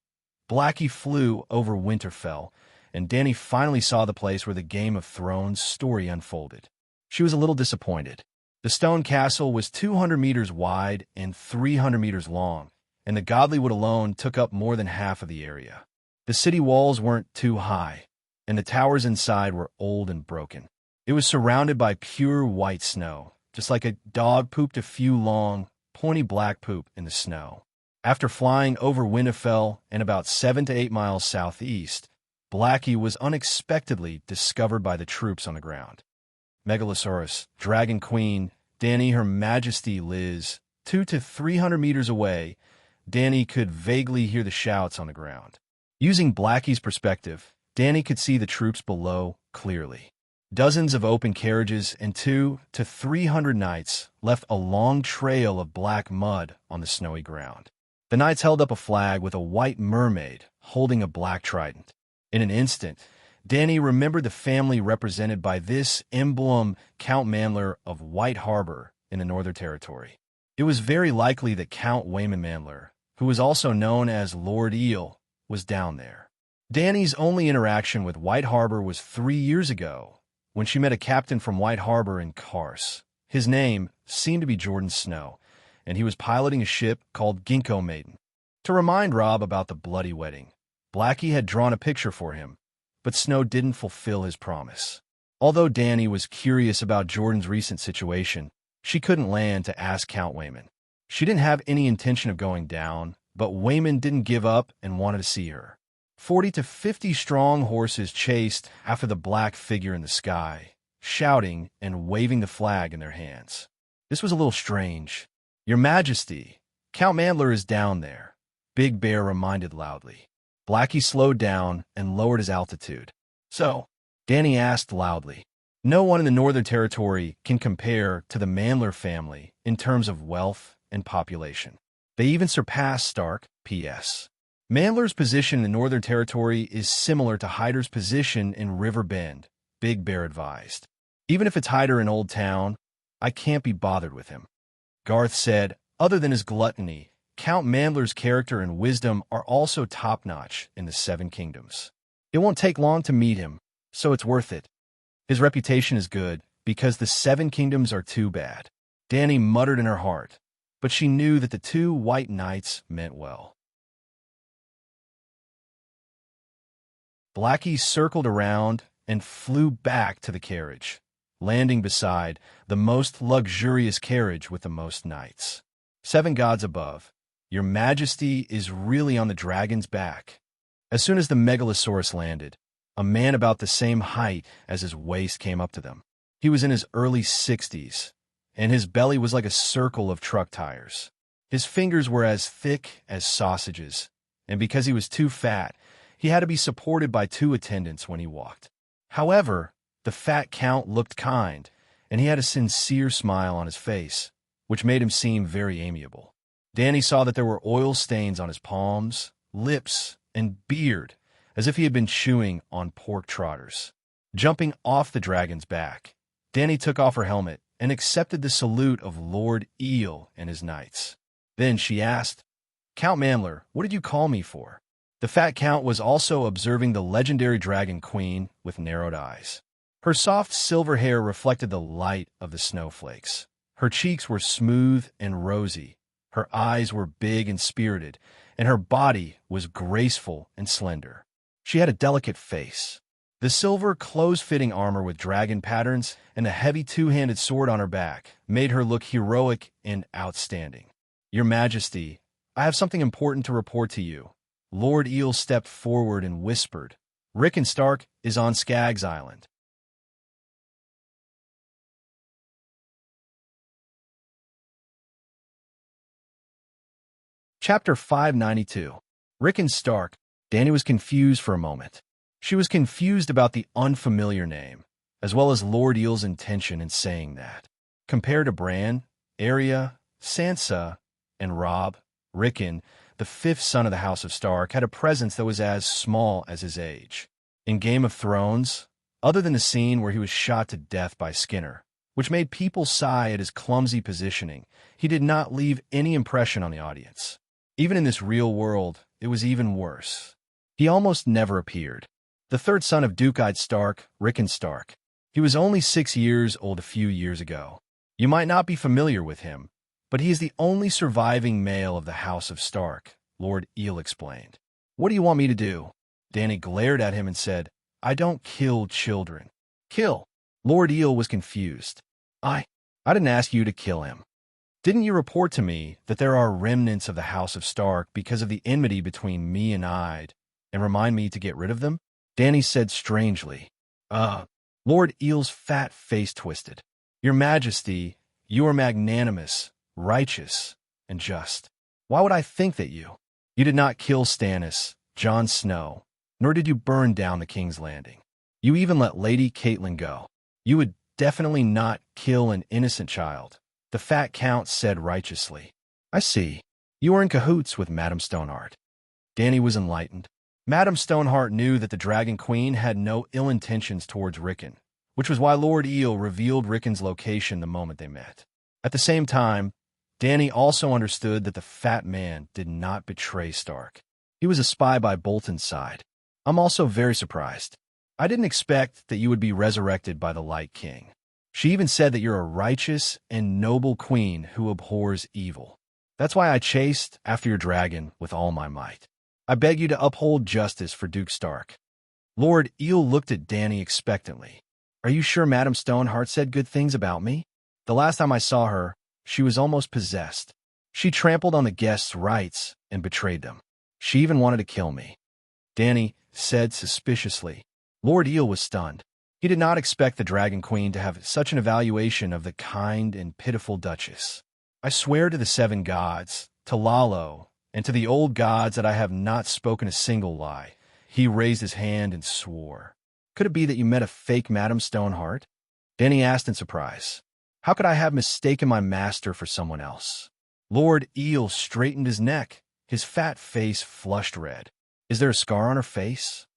Blackie flew over Winterfell, and Danny finally saw the place where the Game of Thrones story unfolded. She was a little disappointed. The stone castle was 200 meters wide and 300 meters long, and the Godlywood alone took up more than half of the area. The city walls weren't too high, and the towers inside were old and broken. It was surrounded by pure white snow, just like a dog pooped a few long, pointy black poop in the snow. After flying over Winterfell and about 7 to 8 miles southeast, Blackie was unexpectedly discovered by the troops on the ground. Megalosaurus, Dragon Queen, Danny Her Majesty Liz, 200 to 300 meters away, Danny could vaguely hear the shouts on the ground. Using Blackie's perspective, Danny could see the troops below clearly. Dozens of open carriages and 200 to 300 knights left a long trail of black mud on the snowy ground. The knights held up a flag with a white mermaid holding a black trident. In an instant, Danny remembered the family represented by this emblem, Count Mandler of White Harbor in the Northern Territory. It was very likely that Count Waymon Mandler, who was also known as Lord Eel, was down there. Danny's only interaction with White Harbor was 3 years ago, when she met a captain from White Harbor in Kars. His name seemed to be Jordan Snow, and he was piloting a ship called Ginkgo Maiden. To remind Robb about the bloody wedding, Blackie had drawn a picture for him, but Snow didn't fulfill his promise. Although Danny was curious about Jordan's recent situation, she couldn't land to ask Count Waymon. She didn't have any intention of going down, but Waymon didn't give up and wanted to see her. 40 to 50 strong horses chased after the black figure in the sky, shouting and waving the flag in their hands. This was a little strange. "Your Majesty, Count Mandler is down there," Big Bear reminded loudly. Blackie slowed down and lowered his altitude. "So?" Danny asked loudly. No one in the Northern Territory can compare to the Mandler family in terms of wealth and population. They even surpass Stark. P.S. Mandler's position in the Northern Territory is similar to Hyder's position in River Bend, Big Bear advised. "Even if it's Hyder in Old Town, I can't be bothered with him." Garth said, other than his gluttony, Count Mandler's character and wisdom are also top-notch in the Seven Kingdoms. It won't take long to meet him, so it's worth it. His reputation is good because the Seven Kingdoms are too bad. Danny muttered in her heart, but she knew that the 2 white knights meant well. Blackie circled around and flew back to the carriage. landing beside the most luxurious carriage with the most knights. 7 gods above, your majesty is really on the dragon's back. As soon as the megalosaurus landed, a man about the same height as his waist came up to them. He was in his early 60s, and his belly was like a circle of truck tires. His fingers were as thick as sausages, and because he was too fat, he had to be supported by 2 attendants when he walked. However, the fat count looked kind, and he had a sincere smile on his face, which made him seem very amiable. Danny saw that there were oil stains on his palms, lips, and beard, as if he had been chewing on pork trotters. Jumping off the dragon's back, Danny took off her helmet and accepted the salute of Lord Eel and his knights. Then she asked, "Count Mamler, what did you call me for?" The fat count was also observing the legendary dragon queen with narrowed eyes. Her soft silver hair reflected the light of the snowflakes. Her cheeks were smooth and rosy, her eyes were big and spirited, and her body was graceful and slender. She had a delicate face. The silver close-fitting armor with dragon patterns and a heavy 2-handed sword on her back made her look heroic and outstanding. "Your Majesty, I have something important to report to you." Lord Eel stepped forward and whispered, "Rickon Stark is on Skaggs Island." Chapter 592. Rickon Stark. Danny was confused for a moment. She was confused about the unfamiliar name, as well as Lord Eel's intention in saying that. Compared to Bran, Arya, Sansa, and Robb, Rickon, the 5th son of the House of Stark, had a presence that was as small as his age. In Game of Thrones, other than the scene where he was shot to death by Skinner, which made people sigh at his clumsy positioning, he did not leave any impression on the audience. Even in this real world, it was even worse. He almost never appeared. The 3rd son of Duke-eyed Stark, Rickon Stark. He was only 6 years old a few years ago. You might not be familiar with him, but he is the only surviving male of the House of Stark, Lord Eel explained. "What do you want me to do?" Danny glared at him and said, "I don't kill children." "Kill?" Lord Eel was confused. I didn't ask you to kill him. Didn't you report to me that there are remnants of the House of Stark because of the enmity between me and Ide, and remind me to get rid of them?" Danny said strangely. Lord Eel's fat face twisted. "Your Majesty, you are magnanimous, righteous, and just. Why would I think that you did not kill Stannis, Jon Snow, nor did you burn down the King's Landing? You even let Lady Catelyn go. You would definitely not kill an innocent child," the fat count said righteously. "I see. You are in cahoots with Madame Stoneheart." Danny was enlightened. Madame Stoneheart knew that the Dragon Queen had no ill intentions towards Rickon, which was why Lord Eel revealed Rickon's location the moment they met. At the same time, Danny also understood that the fat man did not betray Stark. He was a spy by Bolton's side. "I'm also very surprised. I didn't expect that you would be resurrected by the Light King. She even said that you're a righteous and noble queen who abhors evil. That's why I chased after your dragon with all my might. I beg you to uphold justice for Duke Stark." Lord Eel looked at Danny expectantly. "Are you sure Madame Stoneheart said good things about me? The last time I saw her, she was almost possessed. She trampled on the guests' rights and betrayed them. She even wanted to kill me," Danny said suspiciously. Lord Eel was stunned. He did not expect the Dragon Queen to have such an evaluation of the kind and pitiful Duchess. "I swear to the 7 gods, to Lalo, and to the old gods that I have not spoken a single lie." He raised his hand and swore. "Could it be that you met a fake Madame Stoneheart?" Danny asked in surprise. "How could I have mistaken my master for someone else?" Lord Eel straightened his neck. His fat face flushed red. "Is there a scar on her face?"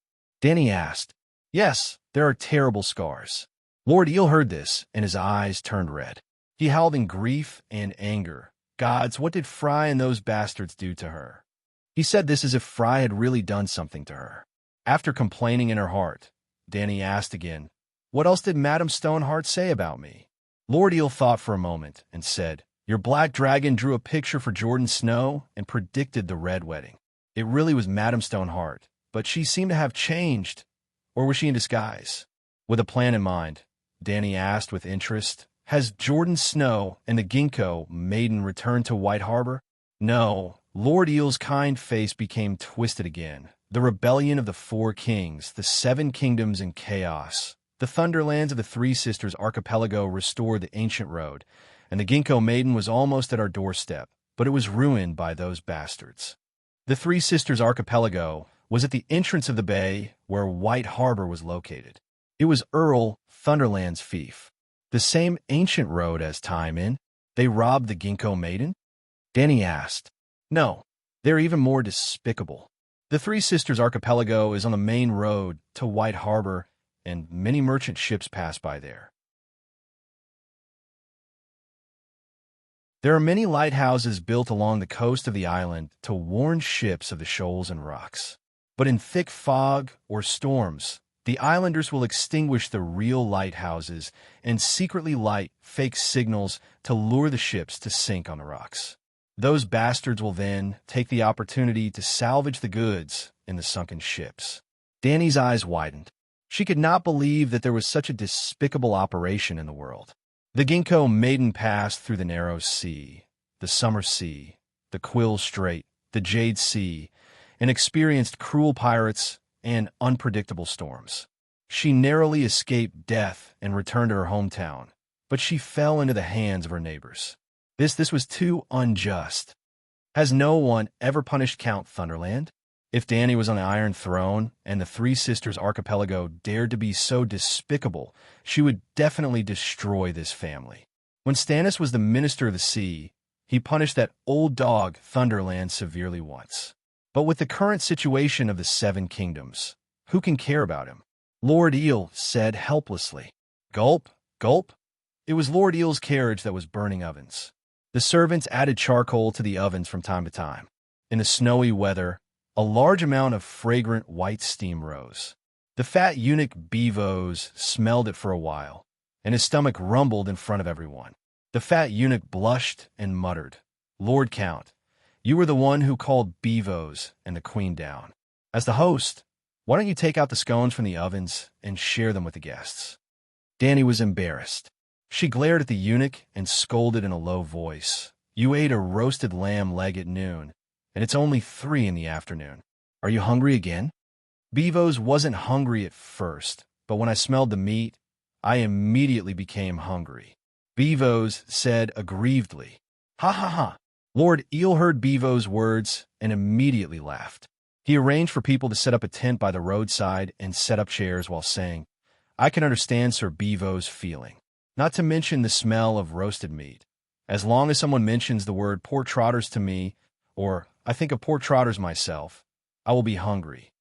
Danny asked. "Yes, there are terrible scars." Lord Eel heard this, and his eyes turned red. He howled in grief and anger. Gods, what did Fry and those bastards do to her? He said this as if Fry had really done something to her. After complaining in her heart, Danny asked again, "What else did Madame Stoneheart say about me?" Lord Eel thought for a moment and said, "Your black dragon drew a picture for Jon Snow and predicted the Red Wedding. It really was Madame Stoneheart, but she seemed to have changed. Or was she in disguise?" With a plan in mind, Danny asked with interest. Has Jordan Snow and the Ginkgo maiden returned to White Harbor? No. Lord Eel's kind face became twisted again. The rebellion of the Four Kings, the Seven Kingdoms in chaos. The Thunderlands of the Three Sisters Archipelago restored the ancient road, and the Ginkgo maiden was almost at our doorstep, but it was ruined by those bastards. The Three Sisters Archipelago was at the entrance of the bay where White Harbor was located. It was Earl Thunderland's fief. The same ancient road as Time in. They robbed the Ginkgo maiden? Danny asked. No, they're even more despicable. The Three Sisters Archipelago is on the main road to White Harbor, and many merchant ships pass by there. There are many lighthouses built along the coast of the island to warn ships of the shoals and rocks. But in thick fog or storms, the islanders will extinguish the real lighthouses and secretly light fake signals to lure the ships to sink on the rocks. Those bastards will then take the opportunity to salvage the goods in the sunken ships. Danny's eyes widened. She could not believe that there was such a despicable operation in the world. The Ginkgo maiden passed through the Narrow Sea, the Summer Sea, the Quill Strait, the Jade Sea, and experienced cruel pirates and unpredictable storms. She narrowly escaped death and returned to her hometown, but she fell into the hands of her neighbors. This was too unjust. Has no one ever punished Count Thunderland? If Danny was on the Iron Throne and the Three Sisters Archipelago dared to be so despicable, she would definitely destroy this family. When Stannis was the Minister of the Sea, he punished that old dog Thunderland severely once. But with the current situation of the Seven Kingdoms, who can care about him? Lord Eel said helplessly. Gulp, gulp. It was Lord Eel's carriage that was burning ovens. The servants added charcoal to the ovens from time to time. In the snowy weather, a large amount of fragrant white steam rose. The fat eunuch Beevos smelled it for a while, and his stomach rumbled in front of everyone. The fat eunuch blushed and muttered, Lord Count, you were the one who called Beevos and the queen down. As the host, why don't you take out the scones from the ovens and share them with the guests? Danny was embarrassed. She glared at the eunuch and scolded in a low voice. You ate a roasted lamb leg at noon, and it's only 3 in the afternoon. Are you hungry again? Beevos wasn't hungry at first, but when I smelled the meat, I immediately became hungry. Beevos said aggrievedly. Ha ha ha. Lord Eel heard Beevos' words and immediately laughed. He arranged for people to set up a tent by the roadside and set up chairs while saying, I can understand Sir Beevos' feeling. Not to mention the smell of roasted meat. As long as someone mentions the word pork trotters to me, or I think of pork trotters myself, I will be hungry.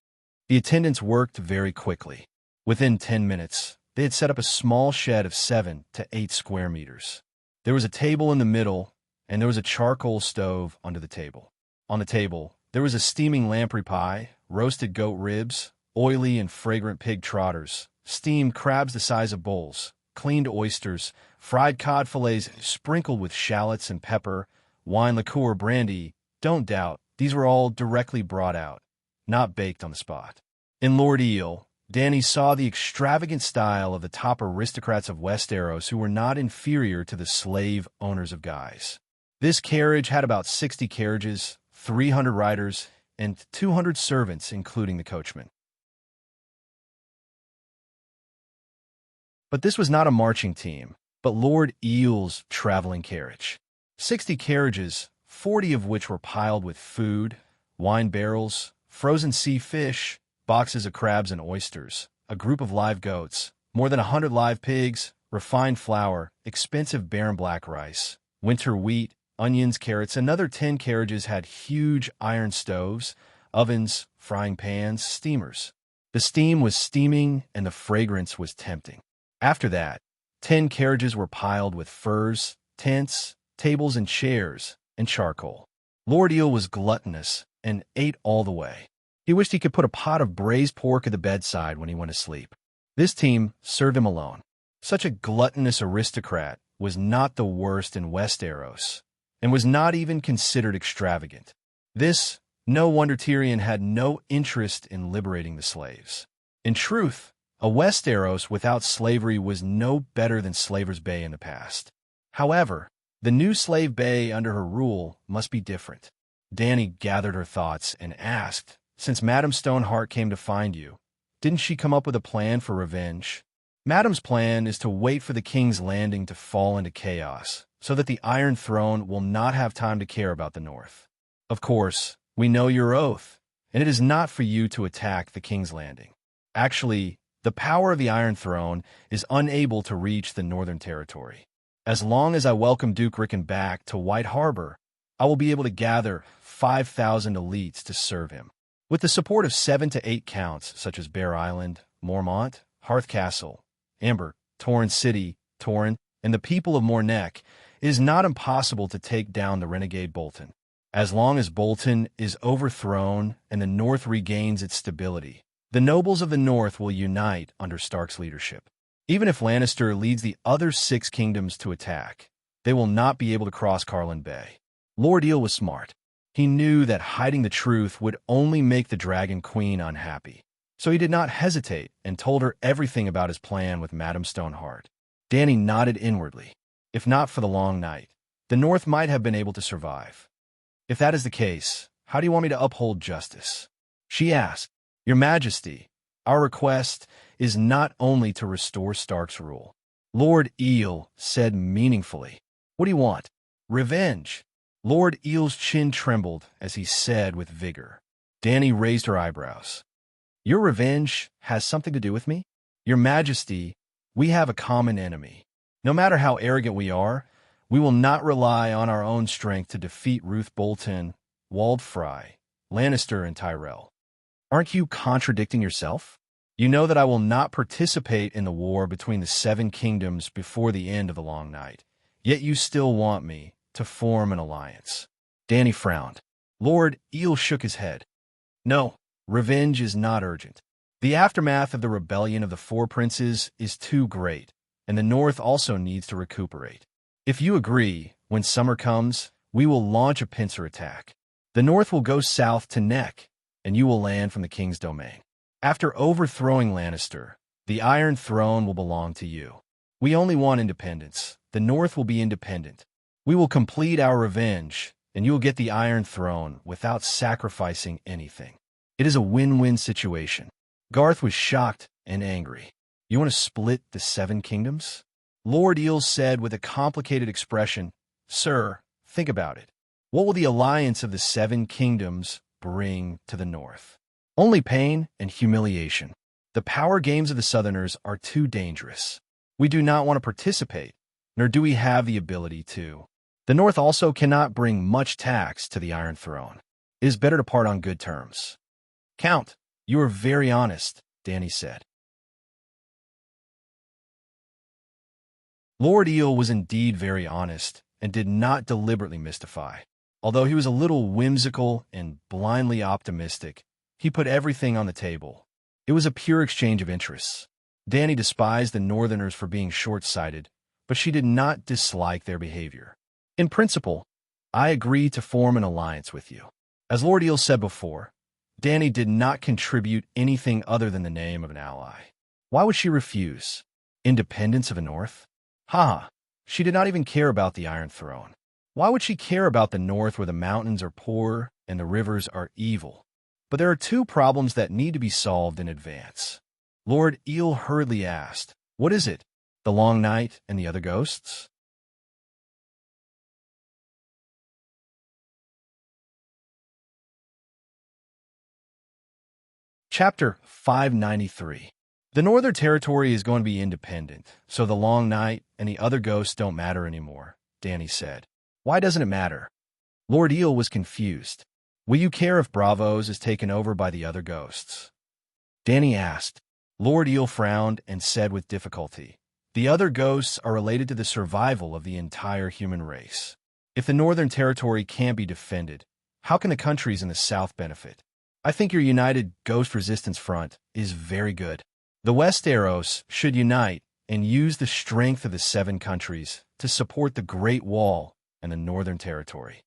The attendants worked very quickly. Within 10 minutes, they had set up a small shed of 7 to 8 square meters. There was a table in the middle, and there was a charcoal stove under the table. On the table, there was a steaming lamprey pie, roasted goat ribs, oily and fragrant pig trotters, steamed crabs the size of bowls, cleaned oysters, fried cod fillets sprinkled with shallots and pepper, wine liqueur brandy. Don't doubt, these were all directly brought out, not baked on the spot. In Lord Eel, Danny saw the extravagant style of the top aristocrats of Westeros who were not inferior to the slave owners of Guise. This carriage had about 60 carriages, 300 riders, and 200 servants, including the coachman. But this was not a marching team, but Lord Eel's traveling carriage. 60 carriages, 40 of which were piled with food, wine barrels, frozen sea fish, boxes of crabs and oysters, a group of live goats, more than 100 live pigs, refined flour, expensive barren black rice, winter wheat, onions, carrots. Another 10 carriages had huge iron stoves, ovens, frying pans, steamers. The steam was steaming and the fragrance was tempting. After that, 10 carriages were piled with furs, tents, tables and chairs, and charcoal. Lord Eel was gluttonous and ate all the way. He wished he could put a pot of braised pork at the bedside when he went to sleep. This team served him alone. Such a gluttonous aristocrat was not the worst in Westeros, and was not even considered extravagant. No wonder Tyrion had no interest in liberating the slaves. In truth, A Westeros without slavery was no better than Slaver's Bay in the past. However, the new slave bay under her rule must be different. Dany gathered her thoughts and asked, since Madame Stoneheart came to find you, didn't she come up with a plan for revenge? Madame's plan is to wait for the King's Landing to fall into chaos, so that the Iron Throne will not have time to care about the North. Of course, we know your oath, and it is not for you to attack the King's Landing. Actually, the power of the Iron Throne is unable to reach the Northern Territory. As long as I welcome Duke Rickon back to White Harbor, I will be able to gather 5,000 elites to serve him. With the support of 7 to 8 counts, such as Bear Island, Mormont, Hearth Castle, Embark, Torrhen City, Torrhen, and the people of Morneck, it is not impossible to take down the renegade Bolton. As long as Bolton is overthrown and the North regains its stability, the nobles of the North will unite under Stark's leadership. Even if Lannister leads the other 6 kingdoms to attack, they will not be able to cross Carlin Bay. Lord Eel was smart. He knew that hiding the truth would only make the Dragon Queen unhappy. So he did not hesitate and told her everything about his plan with Madame Stoneheart. Dany nodded inwardly. If not for the long night, the North might have been able to survive. If that is the case, how do you want me to uphold justice? She asked. Your Majesty, our request is not only to restore Stark's rule. Lord Eel said meaningfully. What do you want? Revenge. Lord Eel's chin trembled as he said with vigor. Dany raised her eyebrows. Your revenge has something to do with me? Your Majesty, we have a common enemy. No matter how arrogant we are, we will not rely on our own strength to defeat Ruth Bolton, Wald Fry, Lannister, and Tyrell. Aren't you contradicting yourself? You know that I will not participate in the war between the 7 kingdoms before the end of the Long Night, yet you still want me to form an alliance. Dany frowned. Lord Eel shook his head. No, revenge is not urgent. The aftermath of the rebellion of the 4 princes is too great, and the North also needs to recuperate. If you agree, when summer comes, we will launch a pincer attack. The North will go south to Neck, and you will land from the King's domain. After overthrowing Lannister, the Iron Throne will belong to you. We only want independence. The North will be independent. We will complete our revenge, and you will get the Iron Throne without sacrificing anything. It is a win-win situation. Garth was shocked and angry. You want to split the 7 kingdoms? Lord Eel said with a complicated expression, Sir, think about it. What will the alliance of the 7 kingdoms bring to the North? Only pain and humiliation. The power games of the Southerners are too dangerous. We do not want to participate, nor do we have the ability to. The North also cannot bring much tax to the Iron Throne. It is better to part on good terms. Count, you are very honest, Dany said. Lord Eel was indeed very honest and did not deliberately mystify. Although he was a little whimsical and blindly optimistic, he put everything on the table. It was a pure exchange of interests. Dany despised the Northerners for being short-sighted, but she did not dislike their behavior. In principle, I agree to form an alliance with you. As Lord Eel said before, Dany did not contribute anything other than the name of an ally. Why would she refuse? Independence of the North? Ha! She did not even care about the Iron Throne. Why would she care about the North where the mountains are poor and the rivers are evil? But there are 2 problems that need to be solved in advance. Lord Eel hurriedly asked, What is it? The Long Night and the other ghosts? Chapter 593. The Northern Territory is going to be independent, so the Long Night and the other ghosts don't matter anymore, Dany said. Why doesn't it matter? Lord Eel was confused. Will you care if Braavos is taken over by the other ghosts? Dany asked. Lord Eel frowned and said with difficulty, The other ghosts are related to the survival of the entire human race. If the Northern Territory can't be defended, how can the countries in the South benefit? I think your united Ghost Resistance Front is very good. The Westeros should unite and use the strength of the 7 countries to support the Great Wall and the Northern Territory.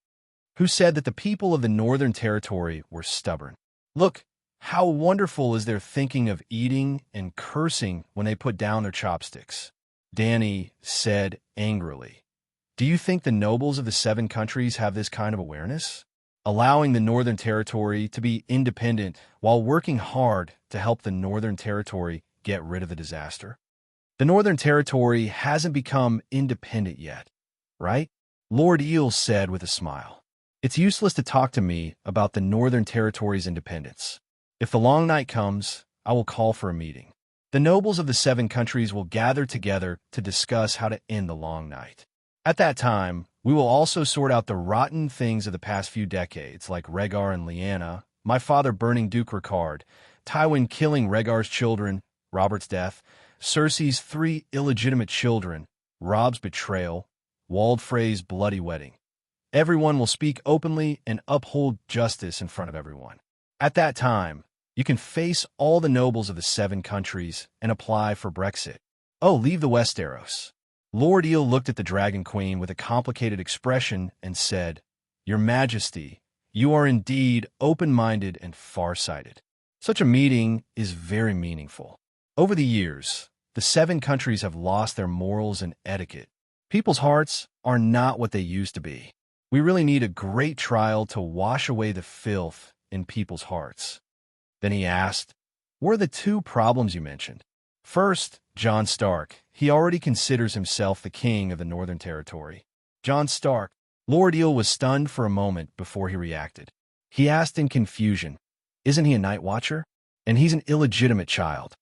Who said that the people of the Northern Territory were stubborn? Look How wonderful is their thinking of eating and cursing when they put down their chopsticks? Dany said angrily. Do you think the nobles of the 7 countries have this kind of awareness? Allowing the Northern Territory to be independent while working hard to help the Northern Territory get rid of the disaster? The Northern Territory hasn't become independent yet, right? Lord Eel said with a smile. It's useless to talk to me about the Northern Territory's independence. If the long night comes, I will call for a meeting. The nobles of the 7 countries will gather together to discuss how to end the long night. At that time, we will also sort out the rotten things of the past few decades, like Rhaegar and Lyanna, my father burning Duke Ricard, Tywin killing Rhaegar's children, Robert's death, Cersei's 3 illegitimate children, Robb's betrayal, Waldfrey's bloody wedding. Everyone will speak openly and uphold justice in front of everyone. At that time, you can face all the nobles of the 7 countries and apply for Brexit. Oh, leave the Westeros. Lord Eel looked at the Dragon Queen with a complicated expression and said, Your Majesty, you are indeed open-minded and far-sighted. Such a meeting is very meaningful. Over the years, the 7 countries have lost their morals and etiquette. People's hearts are not what they used to be. We really need a great trial to wash away the filth in people's hearts. Then he asked, What are the 2 problems you mentioned? First, Jon Stark. He already considers himself the king of the Northern Territory. Jon Stark. Lord Eel was stunned for a moment before he reacted. He asked in confusion, Isn't he a Night Watcher? And he's an illegitimate child.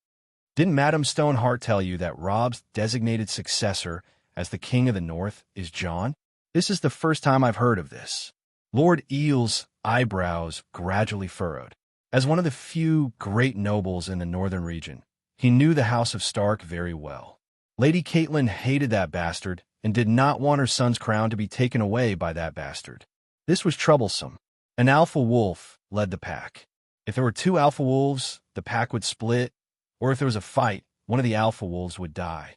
Didn't Madame Stoneheart tell you that Robb's designated successor as the king of the North is Jon? This is the first time I've heard of this. Lord Eel's eyebrows gradually furrowed. As one of the few great nobles in the northern region, he knew the House of Stark very well. Lady Catelyn hated that bastard and did not want her son's crown to be taken away by that bastard. This was troublesome. An alpha wolf led the pack. If there were 2 alpha wolves, the pack would split, or if there was a fight, one of the alpha wolves would die.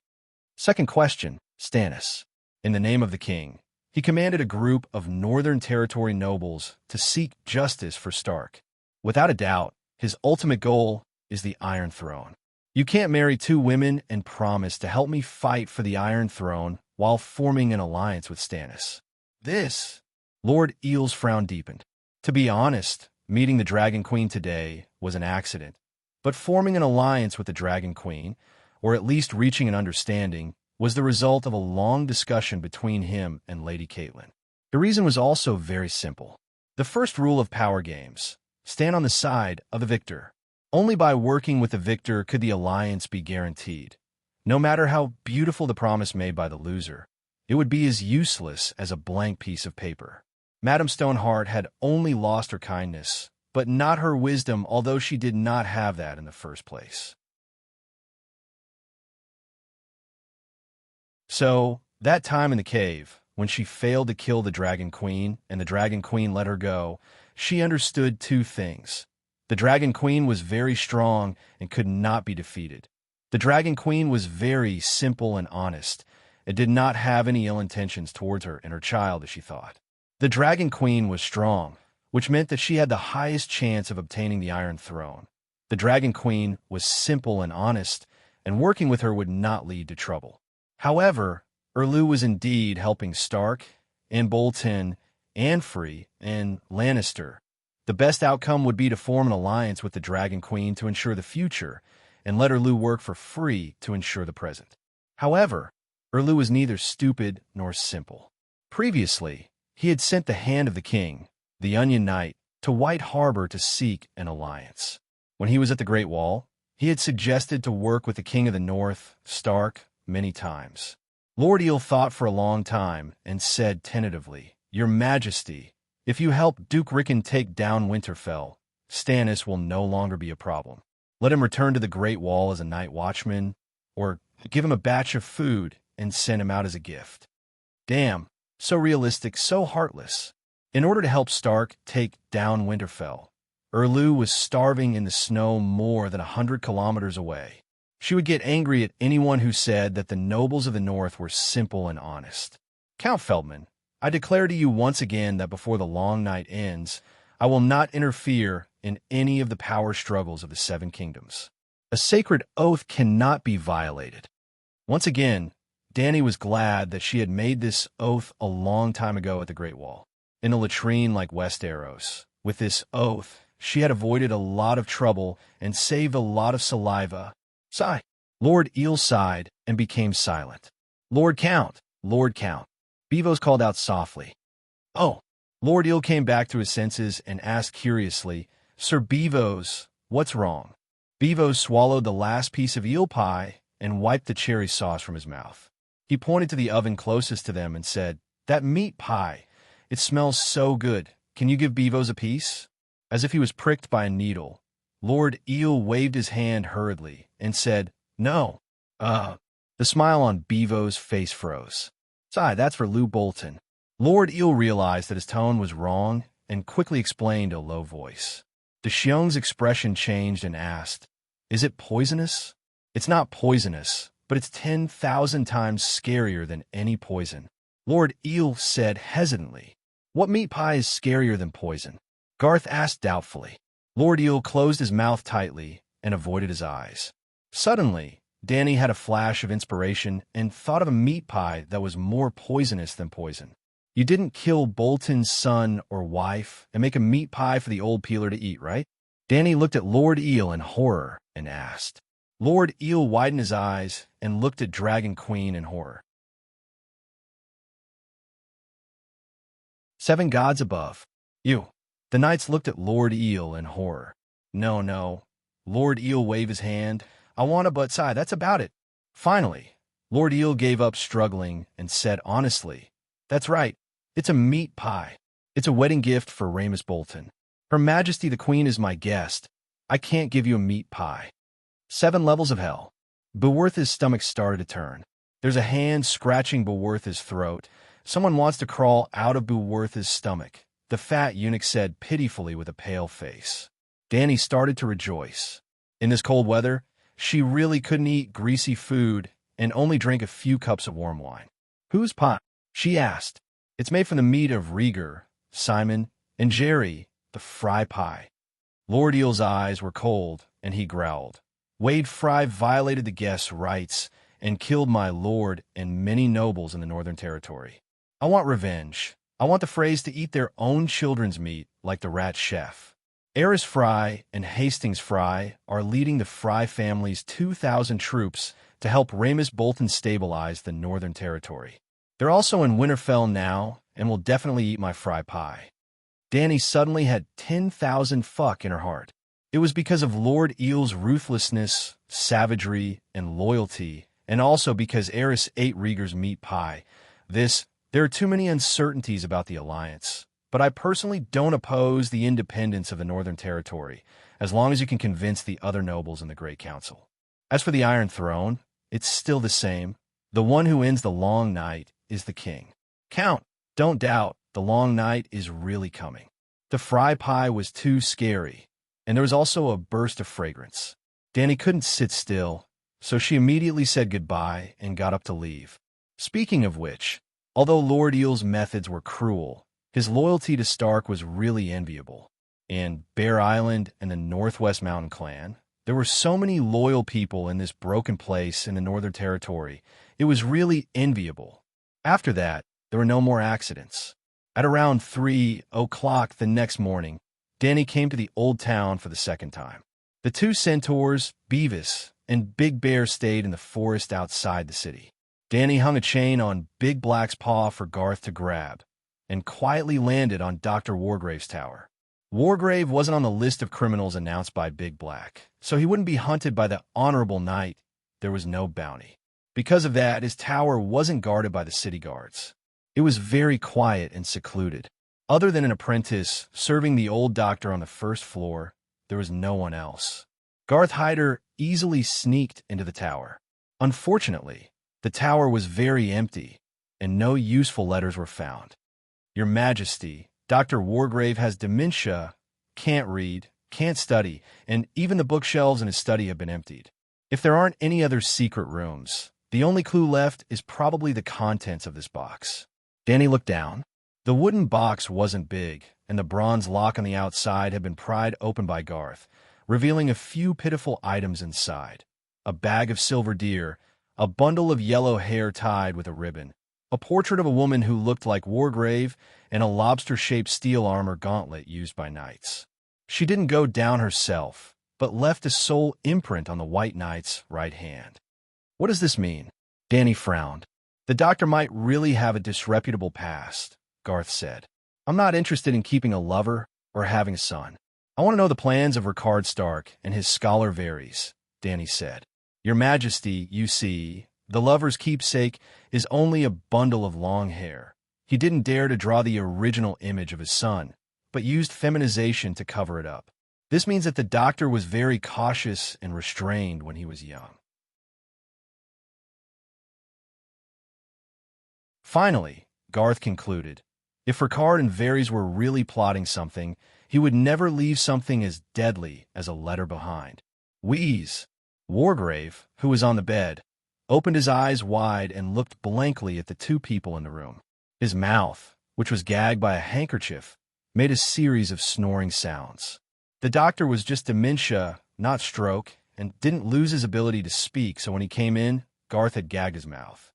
Second question, Stannis. In the name of the king, he commanded a group of Northern Territory nobles to seek justice for Stark. Without a doubt, his ultimate goal is the Iron Throne. You can't marry 2 women and promise to help me fight for the Iron Throne while forming an alliance with Stannis. This, Lord Eel's frown deepened. To be honest, meeting the Dragon Queen today was an accident, but forming an alliance with the Dragon Queen, or at least reaching an understanding, was the result of a long discussion between him and Lady Catelyn. The reason was also very simple. The first rule of power games: stand on the side of the victor. Only by working with the victor could the alliance be guaranteed. No matter how beautiful the promise made by the loser, it would be as useless as a blank piece of paper. Madame Stoneheart had only lost her kindness, but not her wisdom, although she did not have that in the first place. So, that time in the cave, when she failed to kill the Dragon Queen and the Dragon Queen let her go, she understood 2 things. The Dragon Queen was very strong and could not be defeated. The Dragon Queen was very simple and honest, and did not have any ill intentions towards her and her child, as she thought. The Dragon Queen was strong, which meant that she had the highest chance of obtaining the Iron Throne. The Dragon Queen was simple and honest, and working with her would not lead to trouble. However, Erlu was indeed helping Stark, and Bolton, and Free, and Lannister. The best outcome would be to form an alliance with the Dragon Queen to ensure the future, and let Erlu work for free to ensure the present. However, Erlu was neither stupid nor simple. Previously, he had sent the Hand of the King, the Onion Knight, to White Harbor to seek an alliance. When he was at the Great Wall, he had suggested to work with the King of the North, Stark, many times. Lord Eel thought for a long time and said tentatively, Your Majesty, if you help Duke Rickon take down Winterfell, Stannis will no longer be a problem. Let him return to the Great Wall as a night watchman, or give him a batch of food and send him out as a gift. Damn, so realistic, so heartless. In order to help Stark take down Winterfell, Erlu was starving in the snow more than 100 kilometers away. She would get angry at anyone who said that the nobles of the North were simple and honest. Count Feldman, I declare to you once again that before the long night ends, I will not interfere in any of the power struggles of the Seven Kingdoms. A sacred oath cannot be violated. Once again, Dany was glad that she had made this oath a long time ago at the Great Wall, in a latrine like Westeros. With this oath, she had avoided a lot of trouble and saved a lot of saliva. Sigh. Lord Eel sighed and became silent. Lord Count, Lord Count. Beevos called out softly. Oh. Lord Eel came back to his senses and asked curiously, Sir Beevos, what's wrong? Beevos swallowed the last piece of eel pie and wiped the cherry sauce from his mouth. He pointed to the oven closest to them and said, That meat pie. It smells so good. Can you give Beevos a piece? As if he was pricked by a needle, Lord Eel waved his hand hurriedly and said, No. The smile on Beevos' face froze. Sigh, that's for Lou Bolton. Lord Eel realized that his tone was wrong and quickly explained in a low voice. Deshiong's expression changed and asked, Is it poisonous? It's not poisonous, but it's 10,000 times scarier than any poison. Lord Eel said hesitantly. What meat pie is scarier than poison? Garth asked doubtfully. Lord Eel closed his mouth tightly and avoided his eyes. Suddenly, Dany had a flash of inspiration and thought of a meat pie that was more poisonous than poison. You didn't kill Bolton's son or wife and make a meat pie for the old peeler to eat, right? Dany looked at Lord Eel in horror and asked. Lord Eel widened his eyes and looked at Dragon Queen in horror. 7 gods above. You. The knights looked at Lord Eel in horror. No, no. Lord Eel waved his hand. I want a but sigh, that's about it. Finally, Lord Eel gave up struggling and said honestly, That's right. It's a meat pie. It's a wedding gift for Ramus Bolton. Her Majesty the Queen is my guest. I can't give you a meat pie. 7 levels of hell. Beworth's stomach started to turn. There's a hand scratching Beworth's throat. Someone wants to crawl out of Beworth's stomach, the fat eunuch said pitifully with a pale face. Dany started to rejoice. In this cold weather, she really couldn't eat greasy food and only drank a few cups of warm wine. Whose pie? She asked. It's made from the meat of Rhaegar, Simon, and Jerry, the fry pie. Lord Eel's eyes were cold, and he growled. Wade Fry violated the guest's rights and killed my lord and many nobles in the Northern Territory. I want revenge. I want the Freys to eat their own children's meat like the rat chef. Aerys Fry and Hastings Fry are leading the Fry family's 2,000 troops to help Ramus Bolton stabilize the Northern Territory. They're also in Winterfell now and will definitely eat my fry pie. Dany suddenly had 10,000 fuck in her heart. It was because of Lord Eel's ruthlessness, savagery, and loyalty, and also because Aerys ate Rhaegar's meat pie. There are too many uncertainties about the alliance, but I personally don't oppose the independence of the Northern Territory, as long as you can convince the other nobles in the Great Council. As for the Iron Throne, it's still the same. The one who ends the long night is the king. Count, don't doubt, the long night is really coming. The fry pie was too scary, and there was also a burst of fragrance. Dany couldn't sit still, so she immediately said goodbye and got up to leave. Speaking of which, although Lord Eel's methods were cruel, his loyalty to Stark was really enviable. In Bear Island and the Northwest Mountain Clan, there were so many loyal people in this broken place in the Northern Territory. It was really enviable. After that, there were no more accidents. At around 3 o'clock the next morning, Dany came to the old town for the second time. The 2 centaurs, Beavis and Big Bear, stayed in the forest outside the city. Dany hung a chain on Big Black's paw for Garth to grab, and quietly landed on Dr. Wargrave's tower. Wargrave wasn't on the list of criminals announced by Big Black, so he wouldn't be hunted by the Honorable Knight. There was no bounty. Because of that, his tower wasn't guarded by the city guards. It was very quiet and secluded. Other than an apprentice serving the old doctor on the first floor, there was no one else. Garth Hyder easily sneaked into the tower. Unfortunately, the tower was very empty, and no useful letters were found. Your Majesty, Dr. Wargrave has dementia, can't read, can't study, and even the bookshelves in his study have been emptied. If there aren't any other secret rooms, the only clue left is probably the contents of this box. Dany looked down. The wooden box wasn't big, and the bronze lock on the outside had been pried open by Garth, revealing a few pitiful items inside. A bag of silver deer, a bundle of yellow hair tied with a ribbon, a portrait of a woman who looked like Wargrave, and a lobster-shaped steel armor gauntlet used by knights. She didn't go down herself, but left a sole imprint on the White Knight's right hand. What does this mean? Danny frowned. The doctor might really have a disreputable past, Garth said. I'm not interested in keeping a lover or having a son. I want to know the plans of Ricard Stark and his scholar Varys, Danny said. Your Majesty, you see, the lover's keepsake is only a bundle of long hair. He didn't dare to draw the original image of his son, but used feminization to cover it up. This means that the doctor was very cautious and restrained when he was young. Finally, Garth concluded, if Ricard and Varys were really plotting something, he would never leave something as deadly as a letter behind. Wheeze. Wargrave, who was on the bed, opened his eyes wide and looked blankly at the two people in the room. His mouth, which was gagged by a handkerchief, made a series of snoring sounds. The doctor was just dementia, not stroke, and didn't lose his ability to speak, so when he came in, Garth had gagged his mouth.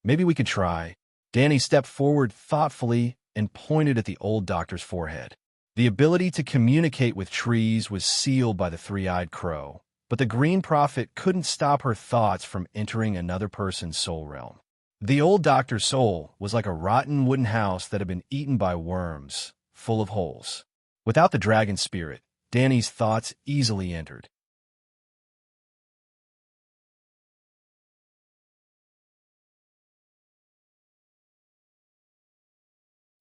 Maybe we could try. Danny stepped forward thoughtfully and pointed at the old doctor's forehead. The ability to communicate with trees was sealed by the three-eyed crow, but the Green Prophet couldn't stop her thoughts from entering another person's soul realm. The old doctor's soul was like a rotten wooden house that had been eaten by worms, full of holes. Without the dragon spirit, Danny's thoughts easily entered.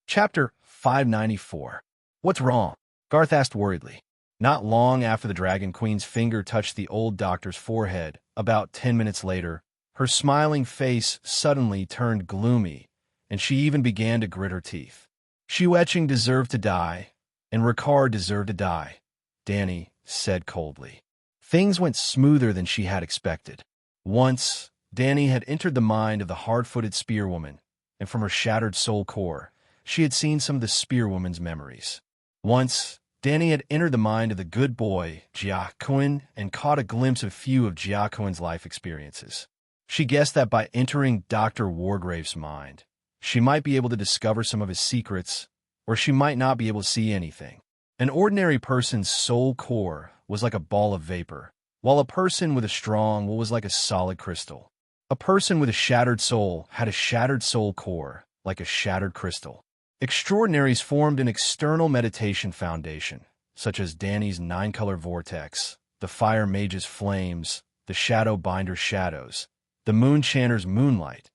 Chapter 594. What's wrong? Garth asked worriedly. Not long after the Dragon Queen's finger touched the old doctor's forehead, about 10 minutes later, her smiling face suddenly turned gloomy, and she even began to grit her teeth. Shu-etching deserved to die, and Ricard deserved to die, Danny said coldly. Things went smoother than she had expected. Once, Danny had entered the mind of the hard-footed spearwoman, and from her shattered soul core, she had seen some of the spearwoman's memories. Once, Danny had entered the mind of the good boy, Jiaquin, and caught a glimpse of a few of Jiaquin's life experiences. She guessed that by entering Dr. Wargrave's mind, she might be able to discover some of his secrets, or she might not be able to see anything. An ordinary person's soul core was like a ball of vapor, while a person with a strong will was like a solid crystal. A person with a shattered soul had a shattered soul core, like a shattered crystal. Extraordinaries formed an external meditation foundation, such as Danny's 9-color vortex, the Fire Mage's flames, the Shadow Binder's shadows, the Moon Chanter's moonlight.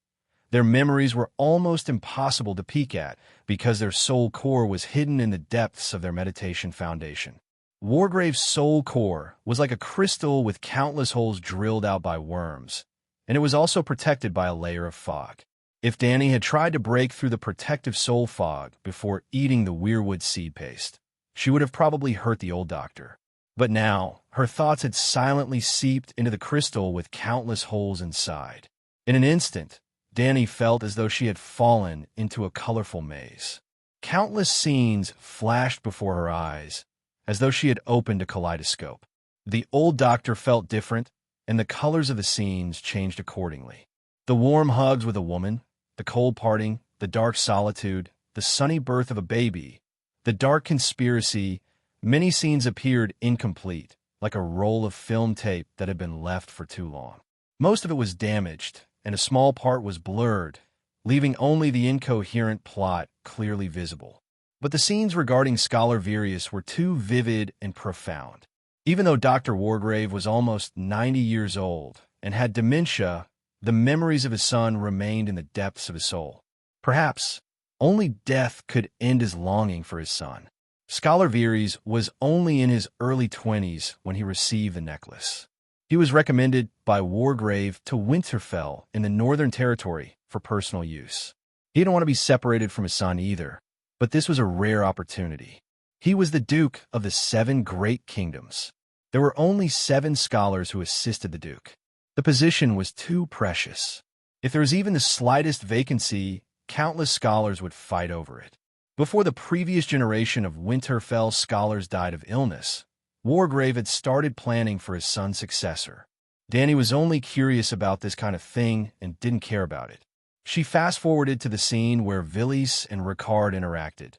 Their memories were almost impossible to peek at because their soul core was hidden in the depths of their meditation foundation. Wargrave's soul core was like a crystal with countless holes drilled out by worms, and it was also protected by a layer of fog. If Danny had tried to break through the protective soul fog before eating the weirwood seed paste, she would have probably hurt the old doctor. But now, her thoughts had silently seeped into the crystal with countless holes inside. In an instant, Danny felt as though she had fallen into a colorful maze. Countless scenes flashed before her eyes, as though she had opened a kaleidoscope. The old doctor felt different, and the colors of the scenes changed accordingly. The warm hugs with a woman, the cold parting, the dark solitude, the sunny birth of a baby, the dark conspiracy. Many scenes appeared incomplete, like a roll of film tape that had been left for too long. Most of it was damaged, and a small part was blurred, leaving only the incoherent plot clearly visible. But the scenes regarding Scholar Various were too vivid and profound. Even though Dr. Wargrave was almost 90 years old and had dementia, the memories of his son remained in the depths of his soul. Perhaps only death could end his longing for his son. Scholar Varys was only in his early 20s when he received the necklace. He was recommended by Wargrave to Winterfell in the Northern Territory for personal use. He didn't want to be separated from his son either, but this was a rare opportunity. He was the Duke of the 7 Great Kingdoms. There were only 7 scholars who assisted the Duke. The position was too precious. If there was even the slightest vacancy, countless scholars would fight over it. Before the previous generation of Winterfell scholars died of illness, Wargrave had started planning for his son's successor. Dany was only curious about this kind of thing and didn't care about it. She fast-forwarded to the scene where Vilis and Ricard interacted.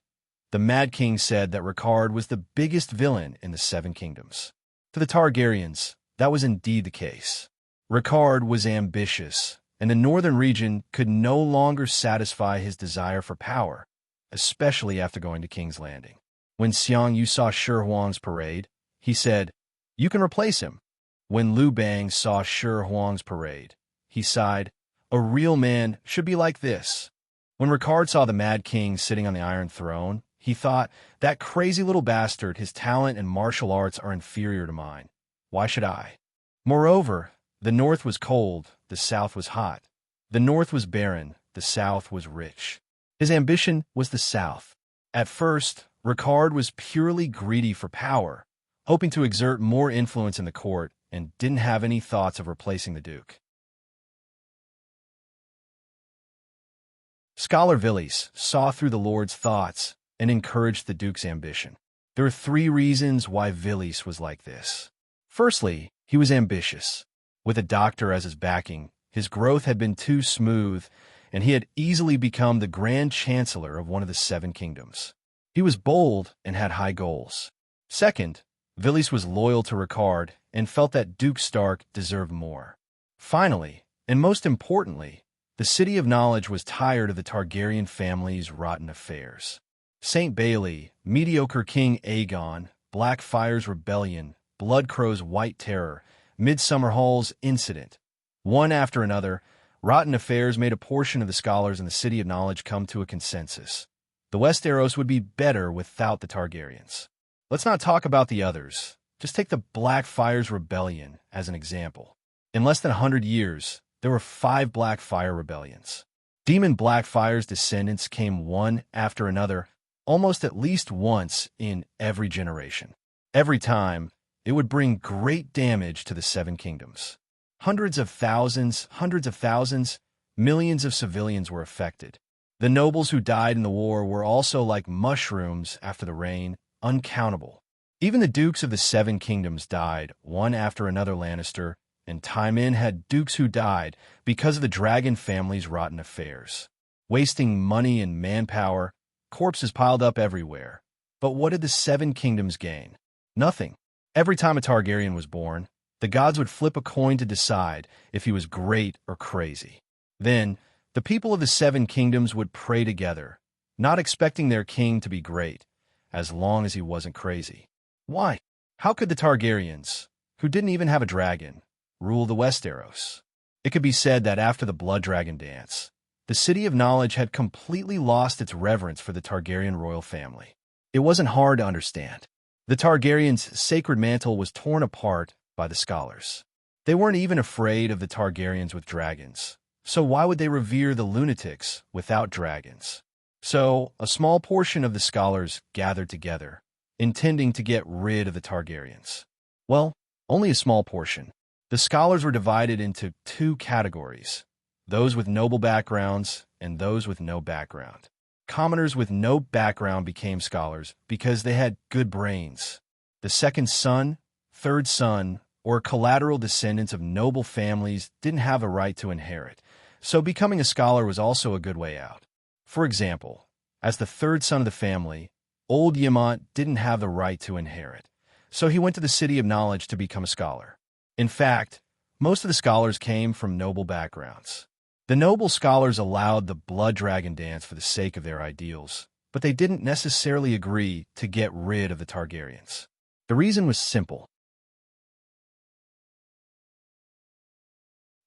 The Mad King said that Ricard was the biggest villain in the Seven Kingdoms. To the Targaryens, that was indeed the case. Ricard was ambitious, and the northern region could no longer satisfy his desire for power, especially after going to King's Landing. When Xiang Yu saw Shi Huang's parade, he said, "You can replace him." When Liu Bang saw Shi Huang's parade, he sighed, "A real man should be like this." When Ricard saw the Mad King sitting on the Iron Throne, he thought, "That crazy little bastard, his talent and martial arts are inferior to mine. Why should I?" Moreover, the north was cold, the south was hot. The north was barren, the south was rich. His ambition was the south. At first, Ricard was purely greedy for power, hoping to exert more influence in the court, and didn't have any thoughts of replacing the Duke. Scholar Vilis saw through the Lord's thoughts and encouraged the Duke's ambition. There are 3 reasons why Vilis was like this. Firstly, he was ambitious. With a doctor as his backing, his growth had been too smooth, and he had easily become the Grand Chancellor of one of the 7 kingdoms. He was bold and had high goals. Second, Vilis was loyal to Ricard and felt that Duke Stark deserved more. Finally, and most importantly, the City of Knowledge was tired of the Targaryen family's rotten affairs. St. Bailey, mediocre King Aegon, Blackfire's rebellion, Bloodcrow's White Terror, Midsummer Hall's incident. One after another, rotten affairs made a portion of the scholars in the City of Knowledge come to a consensus. The Westeros would be better without the Targaryens. Let's not talk about the others. Just take the Blackfire's rebellion as an example. In less than 100 years, there were 5 Blackfire rebellions. Demon Blackfire's descendants came one after another, almost at least once in every generation. Every time, it would bring great damage to the 7 kingdoms. Hundreds of thousands, millions of civilians were affected. The nobles who died in the war were also like mushrooms after the rain, uncountable. Even the dukes of the 7 kingdoms died, one after another Lannister, and Tywin had dukes who died because of the dragon family's rotten affairs. Wasting money and manpower, corpses piled up everywhere. But what did the 7 kingdoms gain? Nothing. Every time a Targaryen was born, the gods would flip a coin to decide if he was great or crazy. Then, the people of the 7 kingdoms would pray together, not expecting their king to be great, as long as he wasn't crazy. Why? How could the Targaryens, who didn't even have a dragon, rule the Westeros? It could be said that after the Blood Dragon dance, the City of Knowledge had completely lost its reverence for the Targaryen royal family. It wasn't hard to understand. The Targaryens' sacred mantle was torn apart by the scholars. They weren't even afraid of the Targaryens with dragons, so why would they revere the lunatics without dragons? So, a small portion of the scholars gathered together, intending to get rid of the Targaryens. Well, only a small portion. The scholars were divided into 2 categories, those with noble backgrounds and those with no background. Commoners with no background became scholars because they had good brains. The 2nd son, 3rd son, or collateral descendants of noble families didn't have a right to inherit, so becoming a scholar was also a good way out. For example, as the 3rd son of the family, Old Yemont didn't have the right to inherit, so he went to the City of Knowledge to become a scholar. In fact, most of the scholars came from noble backgrounds. The noble scholars allowed the Blood Dragon dance for the sake of their ideals, but they didn't necessarily agree to get rid of the Targaryens. The reason was simple.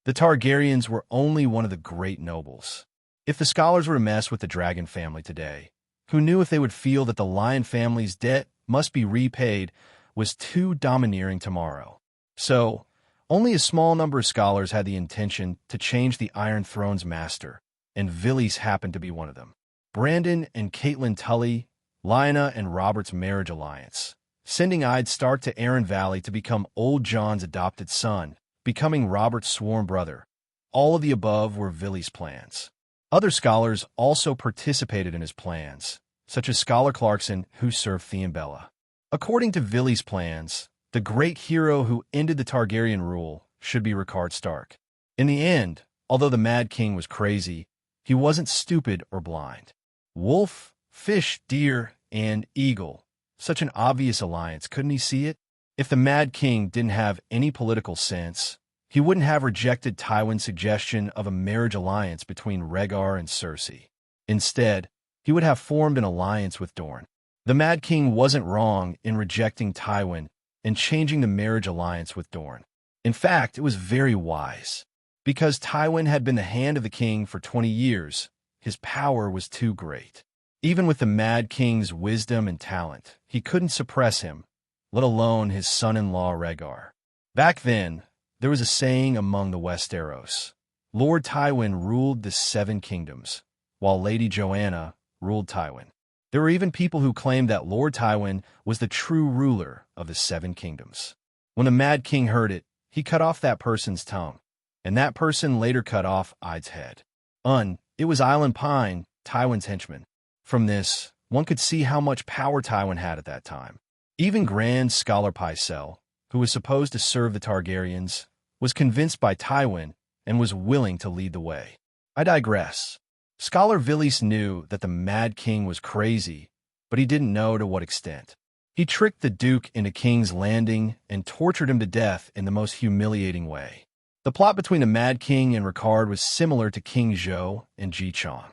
The Targaryens were only one of the great nobles. If the scholars were to mess with the dragon family today, who knew if they would feel that the lion family's debt must be repaid was too domineering tomorrow. So, only a small number of scholars had the intention to change the Iron Throne's master, and Vilis happened to be one of them. Brandon and Caitlin Tully, Lyanna and Robert's marriage alliance, sending Ed Stark to Arryn Valley to become Old Jon's adopted son, becoming Robert's sworn brother. All of the above were Vilis' plans. Other scholars also participated in his plans, such as Scholar Clarkson, who served Theambella. According to Villy's plans, the great hero who ended the Targaryen rule should be Rickard Stark. In the end, although the Mad King was crazy, he wasn't stupid or blind. Wolf, fish, deer, and eagle. Such an obvious alliance, couldn't he see it? If the Mad King didn't have any political sense, he wouldn't have rejected Tywin's suggestion of a marriage alliance between Rhaegar and Cersei. Instead, he would have formed an alliance with Dorne. The Mad King wasn't wrong in rejecting Tywin and changing the marriage alliance with Dorne. In fact, it was very wise. Because Tywin had been the hand of the king for 20 years, his power was too great. Even with the Mad King's wisdom and talent, he couldn't suppress him, let alone his son-in-law Rhaegar. Back then, there was a saying among the Westeros: Lord Tywin ruled the Seven Kingdoms, while Lady Joanna ruled Tywin. There were even people who claimed that Lord Tywin was the true ruler of the Seven Kingdoms. When the Mad King heard it, he cut off that person's tongue, and that person later cut off Id's head. It was Island Pine, Tywin's henchman. From this, one could see how much power Tywin had at that time. Even Grand Scholar Pycelle, who was supposed to serve the Targaryens, was convinced by Tywin and was willing to lead the way. I digress. Scholar Villies knew that the Mad King was crazy, but he didn't know to what extent. He tricked the Duke into King's Landing and tortured him to death in the most humiliating way. The plot between the Mad King and Rickard was similar to King Zhou and Ji Chong.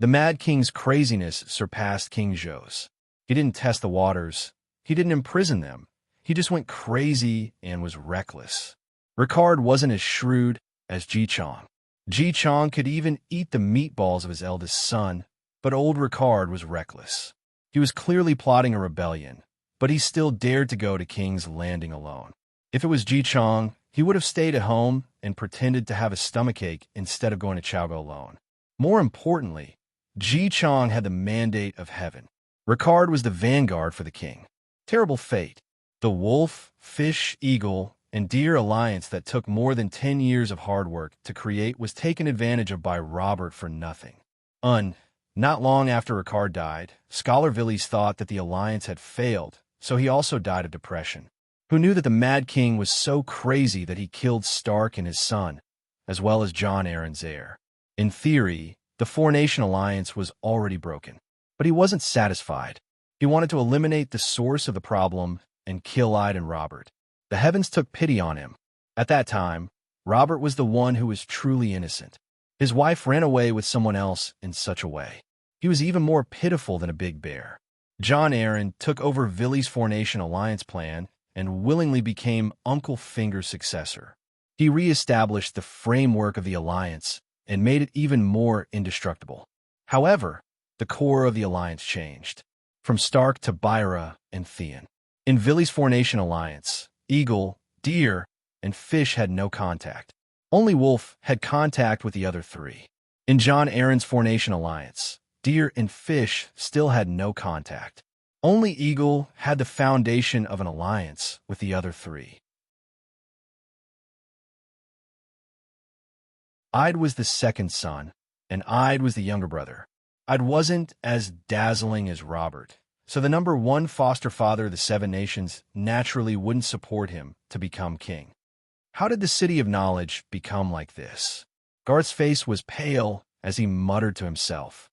The Mad King's craziness surpassed King Zhou's. He didn't test the waters. He didn't imprison them. He just went crazy and was reckless. Rickard wasn't as shrewd as Ji Chong. Ji Chong could even eat the meatballs of his eldest son, but old Rickard was reckless. He was clearly plotting a rebellion, but he still dared to go to King's Landing alone. If it was Ji Chong, he would have stayed at home and pretended to have a stomachache instead of going to Chowgo alone. More importantly, Ji Chong had the mandate of heaven. Rickard was the vanguard for the king. Terrible fate. The wolf, fish, eagle, and deer alliance that took more than 10 years of hard work to create was taken advantage of by Robert for nothing. Not long after Rickard died, Scholar Villies thought that the alliance had failed, so he also died of depression. Who knew that the Mad King was so crazy that he killed Stark and his son, as well as Jon Arryn's heir. In theory, the Four-Nation alliance was already broken. But he wasn't satisfied. He wanted to eliminate the source of the problem and kill Ide and Robert. The heavens took pity on him. At that time, Robert was the one who was truly innocent. His wife ran away with someone else in such a way. He was even more pitiful than a big bear. Jon Arryn took over Villy's Four-Nation alliance plan and willingly became Uncle Finger's successor. He re-established the framework of the alliance and made it even more indestructible. However, the core of the alliance changed, from Stark to Byra and Theon. In Villy's Four-Nation alliance, eagle, deer, and fish had no contact. Only wolf had contact with the other three. In Jon Arryn's Four-Nation alliance, deer and fish still had no contact. Only eagle had the foundation of an alliance with the other three. Ide was the second son, and Ide was the younger brother. Ide wasn't as dazzling as Robert, so the number one foster father of the Seven Nations naturally wouldn't support him to become king. How did the City of Knowledge become like this? Garth's face was pale as he muttered to himself.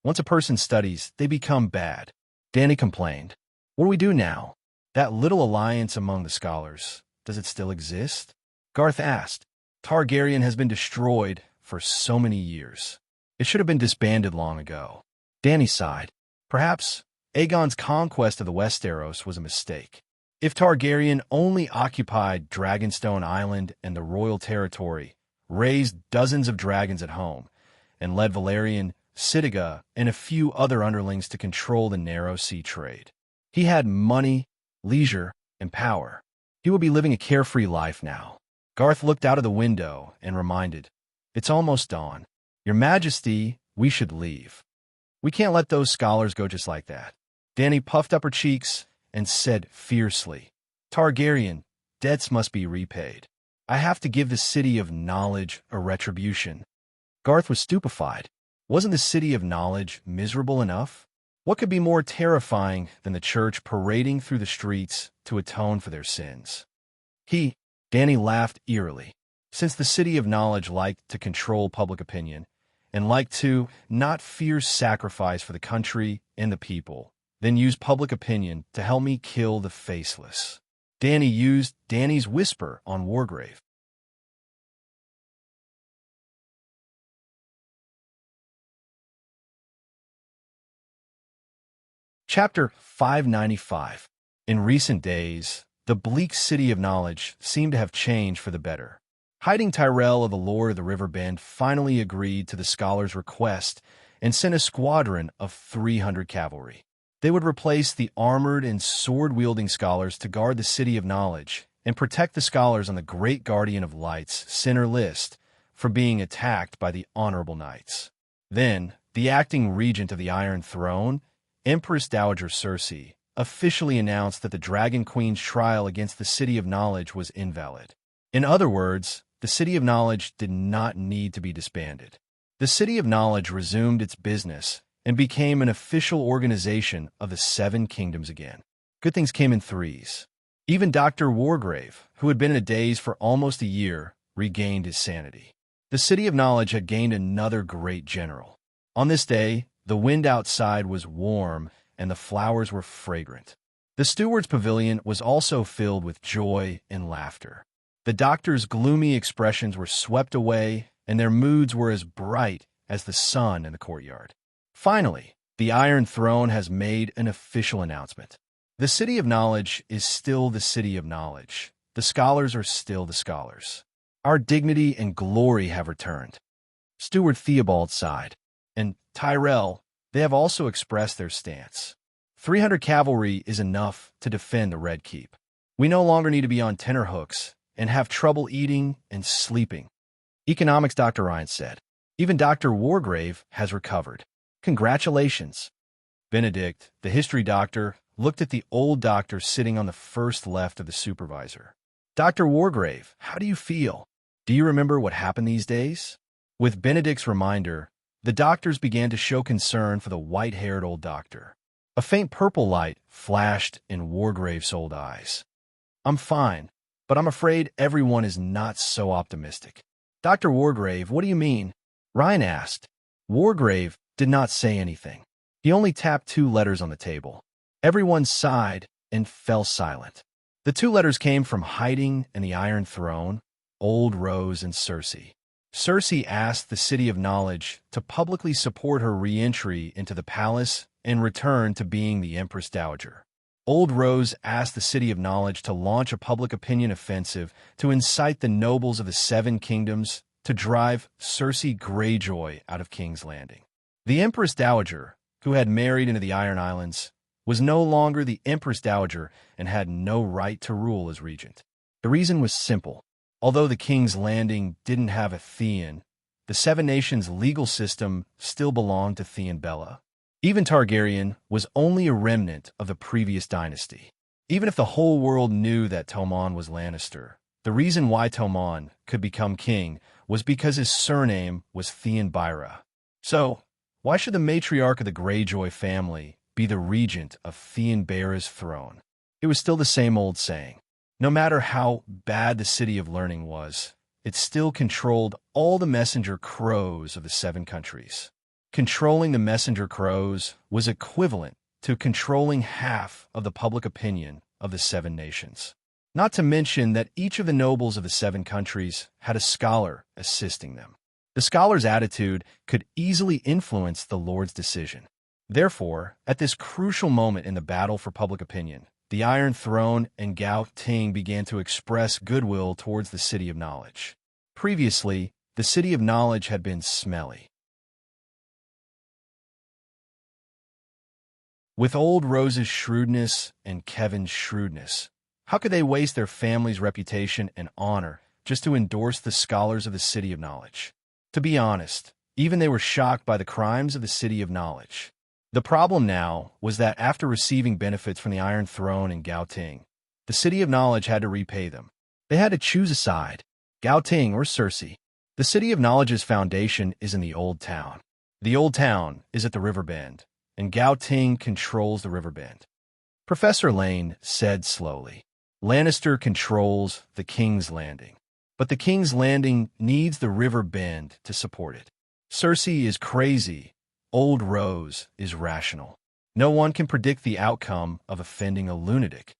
Once a person studies, they become bad. Dany complained. What do we do now? That little alliance among the scholars, does it still exist? Garth asked. Targaryen has been destroyed for so many years. It should have been disbanded long ago. Dany sighed. Perhaps Aegon's conquest of the Westeros was a mistake. If Targaryen only occupied Dragonstone Island and the royal territory, raised dozens of dragons at home, and led Valerian, Sitiga, and a few other underlings to control the narrow sea trade. He had money, leisure, and power. He would be living a carefree life now. Garth looked out of the window and reminded, It's almost dawn. Your Majesty, we should leave. We can't let those scholars go just like that. Dany puffed up her cheeks and said fiercely, Targaryen, debts must be repaid. I have to give the City of Knowledge a retribution. Garth was stupefied. Wasn't the city of knowledge miserable enough? What could be more terrifying than the church parading through the streets to atone for their sins? Danny laughed eerily. Since the city of knowledge liked to control public opinion, and liked to not fear sacrifice for the country and the people, then use public opinion to help me kill the faceless. Danny used Danny's whisper on Wargrave. Chapter 595. In recent days, the bleak city of knowledge seemed to have changed for the better. Hiding Tyrell of the Lord of the River Bend finally agreed to the scholars' request and sent a squadron of 300 cavalry. They would replace the armored and sword-wielding scholars to guard the city of knowledge and protect the scholars on the Great Guardian of Light's center list from being attacked by the honorable knights. Then, the acting regent of the Iron Throne, Empress Dowager Cersei, officially announced that the Dragon Queen's trial against the City of Knowledge was invalid. In other words, the City of Knowledge did not need to be disbanded. The City of Knowledge resumed its business and became an official organization of the Seven Kingdoms again. Good things came in threes. Even Dr. Wargrave, who had been in a daze for almost a year, regained his sanity. The City of Knowledge had gained another great general. On this day, the wind outside was warm and the flowers were fragrant. The steward's pavilion was also filled with joy and laughter. The doctor's gloomy expressions were swept away, and their moods were as bright as the sun in the courtyard. Finally, the Iron Throne has made an official announcement. The City of Knowledge is still the City of Knowledge. The scholars are still the scholars. Our dignity and glory have returned. Steward Theobald sighed. And Tyrell, they have also expressed their stance. 300 cavalry is enough to defend the Red Keep. We no longer need to be on tenterhooks and have trouble eating and sleeping. Economics Dr. Ryan said. Even Dr. Wargrave has recovered. Congratulations. Benedict, the history doctor, looked at the old doctor sitting on the first left of the supervisor. Dr. Wargrave, how do you feel? Do you remember what happened these days? With Benedict's reminder, the doctors began to show concern for the white-haired old doctor. A faint purple light flashed in Wargrave's old eyes. I'm fine, but I'm afraid everyone is not so optimistic. Dr. Wargrave, what do you mean? Ryan asked. Wargrave did not say anything. He only tapped 2 letters on the table. Everyone sighed and fell silent. The 2 letters came from hiding in the Iron Throne, Old Rose and Cersei. Cersei asked the City of Knowledge to publicly support her re-entry into the palace and return to being the Empress Dowager. Old Rose asked the City of Knowledge to launch a public opinion offensive to incite the nobles of the Seven Kingdoms to drive Cersei Greyjoy out of King's Landing. The Empress Dowager, who had married into the Iron Islands, was no longer the Empress Dowager and had no right to rule as regent. The reason was simple. Although the King's Landing didn't have a Theon, the Seven Nations legal system still belonged to Theon Bella. Even Targaryen was only a remnant of the previous dynasty. Even if the whole world knew that Tomon was Lannister, the reason why Tomon could become king was because his surname was Theon Byra. So, why should the matriarch of the Greyjoy family be the regent of Theon Byra's throne? It was still the same old saying. No matter how bad the City of Learning was, it still controlled all the messenger crows of the 7 countries. Controlling the messenger crows was equivalent to controlling half of the public opinion of the 7 nations. Not to mention that each of the nobles of the 7 countries had a scholar assisting them. The scholar's attitude could easily influence the Lord's decision. Therefore, at this crucial moment in the battle for public opinion, the Iron Throne and Gao Ting began to express goodwill towards the City of Knowledge. Previously, the City of Knowledge had been smelly. With Old Rose's shrewdness and Kevin's shrewdness, how could they waste their family's reputation and honor just to endorse the scholars of the City of Knowledge? To be honest, even they were shocked by the crimes of the City of Knowledge. The problem now was that after receiving benefits from the Iron Throne and Gao Ting, the City of Knowledge had to repay them. They had to choose a side, Gao Ting or Cersei. The City of Knowledge's foundation is in the Old Town. The Old Town is at the river bend, and Gao Ting controls the river bend. Professor Lane said slowly. Lannister controls the King's Landing, but the King's Landing needs the river bend to support it. Cersei is crazy. Old Rose is rational. No one can predict the outcome of offending a lunatic.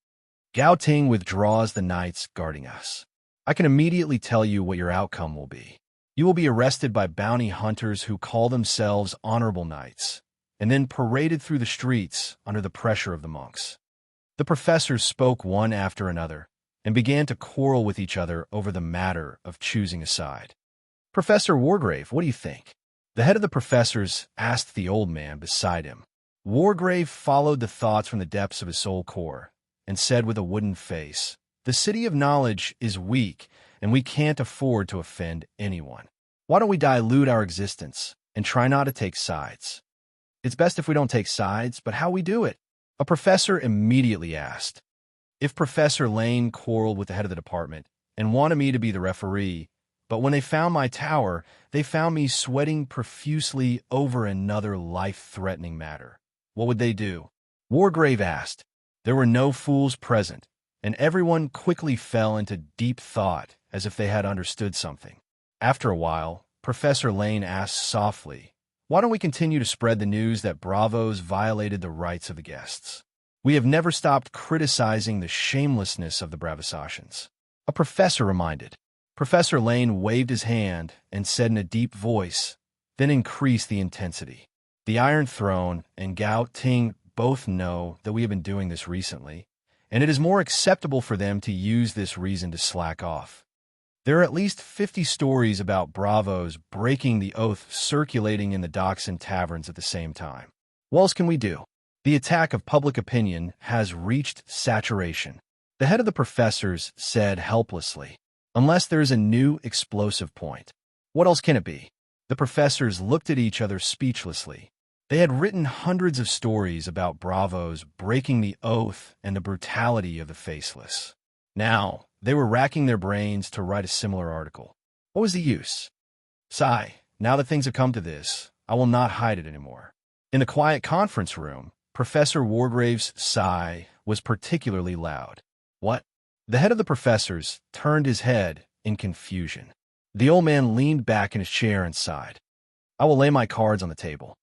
Gao Ting withdraws the knights guarding us. I can immediately tell you what your outcome will be. You will be arrested by bounty hunters who call themselves honorable knights, and then paraded through the streets under the pressure of the monks. The professors spoke one after another and began to quarrel with each other over the matter of choosing a side. Professor Wargrave, what do you think? The head of the professors asked the old man beside him. Wargrave followed the thoughts from the depths of his soul core and said with a wooden face, "The City of Knowledge is weak, and we can't afford to offend anyone. Why don't we dilute our existence and try not to take sides?" "It's best if we don't take sides, but how we do it?" A professor immediately asked. If Professor Lane quarreled with the head of the department and wanted me to be the referee, but when they found my tower, they found me sweating profusely over another life-threatening matter. What would they do? Wargrave asked. There were no fools present, and everyone quickly fell into deep thought as if they had understood something. After a while, Professor Lane asked softly, "Why don't we continue to spread the news that Bravos violated the rights of the guests? We have never stopped criticizing the shamelessness of the Bravosatians." A professor reminded. Professor Lane waved his hand and said in a deep voice, then increased the intensity. The Iron Throne and Gao Ting both know that we have been doing this recently, and it is more acceptable for them to use this reason to slack off. There are at least 50 stories about Bravos breaking the oath circulating in the docks and taverns at the same time. What else can we do? The attack of public opinion has reached saturation. The head of the professors said helplessly, "Unless there is a new explosive point. What else can it be?" The professors looked at each other speechlessly. They had written hundreds of stories about Bravos breaking the oath and the brutality of the faceless. Now, they were racking their brains to write a similar article. What was the use? Sigh, now that things have come to this, I will not hide it anymore. In the quiet conference room, Professor Wargrave's sigh was particularly loud. What? The head of the professors turned his head in confusion. The old man leaned back in his chair and sighed. I will lay my cards on the table.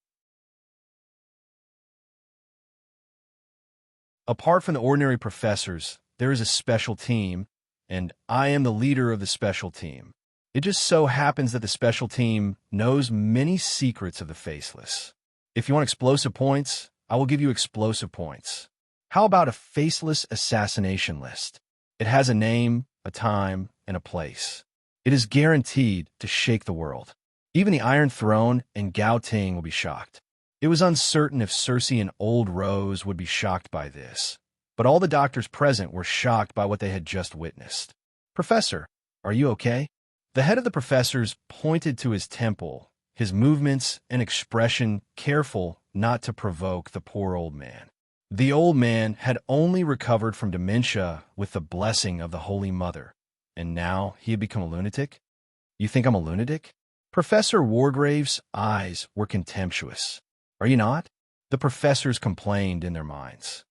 Apart from the ordinary professors, there is a special team, and I am the leader of the special team. It just so happens that the special team knows many secrets of the faceless. If you want explosive points, I will give you explosive points. How about a faceless assassination list? It has a name, a time, and a place. It is guaranteed to shake the world. Even the Iron Throne and Gao Ting will be shocked. It was uncertain if Cersei and Old Rose would be shocked by this, but all the doctors present were shocked by what they had just witnessed. Professor, are you okay? The head of the professors pointed to his temple, his movements and expression careful not to provoke the poor old man. The old man had only recovered from dementia with the blessing of the Holy Mother, and now he had become a lunatic? You think I'm a lunatic? Professor Wargrave's eyes were contemptuous. Are you not? The professors complained in their minds.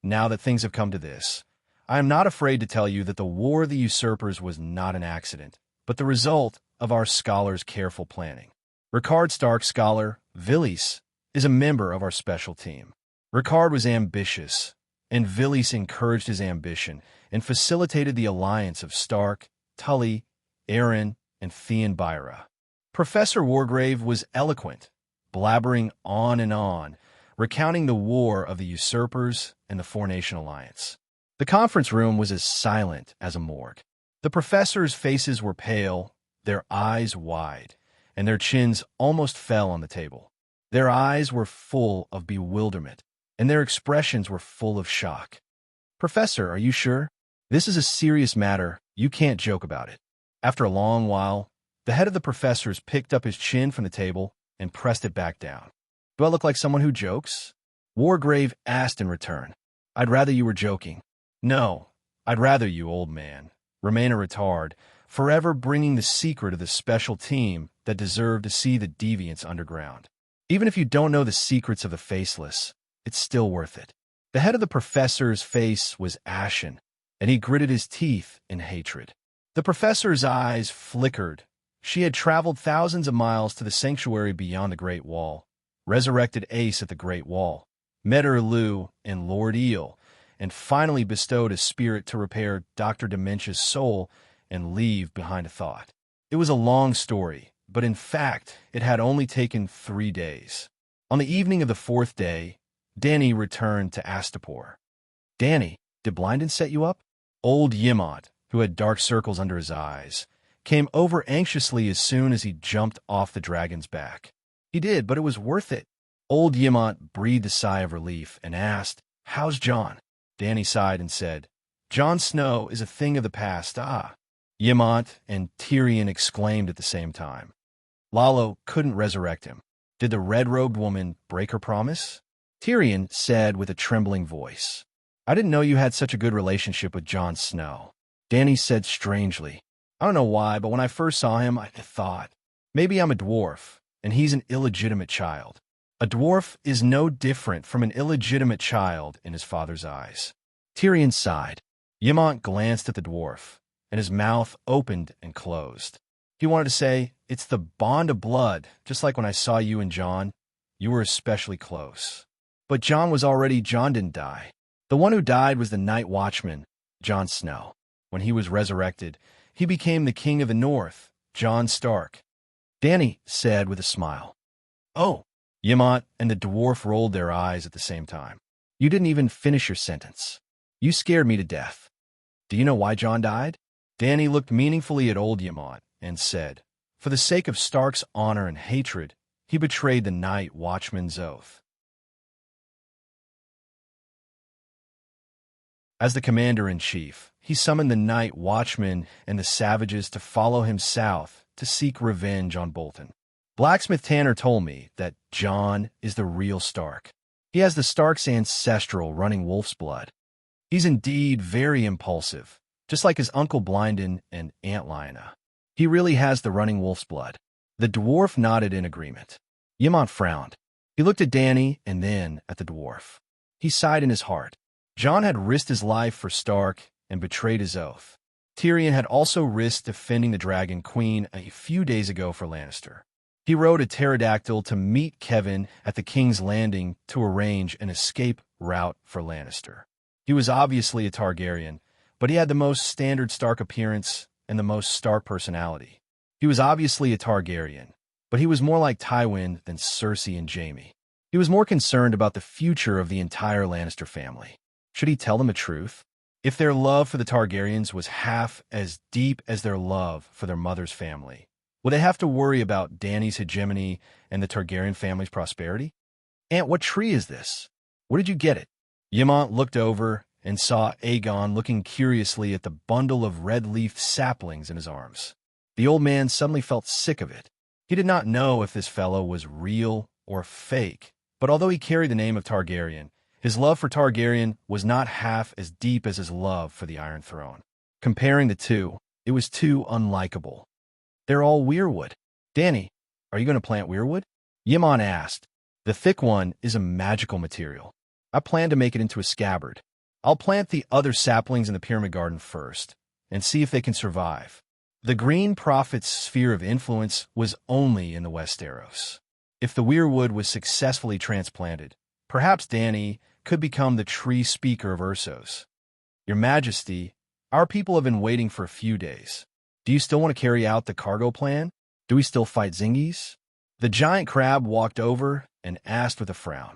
Now that things have come to this, I am not afraid to tell you that the War of the Usurpers was not an accident, but the result of our scholars' careful planning. Ricard Stark scholar, Villis, is a member of our special team. Ricard was ambitious, and Villis encouraged his ambition and facilitated the alliance of Stark, Tully, Aaron, and Theon Byra. Professor Wargrave was eloquent, blabbering on, recounting the war of the usurpers and the Four-Nation Alliance. The conference room was as silent as a morgue. The professors' faces were pale, their eyes wide, and their chins almost fell on the table. Their eyes were full of bewilderment, and their expressions were full of shock. Professor, are you sure? This is a serious matter. You can't joke about it. After a long while, the head of the professors picked up his chin from the table and pressed it back down. Do I look like someone who jokes? Wargrave asked in return. I'd rather you were joking. No, I'd rather you, old man, remain a retard, forever bringing the secret of the special team that deserved to see the deviants underground. Even if you don't know the secrets of the faceless, it's still worth it. The head of the professor's face was ashen, and he gritted his teeth in hatred. The professor's eyes flickered. She had traveled thousands of miles to the sanctuary beyond the Great Wall, resurrected Ace at the Great Wall, met Erlu and Lord Eel, and finally bestowed a spirit to repair Dr. Dementia's soul and leave behind a thought. It was a long story, but in fact, it had only taken 3 days. On the evening of the 4th day, Danny returned to Astapor. "Danny, did Blinden set you up?" Old Yimont, who had dark circles under his eyes, came over anxiously as soon as he jumped off the dragon's back. "He did, but it was worth it." Old Yimont breathed a sigh of relief and asked, "How's John?" Danny sighed and said, "Jon Snow is a thing of the past, ah." Yimont and Tyrion exclaimed at the same time. Lalo couldn't resurrect him. Did the red-robed woman break her promise? Tyrion said with a trembling voice, "I didn't know you had such a good relationship with Jon Snow." Danny said strangely, "I don't know why, but when I first saw him, I thought, maybe I'm a dwarf, and he's an illegitimate child." A dwarf is no different from an illegitimate child in his father's eyes. Tyrion sighed. Yimont glanced at the dwarf, and his mouth opened and closed. He wanted to say, "It's the bond of blood, just like when I saw you and Jon. You were especially close." But Jon didn't die. The one who died was the night watchman, Jon Snow. When he was resurrected, he became the king of the North, Jon Stark. Danny said with a smile. "Oh." Yimont and the dwarf rolled their eyes at the same time. "You didn't even finish your sentence. You scared me to death. Do you know why Jon died?" Danny looked meaningfully at old Yimont and said, "For the sake of Stark's honor and hatred, he betrayed the night watchman's oath." As the commander-in-chief, he summoned the night watchman and the savages to follow him south to seek revenge on Bolton. Blacksmith Tanner told me that Jon is the real Stark. He has the Stark's ancestral running wolf's blood. He's indeed very impulsive, just like his uncle Blinden and Aunt Lyanna. He really has the running wolf's blood. The dwarf nodded in agreement. Yimont frowned. He looked at Danny and then at the dwarf. He sighed in his heart. Jon had risked his life for Stark and betrayed his oath. Tyrion had also risked defending the Dragon Queen a few days ago for Lannister. He rode a pterodactyl to meet Kevin at the King's Landing to arrange an escape route for Lannister. He was obviously a Targaryen, but he had the most standard Stark appearance and the most Stark personality. He was obviously a Targaryen, but he was more like Tywin than Cersei and Jaime. He was more concerned about the future of the entire Lannister family. Should he tell them the truth? If their love for the Targaryens was half as deep as their love for their mother's family, would they have to worry about Dany's hegemony and the Targaryen family's prosperity? "Aunt, what tree is this? Where did you get it?" Yimont looked over and saw Aegon looking curiously at the bundle of red-leafed saplings in his arms. The old man suddenly felt sick of it. He did not know if this fellow was real or fake, but although he carried the name of Targaryen, his love for Targaryen was not half as deep as his love for the Iron Throne. Comparing the two, it was too unlikable. "They're all weirwood. Danny, are you going to plant weirwood?" Yimont asked. "The thick one is a magical material. I plan to make it into a scabbard. I'll plant the other saplings in the pyramid garden first, and see if they can survive." The Green Prophet's sphere of influence was only in the Westeros. If the weirwood was successfully transplanted, perhaps Danny could become the tree speaker of Ursos. "Your Majesty, our people have been waiting for a few days. Do you still want to carry out the cargo plan? Do we still fight Zingis?" The giant crab walked over and asked with a frown.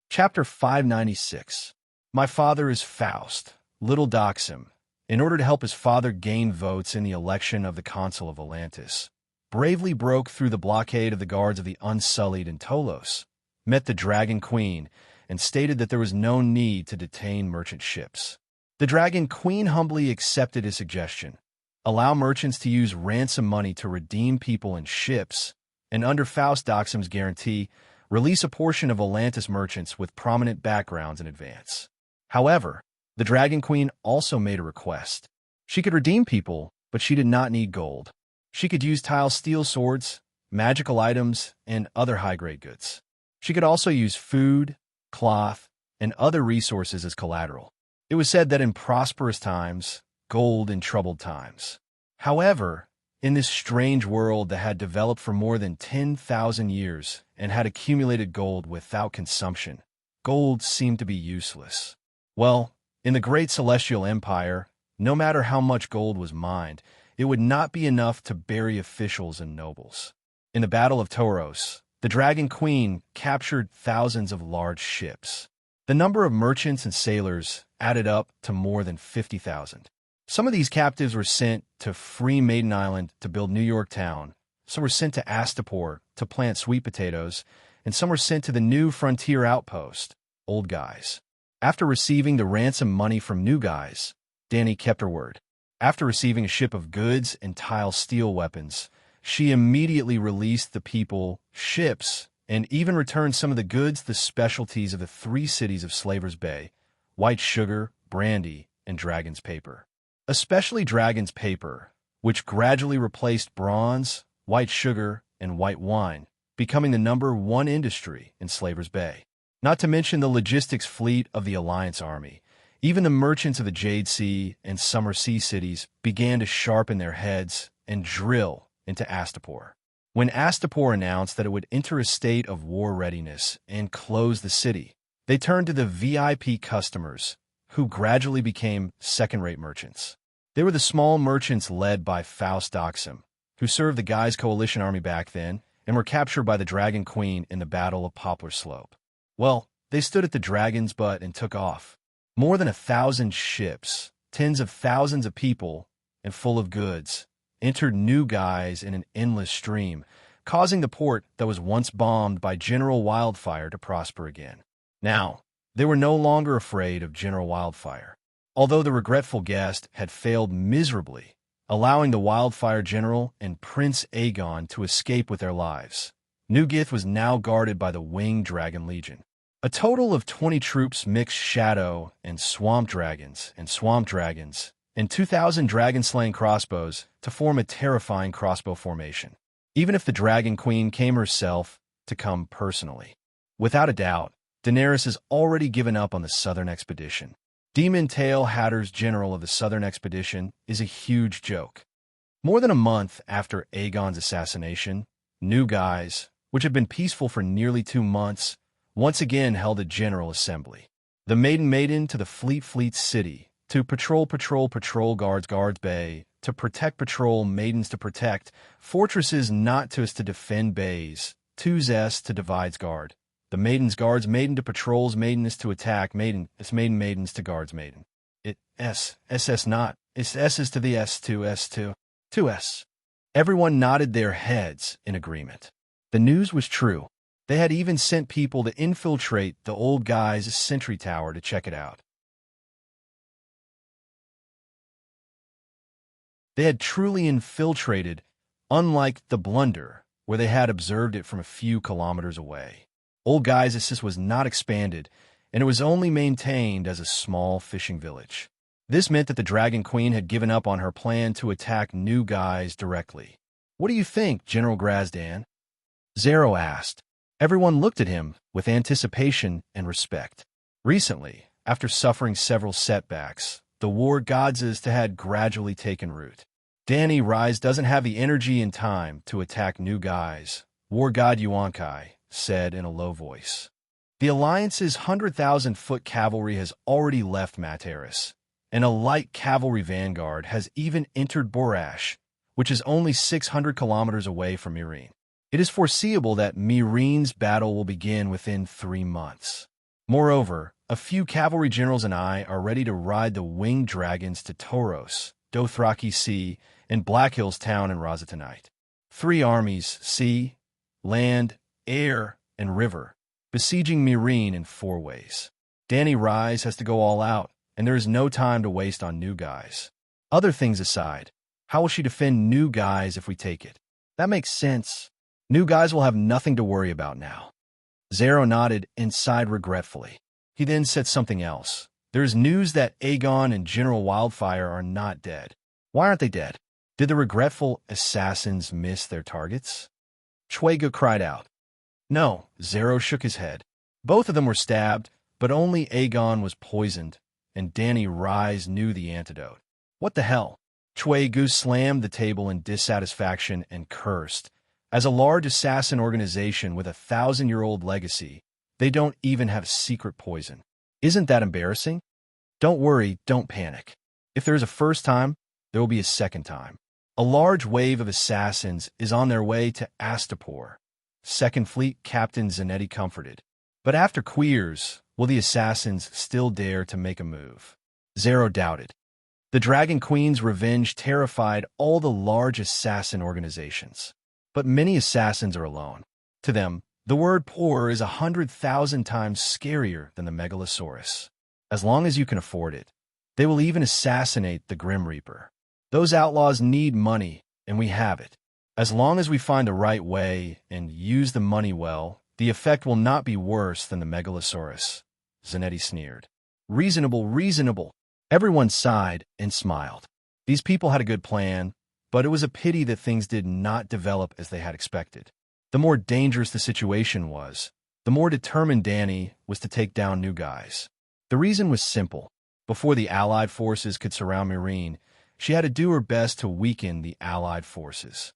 Chapter 596. My father is Faust, little Doxim, in order to help his father gain votes in the election of the Consul of Atlantis, bravely broke through the blockade of the guards of the Unsullied in Tolos, met the Dragon Queen, and stated that there was no need to detain merchant ships. The Dragon Queen humbly accepted his suggestion. Allow merchants to use ransom money to redeem people and ships, and under Faust Doxim's guarantee, Release a portion of Volantis merchants with prominent backgrounds in advance. However, the Dragon Queen also made a request. She could redeem people, but she did not need gold. She could use tile steel swords, magical items, and other high-grade goods. She could also use food, cloth, and other resources as collateral. It was said that in prosperous times, gold in troubled times. However, in this strange world that had developed for more than 10,000 years and had accumulated gold without consumption, gold seemed to be useless. Well, in the great celestial empire, no matter how much gold was mined, it would not be enough to bury officials and nobles. In the Battle of Tauros, the Dragon Queen captured thousands of large ships. The number of merchants and sailors added up to more than 50,000. Some of these captives were sent to free Maiden Island to build New York Town, some were sent to Astapor to plant sweet potatoes, and some were sent to the new frontier outpost, Old Guys. After receiving the ransom money from New Guys, Dany kept her word. After receiving a ship of goods and tile steel weapons, she immediately released the people, ships, and even returned some of the goods, the specialties of the 3 cities of Slaver's Bay, white sugar, brandy, and dragon's paper. Especially dragon's paper, which gradually replaced bronze, white sugar, and white wine, becoming the #1 industry in Slaver's Bay. Not to mention the logistics fleet of the Alliance Army. Even the merchants of the Jade Sea and Summer Sea cities began to sharpen their heads and drill into Astapor. When Astapor announced that it would enter a state of war readiness and close the city, they turned to the VIP customers, who gradually became second-rate merchants. They were the small merchants led by Faust Doxum, who served the Guy's coalition army back then and were captured by the Dragon Queen in the Battle of Poplar Slope. Well, they stood at the dragon's butt and took off. More than 1,000 ships, tens of thousands of people, and full of goods, entered New Guys in an endless stream, causing the port that was once bombed by General Wildfire to prosper again. Now, they were no longer afraid of General Wildfire. Although the regretful guest had failed miserably, allowing the Wildfire General and Prince Aegon to escape with their lives, New Gith was now guarded by the Winged Dragon Legion. A total of 20 troops mixed shadow and swamp dragons, and 2,000 dragon-slaying crossbows to form a terrifying crossbow formation. Even if the Dragon Queen came herself to come personally. Without a doubt, Daenerys has already given up on the Southern Expedition. Demon Tail Hatter's general of the Southern Expedition is a huge joke. More than a month after Aegon's assassination, New Guys, which had been peaceful for nearly 2 months, once again held a general assembly. The Maiden to the Fleet City, to patrol guards Bay, to protect patrol maidens to protect, fortresses not to us to defend bays, 2s to divides guard. The maidens guards maiden to patrols maiden is to attack maiden, it's maidens to guards maiden. SS not, it's S's to the S2. Everyone nodded their heads in agreement. The news was true. They had even sent people to infiltrate the Old Guys' sentry tower to check it out. They had truly infiltrated, unlike the Blunder, where they had observed it from a few kilometers away. Old Guys' was not expanded, and it was only maintained as a small fishing village. This meant that the Dragon Queen had given up on her plan to attack New Guys directly. "What do you think, General Grazdan?" Zero asked. Everyone looked at him with anticipation and respect. Recently, after suffering several setbacks, the war gods had gradually taken root. Dany Rise doesn't have the energy and time to attack New Guys, War God Yuankai said in a low voice. The Alliance's 100,000-foot cavalry has already left Materis, and a light cavalry vanguard has even entered Borash, which is only 600 kilometers away from Meereen. It is foreseeable that Meereen's battle will begin within 3 months. Moreover, a few cavalry generals and I are ready to ride the winged dragons to Tauros, Dothraki Sea, and Black Hills Town in Rosatonite. 3 armies, sea, land, air, and river, besieging Meereen in 4 ways. Dany Rise has to go all out, and there is no time to waste on New Guys. Other things aside, how will she defend New Guys if we take it? That makes sense. New Guys will have nothing to worry about now. Zero nodded and sighed regretfully. He then said something else. There is news that Aegon and General Wildfire are not dead. Why aren't they dead? Did the regretful assassins miss their targets? Chuega cried out. No, Zero shook his head. Both of them were stabbed, but only Aegon was poisoned, and Dany Rise knew the antidote. What the hell? Chuega slammed the table in dissatisfaction and cursed. As a large assassin organization with a 1,000-year-old legacy, they don't even have secret poison. Isn't that embarrassing? Don't worry, don't panic. If there is a first time, there will be a second time. A large wave of assassins is on their way to Astapor. Second Fleet Captain Zanetti comforted. But after Queers, will the assassins still dare to make a move? Zero doubted. The Dragon Queen's revenge terrified all the large assassin organizations. But many assassins are alone. To them, the word poor is 100,000 times scarier than the Megalosaurus. As long as you can afford it, they will even assassinate the Grim Reaper. Those outlaws need money, and we have it. As long as we find the right way and use the money well, the effect will not be worse than the Megalosaurus. Zanetti sneered. Reasonable, reasonable. Everyone sighed and smiled. These people had a good plan, but it was a pity that things did not develop as they had expected. The more dangerous the situation was, the more determined Dany was to take down New Guys. The reason was simple. Before the Allied forces could surround Meereen, she had to do her best to weaken the Allied forces.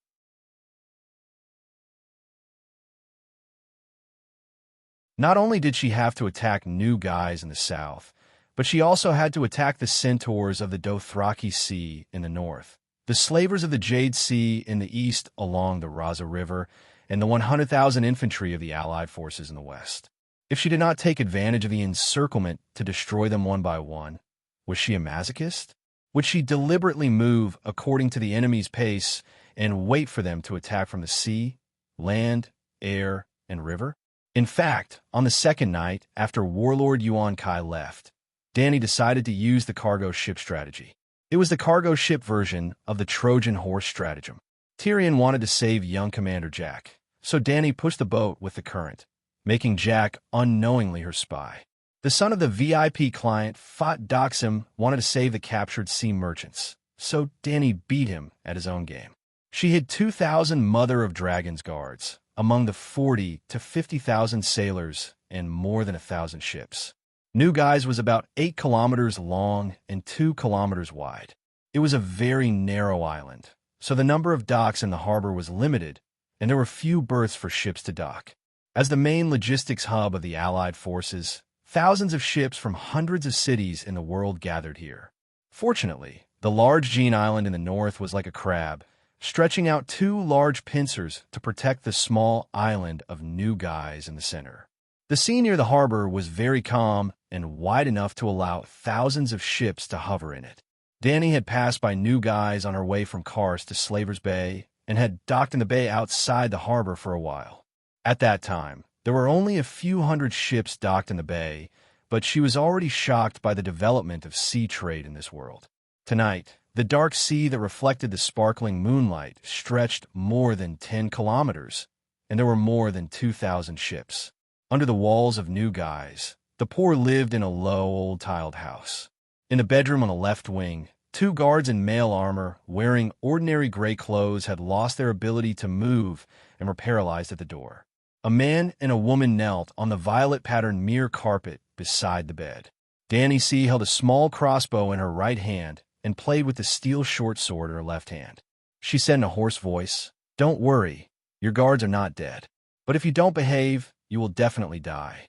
Not only did she have to attack New Guys in the south, but she also had to attack the centaurs of the Dothraki Sea in the north, the slavers of the Jade Sea in the east along the Raza River, and the 100,000 infantry of the Allied forces in the west. If she did not take advantage of the encirclement to destroy them one by one, was she a masochist? Would she deliberately move according to the enemy's pace and wait for them to attack from the sea, land, air, and river? In fact, on the second night, after Warlord Yuan Kai left, Dany decided to use the cargo ship strategy. It was the cargo ship version of the Trojan horse stratagem. Tyrion wanted to save young Commander Jack, so Dany pushed the boat with the current, making Jack unknowingly her spy. The son of the VIP client, Fat Doxim, wanted to save the captured sea merchants, so Dany beat him at his own game. She hid 2,000 Mother of Dragons guards among the 40 to 50,000 sailors and more than 1,000 ships. New Guys was about 8 kilometers long and 2 kilometers wide. It was a very narrow island, so the number of docks in the harbor was limited, and there were few berths for ships to dock. As the main logistics hub of the Allied forces, thousands of ships from hundreds of cities in the world gathered here. Fortunately, the large Jean Island in the north was like a crab, stretching out 2 large pincers to protect the small island of New Guys in the center. The sea near the harbor was very calm and wide enough to allow thousands of ships to hover in it. Dany had passed by New Guys on her way from Karst to Slaver's Bay and had docked in the bay outside the harbor for a while. At that time, there were only a few hundred ships docked in the bay, but she was already shocked by the development of sea trade in this world. Tonight, the dark sea that reflected the sparkling moonlight stretched more than 10 kilometers, and there were more than 2,000 ships. Under the walls of New Guys, the poor lived in a low, old tiled house. In the bedroom on the left wing, 2 guards in mail armor, wearing ordinary gray clothes, had lost their ability to move and were paralyzed at the door. A man and a woman knelt on the violet-patterned mirror carpet beside the bed. Dany C. held a small crossbow in her right hand and played with the steel short sword in her left hand. She said in a hoarse voice, "Don't worry, your guards are not dead. But if you don't behave, you will definitely die."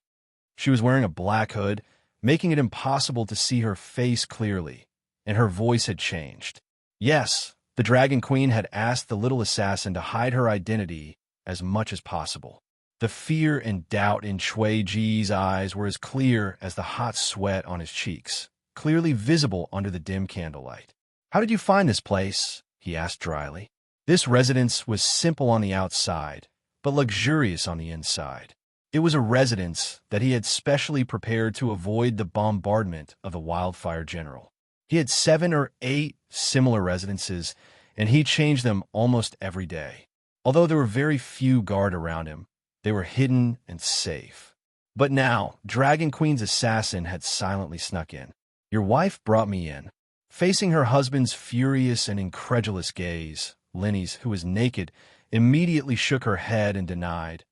She was wearing a black hood, making it impossible to see her face clearly, and her voice had changed. Yes, the Dragon Queen had asked the little assassin to hide her identity as much as possible. The fear and doubt in Shui Ji's eyes were as clear as the hot sweat on his cheeks, clearly visible under the dim candlelight. "How did you find this place?" he asked dryly. This residence was simple on the outside, but luxurious on the inside. It was a residence that he had specially prepared to avoid the bombardment of the Wildfire General. He had 7 or 8 similar residences, and he changed them almost every day. Although there were very few guard around him, They were hidden and safe. But now, Dragon Queen's assassin had silently snuck in. Your wife brought me in. Facing her husband's furious and incredulous gaze, Linny's, who was naked, immediately shook her head and denied.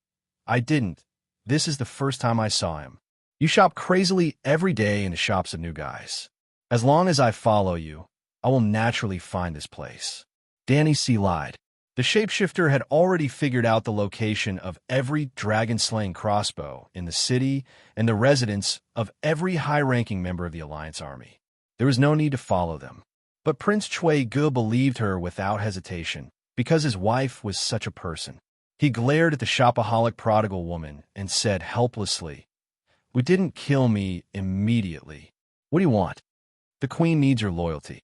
I didn't. This is the first time I saw him. You shop crazily every day in the shops of new guys. As long as I follow you, I will naturally find this place. Danny C. lied. The shapeshifter had already figured out the location of every dragon-slaying crossbow in the city and the residence of every high-ranking member of the Alliance army. There was no need to follow them. But Prince Chui Gu believed her without hesitation, because his wife was such a person. He glared at the shopaholic prodigal woman and said helplessly, "We didn't kill me immediately. What do you want? The queen needs your loyalty."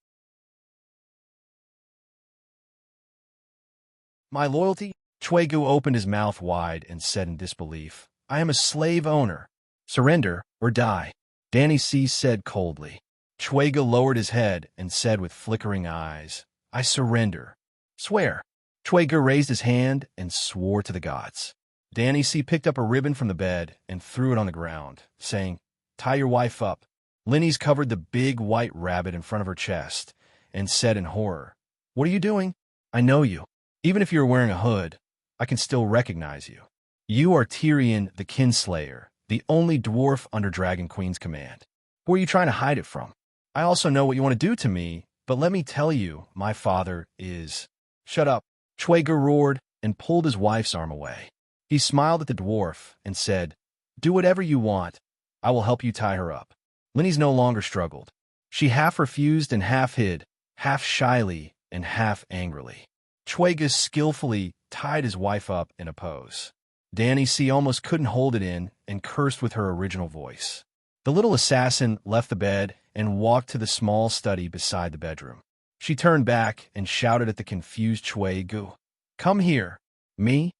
My loyalty? Chui Gu opened his mouth wide and said in disbelief, I am a slave owner. Surrender or die, Danny C. said coldly. Chui Gu lowered his head and said with flickering eyes, I surrender. Swear. Chui Gu raised his hand and swore to the gods. Danny C. picked up a ribbon from the bed and threw it on the ground, saying, Tie your wife up. Linny's covered the big white rabbit in front of her chest and said in horror, What are you doing? I know you. Even if you're wearing a hood, I can still recognize you. You are Tyrion the Kinslayer, the only dwarf under Dragon Queen's command. Who are you trying to hide it from? I also know what you want to do to me, but let me tell you, my father is... Shut up. Chui Gu roared and pulled his wife's arm away. He smiled at the dwarf and said, Do whatever you want. I will help you tie her up. Linny's no longer struggled. She half refused and half hid, half shyly and half angrily. Chui Gu skillfully tied his wife up in a pose. Danny C. almost couldn't hold it in and cursed with her original voice. The little assassin left the bed and walked to the small study beside the bedroom. She turned back and shouted at the confused Chui Gu. Come here. Me?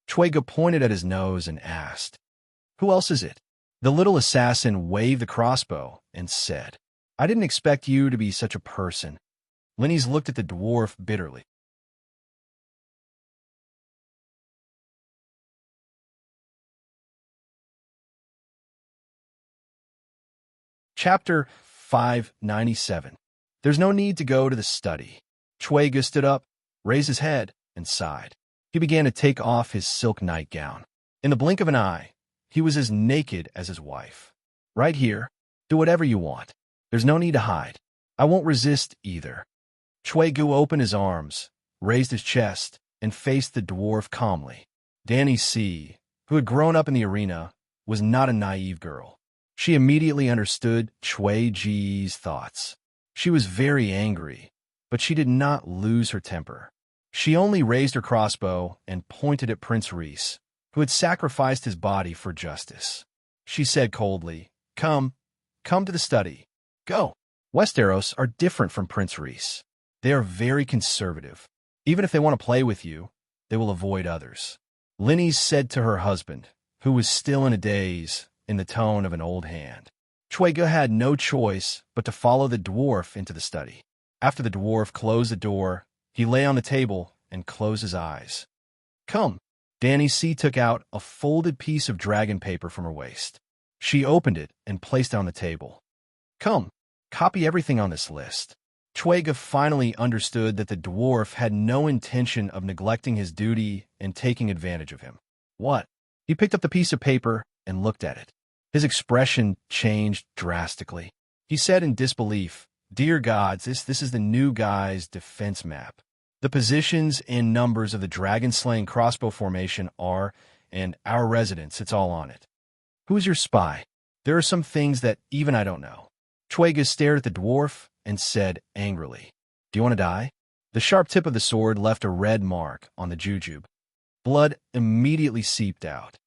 Chui Gu pointed at his nose and asked, Who else is it? The little assassin waved the crossbow and said, I didn't expect you to be such a person. Linny's looked at the dwarf bitterly. Chapter 597. There's no need to go to the study. Chui Gu stood up, raised his head, and sighed. He began to take off his silk nightgown. In the blink of an eye, he was as naked as his wife. Right here, do whatever you want. There's no need to hide. I won't resist either. Chui Gu opened his arms, raised his chest, and faced the dwarf calmly. Danny C., who had grown up in the arena, was not a naive girl. She immediately understood Chui Gu's thoughts. She was very angry, but she did not lose her temper. She only raised her crossbow and pointed at Prince Reese, who had sacrificed his body for justice. She said coldly, Come to the study. Go. Westeros are different from Prince Reese. They are very conservative. Even if they want to play with you, they will avoid others. Linny said to her husband, who was still in a daze, in the tone of an old hand. Chui Gu had no choice but to follow the dwarf into the study. After the dwarf closed the door, he lay on the table and closed his eyes. Come. Danny C. took out a folded piece of dragon paper from her waist. She opened it and placed it on the table. Come, copy everything on this list. Chui Gu finally understood that the dwarf had no intention of neglecting his duty and taking advantage of him. What? He picked up the piece of paper and looked at it. His expression changed drastically. He said in disbelief, Dear gods, this is the new guy's defense map. The positions and numbers of the dragon-slaying crossbow formation are, and our residence, it's all on it. Who's your spy? There are some things that even I don't know. Chui Gu stared at the dwarf and said angrily, Do you want to die? The sharp tip of the sword left a red mark on the jujube. Blood immediately seeped out.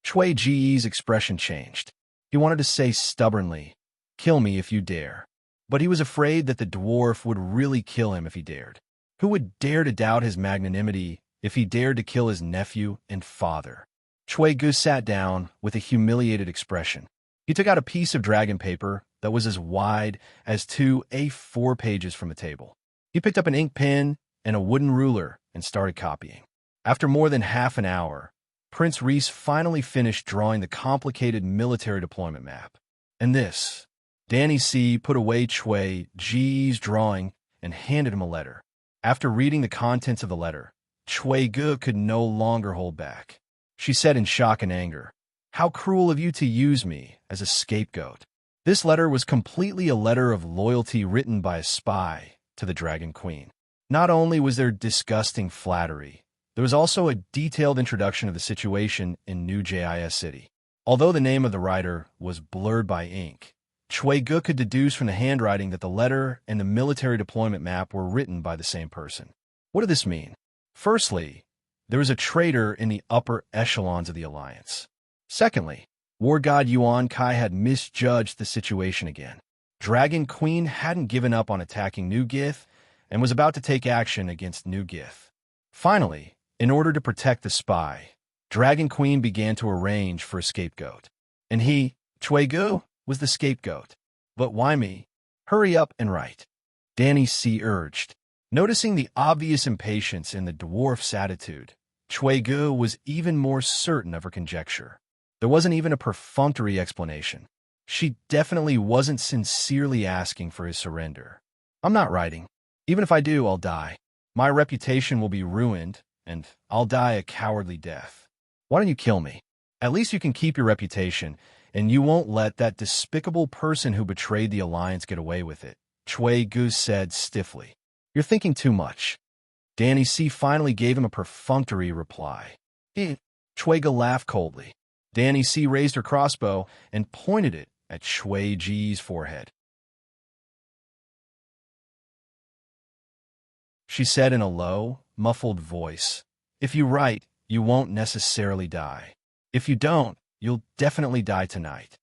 Chui Gu's expression changed. He wanted to say stubbornly, Kill me if you dare. But he was afraid that the dwarf would really kill him if he dared. Who would dare to doubt his magnanimity if he dared to kill his nephew and father? Chui Gu sat down with a humiliated expression. He took out a piece of dragon paper that was as wide as 2 A4 pages from the table. He picked up an ink pen and a wooden ruler and started copying. After more than half an hour, Prince Reese finally finished drawing the complicated military deployment map. And this. Danny C. put away Chui Ji's drawing and handed him a letter. After reading the contents of the letter, Chui Ge could no longer hold back. She said in shock and anger, "How cruel of you to use me as a scapegoat." This letter was completely a letter of loyalty written by a spy to the Dragon Queen. Not only was there disgusting flattery, there was also a detailed introduction of the situation in New Jis City. Although the name of the writer was blurred by ink, Chui Ge could deduce from the handwriting that the letter and the military deployment map were written by the same person. What did this mean? Firstly, there was a traitor in the upper echelons of the Alliance. Secondly, War God Yuan Kai had misjudged the situation again. Dragon Queen hadn't given up on attacking New Gith and was about to take action against New Gith. Finally, in order to protect the spy, Dragon Queen began to arrange for a scapegoat. And he, Chui Ge, was the scapegoat. But why me? Hurry up and write. Danny C. urged. Noticing the obvious impatience in the dwarf's attitude, Chui Ge was even more certain of her conjecture. There wasn't even a perfunctory explanation. She definitely wasn't sincerely asking for his surrender. "I'm not writing. Even if I do, I'll die. My reputation will be ruined, and I'll die a cowardly death. Why don't you kill me? At least you can keep your reputation, and you won't let that despicable person who betrayed the Alliance get away with it," Chui Ge said stiffly. "You're thinking too much." Danny C. finally gave him a perfunctory reply. Chui Ge laughed coldly. Danny C. raised her crossbow and pointed it at Chui Ji's forehead. She said in a low, muffled voice, "If you write, you won't necessarily die. If you don't, you'll definitely die tonight."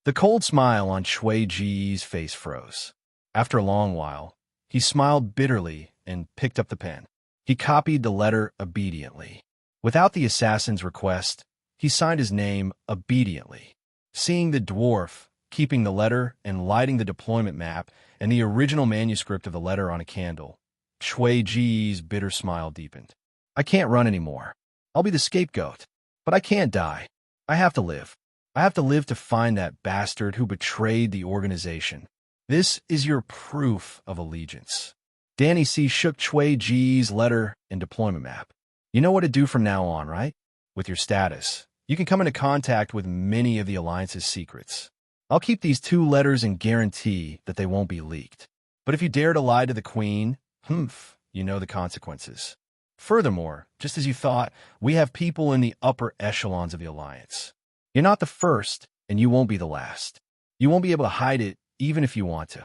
The cold smile on Chui Ji's face froze. After a long while, he smiled bitterly and picked up the pen. He copied the letter obediently. Without the assassin's request, he signed his name obediently. Seeing the dwarf keeping the letter and lighting the deployment map and the original manuscript of the letter on a candle, Chui Ji's bitter smile deepened. "I can't run anymore. I'll be the scapegoat. But I can't die. I have to live. I have to live to find that bastard who betrayed the organization. This is your proof of allegiance." Danny C. shook Chui Ji's letter and deployment map. "You know what to do from now on, right? With your status, you can come into contact with many of the Alliance's secrets. I'll keep these 2 letters and guarantee that they won't be leaked. But if you dare to lie to the Queen, you know the consequences. Furthermore, just as you thought, we have people in the upper echelons of the Alliance. You're not the first, and you won't be the last. You won't be able to hide it even if you want to."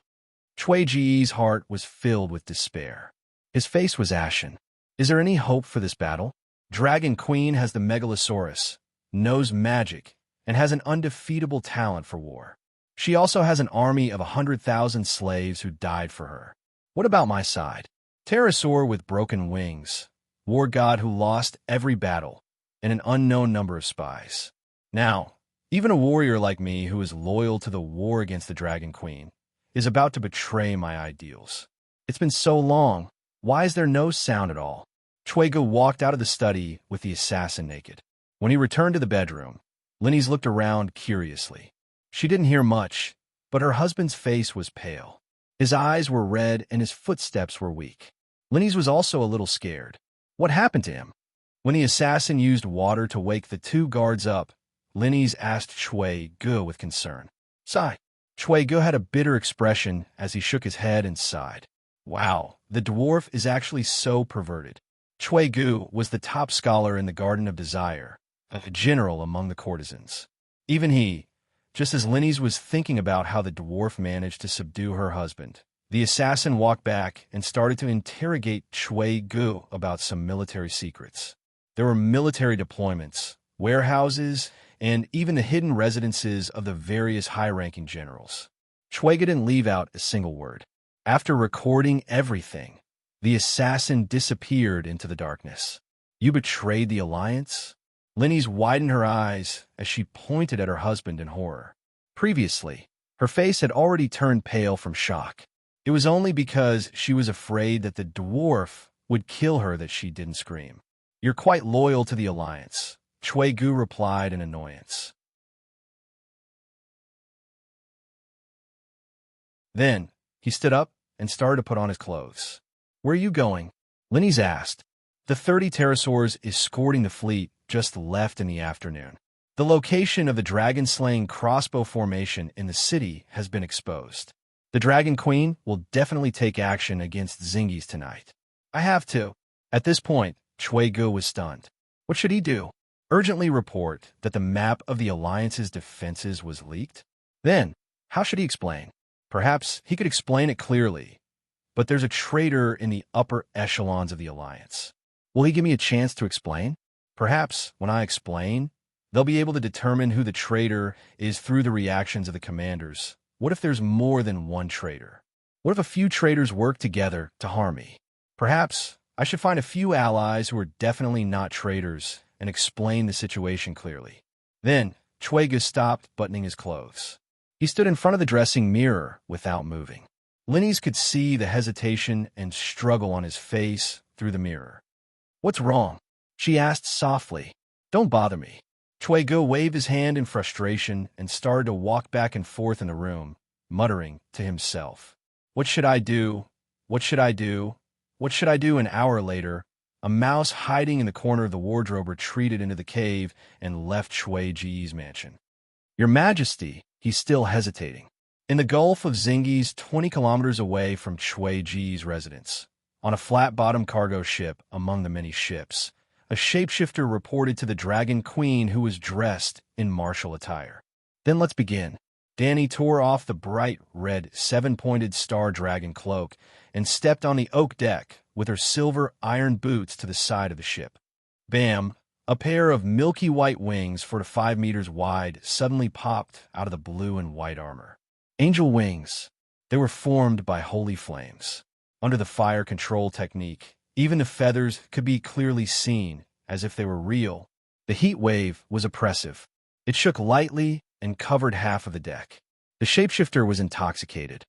Chui Ji's heart was filled with despair. His face was ashen. Is there any hope for this battle? Dragon Queen has the Megalosaurus, knows magic, and has an undefeatable talent for war. She also has an army of 100,000 slaves who died for her. What about my side? Pterosaur with broken wings, war god who lost every battle, and an unknown number of spies. Now, even a warrior like me who is loyal to the war against the Dragon Queen is about to betray my ideals. It's been so long. Why is there no sound at all? Chui Ge walked out of the study with the assassin naked. When he returned to the bedroom, Linny's looked around curiously. She didn't hear much, but her husband's face was pale. His eyes were red and his footsteps were weak. Linny's was also a little scared. What happened to him? When the assassin used water to wake the 2 guards up, Linny's asked Chui Ge with concern. "Sigh." Chui Ge had a bitter expression as he shook his head and sighed. Wow, the dwarf is actually so perverted. Chui Ge was the top scholar in the Garden of Desire, a general among the courtesans. Even he, just as Linny's was thinking about how the dwarf managed to subdue her husband, the assassin walked back and started to interrogate Chui Ge about some military secrets. There were military deployments, warehouses, and even the hidden residences of the various high-ranking generals. Chui Ge didn't leave out a single word. After recording everything, the assassin disappeared into the darkness. "You betrayed the Alliance?" Linny's widened her eyes as she pointed at her husband in horror. Previously, her face had already turned pale from shock. It was only because she was afraid that the dwarf would kill her that she didn't scream. "You're quite loyal to the Alliance, Gu replied in annoyance. Then, he stood up and started to put on his clothes. Where are you going? Linny's asked. The 30 pterosaurs escorting the fleet just left in the afternoon. The location of the dragon-slaying crossbow formation in the city has been exposed. The Dragon Queen will definitely take action against Zingies tonight. I have to. At this point, Gu was stunned. What should he do? Urgently report that the map of the Alliance's defenses was leaked? Then, how should he explain? Perhaps he could explain it clearly, but there's a traitor in the upper echelons of the Alliance. Will he give me a chance to explain? Perhaps, when I explain, they'll be able to determine who the traitor is through the reactions of the commanders. What if there's more than one traitor? What if a few traitors work together to harm me? Perhaps I should find a few allies who are definitely not traitors and explain the situation clearly. Then, Gu stopped buttoning his clothes. He stood in front of the dressing mirror without moving. Linny's could see the hesitation and struggle on his face through the mirror. What's wrong? She asked softly. Don't bother me. Gu waved his hand in frustration and started to walk back and forth in the room, muttering to himself. What should I do? What should I do? What should I do? An hour later, a mouse hiding in the corner of the wardrobe retreated into the cave and left Gu's mansion. Your Majesty, he's still hesitating. In the Gulf of Zingies, 20 kilometers away from Gu's residence, on a flat-bottom cargo ship among the many ships, a shapeshifter reported to the Dragon Queen who was dressed in martial attire. Then let's begin. Danny tore off the bright red seven-pointed star dragon cloak and stepped on the oak deck with her silver iron boots to the side of the ship. Bam! A pair of milky white wings 4 to 5 meters wide suddenly popped out of the blue and white armor. Angel wings. They were formed by holy flames. Under the fire control technique, even the feathers could be clearly seen, as if they were real. The heat wave was oppressive. It shook lightly and covered half of the deck. The shapeshifter was intoxicated.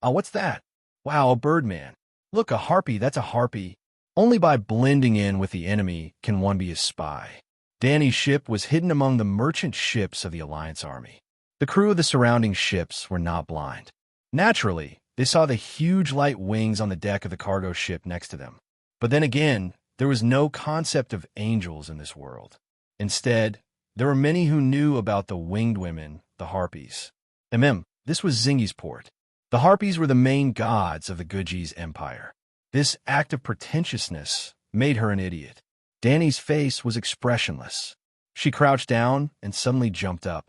Oh, what's that? Wow, a birdman. Look, a harpy, that's a harpy. Only by blending in with the enemy can one be a spy. Danny's ship was hidden among the merchant ships of the Alliance army. The crew of the surrounding ships were not blind. Naturally, they saw the huge light wings on the deck of the cargo ship next to them. But then again, there was no concept of angels in this world. Instead, there were many who knew about the winged women, the harpies. This was Zingi's port. The harpies were the main gods of the Guji's empire. This act of pretentiousness made her an idiot. Danny's face was expressionless. She crouched down and suddenly jumped up.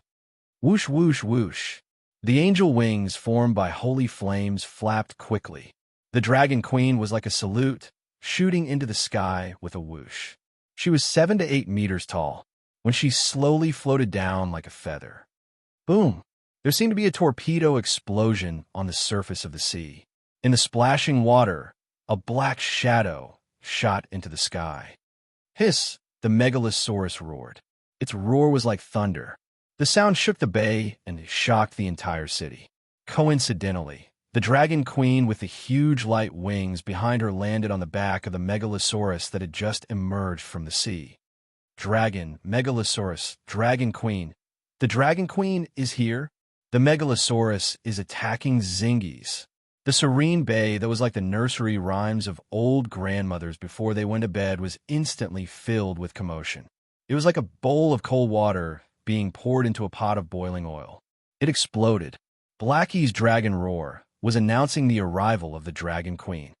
Whoosh, whoosh, whoosh. The angel wings formed by holy flames flapped quickly. The Dragon Queen was like a salute, shooting into the sky with a whoosh. She was 7 to 8 meters tall when she slowly floated down like a feather. Boom! There seemed to be a torpedo explosion on the surface of the sea. In the splashing water, a black shadow shot into the sky. Hiss! The Megalosaurus roared. Its roar was like thunder. The sound shook the bay and shocked the entire city. Coincidentally, the Dragon Queen with the huge light wings behind her landed on the back of the Megalosaurus that had just emerged from the sea. Dragon, Megalosaurus, Dragon Queen. The Dragon Queen is here. The Megalosaurus is attacking Zingies. The serene bay that was like the nursery rhymes of old grandmothers before they went to bed was instantly filled with commotion. It was like a bowl of cold water being poured into a pot of boiling oil. It exploded. Blackie's dragon roar was announcing the arrival of the Dragon Queen.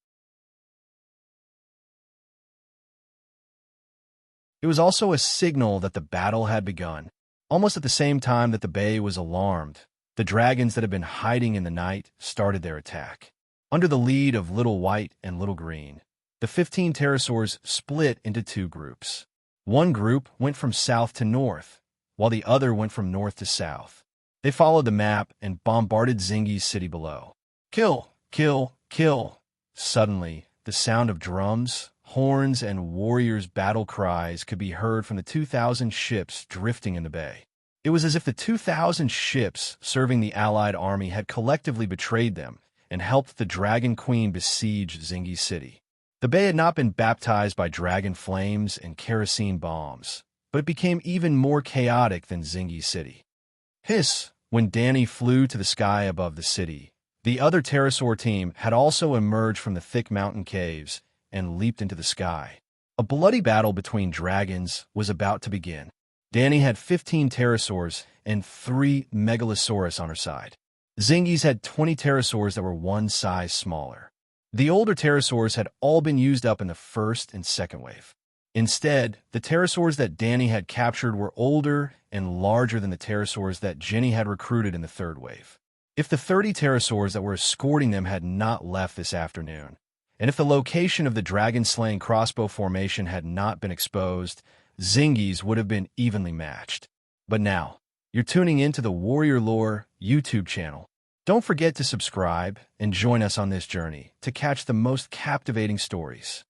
It was also a signal that the battle had begun. Almost at the same time that the bay was alarmed, the dragons that had been hiding in the night started their attack. Under the lead of Little White and Little Green, the 15 pterosaurs split into 2 groups. One group went from south to north, while the other went from north to south. They followed the map and bombarded Zingi's city below. Kill! Kill! Kill! Suddenly, the sound of drums, horns, and warriors' battle cries could be heard from the 2,000 ships drifting in the bay. It was as if the 2,000 ships serving the Allied army had collectively betrayed them and helped the Dragon Queen besiege Zingi's city. The bay had not been baptized by dragon flames and kerosene bombs. but it became even more chaotic than Zingi's city. Hiss! When Danny flew to the sky above the city, the other pterosaur team had also emerged from the thick mountain caves and leaped into the sky. A bloody battle between dragons was about to begin. Danny had 15 pterosaurs and 3 megalosaurus on her side. Zingi's had 20 pterosaurs that were one size smaller. The older pterosaurs had all been used up in the first and second wave. Instead, the pterosaurs that Danny had captured were older and larger than the pterosaurs that Jenny had recruited in the third wave. If the 30 pterosaurs that were escorting them had not left this afternoon, and if the location of the dragon-slaying crossbow formation had not been exposed, Zingi's would have been evenly matched. But now, you're tuning into the Warrior Lore YouTube channel. Don't forget to subscribe and join us on this journey to catch the most captivating stories.